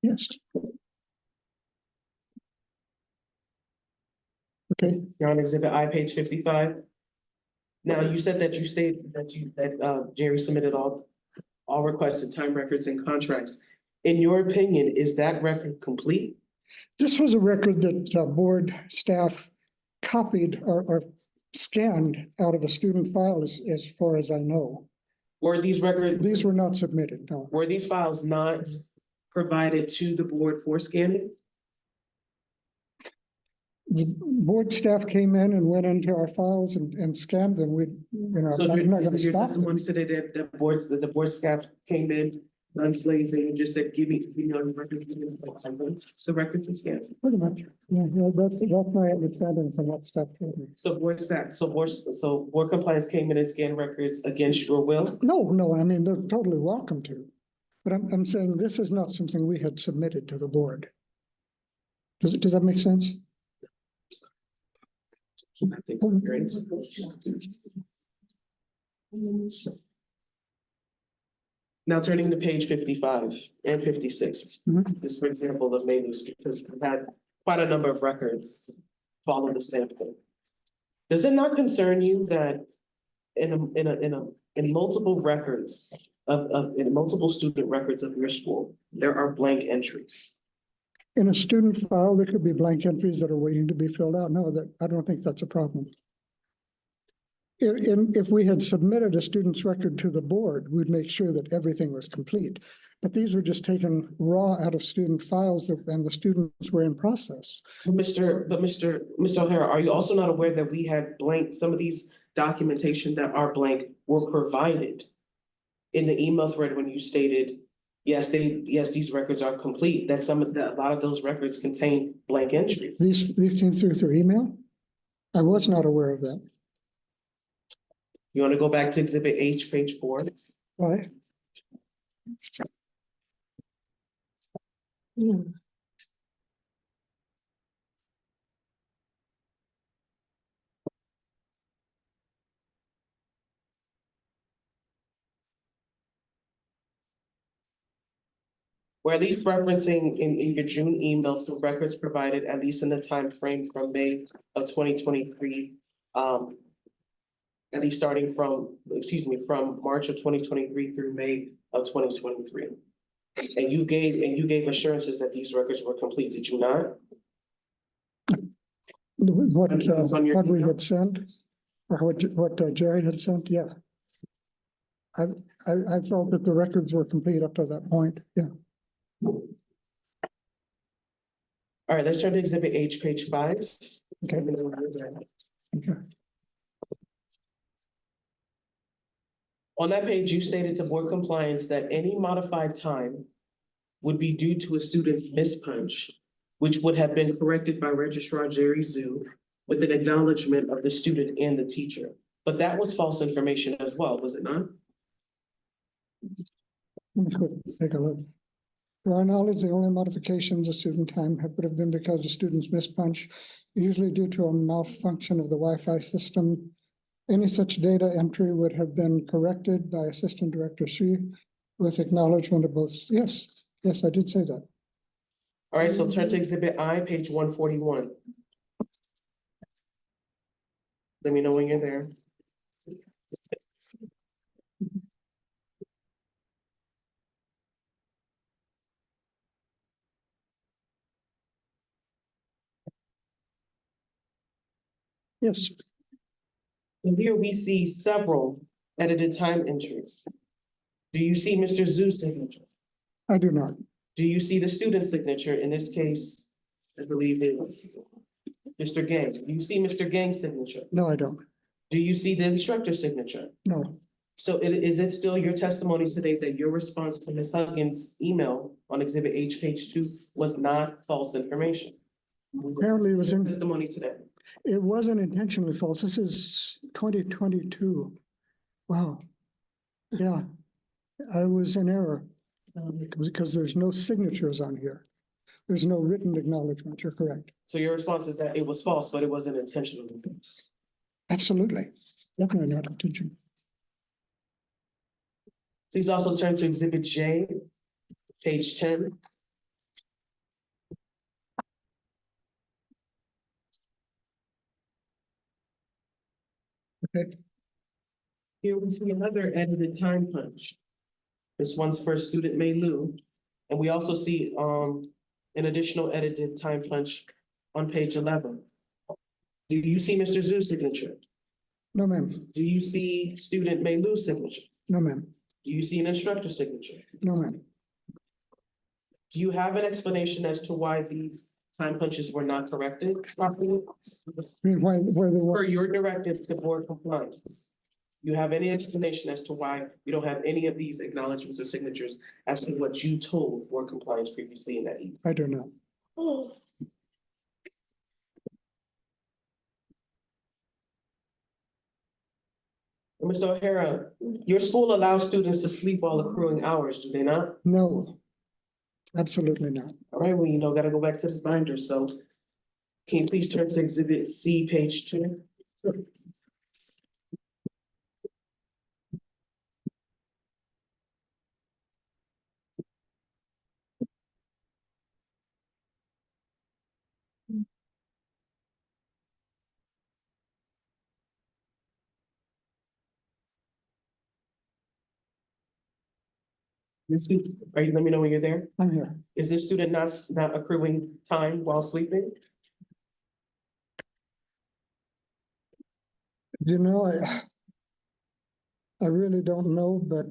Yes. Okay, You're on Exhibit I, page 55. Now, you said that you stated that Jerry submitted all requested time records and contracts. In your opinion, is that record complete? this was a record that board staff copied or scanned out of a student file as far as I know. Were these records, These were not submitted, no. were these files not provided to the board for scanning? The board staff came in and went into our files and scanned them. So I'm not gonna your stop testimony them. today that the board staff came in, guns blazing, and just said, give me all the records. The records and scan. Pretty much, yeah, that's my understanding from what staff told me. So board compliance came in and scanned records against your will? No, I mean, they're totally welcome to. But I'm saying this is not something we had submitted to the board. Does that make sense? I think so. Your answer. Now turning to page 55 and 56, just for example of Maynooth, because we've had quite a number of records follow the sampling. Does it not concern you that in multiple records in multiple student records of your school, there are blank entries? In a student file, there could be blank entries that are waiting to be filled out. No, I don't think that's a problem. If we had submitted a student's record to the board, we'd make sure that everything was complete. But these were just taken raw out of student files and the students were in process. Mr. O'Hara, are you also not aware that we had blank, some of these documentation that are blank were provided in the email thread when you stated, yes, these records are complete, that a lot of those records contain blank entries? These came through email? I was not aware of that. You want to go back to Exhibit H, page 4? Why? We're at least referencing in your June email for records provided, at least in the time frame from May of 2023. At least starting from March of 2023 through May of 2023. And you gave assurances that these records were complete, did you not? What, And it's on your what we email? had sent, or what Jerry had sent, yeah. I felt that the records were complete up to that point, yeah. All right, let's turn to exhibit H, page 5. Okay. Okay. On that page, you stated to board compliance that any modified time would be due to a student's mispunch, which would have been corrected by Registrar Jerry Zhu with an acknowledgement of the student and the teacher. But that was false information as well, was it not? Let me quickly take a look. To our knowledge, the only modifications of student time would have been because the students mispunch, usually due to a malfunction of the Wi-Fi system. Any such data entry would have been corrected by Assistant Director Shi with acknowledgement of both. Yes, I did say that. All right, so turn to exhibit I, page 141. Let me know when you're there. Yes, And here we see several edited time entries. Do you see Mr. Zhu's signature? I do not. Do you see the student's signature? In this case, I believe it was Mr. Gang. Do you see Mr. Gang's signature? No, I don't. Do you see the instructor's signature? No, So is it still your testimony today that your response to Ms. Huggins' email on exhibit H, page 2 was not false information? apparently it was in. Testimony today. It wasn't intentionally false. This is 2022. Wow. Yeah, I was in error because there's no signatures on here. There's no written acknowledgement. You're correct. So your response is that it was false, but it wasn't intentionally false. Absolutely. Definitely not intentional. Please also turn to exhibit J, page 10. Okay. Here we see another edited time punch. This one's for student Mei Lu. And we also see an additional edited time punch on page 11. Do you see Mr. Zhu's signature? No, ma'am. Do you see student Mei Lu's signature? No, ma'am. Do you see an instructor's signature? No, ma'am. Do you have an explanation as to why these time punches were not corrected properly? I mean, where they Per were, your directive to board compliance, you have any explanation as to why you don't have any of these acknowledgements or signatures as to what you told board compliance previously in that email? I do not. Mr. O'Hara, your school allows students to sleep while accruing hours, do they not? No. Absolutely not. All right, well, gotta go back to this binder, so can you please turn to exhibit C, page 2? Let me know when you're there. I'm here. Is this student not accruing time while sleeping? You know, I really don't know, but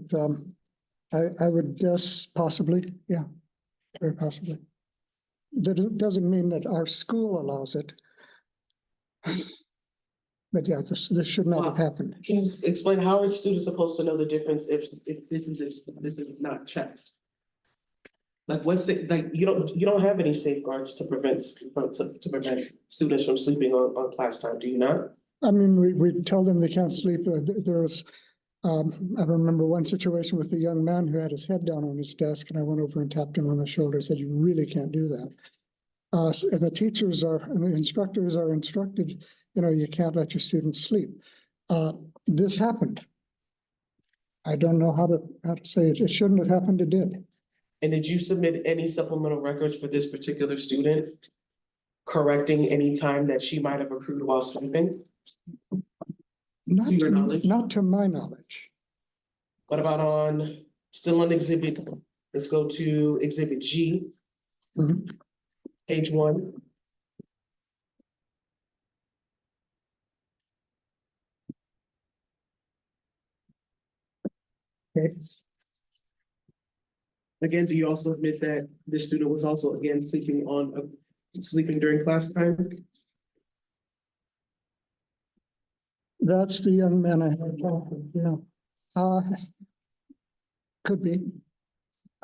I would guess possibly, yeah, very possibly. That doesn't mean that our school allows it. But yeah, this should not have happened. Can you explain how are students supposed to know the difference if this is not checked? Like what's it, like, you don't have any safeguards to prevent students from sleeping on class time, do you not? I mean, we tell them they can't sleep. There's, I remember one situation with a young man who had his head down on his desk, and I went over and tapped him on the shoulder and said, "You really can't do that." And the teachers and the instructors are instructed, you can't let your students sleep. This happened. I don't know how to say it. It shouldn't have happened. It did. And did you submit any supplemental records for this particular student? Correcting any time that she might have accrued while sleeping? Not your knowledge? Not to my knowledge. What about still on exhibit Let's go to Exhibit G. Mhm. Page 1. Okay. Again, do you also admit that this student was also again sleeping during class time? That's the young man I had talked with, yeah. Could be.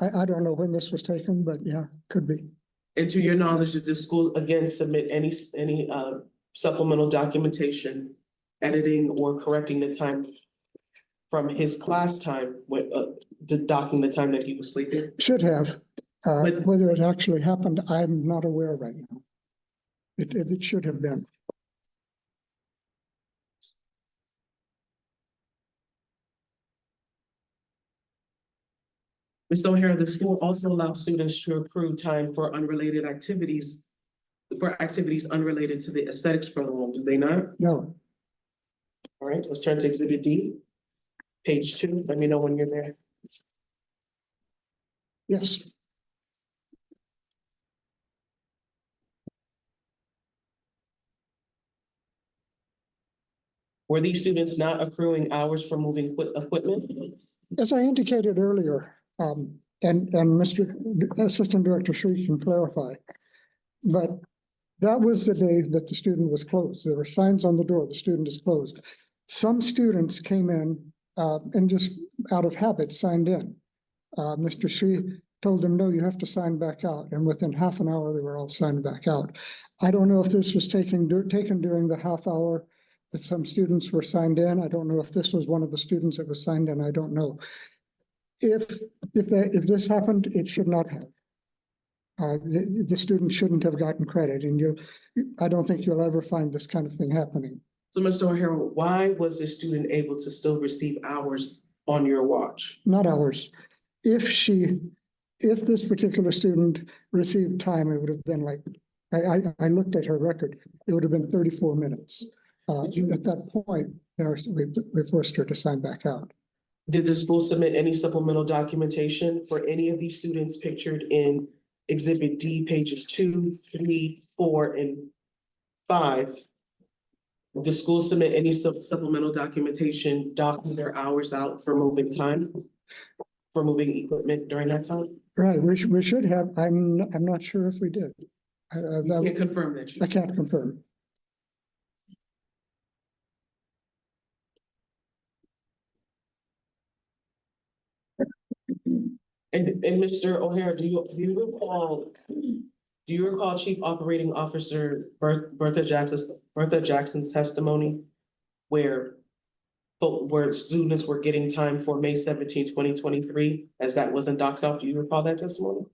I don't know when this was taken, but yeah, could be. And to your knowledge, did the school again submit any supplemental documentation, editing or correcting the time from his class time, deducting the time that he was sleeping? Should have. But- Whether it actually happened, I'm not aware right now. It should have been. Ms. O'Hara, the school also allows students to accrue time for activities unrelated to the aesthetics program, do they not? No, All right, let's turn to Exhibit D. Page 2, let me know when you're there. yes, Were these students not accruing hours for moving equipment? as I indicated earlier, and Mr. Assistant Director Sri can clarify. But that was the day that the student was closed. There were signs on the door, the student is closed. Some students came in and just out of habit signed in. Mr. Sri told them, no, you have to sign back out. And within half an hour, they were all signed back out. I don't know if this was taken during the half hour that some students were signed in. I don't know if this was one of the students that was signed in. I don't know. If this happened, it should not have. The student shouldn't have gotten credit, and I don't think you'll ever find this kind of thing happening. So, Mr. O'Hara, why was this student able to still receive hours on your watch? Not ours. If this particular student received time, it would have been like, I looked at her record, it would have been 34 minutes. At that point, we forced her to sign back out. Did the school submit any supplemental documentation for any of these students pictured in Exhibit D, pages 2, 3, 4, and 5? Did the school submit any supplemental documentation, docking their hours out for moving equipment during that time? Right, we should have. I'm not sure if we did. You can't confirm that. I can't confirm. And Mr. O'Hara, do you recall Chief Operating Officer Bertha Jackson's testimony where students were getting time for May 17, 2023, as that wasn't docked off? Do you recall that testimony?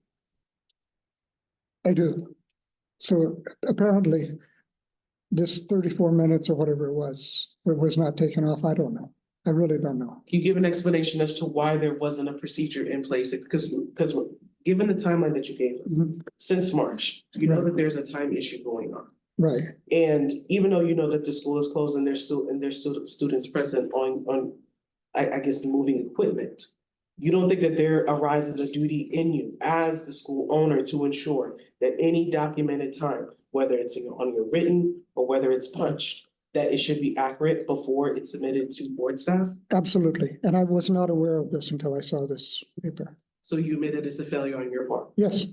I do. So apparently this 34 minutes or whatever it was not taken off. I don't know. I really don't know. Can you give an explanation as to why there wasn't a procedure in place? Because given the timeline that you gave us, since March, you know that there's a time issue going on. Right. And even though you know that the school is closed and there's still students present on I guess moving equipment, you don't think that there arises a duty in you as the school owner to ensure that any documented time, whether it's on your written or whether it's punched, that it should be accurate before it's submitted to board staff? Absolutely. And I was not aware of this until I saw this paper. So you admit that it's a failure on your part? Yes.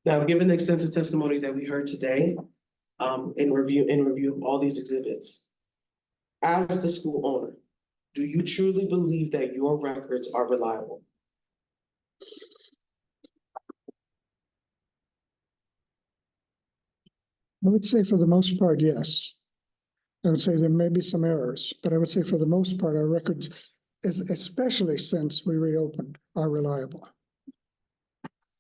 Now, given the extensive testimony that we heard today, in review of all these exhibits, as the school owner, do you truly believe that your records are reliable? I would say for the most part, yes. I would say there may be some errors, but I would say for the most part, our records, especially since we reopened, are reliable.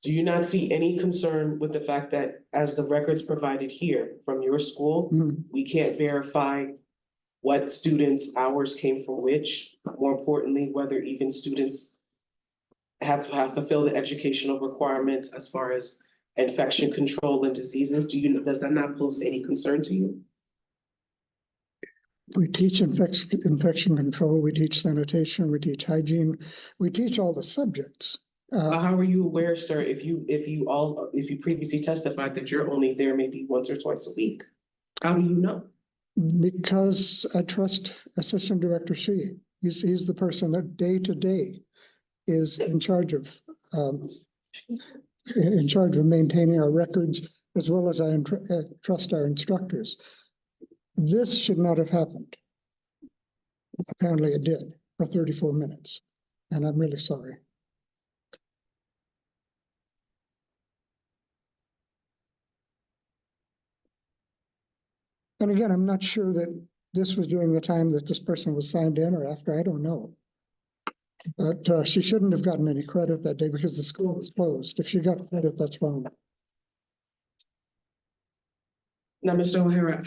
Do you not see any concern with the fact that as the records provided here from your school, we can't verify what students' hours came from which, more importantly, whether even students have fulfilled the educational requirements as far as infection control and diseases? Does that not pose any concern to you? We teach infection control, we teach sanitation, we teach hygiene, we teach all the subjects. How are you aware, sir, if you previously testified that you're only there maybe once or twice a week? How do you know? Because I trust Assistant Director Shi. He's the person that day to day is in charge of maintaining our records, as well as I trust our instructors. This should not have happened. Apparently it did for 34 minutes, and I'm really sorry. And again, I'm not sure that this was during the time that this person was signed in or after, I don't know. But she shouldn't have gotten any credit that day because the school was closed. If she got credit, that's wrong. Now, Mr. O'Hara,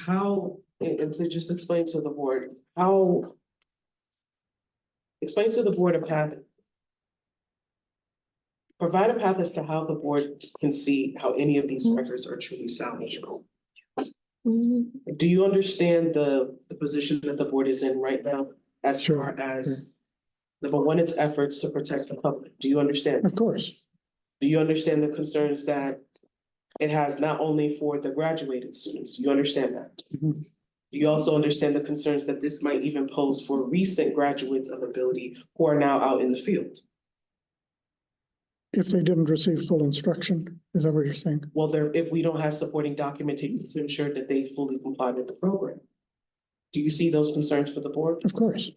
and please just explain to the board, explain to the board a path. Provide a path as to how the board can see how any of these records are truly salvageable. Do you understand the position that the board is in right now as far as number one, its efforts to protect the public? Do you understand? Of course. Do you understand the concerns that it has not only for the graduated students? Do you understand that? Mhm. Do you also understand the concerns that this might even pose for recent graduates of Ability who are now out in the field? If they didn't receive full instruction, is that what you're saying? Well, if we don't have supporting documentation to ensure that they fully comply with the program. Do you see those concerns for the board? Of course.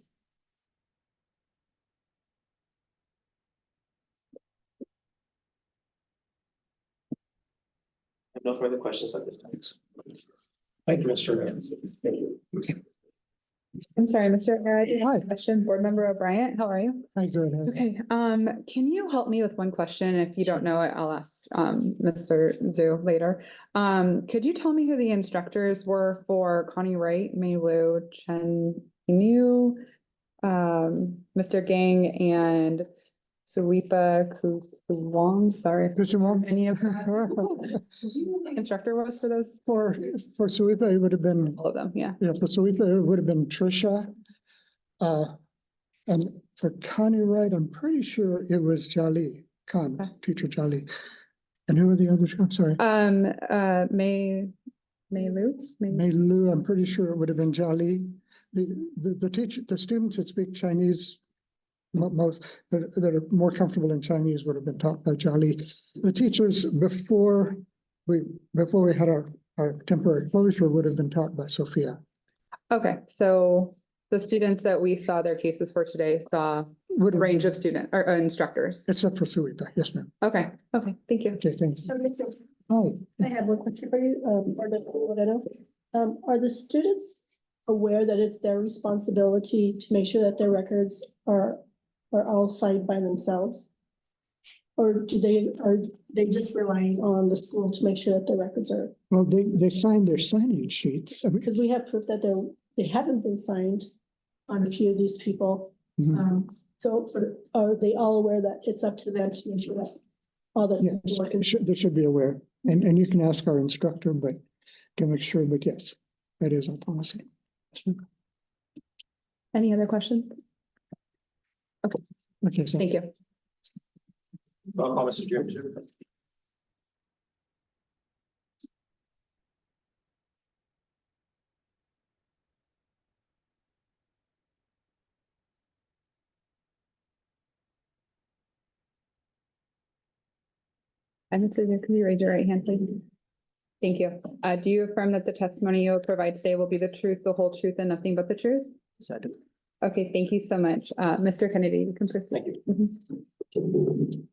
I have no further questions at this time. Thank you, Mr. Rams. Thank you. I'm sorry, Mr. O'Hara, I do have Hi. a question. Board Member O'Brien, how are you? Hi, good. Okay, can you help me with one question? If you don't know it, I'll ask, Mr. Zhu later. Could you tell me who the instructors were for Connie Wright, Mei Lu, Chen Yu, Mr. Gang, and Suipa Kusuwong? Sorry. Any of them? Who the instructor was for those? For Suipa, it would have been, All of them, yeah. for Suipa, it would have been Trisha. And for Connie Wright, I'm pretty sure it was Jali Khan, Okay. teacher Jali. And who are the others? I'm sorry. Mei Lu? Mei Lu, I'm pretty sure it would have been Jali. The students that speak Chinese, most that are more comfortable in Chinese would have been taught by Jali. The teachers before we had our temporary closure would have been taught by Sophia. Okay, so the students that we saw their cases for today saw Would a have range been- of student or instructors. Except for Suipa, yes, ma'am. Okay, thank you. Okay, thanks. So, Mr. Hi. I have one question for you, for the Loretta. Are the students aware that it's their responsibility to make sure that their records are all signed by themselves? Or are they just relying on the school to make sure that their records are, Well, they signed their sign-in sheets. I mean, because we have proof that they haven't been signed on a few of these people. Mhm. So are they all aware that it's up to them to make sure that all the Yes, work they is should be aware. And you can ask our instructor, but to make sure, but yes, that is our policy. Any other questions? Okay, so Thank you. I'll call Mr. James. And Mr. Zhu, can you raise your right hand, please? Thank you. Do you affirm that the testimony you will provide today will be the truth, the whole truth, and nothing but the truth? Yes, I do. Okay, thank you so much. Mr. Kennedy, you can proceed. Thank you. Mhm.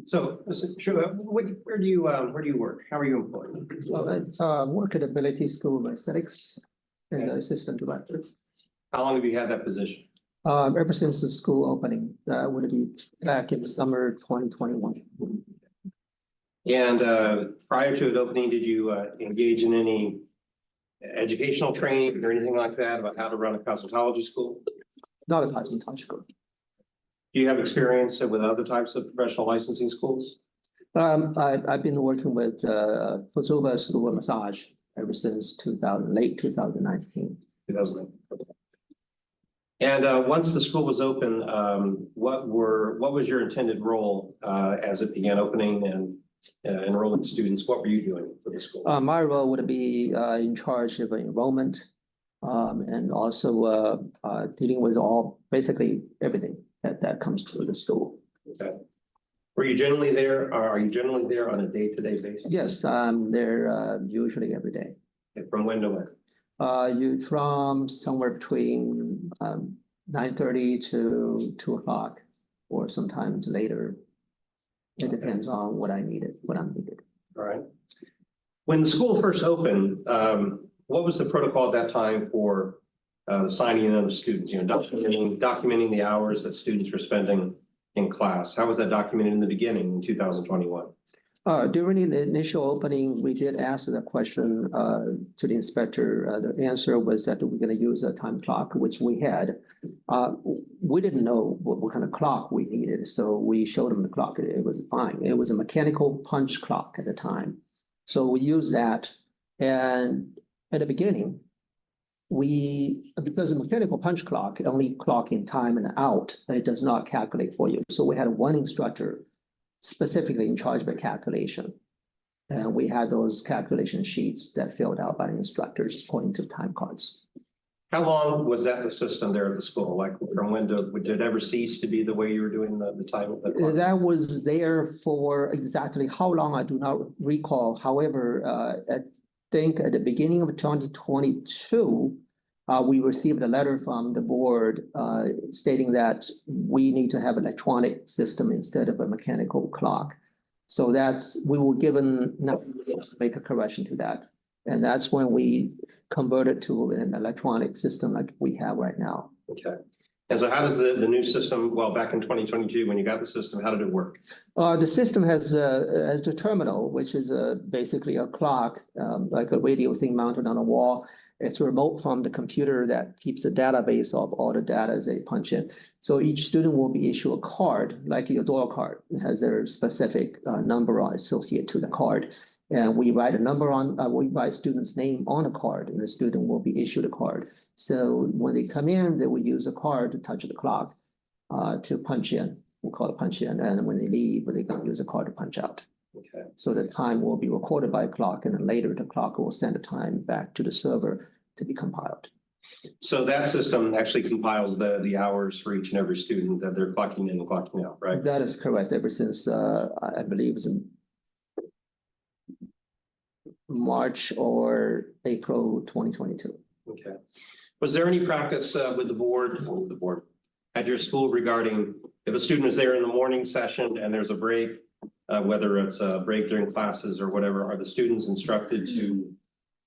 So, Mr. Chua, where do you work? How are you employed? I work at Ability School of Aesthetics as an assistant director. How long have you had that position? Ever since the school opening, that would be back in the summer 2021. And prior to it opening, did you engage in any educational training or anything like that about how to run a cosmetology school? Not a cosmetology school. Do you have experience with other types of professional licensing schools? I've been working with Fuzuba School of Massage ever since late 2019. 2000. And once the school was open, what was your intended role as it began opening and enrolling students? What were you doing for the school? My role would be in charge of enrollment and also dealing with basically everything that comes to the school. Okay. Were you generally there, or are you generally there on a day-to-day basis? Yes, I'm there usually every day. Okay, from when to when? You from somewhere between 9:30 to 2 o'clock, or sometimes later. It depends on what I'm needed. All right. When the school first opened, what was the protocol at that time for signing in of the students? You know, documenting the hours that students were spending in class. How was that documented in the beginning in 2021? During the initial opening, we did ask the question to the inspector. The answer was that we're going to use a time clock, which we had. We didn't know what kind of clock we needed, so we showed them the clock. It was fine. It was a mechanical punch clock at the time. So we used that. And at the beginning, because the mechanical punch clock only clock in time and out, it does not calculate for you. So we had one instructor specifically in charge of the calculation. And we had those calculation sheets that filled out by the instructors according to time cards. How long was that the system there at the school? Like from when did it ever cease to be the way you were doing the time of the clock? That was there for exactly how long, I do not recall. However, I think at the beginning of 2022, we received a letter from the board stating that we need to have an electronic system instead of a mechanical clock. So we were given enough to make a correction to that. And that's when we converted to an electronic system like we have right now. Okay. And so how does the new system, well, back in 2022, when you got the system, how did it work? The system has a terminal, which is basically a clock, like a radio thing mounted on a wall. It's remote from the computer that keeps a database of all the data as they punch in. So each student will be issued a card, like your door card. It has their specific number associated to the card. And we write we write student's name on a card, and the student will be issued a card. So when they come in, they will use a card to touch the clock to punch in. We'll call it punch in. And when they leave, they can use a card to punch out. Okay. So the time will be recorded by a clock, and then later the clock will send the time back to the server to be compiled. So that system actually compiles the hours for each and every student that they're clocking in and clocking out, right? That is correct. Ever since I believe it was in March or April 2022. Okay. Was there any practice with the board at your school regarding if a student is there in the morning session and there's a break, whether it's a break during classes or whatever, are the students instructed to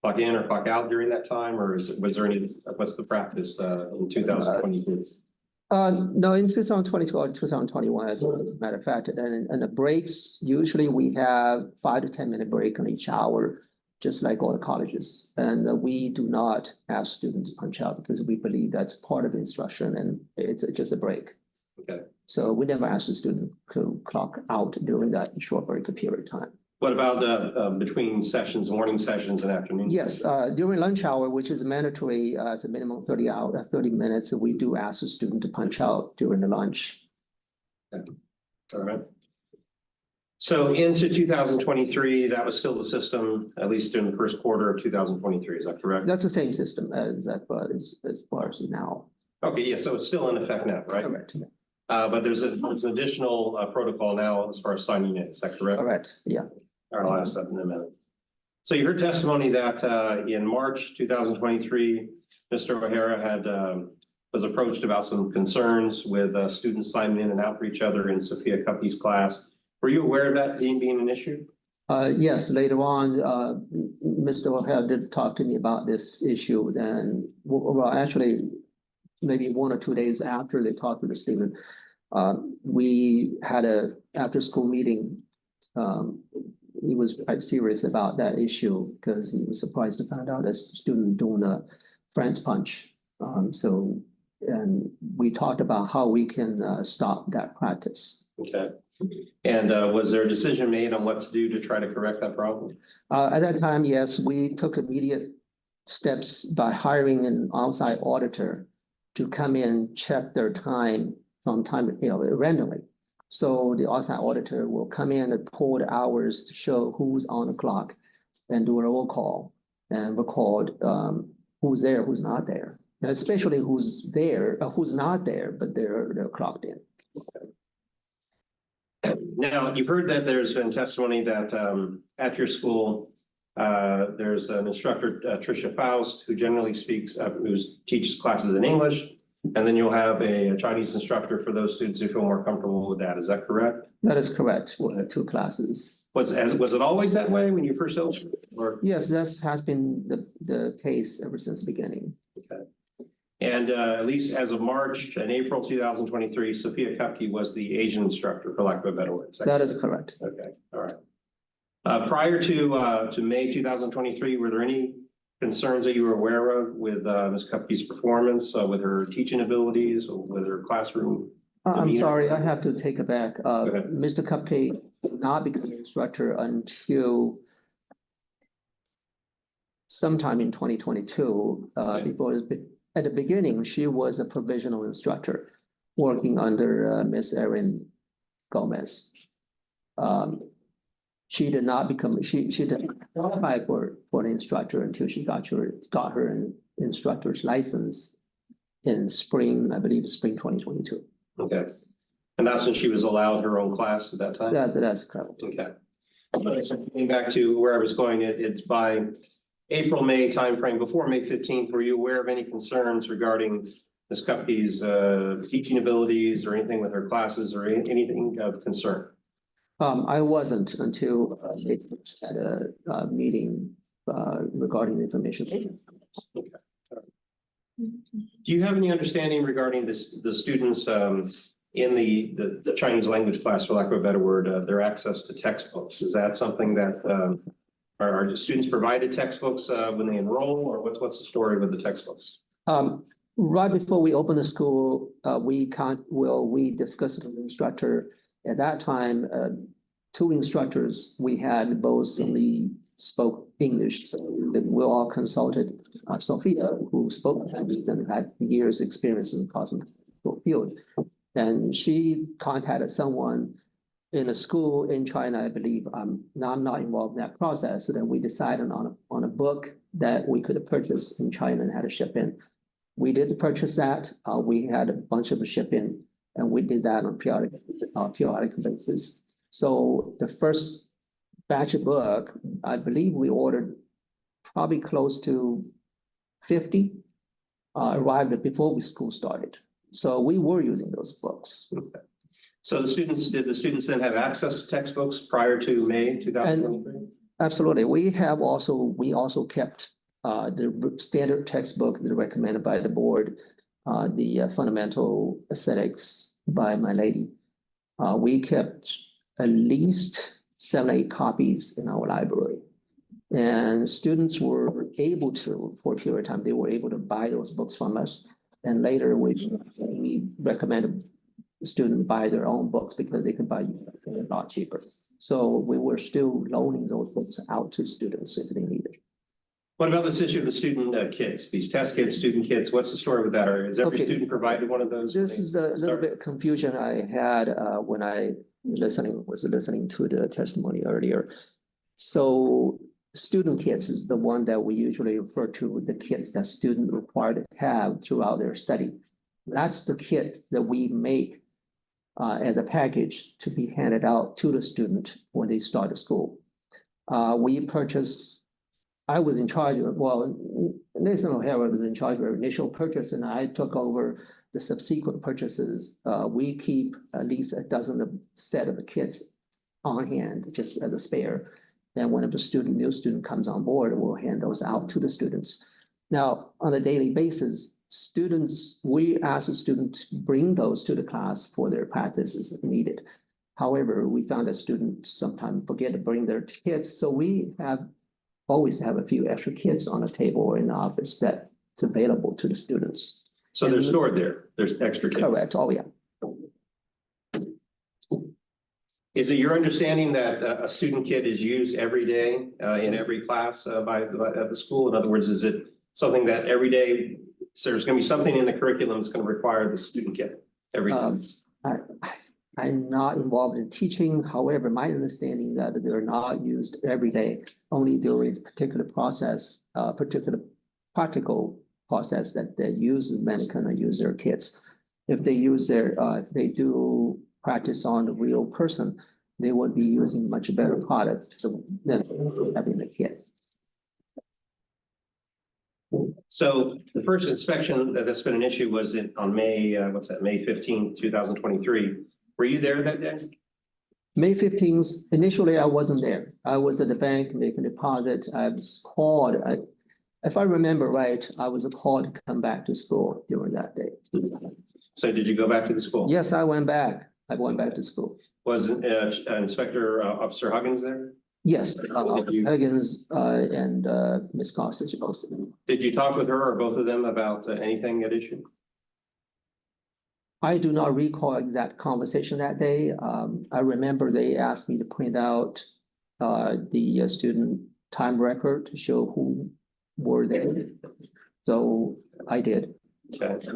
clock in or clock out during that time, or was there any? What's the practice in 2022? No, in 2022 or 2021, as a matter of fact, and the breaks, usually we have 5 to 10 minute break on each hour, just like all the colleges. And we do not ask students to punch out because we believe that's part of instruction and it's just a break. Okay. So we never ask the student to clock out during that short break period of time. What about between sessions, morning sessions and afternoon? Yes, during lunch hour, which is mandatory, it's a minimum 30 minutes. We do ask the student to punch out during the lunch. Okay. All right. So into 2023, that was still the system, at least in the first quarter of 2023. Is that correct? That's the same system as far as now. Okay, yeah, so it's still in effect now, right? Correct. But there's an additional protocol now as far as signing in. Is that correct? Correct. Yeah. All right, I'll ask that in a minute. So you heard testimony that in March 2023, Mr. O'Hara was approached about some concerns with students signing in and out for each other in Sophia Cuppy's class. Were you aware of that being an issue? Yes, later on, Mr. O'Hara did talk to me about this issue. Then, well, actually, maybe 1 or 2 days after they talked to the student, we had a after-school meeting. He was quite serious about that issue because he was surprised to find out a student doing a French punch. And we talked about how we can stop that practice. Okay. And was there a decision made on what to do to try to correct that problem? At that time, yes, we took immediate steps by hiring an outside auditor to come in, check their time from time, randomly. So the outside auditor will come in and pull the hours to show who's on the clock and do a roll call and record who's there, who's not there. And especially who's there, who's not there, but they're clocked in. Now, you've heard that there's been testimony that at your school, there's an instructor, Tricia Faust, who generally speaks, who teaches classes in English. And then you'll have a Chinese instructor for those students who feel more comfortable with that. Is that correct? That is correct. We'll have 2 classes. Was it always that way when you first opened? Or, Yes, that has been the case ever since the beginning. and at least as of March and April 2023, Sophia Kupke was the Asian instructor, for lack of a better word. That is correct. Okay, all right. Prior to May 2023, were there any concerns that you were aware of with Ms. Kupke's performance, with her teaching abilities, or with her classroom? I'm demeanor? sorry, I have to take it back. ahead. Mr. Cupcake did not become an instructor until sometime in 2022. At the beginning, she was a provisional instructor working under Miss Erin Gomez. She did not become, she didn't qualify for an instructor until she got her instructor's license in spring, I believe, spring 2022. Okay. And that's when she was allowed her own class at that time? That's correct. Okay. So getting back to where I was going, it's by April, May timeframe, before May 15th, were you aware of any concerns regarding Ms. Kupke's teaching abilities or anything with her classes or anything of concern? I wasn't until they had a meeting regarding the information. Okay. Do you have any understanding regarding the students in the Chinese language class, for lack of a better word, their access to textbooks? Is that something that are the students provided textbooks when they enroll, or what's the story with the textbooks? Right before we opened the school, we discussed with the instructor. At that time, 2 instructors we had both only spoke English, so we all consulted Sophia, who spoke Chinese and had years' experience in the cosmetical field. And she contacted someone in a school in China, I believe. I'm not involved in that process. So then we decided on a book that we could purchase in China and had to ship in. We did purchase that. We had a bunch of ship in, and we did that on periodic basis. So the first batch of book, I believe we ordered probably close to 50, arrived before school started. So we were using those books. Okay. So did the students then have access to textbooks prior to May 2023? Absolutely. We also kept the standard textbook that recommended by the board, the fundamental aesthetics by my lady. We kept at least 7-8 copies in our library. And students were able to, for a period of time, they were able to buy those books from us. And later we recommended the student buy their own books because they could buy a lot cheaper. So we were still loaning those books out to students if they needed. What about this issue of the student kits, these test kits, student kits? What's the story with that? Or is every student provided one of those? This is a little bit confusion I had when I was listening to the testimony earlier. So student kits is the one that we usually refer to, the kits that students required to have throughout their study. That's the kit that we make as a package to be handed out to the student when they start the school. I was in charge of, Nathan O'Hara was in charge of our initial purchase, and I took over the subsequent purchases. We keep at least a dozen set of the kits on hand, just as a spare. Then when new student comes on board, we'll hand those out to the students. Now, on a daily basis, we ask the students to bring those to the class for their practices if needed. However, we found that students sometimes forget to bring their kits, so we always have a few extra kits on the table or in the office that's available to the students. So they're stored there. There's extra kits. Correct. Oh, yeah. Is it your understanding that a student kit is used every day in every class at the school? In other words, is it something that every day, so there's gonna be something in the curriculum that's gonna require the student kit every day. I'm not involved in teaching, however, my understanding that they're not used every day, only during a particular process, particular practical process that they use, many kind of use their kits. If they use if they do practice on the real person, they would be using much better products than having the kits. So the first inspection that's been an issue was on May, May 15th, 2023. Were you there that day? May 15th, initially I wasn't there. I was at the bank making a deposit. I was called, if I remember right, I was called to come back to school during that day. So did you go back to the school? Yes, I went back. I went back to school. Was Inspector Officer Huggins there? Yes, Did you- Huggins and Ms. Costa, both of them. Did you talk with her or both of them about anything at issue? I do not recall exact conversation that day. I remember they asked me to print out the student time record to show who were there. So I did. Okay.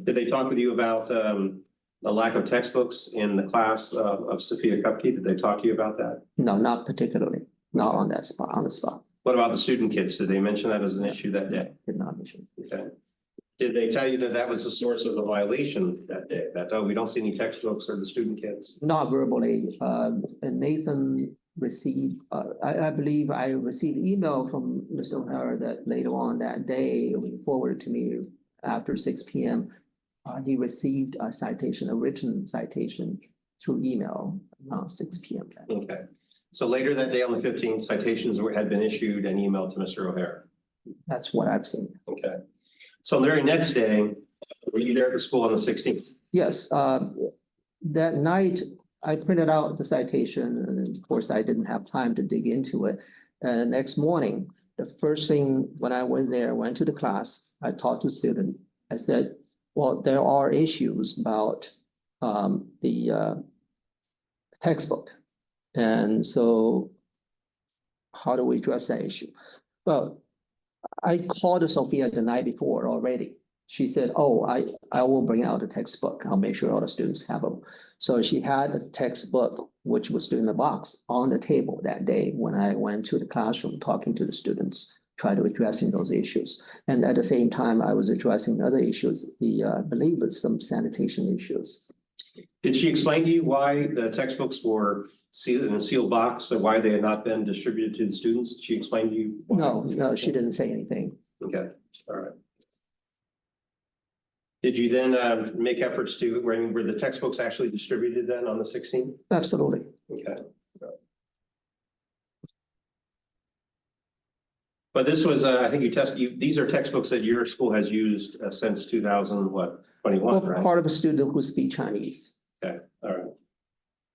Did they talk with you about the lack of textbooks in the class of Sophia Kupke? Did they talk to you about that? No, not particularly, not on that spot, on the spot. What about the student kits? Did they mention that as an issue that day? Did not mention. Okay. Did they tell you that that was the source of the violation that day? That, oh, we don't see any textbooks or the student kits? Not verbally, and Nathan received, I believe I received email from Mr. O'Hara that later on that day, forwarded to me after 6 p.m. He received a citation, a written citation through email around 6 p.m. Okay. So later that day on the 15th, citations had been issued and emailed to Mr. O'Hara. That's what I've seen. Okay. So the very next day, were you there at the school on the 16th? Yes, that night I printed out the citation and of course I didn't have time to dig into it. And next morning, the first thing when I went there, went to the class, I talked to the student. I said, well, there are issues about the textbook. And so how do we address that issue? Well, I called Sophia the night before already. She said, oh, I will bring out the textbook. I'll make sure all the students have them. So she had a textbook, which was still in the box, on the table that day when I went to the classroom talking to the students, try to addressing those issues. And at the same time, I was addressing other issues, I believe it's some sanitation issues. Did she explain to you why the textbooks were sealed in a sealed box, or why they had not been distributed to the students? Did she explain to you? why? No, she didn't say anything. Okay, all right. Did you then make efforts to, were the textbooks actually distributed then on the 16th? Absolutely. Okay. But this was, I think these are textbooks that your school has used since 2021, Well, right? part of a student who speaks Chinese. Okay, all right.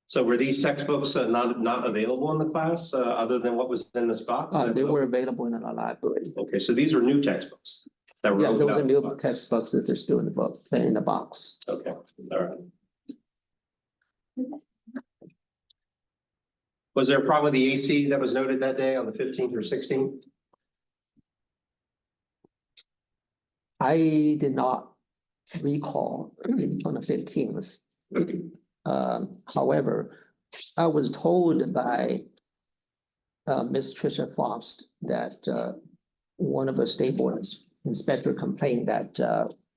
So were these textbooks not available in the class other than what was in this box? They were available in our library. Okay, so these were new textbooks that were Yeah, there opened were up. new textbooks that they're still in the book, in the box. Okay, all right. Was there a problem with the AC that was noted that day on the 15th or 16th? I did not recall on the 15th. However, I was told by Ms. Tricia Faust that one of the state board inspector complained that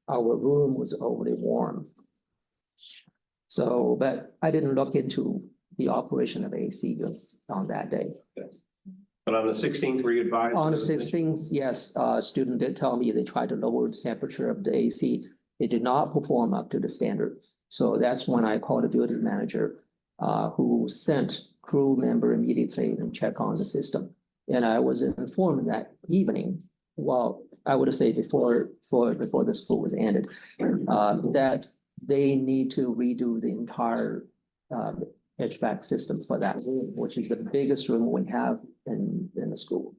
our room was overly warm. So, but I didn't look into the operation of AC on that day. But on the 16th, were you advised? On the 16th, yes, student did tell me they tried to lower the temperature of the AC. It did not perform up to the standard. So that's when I called the building manager, who sent crew member immediately and check on the system. And I was informed that evening, well, I would say before the school was ended, that they need to redo the entire HVAC system for that room, which is the biggest room we have in the school.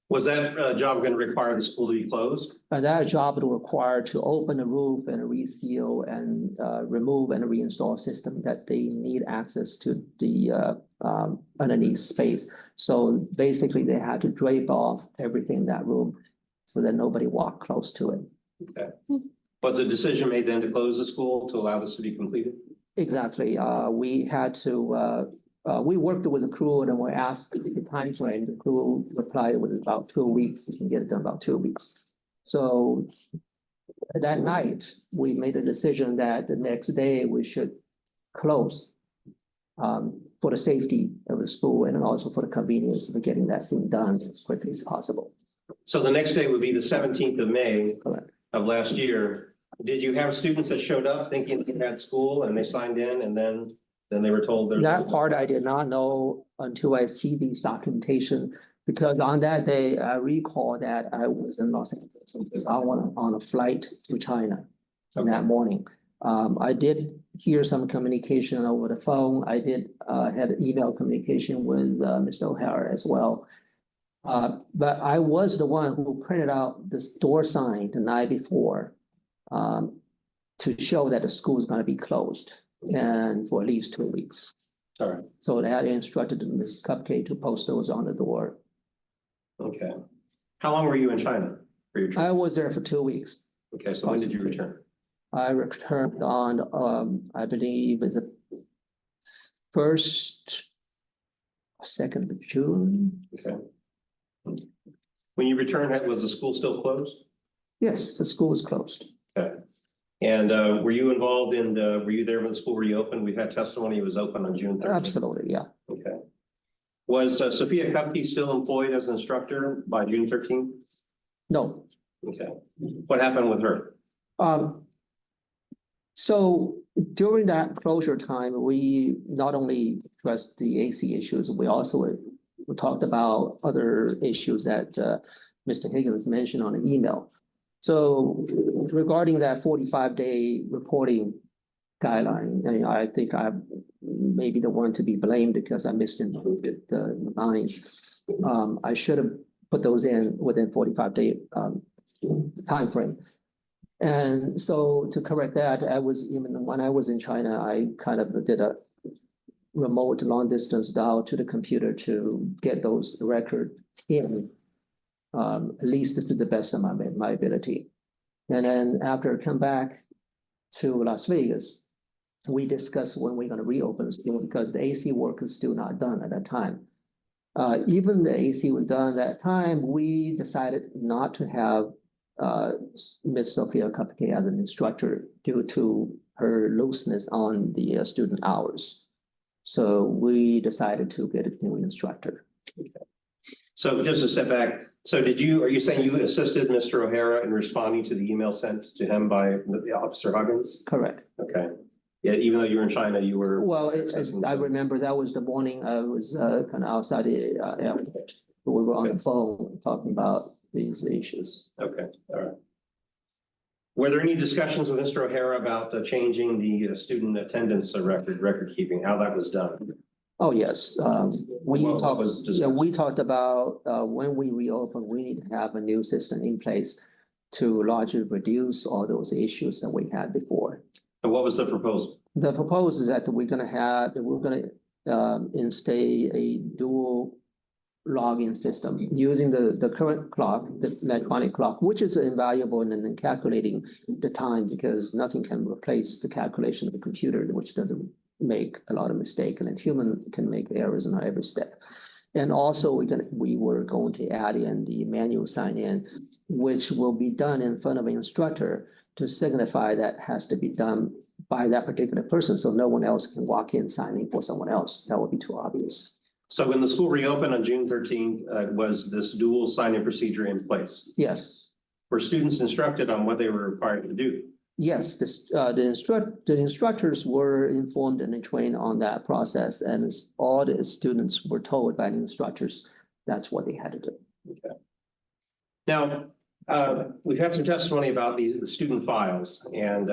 Was that job going to require the school to be closed? And that job will require to open the roof and reseal and remove and reinstall system that they need access to the underneath space. So basically they had to drape off everything in that room so that nobody walk close to it. Okay. Was the decision made then to close the school to allow this to be completed? Exactly, we had to, we worked with the crew and we asked the time frame. The crew replied with about 2 weeks, you can get it done about 2 weeks. So that night, we made a decision that the next day we should close for the safety of the school and also for the convenience of getting that thing done as quickly as possible. So the next day would be the 17th of May Correct. of last year. Did you have students that showed up thinking they had school and they signed in and then they were told there's. That part I did not know until I see these documentation, because on that day, I recall that I was in Los Angeles, because I was on a flight to China that morning. I did hear some communication over the phone. I did had email communication with Mr. O'Hara as well. But I was the one who printed out this door sign the night before to show that the school is going to be closed and for at least 2 weeks. All right. So they had instructed Ms. Cupcake to post those on the door. Okay. How long were you in China for your trip? I was there for 2 weeks. Okay, so when did you return? I returned on, I believe, is the 2nd of June. Okay. When you returned, was the school still closed? Yes, the school was closed. Okay. And were you involved in were you there when the school reopened? We've had testimony it was open on June 13th. Absolutely, yeah. Okay. Was Sophia Cupcake still employed as an instructor by June 13th? No. Okay. What happened with her? So during that closure time, we not only addressed the AC issues, we also talked about other issues that Mr. Higgins mentioned on the email. So regarding that 45-day reporting guideline, I think I may be the one to be blamed because I misinterpreted the lines. I should have put those in within 45-day timeframe. And so to correct that, even when I was in China, I kind of did a remote long distance dial to the computer to get those records in, at least to the best of my ability. And then after I come back to Las Vegas, we discussed when we're going to reopen the school because the AC work is still not done at that time. Even the AC was done at that time, we decided not to have Ms. Sophia Cupcake as an instructor due to her looseness on the student hours. So we decided to get a new instructor. Okay. So just to step back, so are you saying you assisted Mr. O'Hara in responding to the email sent to him by Officer Huggins? Correct. Okay. Yeah, even though you were in China, you were. Well, I remember that was the morning I was kind of outside the airport. We were on the phone talking about these issues. Okay, all right. Were there any discussions with Mr. O'Hara about changing the student attendance record keeping, how that was done? Oh, yes. We What was discussed? we talked about when we reopen, we need to have a new system in place to largely reduce all those issues that we had before. And what was the proposal? The proposal is that we're going to instate a dual login system using the current clock, the electronic clock, which is invaluable in calculating the time because nothing can replace the calculation of the computer, which doesn't make a lot of mistakes, and a human can make errors in every step. And also we were going to add in the manual sign in, which will be done in front of an instructor to signify that has to be done by that particular person, so no one else can walk in signing for someone else. That would be too obvious. So when the school reopened on June 13th, was this dual sign-in procedure in place? Yes. Were students instructed on what they were required to do? Yes, the instructors were informed and trained on that process, and all the students were told by the instructors that's what they had to do. Okay. Now, we've had some testimony about the student files, and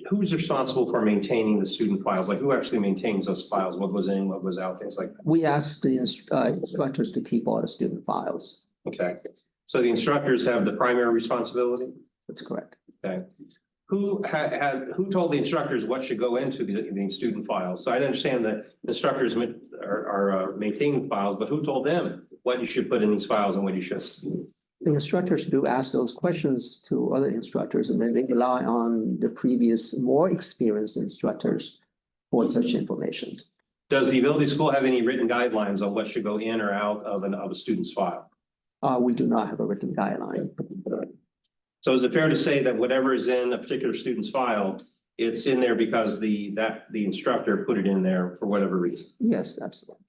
who's responsible for maintaining the student files? Like, who actually maintains those files? What was in, what was out, things like that? We asked the instructors to keep all the student files. Okay, so the instructors have the primary responsibility? That's correct. Okay. Who told the instructors what should go into the student files? So I understand that instructors are maintaining files, but who told them what you should put in these files and what you shouldn't? the instructors do ask those questions to other instructors, and then they rely on the previous, more experienced instructors for such information. Does the ability school have any written guidelines on what should go in or out of a student's file? We do not have a written guideline. So is it fair to say that whatever is in a particular student's file, it's in there because the instructor put it in there for whatever reason? Yes, absolutely.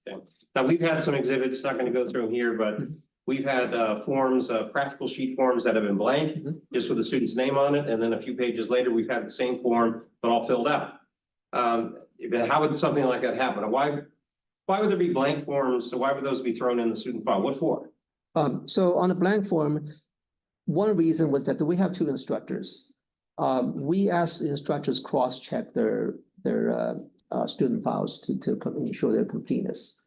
Now, we've had some exhibits, not going to go through them here, but we've had forms, practical sheet forms that have been blank, just with the student's name on it, and then a few pages later, we've had the same form, but all filled out. How would something like that happen? Why would there be blank forms? So why would those be thrown in the student file? What for? So on a blank form, one reason was that we have two instructors. We asked the instructors cross-check their student files to ensure their completeness.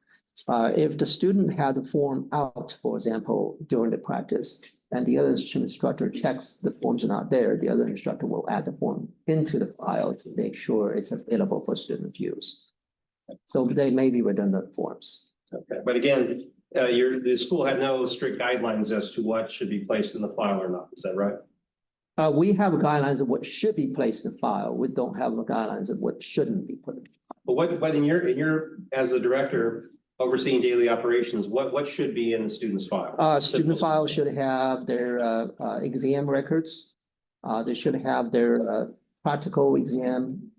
If the student had the form out, for example, during the practice, and the other instructor checks the forms are not there, the other instructor will add the form into the file to make sure it's available for student use. So they may be redundant forms. Okay, but again, the school had no strict guidelines as to what should be placed in the file or not. Is that right? We have guidelines of what should be placed in the file. We don't have guidelines of what shouldn't be put in. But in your, as the director overseeing daily operations, what should be in the student's file? Student file should have their exam records. They should have their practical exam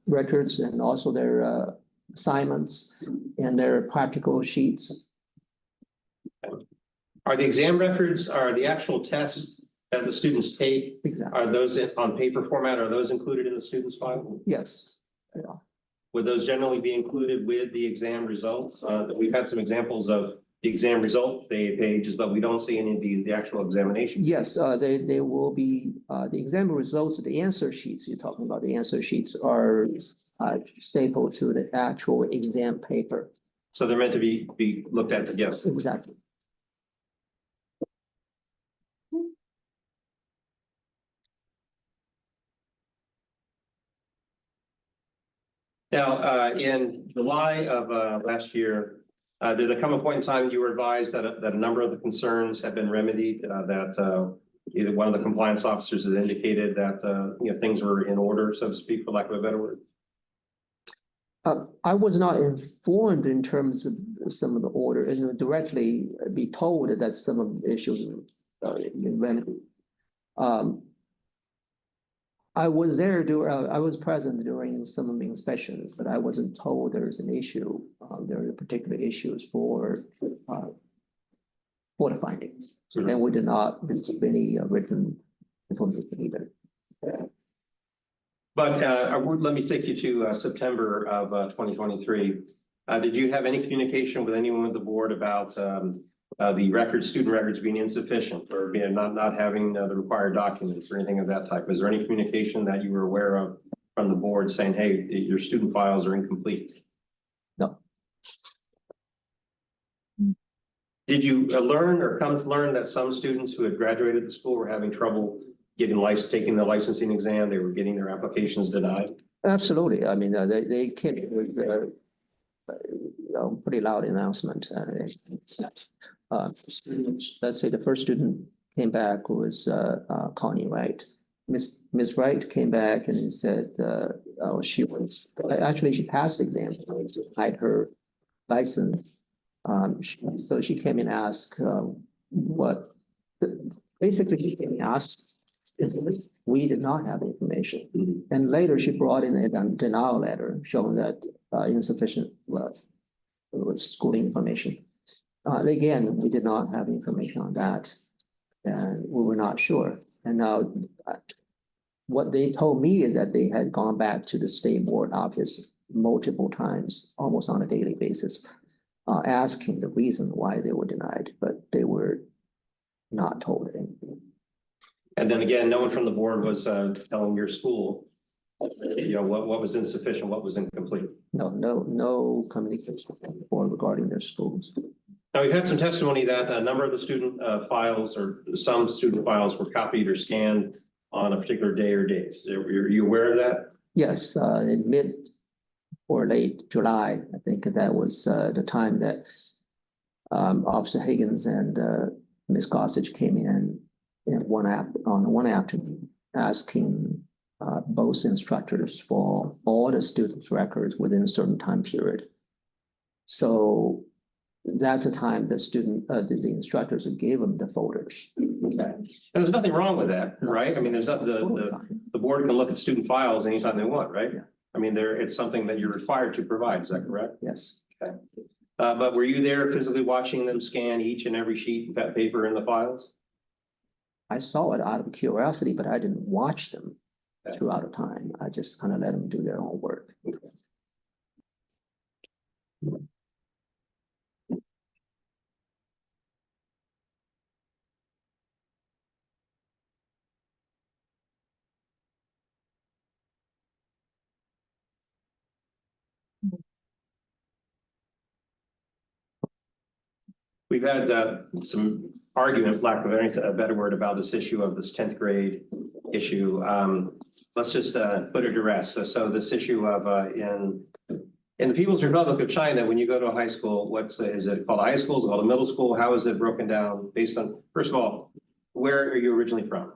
records, and also their assignments and their practical sheets. Are the exam records, are the actual tests that the students take, Exactly. are those on paper format? Are those included in the student's file? Yes. Yeah. Would those generally be included with the exam results? We've had some examples of the exam result pages, but we don't see any of the actual examination. Yes, they will be, the exam results, the answer sheets you're talking about, the answer sheets are stapled to the actual exam paper. So they're meant to be looked at together. Exactly. Now, in July of last year, did there come a point in time that you were advised that a number of the concerns have been remedied, that either one of the compliance officers has indicated that things were in order, so to speak, for lack of a better word? I was not informed in terms of some of the order, and directly be told that some of the issues been remedied. I was there I was present during some of the inspections, but I wasn't told there's an issue. There are particular issues for the findings, and we did not receive any written information either. But let me take you to September of 2023. Did you have any communication with anyone with the board about the student records being insufficient, or being not having the required documents or anything of that type? Is there any communication that you were aware of from the board saying, hey, your student files are incomplete? No. Did you learn or come to learn that some students who had graduated the school were having trouble taking the licensing exam? They were getting their applications denied? Absolutely. I mean, they came with pretty loud announcement. Let's say the first student came back was Connie Wright. Miss Wright came back and said she passed the exam, denied her license. So she came and asked basically she came and asked. We did not have information. And later she brought in a denial letter showing that insufficient schooling information. Again, we did not have information on that, and we were not sure. And now what they told me is that they had gone back to the state board office multiple times, almost on a daily basis, asking the reason why they were denied, but they were not told anything. And then again, no one from the board was telling your school, what was insufficient, what was incomplete. No communication from the board regarding their schools. Now, we've had some testimony that a number of the student files, or some student files, were copied or scanned on a particular day or days. Are you aware of that? Yes, in mid or late July, I think that was the time that Officer Higgins and Ms. Gossage came in on one afternoon asking both instructors for all the students' records within a certain time period. So that's the time the instructors gave them the folders. Okay. And there's nothing wrong with that, right? I mean, there's not, the board can look at student files anytime they want, right? Yeah. I mean, it's something that you're required to provide, is that correct? Yes. Okay. But were you there physically watching them scan each and every sheet of paper in the files? I saw it out of curiosity, but I didn't watch them Okay. throughout the time. I just kind of let them do their own work. We've had some argument, lack of anything, a better word, about this issue of this 10th grade issue. Let's just put it to rest. So this issue of in the People's Republic of China, when you go to a high school, is it called a high school? Is it called a middle school? How is it broken down based on, first of all, where are you originally from?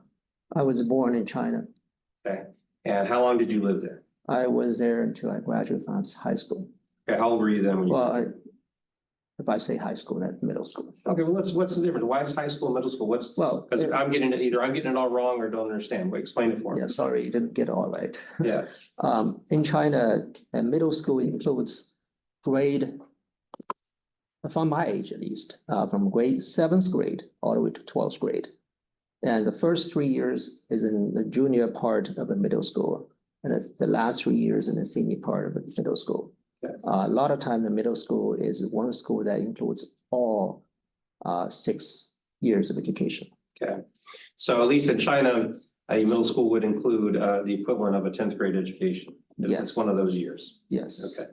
I was born in China. Okay. And how long did you live there? I was there until I graduated from high school. Okay. How old were you then when you? Well, if I say high school, that's middle school. Okay, well, what's the difference? Why is high school, middle school? Well, Because I'm getting it all wrong or don't understand. Well, explain it for me. yeah, sorry, you didn't get it all right. Yeah. In China, middle school includes grade, from my age at least, from grade 7th grade all the way to 12th grade. And the first 3 years is in the junior part of the middle school. And it's the last 3 years in the senior part of the middle school. Yes. A lot of time, the middle school is one school that includes all 6 years of education. Okay. So at least in China, a middle school would include the equivalent of a 10th grade education. Yes. It's one of those years. Yes. Okay.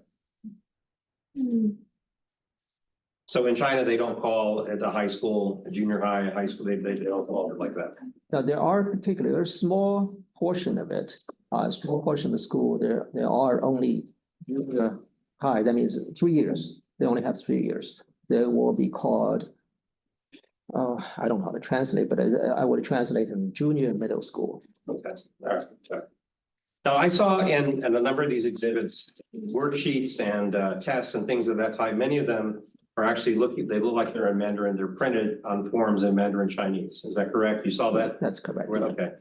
So in China, they don't call it a high school, a junior high, a high school. They don't call it like that. Now, there are a small portion of it, a small portion of the school, there are only junior high, that means 3 years. They only have 3 years. They will be called, I don't know how to translate, but I would translate in junior middle school. Okay. All right. Okay. Now, I saw in a number of these exhibits, worksheets and tests and things of that type. Many of them are actually they look like they're in Mandarin. They're printed on forms in Mandarin Chinese. Is that correct? You saw that? That's correct. Okay.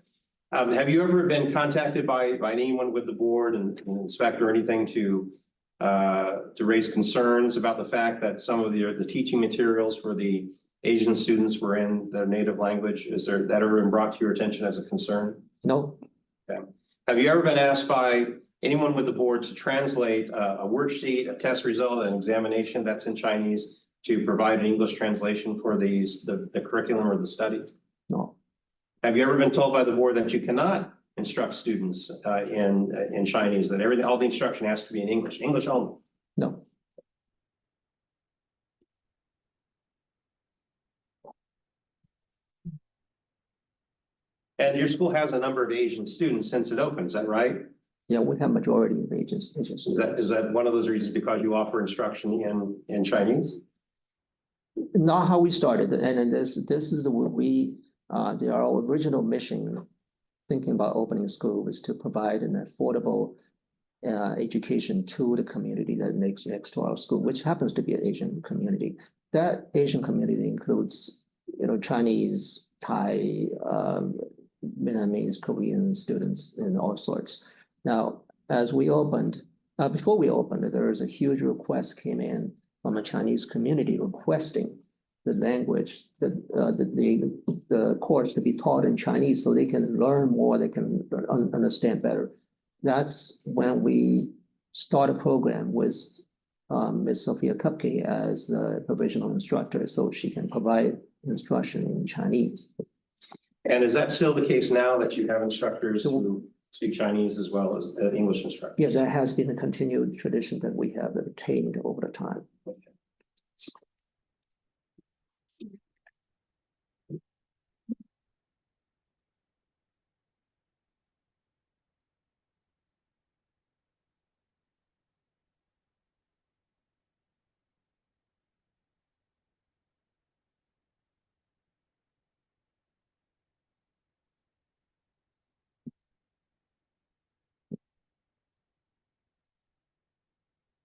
Have you ever been contacted by anyone with the board and inspector or anything to raise concerns about the fact that some of the teaching materials for the Asian students were in their native language? Is that ever been brought to your attention as a concern? No. Okay. Have you ever been asked by anyone with the board to translate a worksheet, a test result, an examination that's in Chinese to provide an English translation for the curriculum or the study? No. Have you ever been told by the board that you cannot instruct students in Chinese, that all the instruction has to be in English only? No. And your school has a number of Asian students since it opened, is that right? Yeah, we have majority of Asians. Is that one of those reasons because you offer instruction in Chinese? Not how we started, and then this is our original mission, thinking about opening a school, was to provide an affordable education to the community that makes next to our school, which happens to be an Asian community. That Asian community includes, Chinese, Thai, Vietnamese, Korean students, and all sorts. Now, as we opened, before we opened, there was a huge request came in from a Chinese community requesting the language, the course to be taught in Chinese so they can learn more, they can understand better. That's when we start a program with Ms. Sophia Kupke as a provisional instructor, so she can provide instruction in Chinese. And is that still the case now that you have instructors who speak Chinese as well as English instructors? Yeah, that has been a continued tradition that we have attained over the time.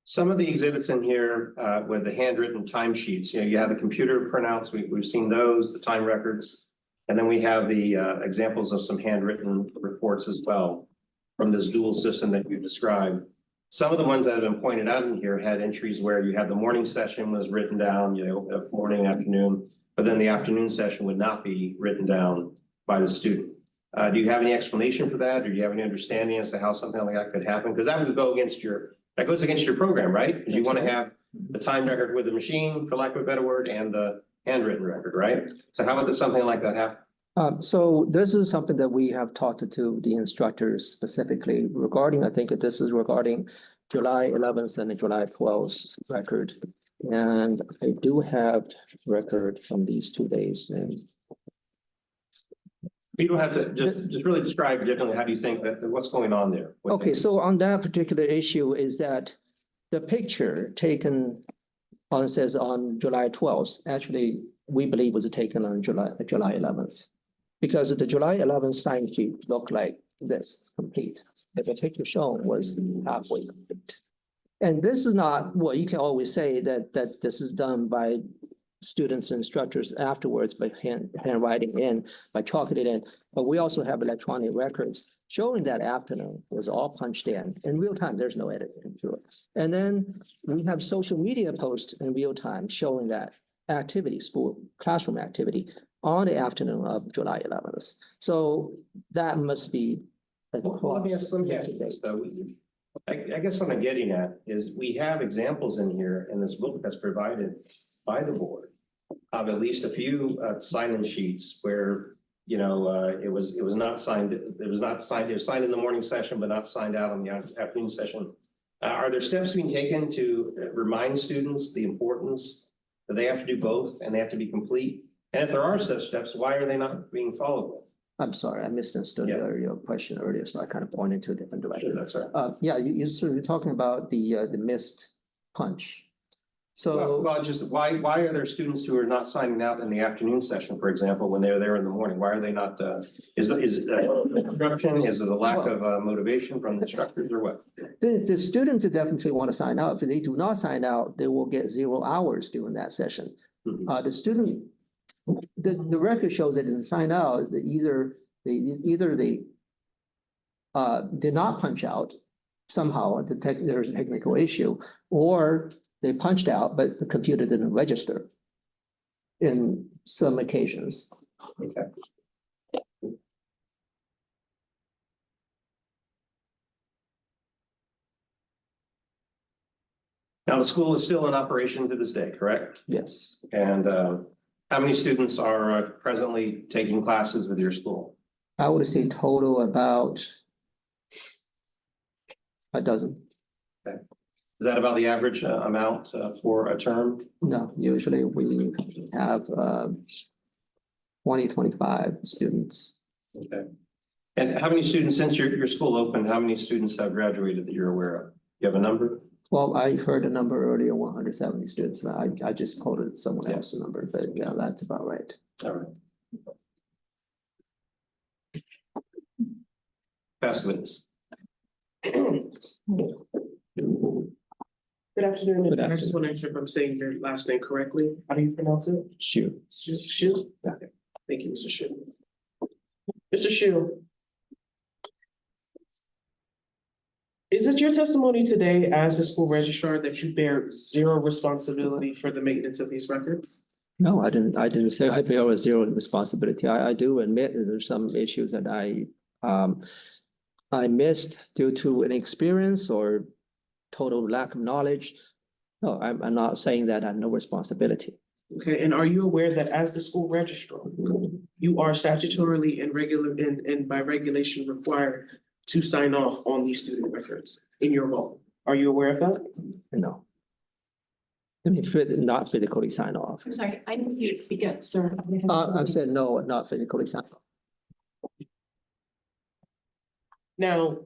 Some of the exhibits in here with the handwritten timesheets, you have the computer printouts, we've seen those, the time records. And then we have the examples of some handwritten reports as well from this dual system that you've described. Some of the ones that have been pointed out in here had entries where you had the morning session was written down, morning, afternoon, but then the afternoon session would not be written down by the student. Do you have any explanation for that? Or do you have any understanding as to how something like that could happen? Because that would go against that goes against your program, right? Because you want to have the time record with the machine, for lack of a better word, and the handwritten record, right? So how would something like that happen? So this is something that we have talked to the instructors specifically regarding, I think that this is regarding July 11th and July 12th record. And I do have record from these 2 days and. You don't have to just really describe differently. How do you think that what's going on there? Okay, so on that particular issue is that the picture taken on says on July 12th, actually, we believe was taken on July 11th. Because the July 11th sign sheet looked like this, complete. The picture shown was halfway complete. And this is not, well, you can always say that this is done by students and instructors afterwards by handwriting in, by chalking it in. But we also have electronic records showing that afternoon was all punched in real time. There's no editing to it. And then we have social media posts in real time showing that activity, school classroom activity on the afternoon of July 11th. So that must be. Let me ask this, though. I guess what I'm getting at is we have examples in here in this book that's provided by the board of at least a few sign-in sheets where, it was not signed, it was signed in the morning session, but not signed out on the afternoon session. Are there steps being taken to remind students the importance that they have to do both and they have to be complete? And if there are such steps, why are they not being followed with? I'm sorry, I misunderstood your question earlier, so I kind of pointed to a different direction. That's right. Yeah, you're talking about the missed punch. So. Well, just why are there students who are not signing out in the afternoon session, for example, when they're there in the morning? Why are they not, is it instruction? Is it a lack of motivation from the instructors or what? The students definitely want to sign out. If they do not sign out, they will get 0 hours during that session. Mhm. The student, the record shows they didn't sign out, that either they did not punch out somehow, there's a technical issue, or they punched out, but the computer didn't register in some occasions. Okay. Now, the school is still in operation to this day, correct? Yes. And how many students are presently taking classes with your school? I would say total about a dozen. Okay. Is that about the average amount for a term? No, usually we have 20, 25 students. Okay. And how many students, since your school opened, how many students have graduated that you're aware of? You have a number? Well, I heard a number earlier, 170 students. I just quoted someone else's number, but yeah, that's about right. All right. Pass the witness. Good afternoon. Good I just want to make sure if I'm saying your last name correctly. How do you pronounce it? Sure. Shu? Okay. Thank you, Mr. Shu. Mr. Shu. Is it your testimony today as a school registrar that you bear zero responsibility for the maintenance of these records? No, I didn't say I bear zero responsibility. I do admit that there's some issues that I missed due to inexperience or total lack of knowledge. No, I'm not saying that I have no responsibility. Okay, and are you aware that as the school registrar, you are statutorily and by regulation required to sign off on these student records in your role? Are you aware of that? No. I mean, not physically sign off. I'm sorry, I didn't hear you speak up, sir. I said no, not physically sign off. Now,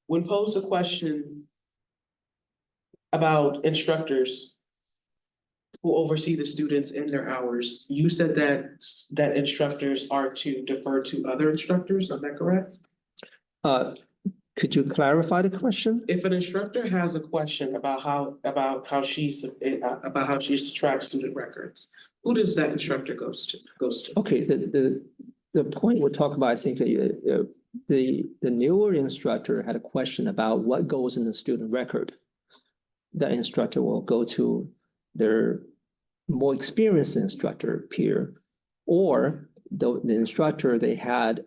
when posed a question about instructors who oversee the students in their hours, you said that instructors are to defer to other instructors, is that correct? Could you clarify the question? If an instructor has a question about how she's to track student records, who does that instructor goes to? Okay, the point we're talking about, I think, the newer instructor had a question about what goes in the student record. That instructor will go to their more experienced instructor peer, or the instructor they had,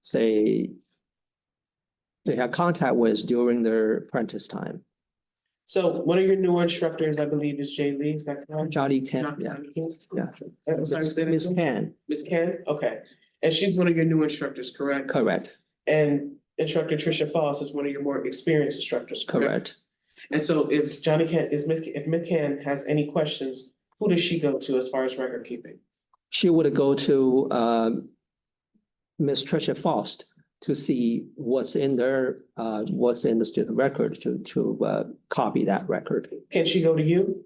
say, they had contact with during their apprentice time. So one of your newer instructors, I believe, is Jay Lee, is that correct? Johnny Kemp, yeah, yeah. I'm sorry, say that Ms. again? Pan, Ms. Ken, okay. And she's one of your new instructors, correct? correct, And instructor Tricia Foss is one of your more experienced instructors, correct? correct. And so if if Ms. Ken has any questions, who does she go to as far as record keeping? She would go to Ms. Tricia Faust to see what's in there, what's in the student record to copy that record. Can she go to you?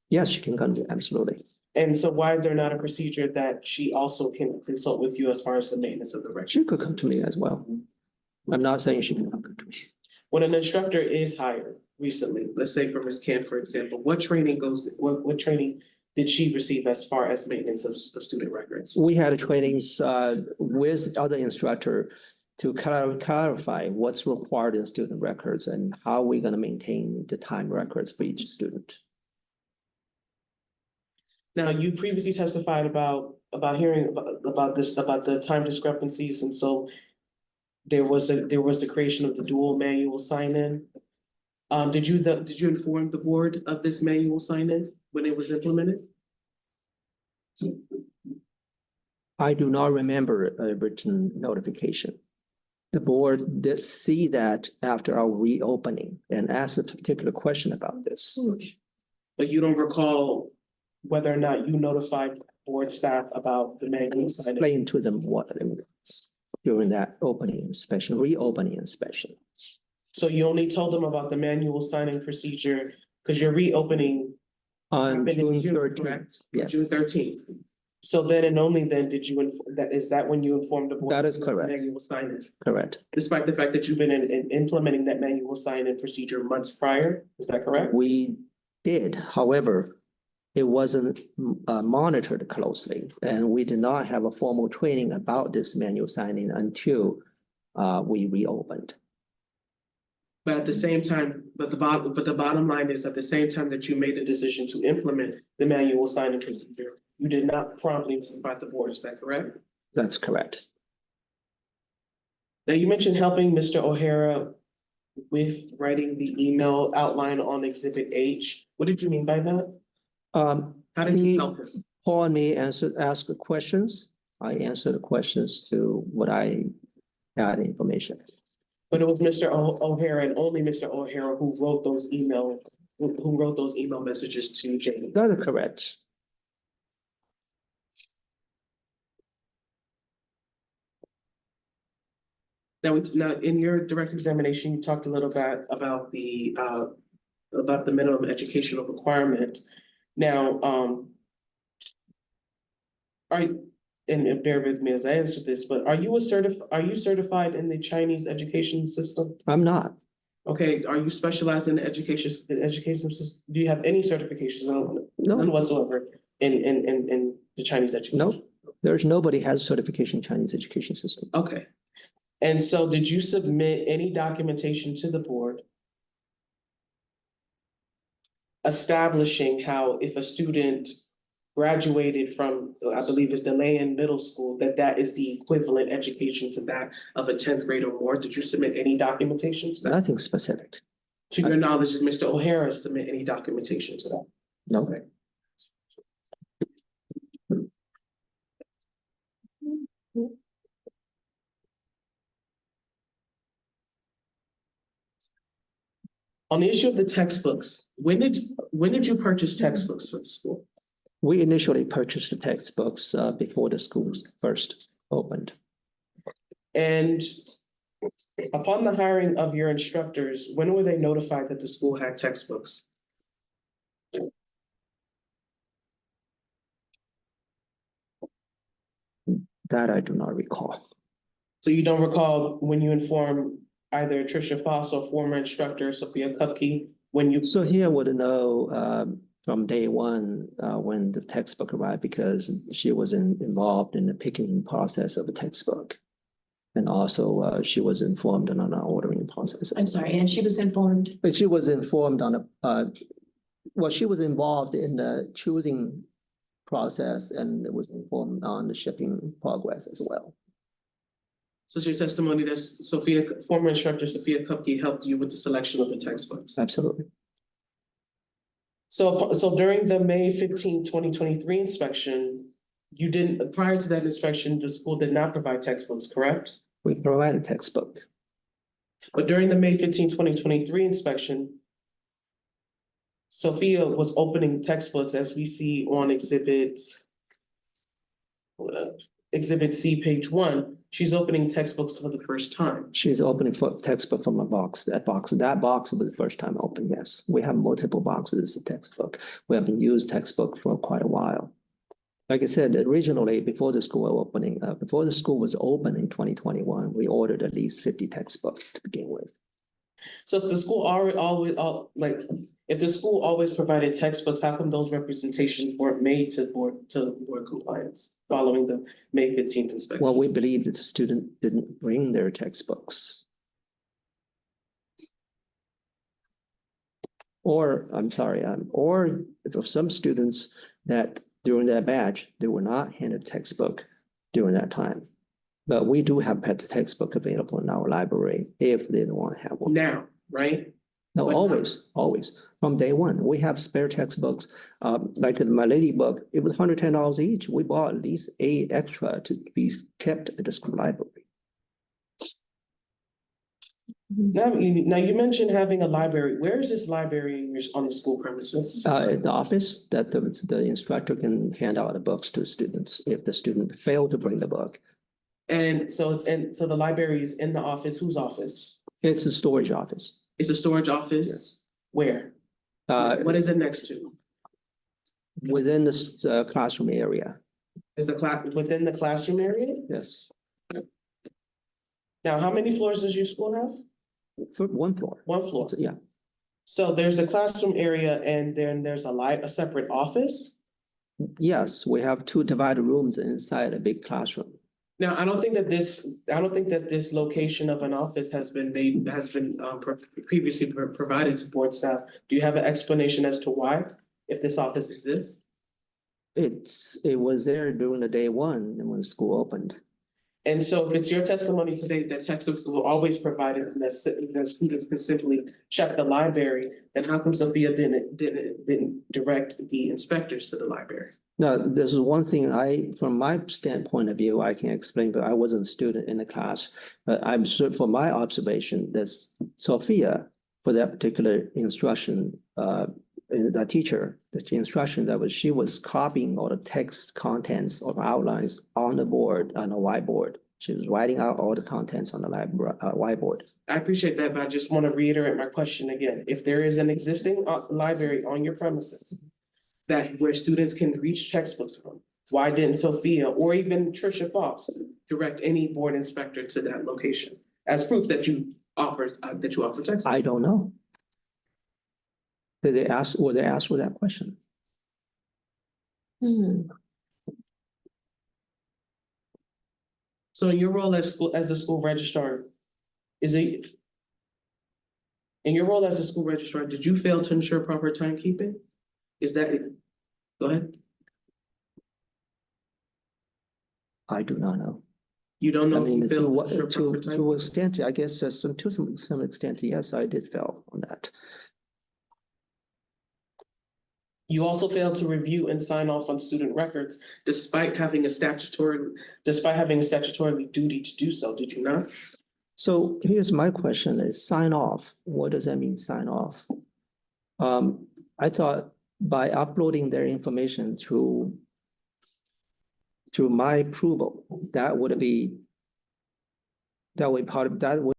Yes, she can come to, absolutely. And so why is there not a procedure that she also can consult with you as far as the maintenance of the record? She could come to me as well. I'm not saying she can come to me. When an instructor is hired recently, let's say for Ms. Ken, for example, what training did she receive as far as maintenance of student records? We had trainings with other instructor to clarify what's required in student records and how we're going to maintain the time records for each student. Now, you previously testified about hearing about the time discrepancies, and so there was the creation of the dual manual sign-in. Did you inform the board of this manual sign-in when it was implemented? I do not remember a written notification. The board did see that after our reopening and asked a particular question about this. But you don't recall whether or not you notified board staff about the manual sign-in? Explain to them what it was during that opening inspection, reopening inspection. So you only told them about the manual sign-in procedure because you're reopening On happened in June correct? 13th, yes. June 13th. So then and only then did you, is that when you informed the board? That is of the correct. Manual sign-in, Correct. despite the fact that you've been implementing that manual sign-in procedure months prior, is that correct? We did, however, it wasn't monitored closely, and we did not have a formal training about this manual signing until we reopened. But at the same time, but the bottom line is at the same time that you made the decision to implement the manual sign-in procedure, you did not promptly notify the board, is that correct? That's correct. Now, you mentioned helping Mr. O'Hara with writing the email outline on Exhibit H. What did you mean by that? How did He you help him? called me, asked the questions. I answered the questions to what I had information. But it was Mr. O'Hara and only Mr. O'Hara who wrote those email messages to Jamie. That is correct. Now, in your direct examination, you talked a little bit about the minimum educational requirement. Now, and bear with me as I answer this, but are you certified in the Chinese education system? I'm not. Okay, are you specialized in the education system? Do you have any certifications? None No, whatsoever in the Chinese education? no, there's nobody has certification in Chinese education system. Okay. And so did you submit any documentation to the board establishing how if a student graduated from, I believe it's Delayan Middle School, that is the equivalent education to that of a 10th grade or more? Did you submit any documentation to that? Nothing specific. To your knowledge, did Mr. O'Hara submit any documentation to that? No. On the issue of the textbooks, when did you purchase textbooks for the school? We initially purchased the textbooks before the schools first opened. And upon the hiring of your instructors, when were they notified that the school had textbooks? That I do not recall. So you don't recall when you informed either Tricia Foss or former instructor Sophia Kupke when you? Sophia would know from day one when the textbook arrived because she was involved in the picking process of the textbook. And also she was informed on our ordering process. I'm sorry, and she was informed. But she was informed on she was involved in the choosing process and was informed on the shipping progress as well. So it's your testimony that former instructor Sophia Kupke helped you with the selection of the textbooks? Absolutely. So during the May 15, 2023 inspection, you didn't, prior to that inspection, the school did not provide textbooks, correct? We provided textbook. But during the May 15, 2023 inspection, Sophia was opening textbooks as we see on exhibit C, page 1. She's opening textbooks for the first time. She's opening for textbook from a box. That box was the first time open, yes. We have multiple boxes of textbook. We have been used textbook for quite a while. Like I said, originally, before the school was open in 2021, we ordered at least 50 textbooks to begin with. So if the school if the school always provided textbooks, how come those representations weren't made to board compliance following the May 15th inspection? Well, we believe that the student didn't bring their textbooks. Or, I'm sorry, or if some students that during that batch, they were not handed textbook during that time. But we do have pet textbook available in our library if they don't want to have one. Now, right? No, But always. From day one, we have spare textbooks. Like in my lady book, it was $110 each. We bought at least 8 extra to be kept at the school library. Now you mentioned having a library. Where is this library on the school premises? In the office, that the instructor can hand out the books to students if the student failed to bring the book. And so so the library is in the office. Whose office? It's a storage office. It's a storage office? Yes. Where? What is it next to? Within the classroom area. Is within the classroom area? Yes. Now, how many floors does your school have? For 1 floor. 1 floor. Yeah. So there's a classroom area and then there's a separate office? Yes, we have 2 divided rooms inside a big classroom. Now, I don't think that this location of an office has been previously provided to board staff. Do you have an explanation as to why, if this office exists? It was there during the day one and when school opened. And so if it's your testimony today that textbooks were always provided and that students can simply check the library, then how come Sophia didn't direct the inspectors to the library? Now, this is one thing from my standpoint of view, I can explain, but I wasn't a student in the class. But I'm sure from my observation that Sophia, for that particular instruction, the teacher, the instruction she was copying all the text contents or outlines on the board, on a whiteboard. She was writing out all the contents on the whiteboard. I appreciate that, but I just want to reiterate my question again. If there is an existing library on your premises where students can reach textbooks from, why didn't Sophia or even Tricia Foss direct any board inspector to that location as proof that you offer textbooks? I don't know. Were they asked for that question? So in your role as the school registrar, in your role as a school registrar, did you fail to ensure proper timekeeping? Go ahead. I do not know. You don't know I if you mean, failed to ensure to proper timekeeping? extent, I guess to some extent, yes, I did fail on that. You also failed to review and sign off on student records despite having a statutory duty to do so, did you not? So here's my question is sign off. What does that mean, sign off? I thought by uploading their information through my approval, that would be part of that.